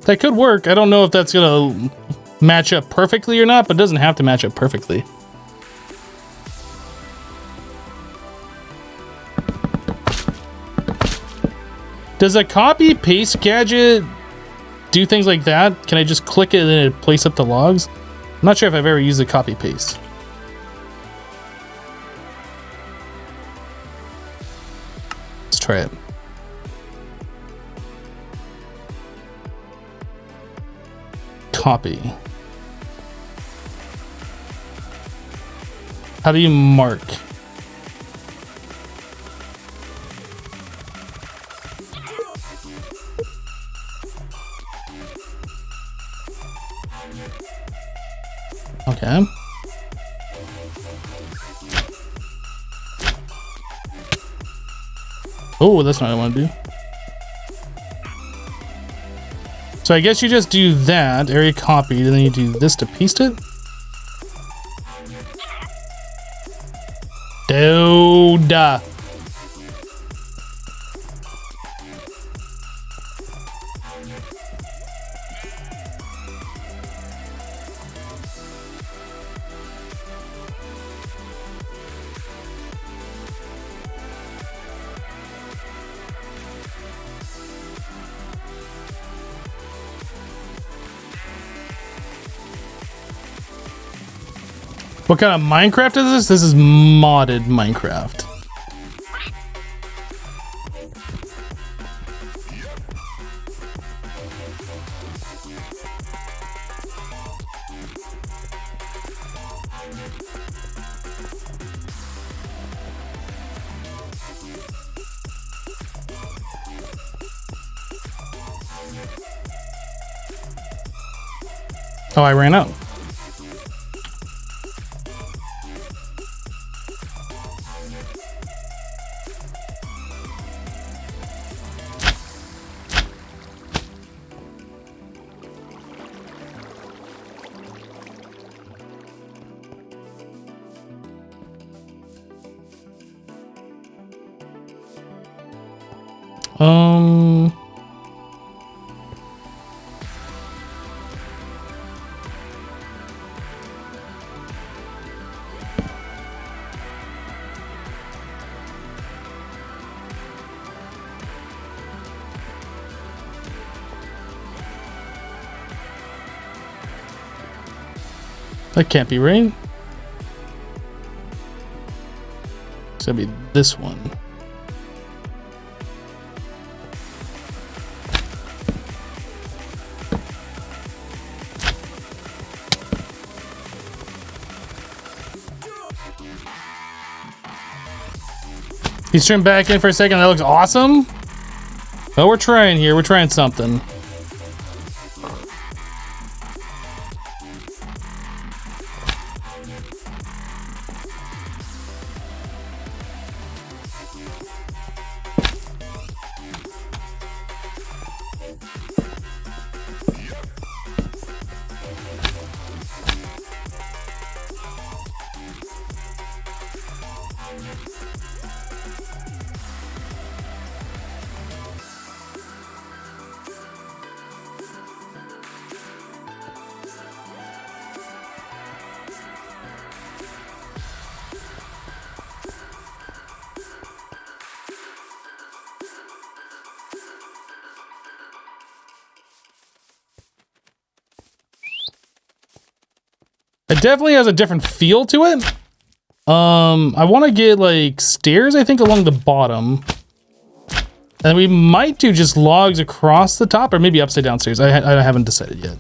Speaker 1: That could work. I don't know if that's gonna match up perfectly or not, but it doesn't have to match up perfectly. Does a copy paste gadget do things like that? Can I just click it and then it place up the logs? I'm not sure if I've ever used a copy paste. Let's try it. Copy. How do you mark? Okay. Oh, that's not what I want to do. So I guess you just do that, area copied, and then you do this to paste it. Dude. What kind of Minecraft is this? This is modded Minecraft. Oh, I ran out. That can't be right. It's gonna be this one. He's turned back in for a second. That looks awesome. Oh, we're trying here. We're trying something. It definitely has a different feel to it. I want to get like stairs, I think, along the bottom. And we might do just logs across the top or maybe upside down stairs. I haven't decided yet.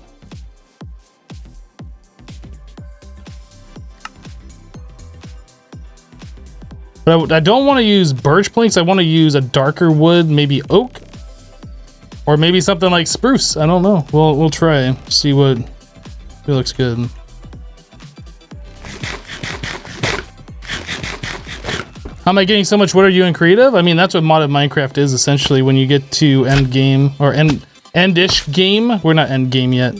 Speaker 1: But I don't want to use birch planks. I want to use a darker wood, maybe oak. Or maybe something like spruce. I don't know. We'll try. See what it looks good. How am I getting so much wood? Are you in creative? I mean, that's what modded Minecraft is essentially. When you get to end game or end-ish game, we're not end game yet.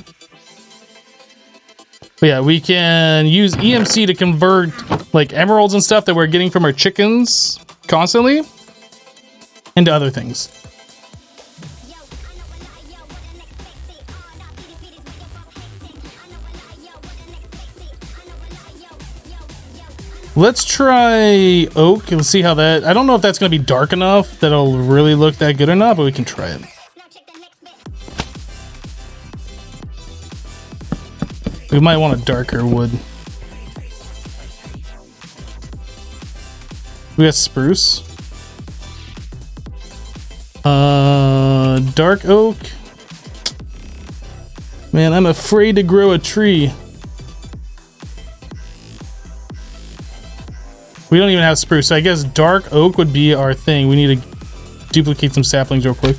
Speaker 1: But yeah, we can use EMC to convert like emeralds and stuff that we're getting from our chickens constantly into other things. Let's try oak and see how that... I don't know if that's going to be dark enough that it'll really look that good or not, but we can try it. We might want a darker wood. We got spruce. Dark oak. Man, I'm afraid to grow a tree. We don't even have spruce, so I guess dark oak would be our thing. We need to duplicate some saplings real quick.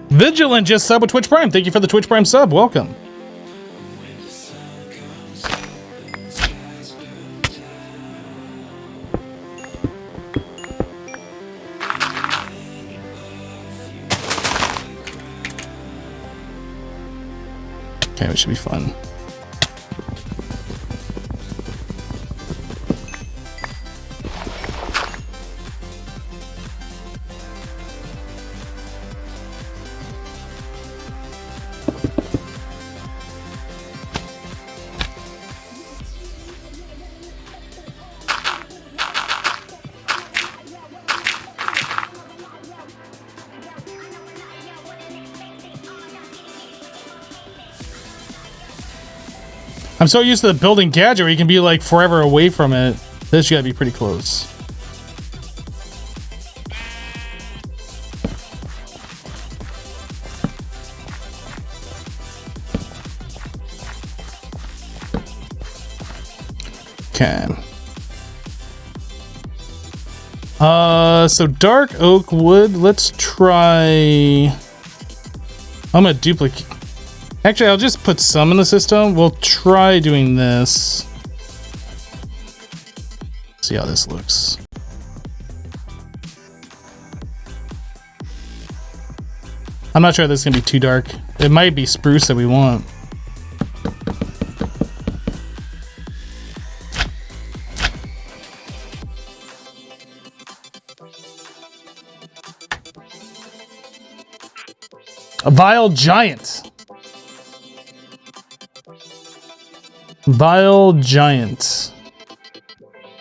Speaker 1: Vigilant just sub with Twitch Prime. Thank you for the Twitch Prime sub. Welcome. Okay, it should be fun. I'm so used to the building gadget where you can be like forever away from it. This gotta be pretty close. Okay. So dark oak wood. Let's try. I'm gonna duplicate. Actually, I'll just put some in the system. We'll try doing this. See how this looks. I'm not sure this is gonna be too dark. It might be spruce that we want. A vile giant. Vile giant.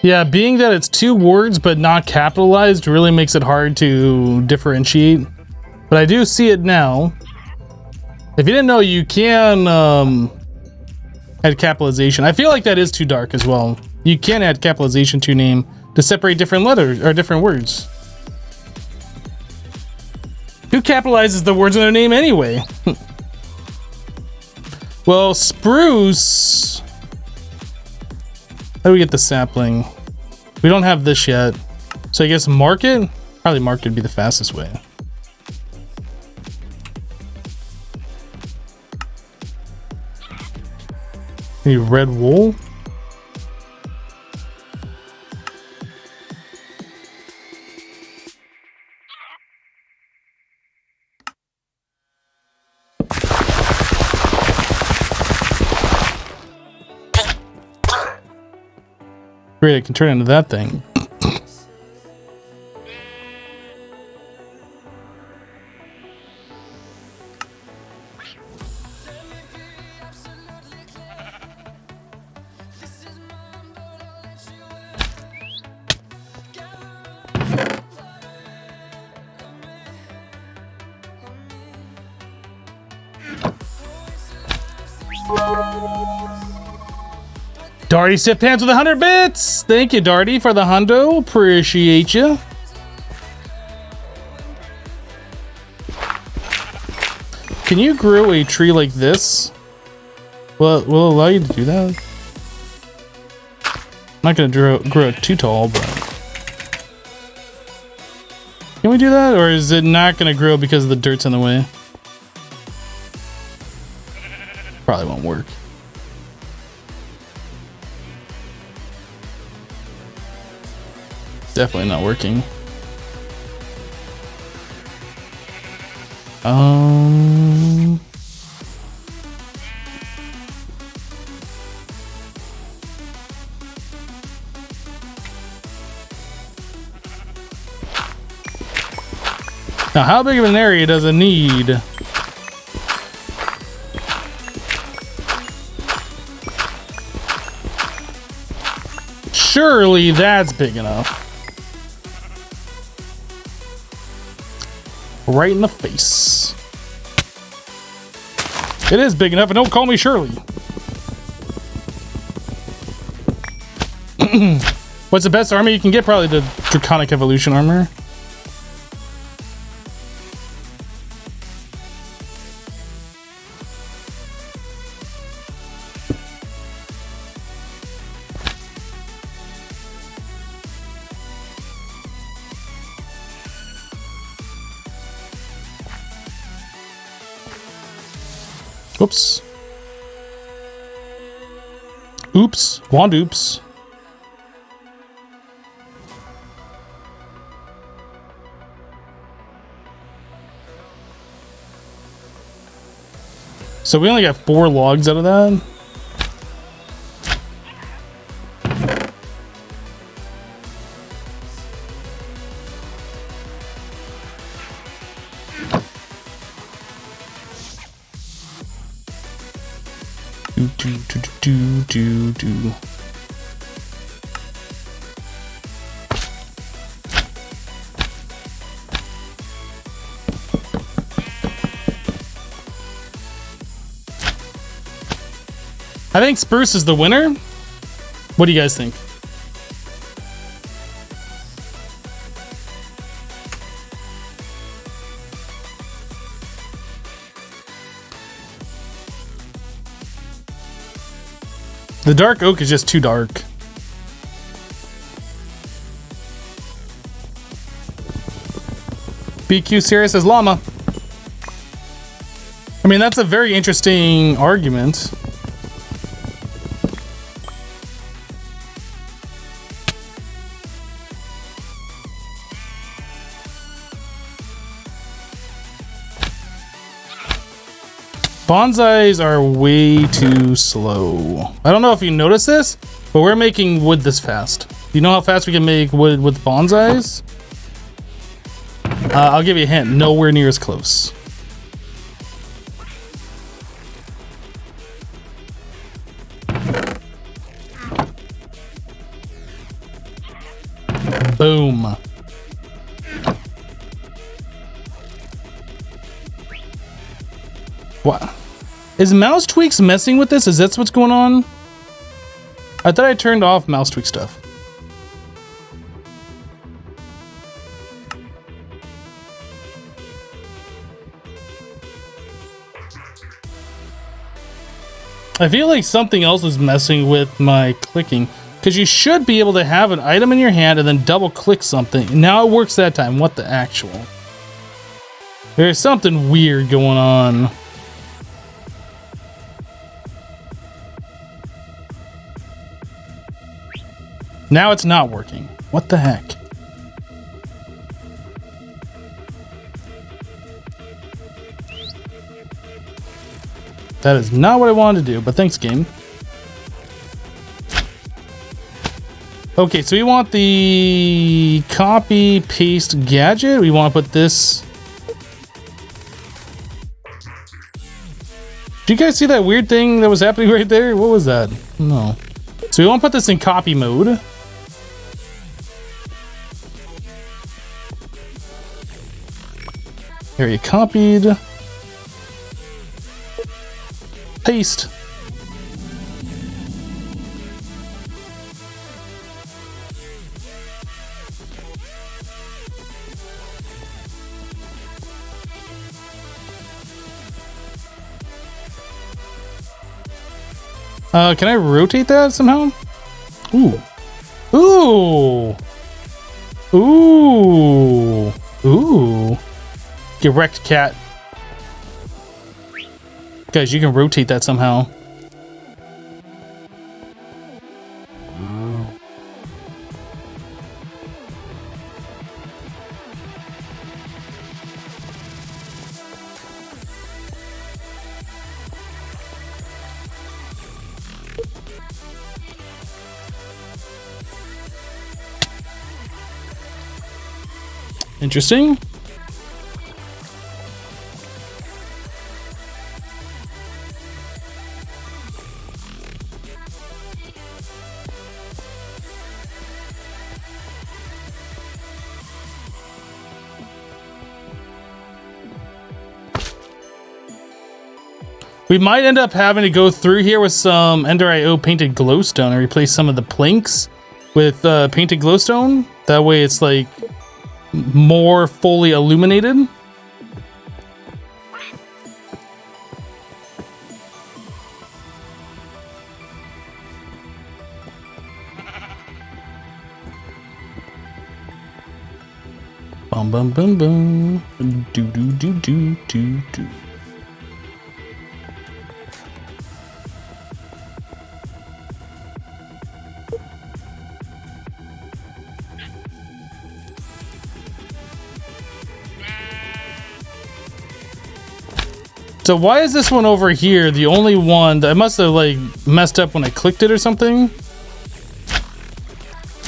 Speaker 1: Yeah, being that it's two words but not capitalized really makes it hard to differentiate. But I do see it now. If you didn't know, you can add capitalization. I feel like that is too dark as well. You can add capitalization to name to separate different letters or different words. Who capitalizes the words in their name anyway? Well, spruce. How do we get the sapling? We don't have this yet. So I guess market? Probably market would be the fastest way. Need red wool? Great, I can turn into that thing. Darty Stiff Pants with 100 bits. Thank you, Darty, for the hundo. Appreciate you. Can you grow a tree like this? Well, will allow you to do that. I'm not gonna grow it too tall, but can we do that, or is it not gonna grow because the dirt's in the way? Probably won't work. Definitely not working. Now, how big of an area does it need? Surely that's big enough. Right in the face. It is big enough, and don't call me Shirley. What's the best armor you can get? Probably the Draconic Evolution armor. Oops. Oops. Wand oops. So we only got 4 logs out of that. Do. I think spruce is the winner. What do you guys think? The dark oak is just too dark. BQ serious as llama. I mean, that's a very interesting argument. Bonsais are way too slow. I don't know if you notice this, but we're making wood this fast. You know how fast we can make wood with bonsais? I'll give you a hint. Nowhere near as close. Boom. What? Is mouse tweaks messing with this? Is that what's going on? I thought I turned off mouse tweak stuff. I feel like something else is messing with my clicking, because you should be able to have an item in your hand and then double click something. Now it works that time. What the actual? There's something weird going on. Now it's not working. What the heck? That is not what I wanted to do, but thanks, game. Okay, so we want the copy paste gadget. We want to put this. Did you guys see that weird thing that was happening right there? What was that? No. So we want to put this in copy mode. Area copied. Paste. Can I rotate that somehow? Ooh. Ooh. Ooh. Ooh. Get wrecked, cat. Guys, you can rotate that somehow. Interesting. We might end up having to go through here with some Ender IO painted glowstone and replace some of the planks with painted glowstone. That way it's like more fully illuminated. Bum bum bum bum. Do do do do do do. So why is this one over here the only one that I must have like messed up when I clicked it or something?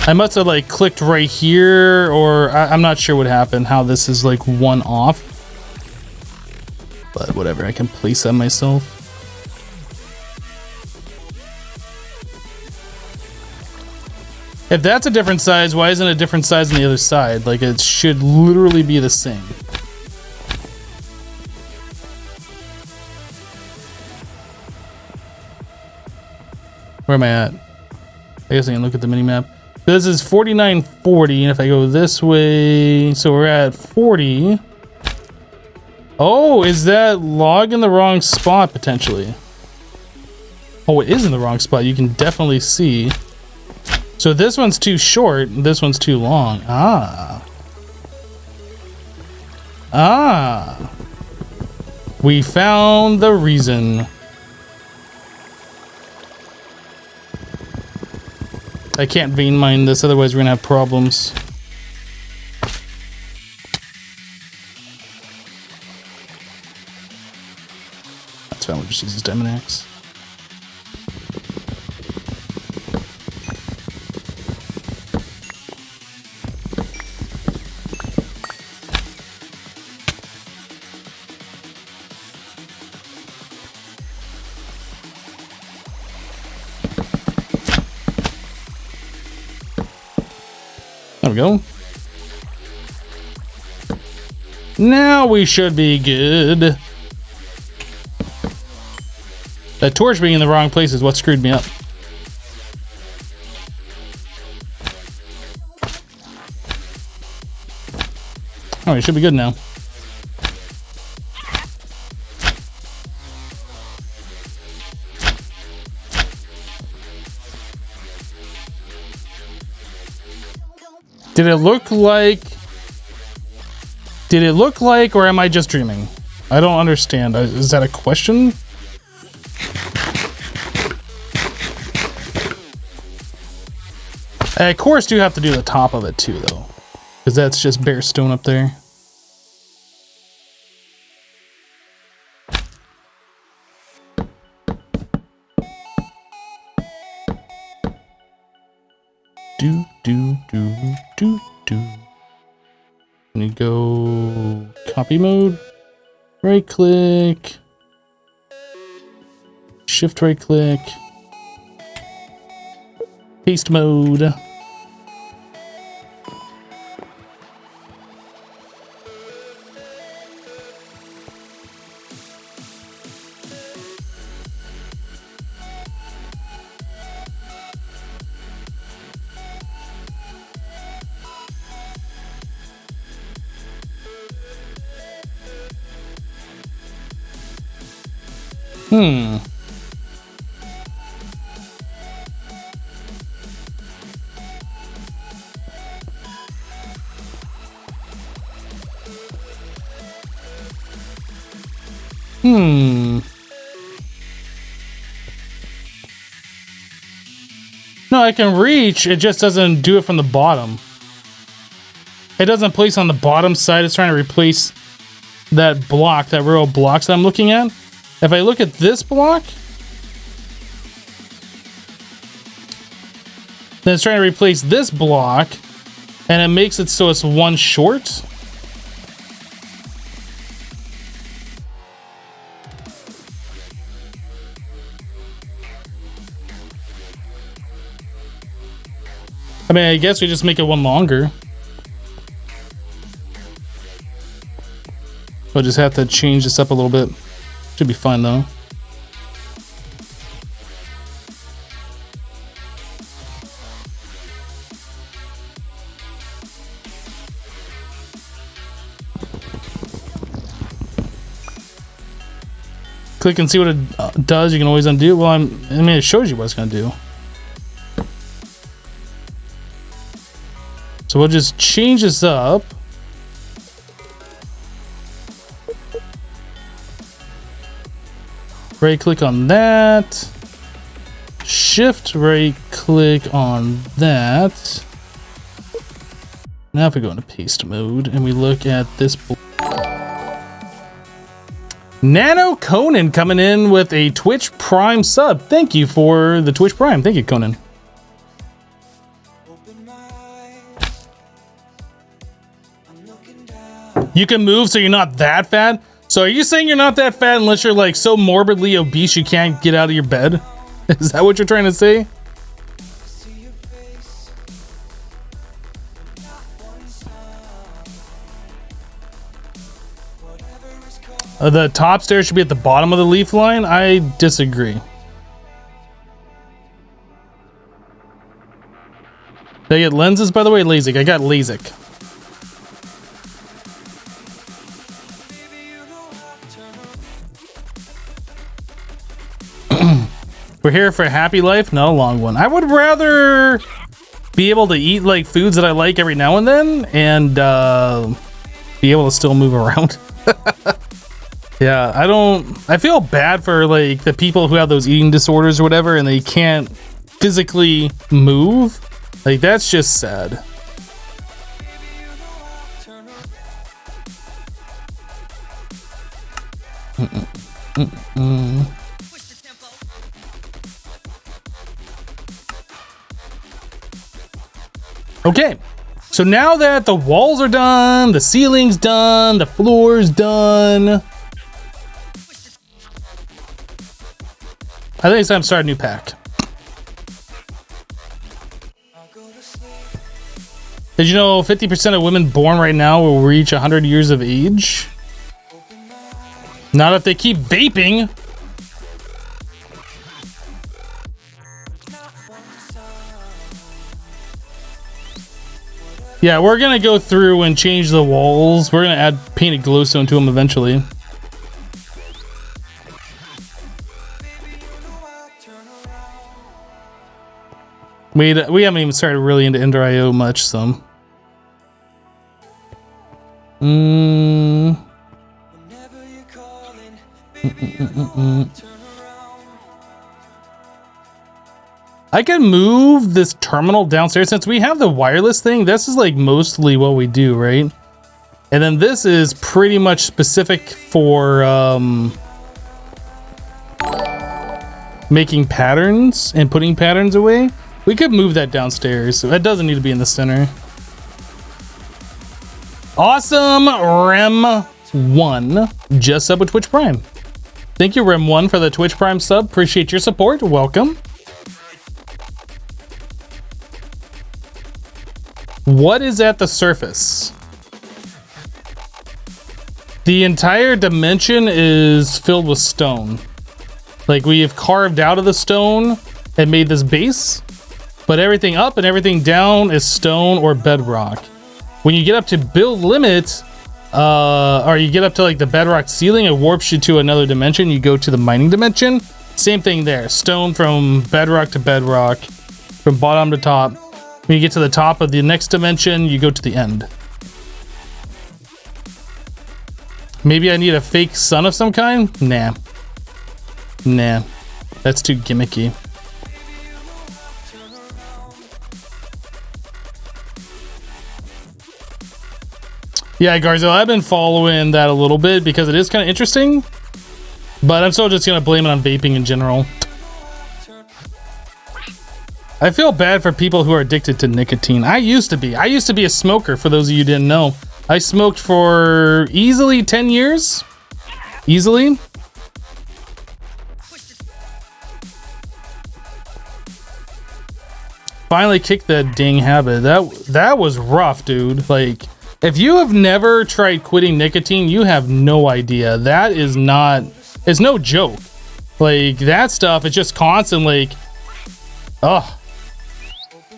Speaker 1: I must have like clicked right here, or I'm not sure what happened, how this is like one off. But whatever, I can place that myself. If that's a different size, why isn't it a different size on the other side? Like it should literally be the same. Where am I at? I guess I can look at the mini-map. This is 4940, and if I go this way, so we're at 40. Oh, is that log in the wrong spot, potentially? Oh, it is in the wrong spot. You can definitely see. So this one's too short, this one's too long. Ah. Ah. We found the reason. I can't vein mine this, otherwise we're gonna have problems. That's fine, we'll just use this diamond axe. There we go. Now we should be good. That torch being in the wrong place is what screwed me up. Alright, should be good now. Did it look like... Did it look like, or am I just dreaming? I don't understand. Is that a question? I, of course, do have to do the top of it too, though. Because that's just bare stone up there. Do. And you go copy mode, right click, shift right click, paste mode. No, I can reach, it just doesn't do it from the bottom. It doesn't place on the bottom side, it's trying to replace that block, that row of blocks that I'm looking at. If I look at this block, then it's trying to replace this block, and it makes it so it's one short. I mean, I guess we just make it one longer. We'll just have to change this up a little bit. Should be fine though. Click and see what it does. You can always undo. Well, I mean, it shows you what it's gonna do. So we'll just change this up. Right click on that. Shift right click on that. Now if we go into paste mode and we look at this. Nano Conan coming in with a Twitch Prime sub. Thank you for the Twitch Prime. Thank you, Conan. You can move so you're not that fat? So are you saying you're not that fat unless you're like so morbidly obese you can't get out of your bed? Is that what you're trying to say? The top stairs should be at the bottom of the leaf line? I disagree. Did I get lenses, by the way? LASIK. I got LASIK. We're here for a happy life, not a long one. I would rather be able to eat like foods that I like every now and then, and be able to still move around. Yeah, I feel bad for like the people who have those eating disorders or whatever and they can't physically move. Like that's just sad. Okay, so now that the walls are done, the ceiling's done, the floor's done, I think it's time to start a new pack. Did you know 50% of women born right now will reach 100 years of age? Not if they keep vaping. Yeah, we're gonna go through and change the walls. We're gonna add painted glowstone to them eventually. We haven't even started really into Ender IO much, so. I can move this terminal downstairs since we have the wireless thing. This is like mostly what we do, right? And then this is pretty much specific for making patterns and putting patterns away. We could move that downstairs. So that doesn't need to be in the center. Awesome, Rem1 just sub with Twitch Prime. Thank you, Rem1, for the Twitch Prime sub. Appreciate your support. Welcome. What is at the surface? The entire dimension is filled with stone. Like we have carved out of the stone and made this base, but everything up and everything down is stone or bedrock. When you get up to build limit, or you get up to like the bedrock ceiling, it warps you to another dimension. You go to the mining dimension. Same thing there. Stone from bedrock to bedrock, from bottom to top. When you get to the top of the next dimension, you go to the end. Maybe I need a fake sun of some kind? Nah. Nah. That's too gimmicky. Yeah, Garzo, I've been following that a little bit because it is kind of interesting. But I'm still just going to blame it on vaping in general. I feel bad for people who are addicted to nicotine. I used to be a smoker, for those of you who didn't know. I smoked for easily 10 years. Easily. Finally kicked that dang habit. That was rough, dude. Like, if you have never tried quitting nicotine, you have no idea. That is not, it's no joke. Like, that stuff is just constant, like, oh.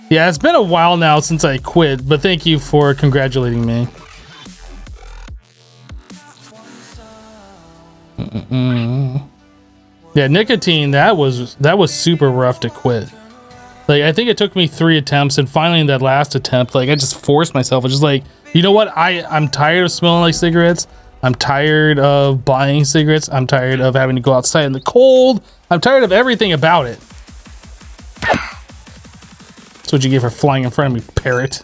Speaker 1: Yeah, it's been a while now since I quit, but thank you for congratulating me. Yeah, nicotine, that was super rough to quit. Like, I think it took me 3 attempts, and finally in that last attempt, like, I just forced myself. I was just like, you know what? I'm tired of smelling like cigarettes. I'm tired of buying cigarettes. I'm tired of having to go outside in the cold. I'm tired of everything about it. That's what you get for flying in front of me, parrot.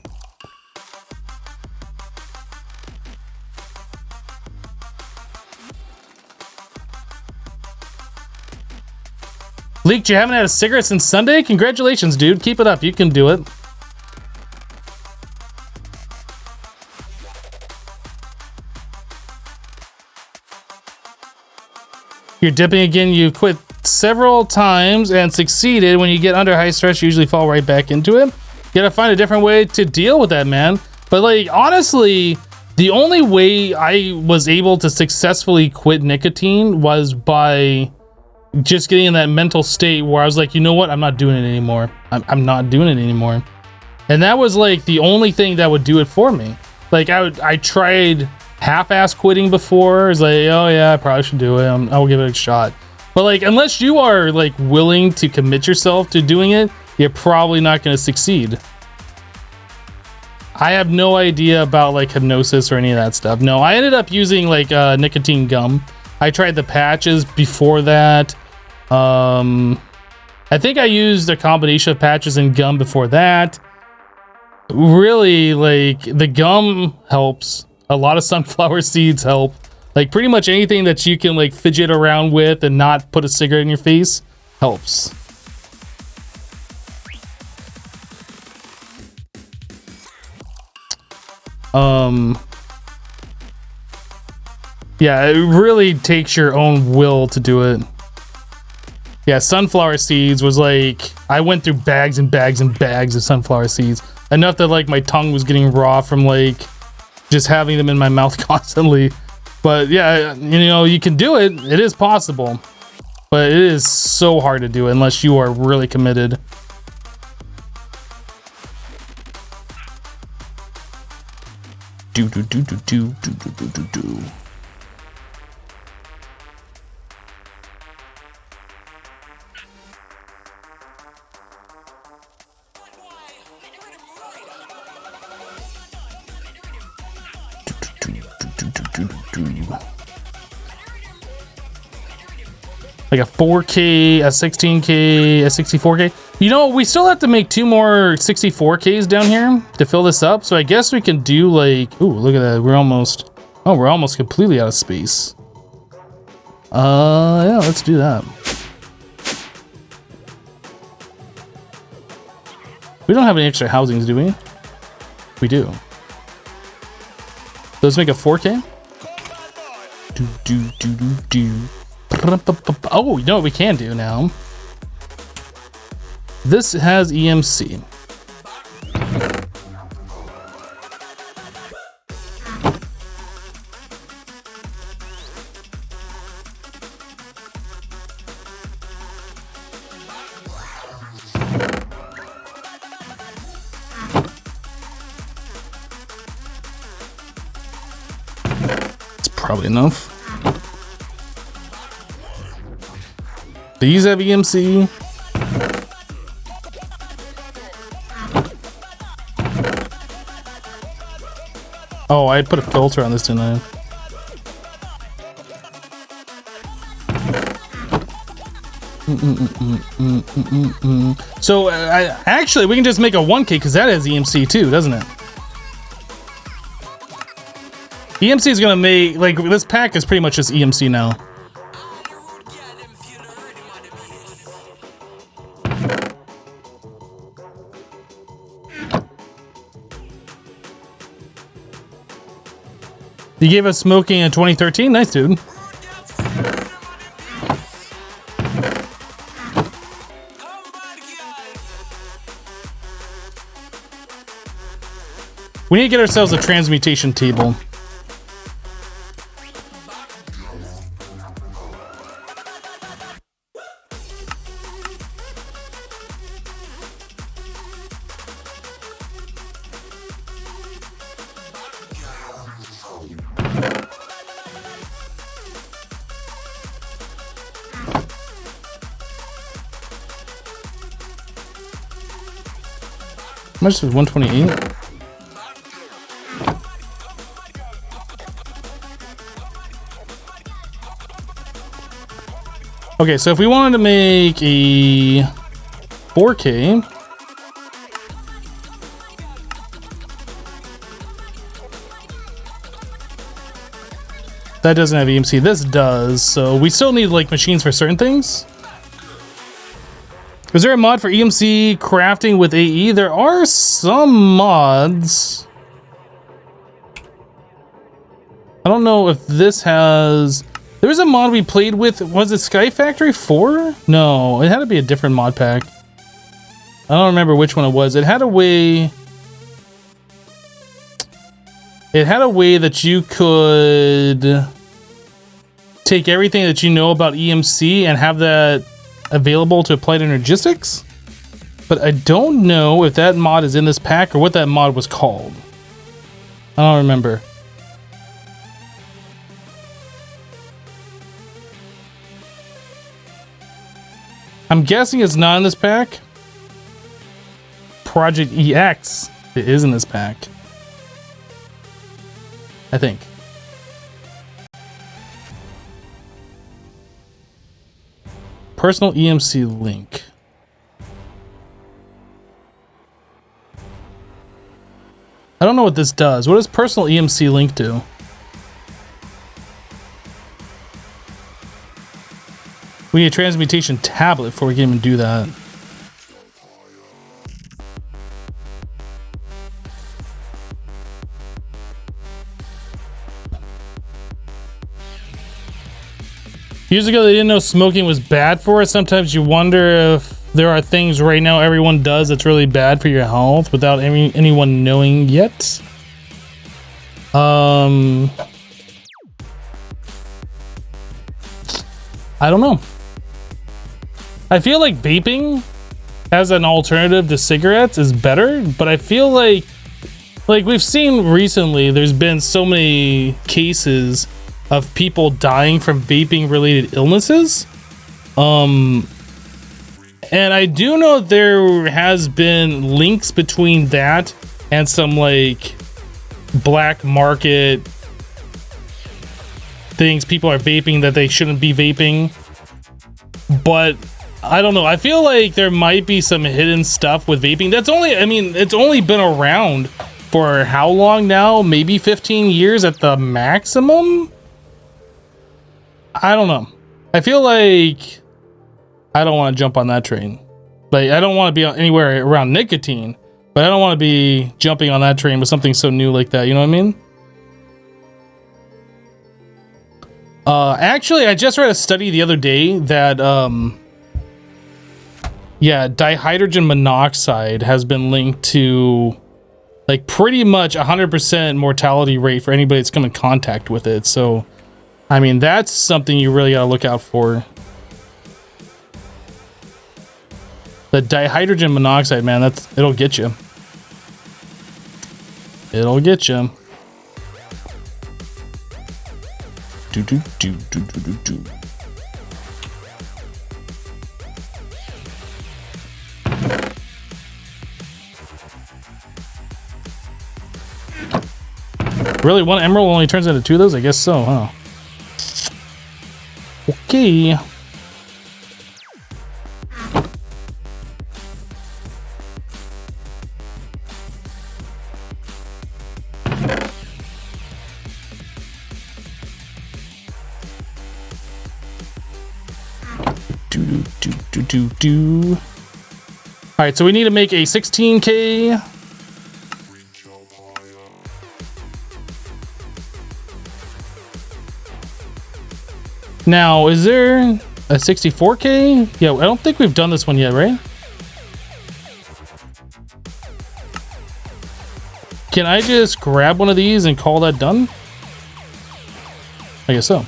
Speaker 1: Leaked, you haven't had a cigarette since Sunday? Congratulations, dude. Keep it up. You can do it. You're dipping again. You quit several times and succeeded. When you get under high stress, you usually fall right back into it. You gotta find a different way to deal with that, man. But like, honestly, the only way I was able to successfully quit nicotine was by just getting in that mental state where I was like, you know what? I'm not doing it anymore. I'm not doing it anymore. And that was like the only thing that would do it for me. Like I tried half-ass quitting before. It's like, oh yeah, I probably should do it. I'll give it a shot. But like, unless you are like willing to commit yourself to doing it, you're probably not going to succeed. I have no idea about like hypnosis or any of that stuff. No, I ended up using like nicotine gum. I tried the patches before that. I think I used a combination of patches and gum before that. Really, like the gum helps. A lot of sunflower seeds help. Like pretty much anything that you can like fidget around with and not put a cigarette in your face helps. Yeah, it really takes your own will to do it. Yeah, sunflower seeds was like, I went through bags and bags and bags of sunflower seeds. Enough that like my tongue was getting raw from like just having them in my mouth constantly. But yeah, you know, you can do it. It is possible. But it is so hard to do it unless you are really committed. Do do do do do do do do do do. Like a 4K, a 16K, a 64K. You know, we still have to make 2 more 64Ks down here to fill this up. So I guess we can do like, ooh, look at that. We're almost completely out of space. Yeah, let's do that. We don't have any extra housings, do we? We do. Let's make a 4K. Do do do do do. Oh, you know what we can do now? This has EMC. It's probably enough. These have EMC. Oh, I put a filter on this, didn't I? So actually, we can just make a 1K because that has EMC too, doesn't it? EMC is gonna make, like, this pack is pretty much just EMC now. You gave us smoking in 2013? Nice, dude. We need to get ourselves a transmutation table. How much is 128? Okay, so if we wanted to make a 4K, that doesn't have EMC. This does, so we still need like machines for certain things. Is there a mod for EMC crafting with AE? There are some mods. I don't know if this has... There was a mod we played with. Was it Sky Factory 4? No, it had to be a different mod pack. I don't remember which one it was. It had a way... It had a way that you could take everything that you know about EMC and have that available to apply to Energistics, but I don't know if that mod is in this pack or what that mod was called. I don't remember. I'm guessing it's not in this pack. Project EX, it is in this pack. I think. Personal EMC link. I don't know what this does. What does personal EMC link do? We need a transmutation tablet before we can even do that. Years ago, they didn't know smoking was bad for us. Sometimes you wonder if there are things right now everyone does that's really bad for your health without anyone knowing yet. I don't know. I feel like vaping as an alternative to cigarettes is better, but I feel like we've seen recently, there's been so many cases of people dying from vaping related illnesses. And I do know there has been links between that and some like black market things people are vaping that they shouldn't be vaping. But I don't know. I feel like there might be some hidden stuff with vaping. That's only, I mean, it's only been around for how long now? Maybe 15 years at the maximum? I don't know. I feel like I don't want to jump on that train. Like, I don't want to be anywhere around nicotine, but I don't want to be jumping on that train with something so new like that. You know what I mean? Actually, I just read a study the other day that, yeah, dihydrogen monoxide has been linked to, like, pretty much 100% mortality rate for anybody that's come in contact with it. So, I mean, that's something you really gotta look out for. The dihydrogen monoxide, man, it'll get you. It'll get you. Really, one emerald only turns into 2 of those? I guess so, huh? Okay. All right, so we need to make a 16K. Now, is there a 64K? Yeah, I don't think we've done this one yet, right? Can I just grab one of these and call that done? I guess so.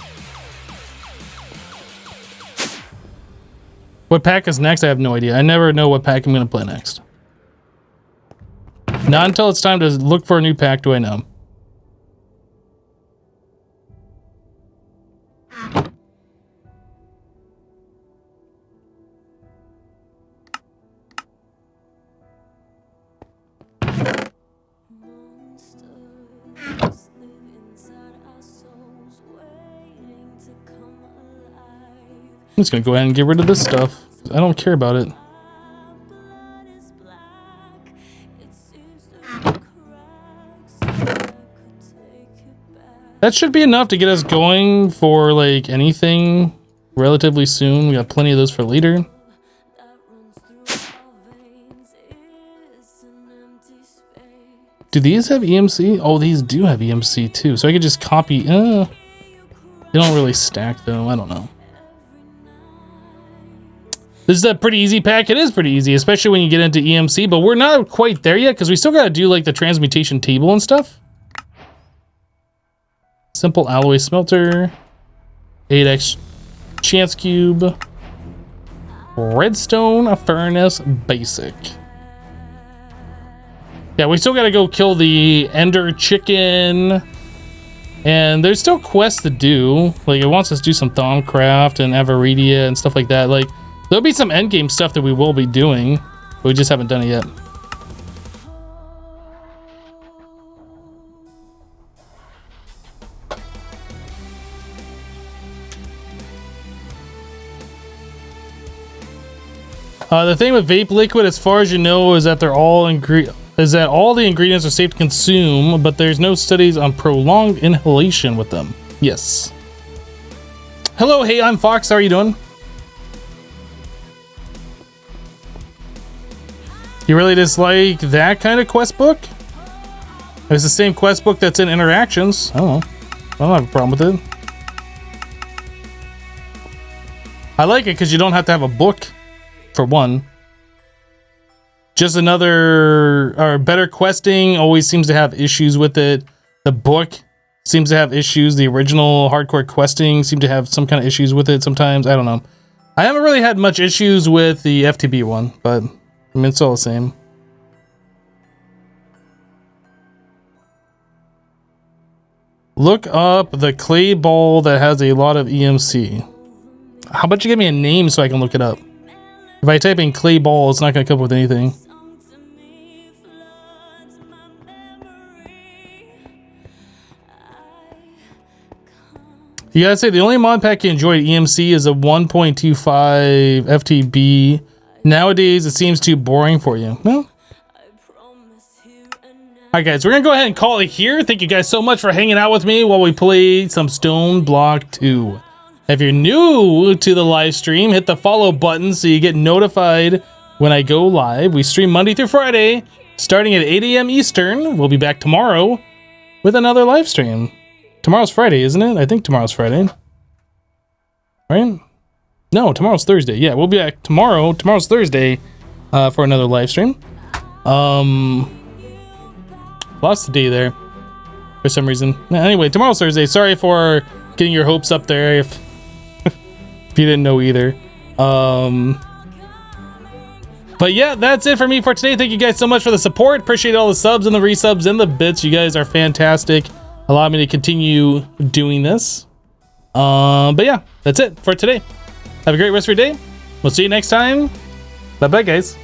Speaker 1: What pack is next? I have no idea. I never know what pack I'm going to play next. Not until it's time to look for a new pack do I know. I'm just gonna go ahead and get rid of this stuff. I don't care about it. That should be enough to get us going for like anything relatively soon. We got plenty of those for later. Do these have EMC? Oh, these do have EMC too. So I could just copy. They don't really stack though. I don't know. This is a pretty easy pack. It is pretty easy, especially when you get into EMC, but we're not quite there yet because we still got to do like the transmutation table and stuff. Simple alloy smelter, 8x chance cube, redstone furnace basic. Yeah, we still got to go kill the ender chicken, and there's still quests to do. Like it wants us to do some Thaumcraft and Avaridia and stuff like that. Like there'll be some endgame stuff that we will be doing, but we just haven't done it yet. The thing with vape liquid, as far as you know, is that all the ingredients are safe to consume, but there's no studies on prolonged inhalation with them. Yes. Hello, hey, I'm Fox. How are you doing? You really dislike that kind of quest book? It's the same quest book that's in Interactions. I don't know. I don't have a problem with it. I like it because you don't have to have a book, for one. Just another, or better questing always seems to have issues with it. The book seems to have issues. The original hardcore questing seemed to have some kind of issues with it sometimes. I don't know. I haven't really had much issues with the FTB one, but I mean, it's all the same. Look up the clay ball that has a lot of EMC. How about you give me a name so I can look it up? If I type in clay ball, it's not going to come up with anything. You gotta say, the only mod pack you enjoyed EMC is a 1.25 FTB. Nowadays, it seems too boring for you. Well, alright guys, we're gonna go ahead and call it here. Thank you guys so much for hanging out with me while we played some Stoneblock 2. If you're new to the live stream, hit the follow button so you get notified when I go live. We stream Monday through Friday, starting at 8 AM Eastern. We'll be back tomorrow with another live stream. Tomorrow's Friday, isn't it? I think tomorrow's Friday. Right? No, tomorrow's Thursday. Yeah, we'll be back tomorrow. Tomorrow's Thursday for another live stream. Lost the day there for some reason. Anyway, tomorrow's Thursday. Sorry for getting your hopes up there if if you didn't know either. But yeah, that's it for me for today. Thank you guys so much for the support. Appreciate all the subs and the resubs and the bits. You guys are fantastic. Allow me to continue doing this. But yeah, that's it for today. Have a great rest of your day. We'll see you next time. Bye bye, guys.